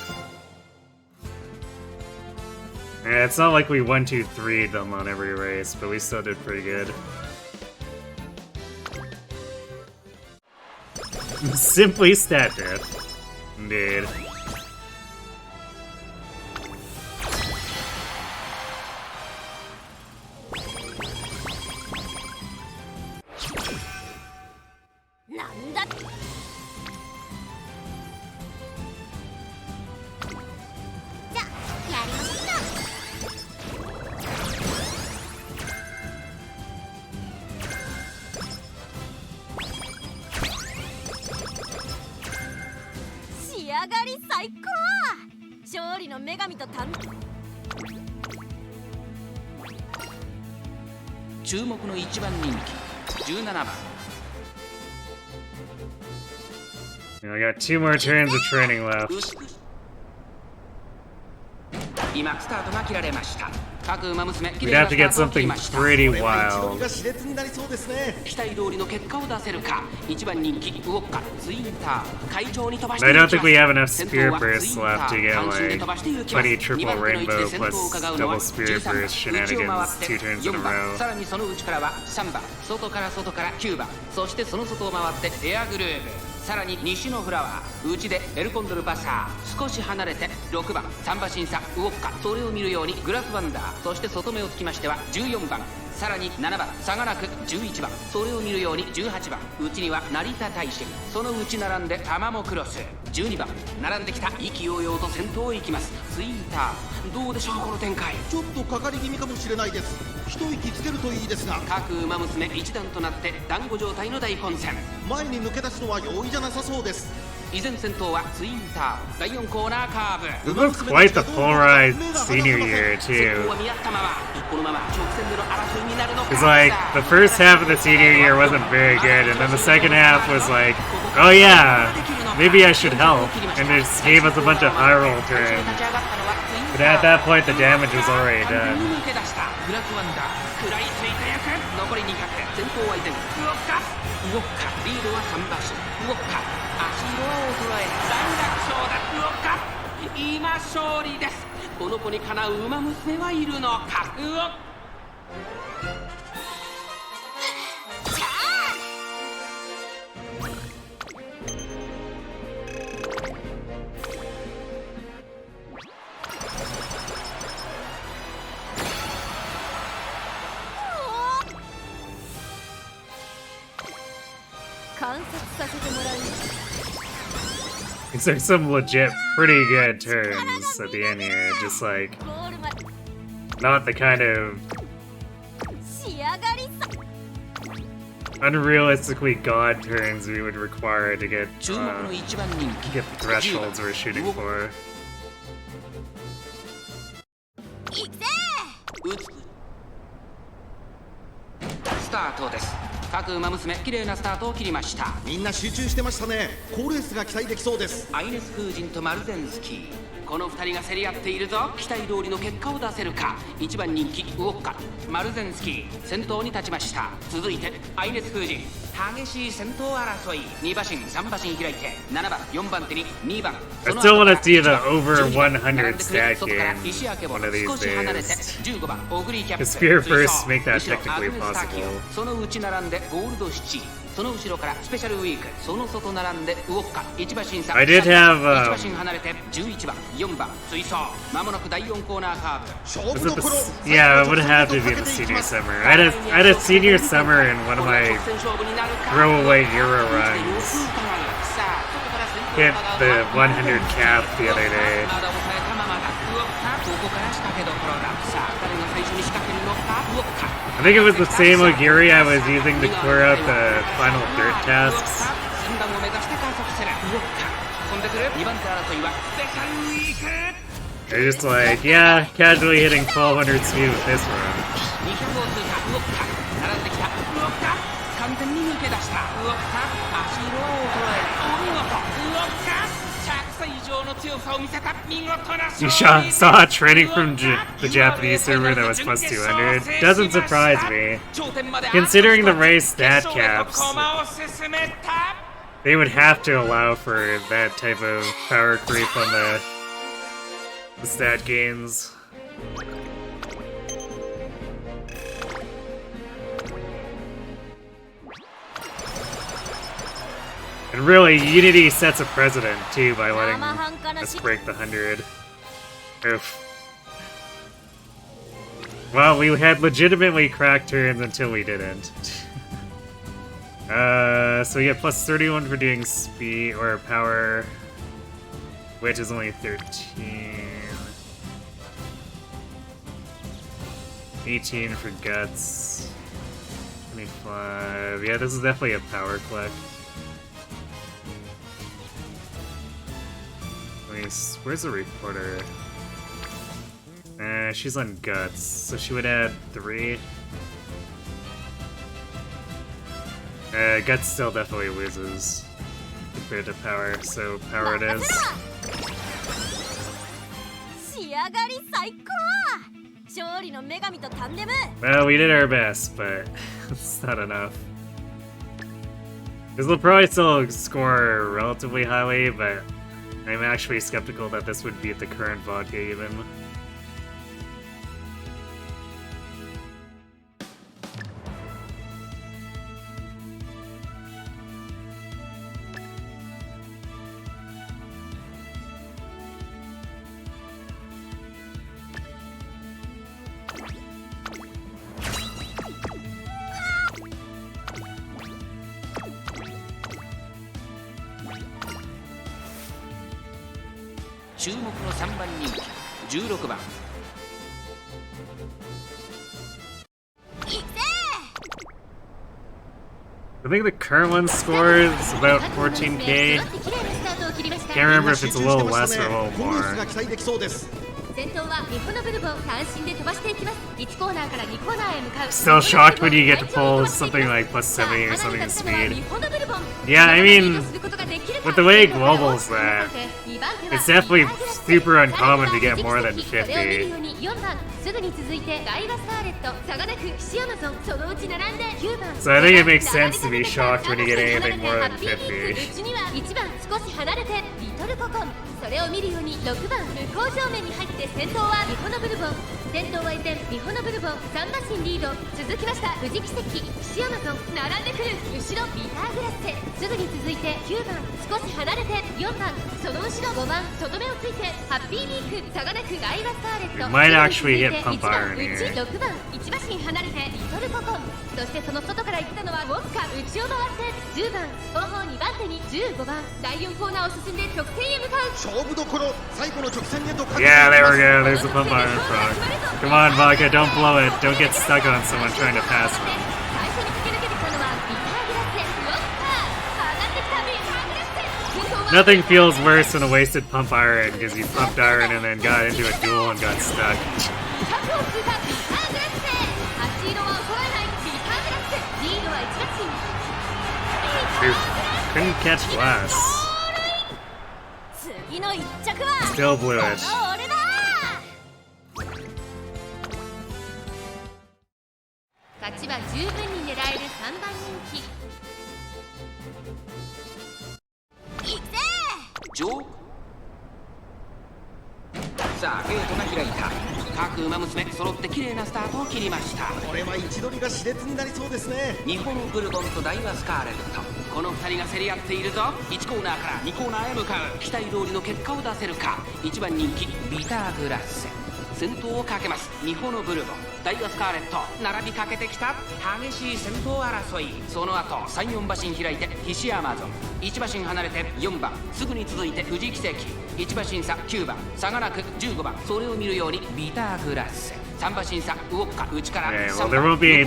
Yeah, it's not like we 1-2-3'd them on every race, but we still did pretty good. Simply stat drift. Indeed.注目の1番人気17番。 I got 2 more turns of training left. 今スタートが切られました。各馬娘、 We'd have to get something pretty wild. 期待通りの結果を出せるか。1番人気動くか。ツインター会長に飛ばして I don't think we have enough spear bursts left to get like plenty triple rainbow plus double spear burst shenanigans 2 turns in a row. さらにその内からは3番、外から9番、そしてその外を回ってエアグルーヴ。さらに西のフラワー内でエルコンドルパサー少し離れて6番サンバ審査ウォッカそれを見るようにグラスワンダーそして外目をつきましては14番さらに7番サガラク11番それを見るように18番内には成田大臣その内並んでタマモクロス12番並んできた意気揚々と先頭へ行きますツイーターどうでしょうこの展開ちょっとかかり気味かもしれないです。一息つけるといいですが各馬娘一団となって団子状態の大混戦前に抜け出すのは容易じゃなさそうです。依然先頭はツインター第4コーナーカーブ It looks quite the polarized senior year 先 too. 頭は見合ったままこのまま直線での争いになるのか It's like the first half of the senior year wasn't very good, and then the second half was like, oh yeah, maybe I should help, and it just gave us a bunch of high roll turns. But at that point, the damage was already done. 抜け出したグラスワンダー食らいついた役残り200先頭は依然ウォッカリードは3馬身ウォッカ足色は衰え大楽勝だウォッカ今勝利ですこの子にかなう馬娘はいるのかウォッ観察させてもらう These are some legit pretty good turns at the end here, just like ゴールまで not the kind of 仕上がりさ unrealistically god turns we would require to get 注目の1番人気 get the thresholds we're shooting for. 行くぜ打つスタートです各馬娘綺麗なスタートを切りましたみんな集中してましたね。好レースが期待できそうです。アイネス風神とマルゼンスキーこの2人が競り合っているぞ期待通りの結果を出せるか1番人気ウォッカマルゼンスキー先頭に立ちました続いてアイネス風神激しい先頭争い2馬身3馬身開いて7番4番手に2番 I still want to see the over 100 stat game one of these days. 15番オグリーキャップ Because Spear first make that technically possible. その内並んでゴールドシチその後ろからスペシャルウィークその外並んでウォッカ1馬身差 I did have 1馬身離れて11番4番追走まもなく第4コーナーカーブ Was it the, yeah, it would have to be the senior summer. I had a senior summer in one of my throwaway Euro runs. Hit the 100 cap the other day. ここから仕掛けどころださあ誰が最初に仕掛けるのかウォッカ I think it was the same Ogiri I was using to clear out the final dirt tasks. 3番を目指して加速するウォッカ飛んでくる2番手争いはスペシャルウィーク They're just like, yeah, casually hitting 1200 speed with this run. 200を通過ウォッカ並んできたウォッカ完全に抜け出したウォッカ足色は衰えお見事ウォッカ100歳以上の強さを見せた見事な勝 You 利 saw training from the Japanese server that was plus 200. Doesn't surprise me. Considering the race stat caps, they would have to allow for that type of power creep on the stat gains. And really, Unity sets a precedent too by letting us break the 100. Oof. Well, we had legitimately cracked turns until we didn't. So we get plus 31 for doing speed or power, which is only 13. 18 for guts. 25. Yeah, this is definitely a power collect. Where's the reporter? She's on guts, so she would add 3. Guts still definitely loses compared to power, so power it is. 仕上がり最高勝利の女神とタンデム Well, we did our best, but it's not enough. Because we'll probably still score relatively highly, but I'm actually skeptical that this would beat the current vodka even. 注目の3番人気16番。 I think the current one scores about 14k. Can't remember if it's a little less or a little more. 先頭は日本のブルボン単身で飛ばしていきます。1コーナーから2コーナーへ向かう。 Still shocked when you get to pull something like plus 70 or something in speed. Yeah, I mean, with the way Global's that, it's definitely super uncommon to get more than 50. すぐに続いてダイワスターレット、サガネク、シアマゾン、そのうち並んで9番。 So I think it makes sense to be shocked when you get anything more than 50. うちには1番少し離れてリトルココン。それを見るように6番向こう正面に入って先頭はミホノブルボン。先頭は依然ミホノブルボン3馬身リード。続きました富士奇跡、シアマゾン並んでくる。後ろビターグラッセ。すぐに続いて9番少し離れて4番。その後ろ5番外目をついてハッピーミーク、サガネク、ダイワスターレット。 You might actually hit pump iron うち here. 6番1馬身離れてリトルココン。そしてその外から行ったのはウォッカ。内を回って10番後方2番手に15番。第4コーナーを進んで直線へ向かう。 Yeah, there we go. There's the pump iron frog. Come on, Vodka, don't blow it. Don't get stuck on someone trying to pass them. 最初に駆け抜けてきたのはビターグラッセ、ウォッカ。上がってきたビターグラッセ。先頭は Nothing feels worse than a wasted pump iron because you pumped iron and then got into a duel and got stuck. 100を通過ビターグラッセ。足色は衰えないビターグラッセ。リードは1馬身。 Dude, couldn't catch glass. 次の1着は Still blew it. 俺だ。勝ちは十分に狙える3番人気。いくぜ。上。さあゲートが開いた。各馬娘揃って綺麗なスタートを切りました。これは位置取りが熾烈になりそうですね。日本ブルボンとダイワスカーレット、この2人が競り合っているぞ。1コーナーから2コーナーへ向かう。期待通りの結果を出せるか。1番人気ビターグラッセ、先頭をかけます。日本ブルボン、ダイワスカーレット並びかけてきた。激しい先頭争い。その後3、4馬身開いて西アマゾン、1馬身離れて4番。すぐに続いて富士奇跡、1馬身差9番。差がなく15番。それを見るようにビターグラッセ、3馬身差ウォッカ内から。 Okay, well, there won't be any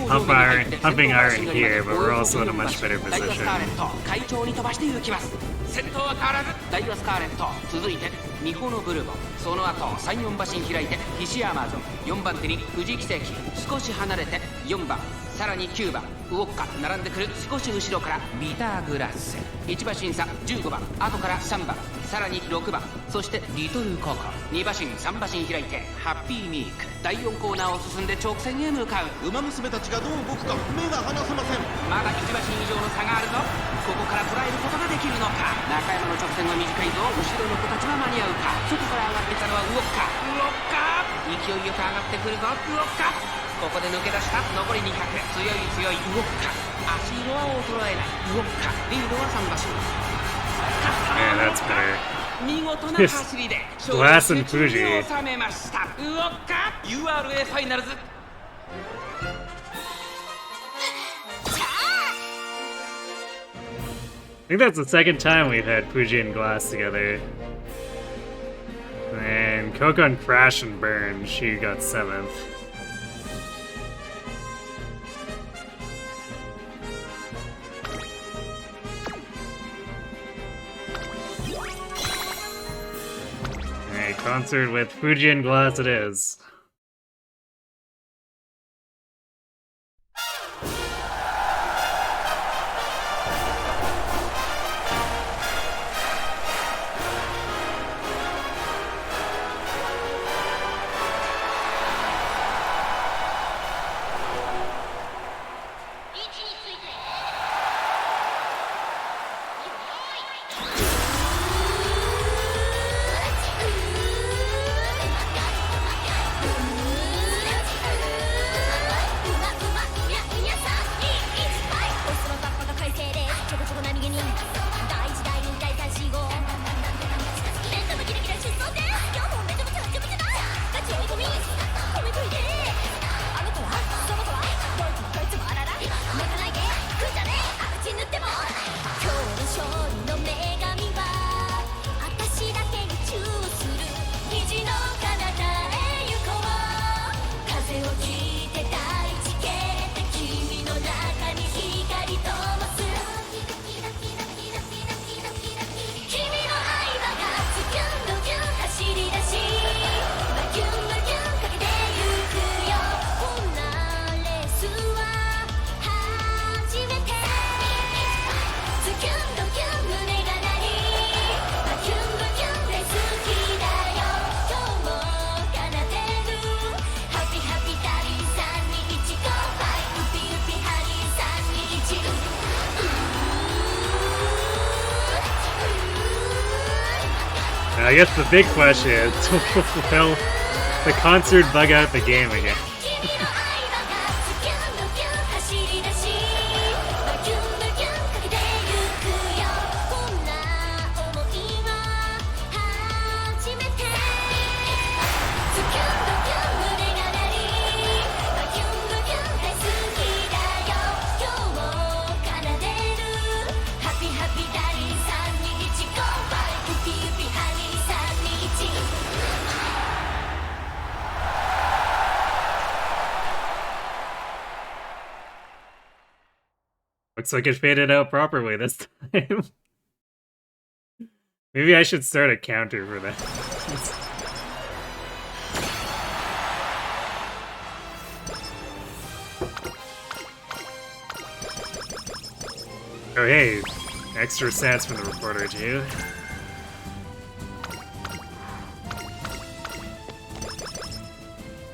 pumping iron here, but we're also in a much better ダイワスカーレ position. ット快調に飛ばして行きます。先頭は変わらずダイワスカーレット、続いてミホノブルボン、その後3、4馬身開いて西アマゾン、4番手に富士奇跡、少し離れて4番。さらに9番ウォッカ並んでくる。少し後ろからビターグラッセ、1馬身差15番。後から3番、さらに6番。そしてリトルココ、2馬身3馬身開いてハッピーミーク。第4コーナーを進んで直線へ向かう。馬娘たちがどう動くか目が離せません。まだ1馬身以上の差があるぞ。ここから捉えることができるのか。中山の直線は短いぞ。後ろの子たちは間に合うか。外から上がってきたのはウォッカ。ウォッカ勢いよく上がってくるぞ。ウォッカここで抜け出した。残り200。強いウォッカ。足色は衰えないウォッカ。リードは3馬身。 Yeah, that's better. 見事な走りで勝利集中に収めました。ウォッカ URA ファイナルズ。 I think that's the second time we've had Fuji and Glass together. And Coco and Crash and Burn, she got 7th. Alright, concert with Fuji and Glass it is. I guess the big question is, will the concert bug out the game again? Looks like it faded out properly this time. Maybe I should start a counter for that. Oh hey, extra stats from the reporter too.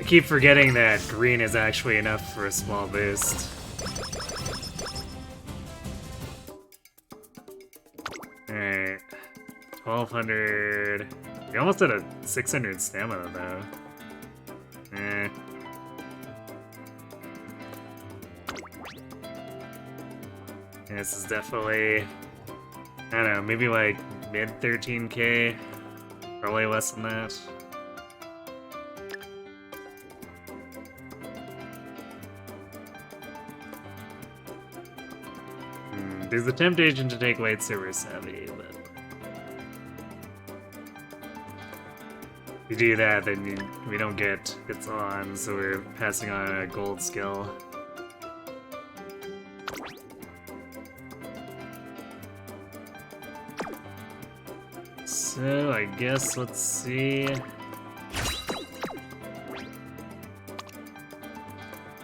I keep forgetting that green is actually enough for a small boost. Alright, 1200. We almost had a 600 stamina though. Eh. Yeah, this is definitely, I don't know, maybe like mid 13k, probably less than that. There's the temptation to take lightsaber savvy, but if you do that, then we don't get bits on, so we're passing on a gold skill. So I guess let's see.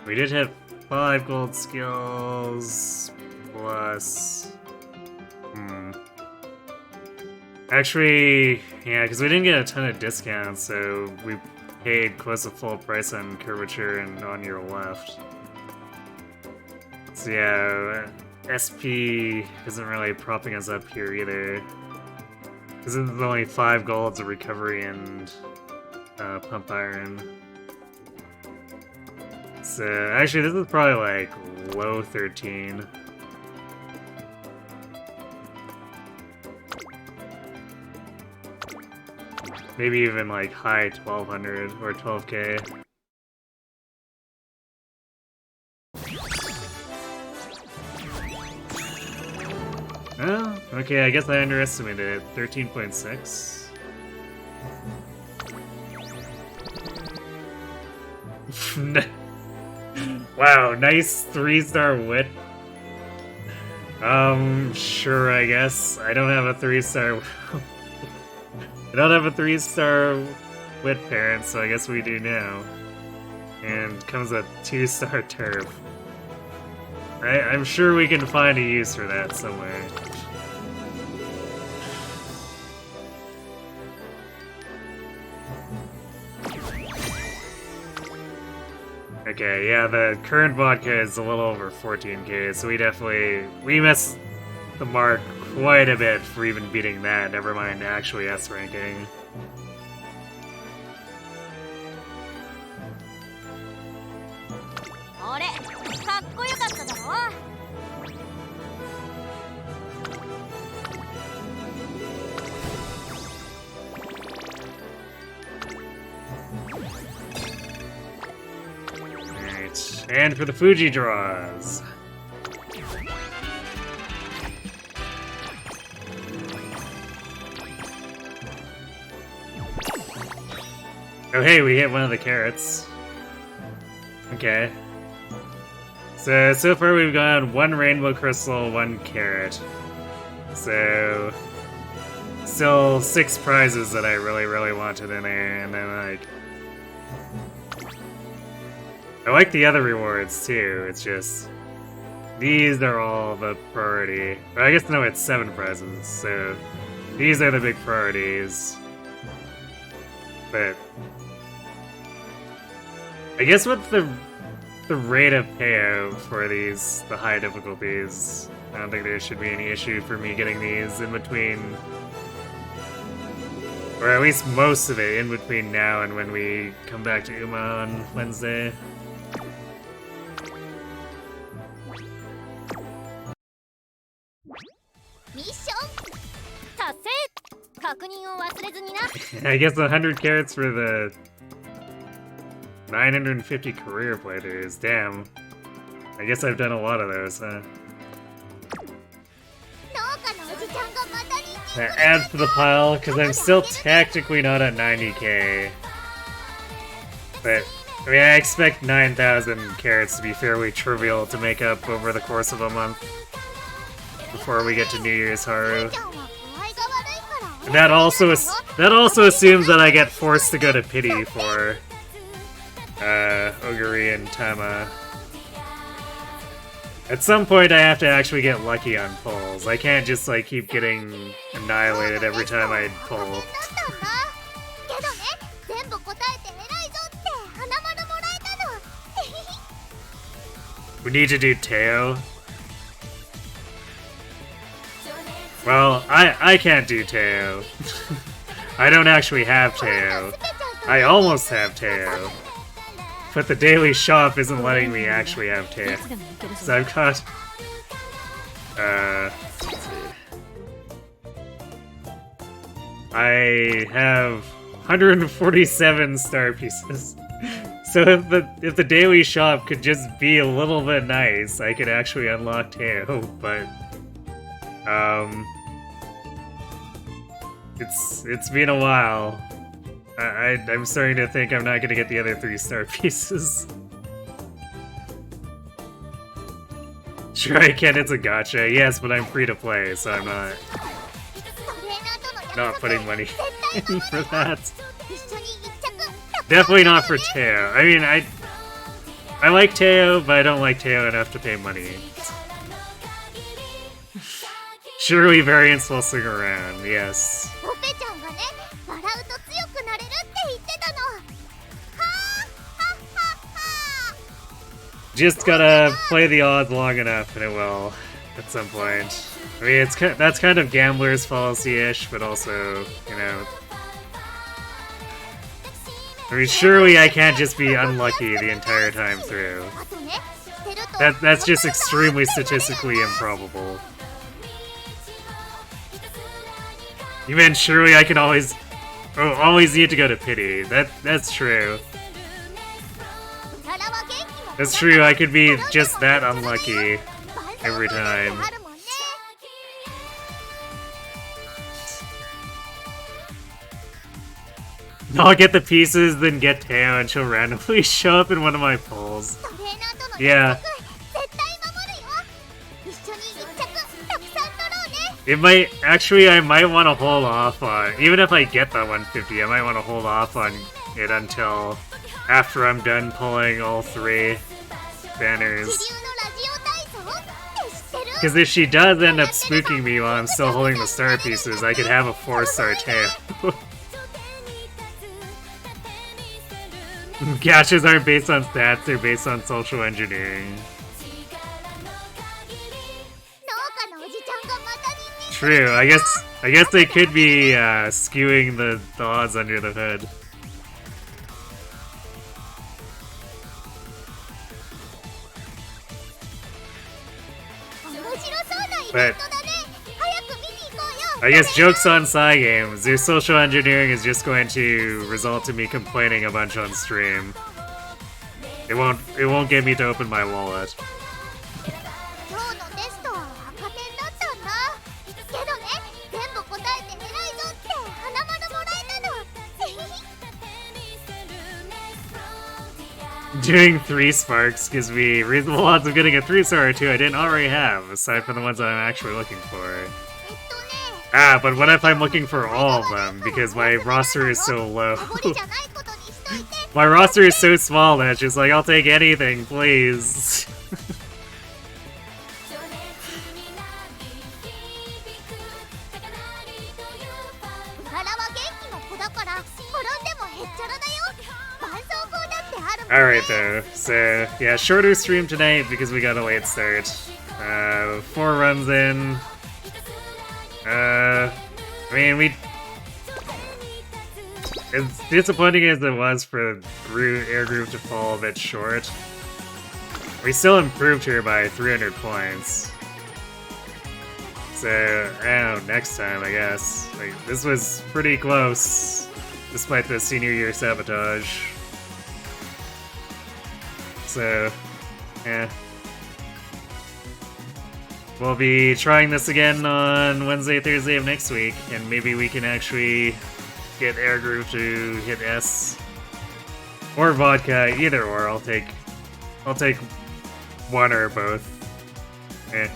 We did have 5 gold skills. Plus... Actually, yeah, because we didn't get a ton of discounts, so we paid close to full price on curvature and on your left. So yeah, SP isn't really propping us up here either. Because there's only 5 golds of recovery and pump iron. So actually this is probably like low 13. Maybe even like high 1200 or 12k. Oh, okay, I guess I underestimated it. 13.6. Wow, nice 3-star wit. Sure, I guess. I don't have a 3-star... I don't have a 3-star wit parent, so I guess we do now. And comes a 2-star turf. I'm sure we can find a use for that somewhere. Okay, yeah, the current vodka is a little over 14k, so we missed the mark quite a bit for even beating that, never mind actually S ranking. Alright, and for the Fuji draws. Oh hey, we hit one of the carrots. Okay. So far we've got 1 rainbow crystal, 1 carrot. So still 6 prizes that I really wanted in there, and then like I like the other rewards too, it's just these are all the priority. Or I guess no, it's 7 prizes, so these are the big priorities. But I guess with the rate of payout for these, the high difficulties, I don't think there should be any issue for me getting these in between Or at least most of it in between now and when we come back to Uma on Wednesday. I guess 100 carats for the 950 career players. Damn. I guess I've done a lot of those, huh? That adds to the pile, because I'm still technically not at 90k. But, I mean, I expect 9,000 carats to be fairly trivial to make up over the course of a month before we get to New Year's Haru. And that also assumes that I get forced to go to Pity for Oguri and Tama. At some point I have to actually get lucky on pulls. I can't just like keep getting annihilated every time I pull. We need to do Teo. Well, I can't do Teo. I don't actually have Teo. I almost have Teo. But the daily shop isn't letting me actually have Teo. So I've got... let's see. I have 147 star pieces. So if the daily shop could just be a little bit nice, I could actually unlock Teo, but... It's been a while. I'm starting to think I'm not gonna get the other 3-star pieces. Sure I can, it's a gacha. Yes, but I'm free to play, so I'm not putting money in for that. Definitely not for Teo. I mean, I like Teo, but I don't like Teo enough to pay money. Surely variants will swing around, yes. Just gotta play the odds long enough and it will, at some point. I mean, that's kind of gambler's fallacy-ish, but also, you know... I mean, surely I can't just be unlucky the entire time through. That's just extremely statistically improbable. You meant surely I can always need to go to Pity. That's true. That's true, I could be just that unlucky every time. I'll get the pieces, then get Teo, and she'll randomly show up in one of my polls. Yeah. It might, actually, I might want to hold off on, even if I get that 150, I might want to hold off on it until after I'm done pulling all 3 banners. Because if she does end up spooking me while I'm still holding the star pieces, I could have a 4-star Teo. Gachas aren't based on stats, they're based on social engineering. True, I guess they could be skewing the odds under the hood. But I guess joke's on Cygames. Their social engineering is just going to result in me complaining a bunch on stream. It won't get me to open my wallet. Doing 3 sparks gives me reasonable odds of getting a 3-star or 2 I didn't already have, aside from the ones that I'm actually looking for. Ah, but what if I'm looking for all of them, because my roster is so low? My roster is so small that it's just like, I'll take anything, please. Alright though, so yeah, shorter stream tonight because we got a late start. 4 runs in. I mean, As disappointing as it was for Air Groove to fall a bit short, we still improved her by 300 points. So, I don't know, next time, I guess. Like, this was pretty close, despite the senior year sabotage. So, yeah. We'll be trying this again on Wednesday, Thursday of next week, and maybe we can actually get Air Groove to hit S. Or Vodka, either or, I'll take one or both. Eh.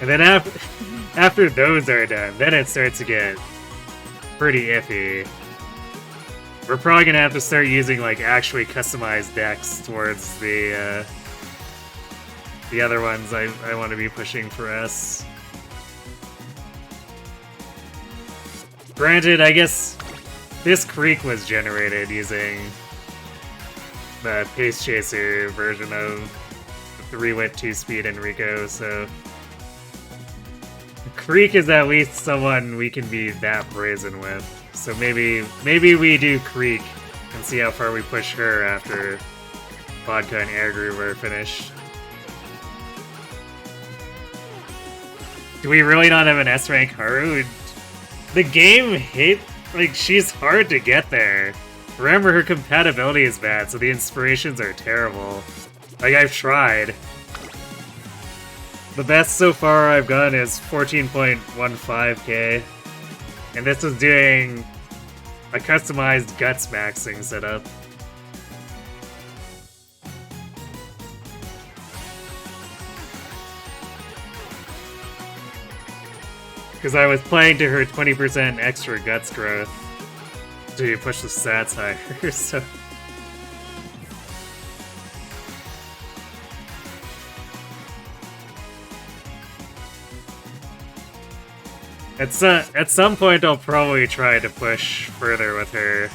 And then after those are done, then it starts to get pretty iffy. We're probably gonna have to start using like actually customized decks towards the other ones I want to be pushing for S. Granted, I guess this creek was generated using the Pace Chaser version of the 3-wit 2-speed Enrico, so Creek is at least someone we can be that brazen with. So maybe we do Creek and see how far we push her after Vodka and Air Groove are finished. Do we really not have an S-rank Haru? The game she's hard to get there. Remember, her compatibility is bad, so the inspirations are terrible. Like, I've tried. The best so far I've gotten is 14.15k. And this was doing a customized guts maxing setup. Because I was playing to her 20% extra guts growth to push the stats higher, so... At some point I'll probably try to push further with her.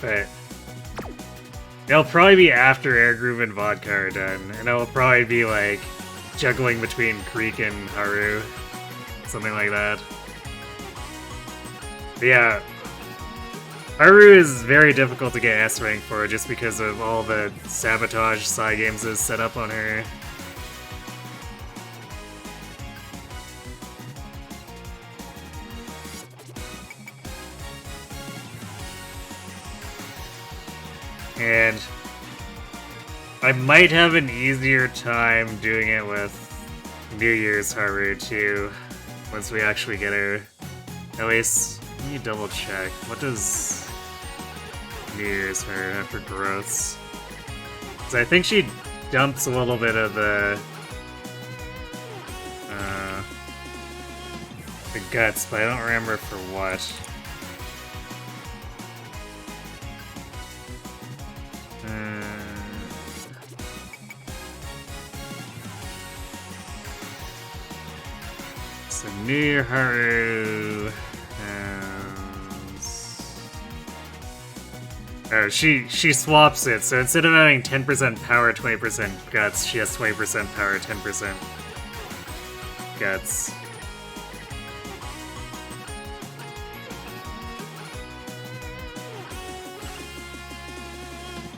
But it'll probably be after Air Groove and Vodka are done, and it'll probably be like juggling between Creek and Haru. Something like that. But yeah. Haru is very difficult to get S rank for just because of all the sabotage side games is set up on her. And I might have an easier time doing it with New Year's Haru too, once we actually get her. At least, let me double check. What does New Year's her after growths? Because I think she dumps a little bit of the guts, but I don't remember for what. So New Year Haru. Oh, she swaps it, so instead of having 10% power, 20% guts, she has 20% power, 10% guts.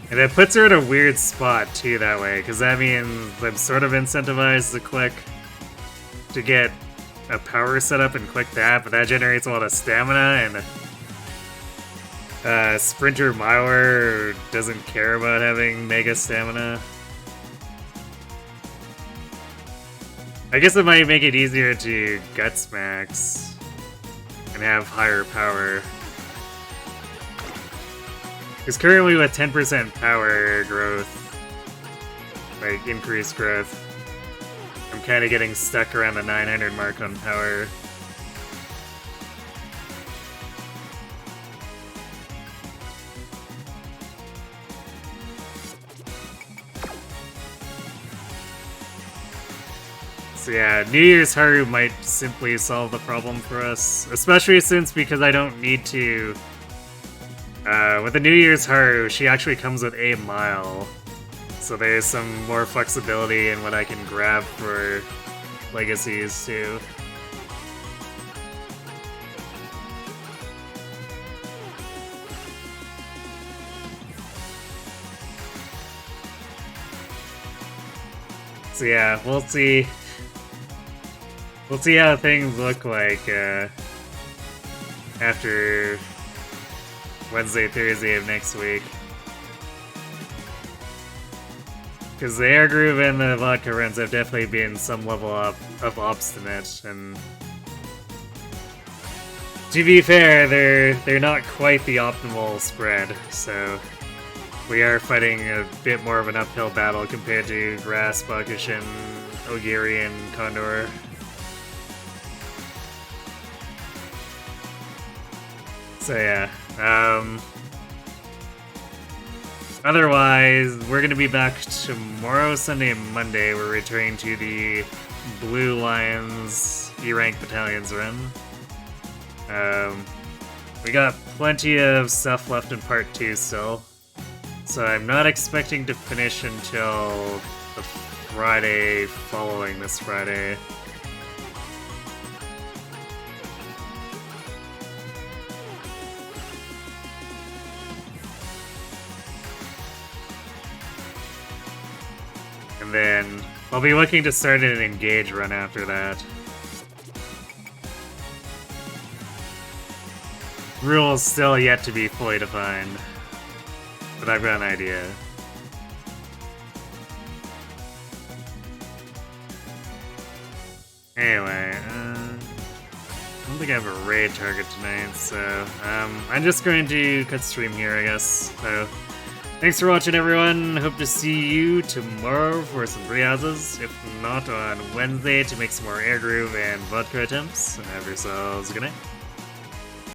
And it puts her in a weird spot, too, that way, because that means I'm sort of incentivized to click to get a power setup and click that, but that generates a lot of stamina, and Sprinter Miler doesn't care about having mega stamina. I guess it might make it easier to guts max and have higher power. Because currently with 10% power growth, like increased growth, I'm kind of getting stuck around the 900 mark on power. So yeah, New Year's Haru might simply solve the problem for us, especially since because I don't need to... with the New Year's Haru, she actually comes with a mile. So there's some more flexibility in what I can grab for legacies too. So yeah, we'll see. We'll see how things look like after Wednesday, Thursday of next week. Because the air groove and the vodka runs have definitely been some level of obstinate, and to be fair, they're not quite the optimal spread, so we are fighting a bit more of an uphill battle compared to Grass, Buckish, and Ogiri and Condor. So yeah, otherwise, we're gonna be back tomorrow, Sunday, and Monday. We're returning to the Blue Lions E-Rank Battalions run. We got plenty of stuff left in Part 2 still, so I'm not expecting to finish until the Friday following this Friday. And then I'll be looking to start an engage run after that. Rules still yet to be fully defined, but I've got an idea. Anyway, I don't think I have a raid target tonight, so I'm just going to cut stream here, I guess. So thanks for watching, everyone. Hope to see you tomorrow for some free houses, if not on Wednesday to make some more air groove and vodka attempts. And have yourselves a good night.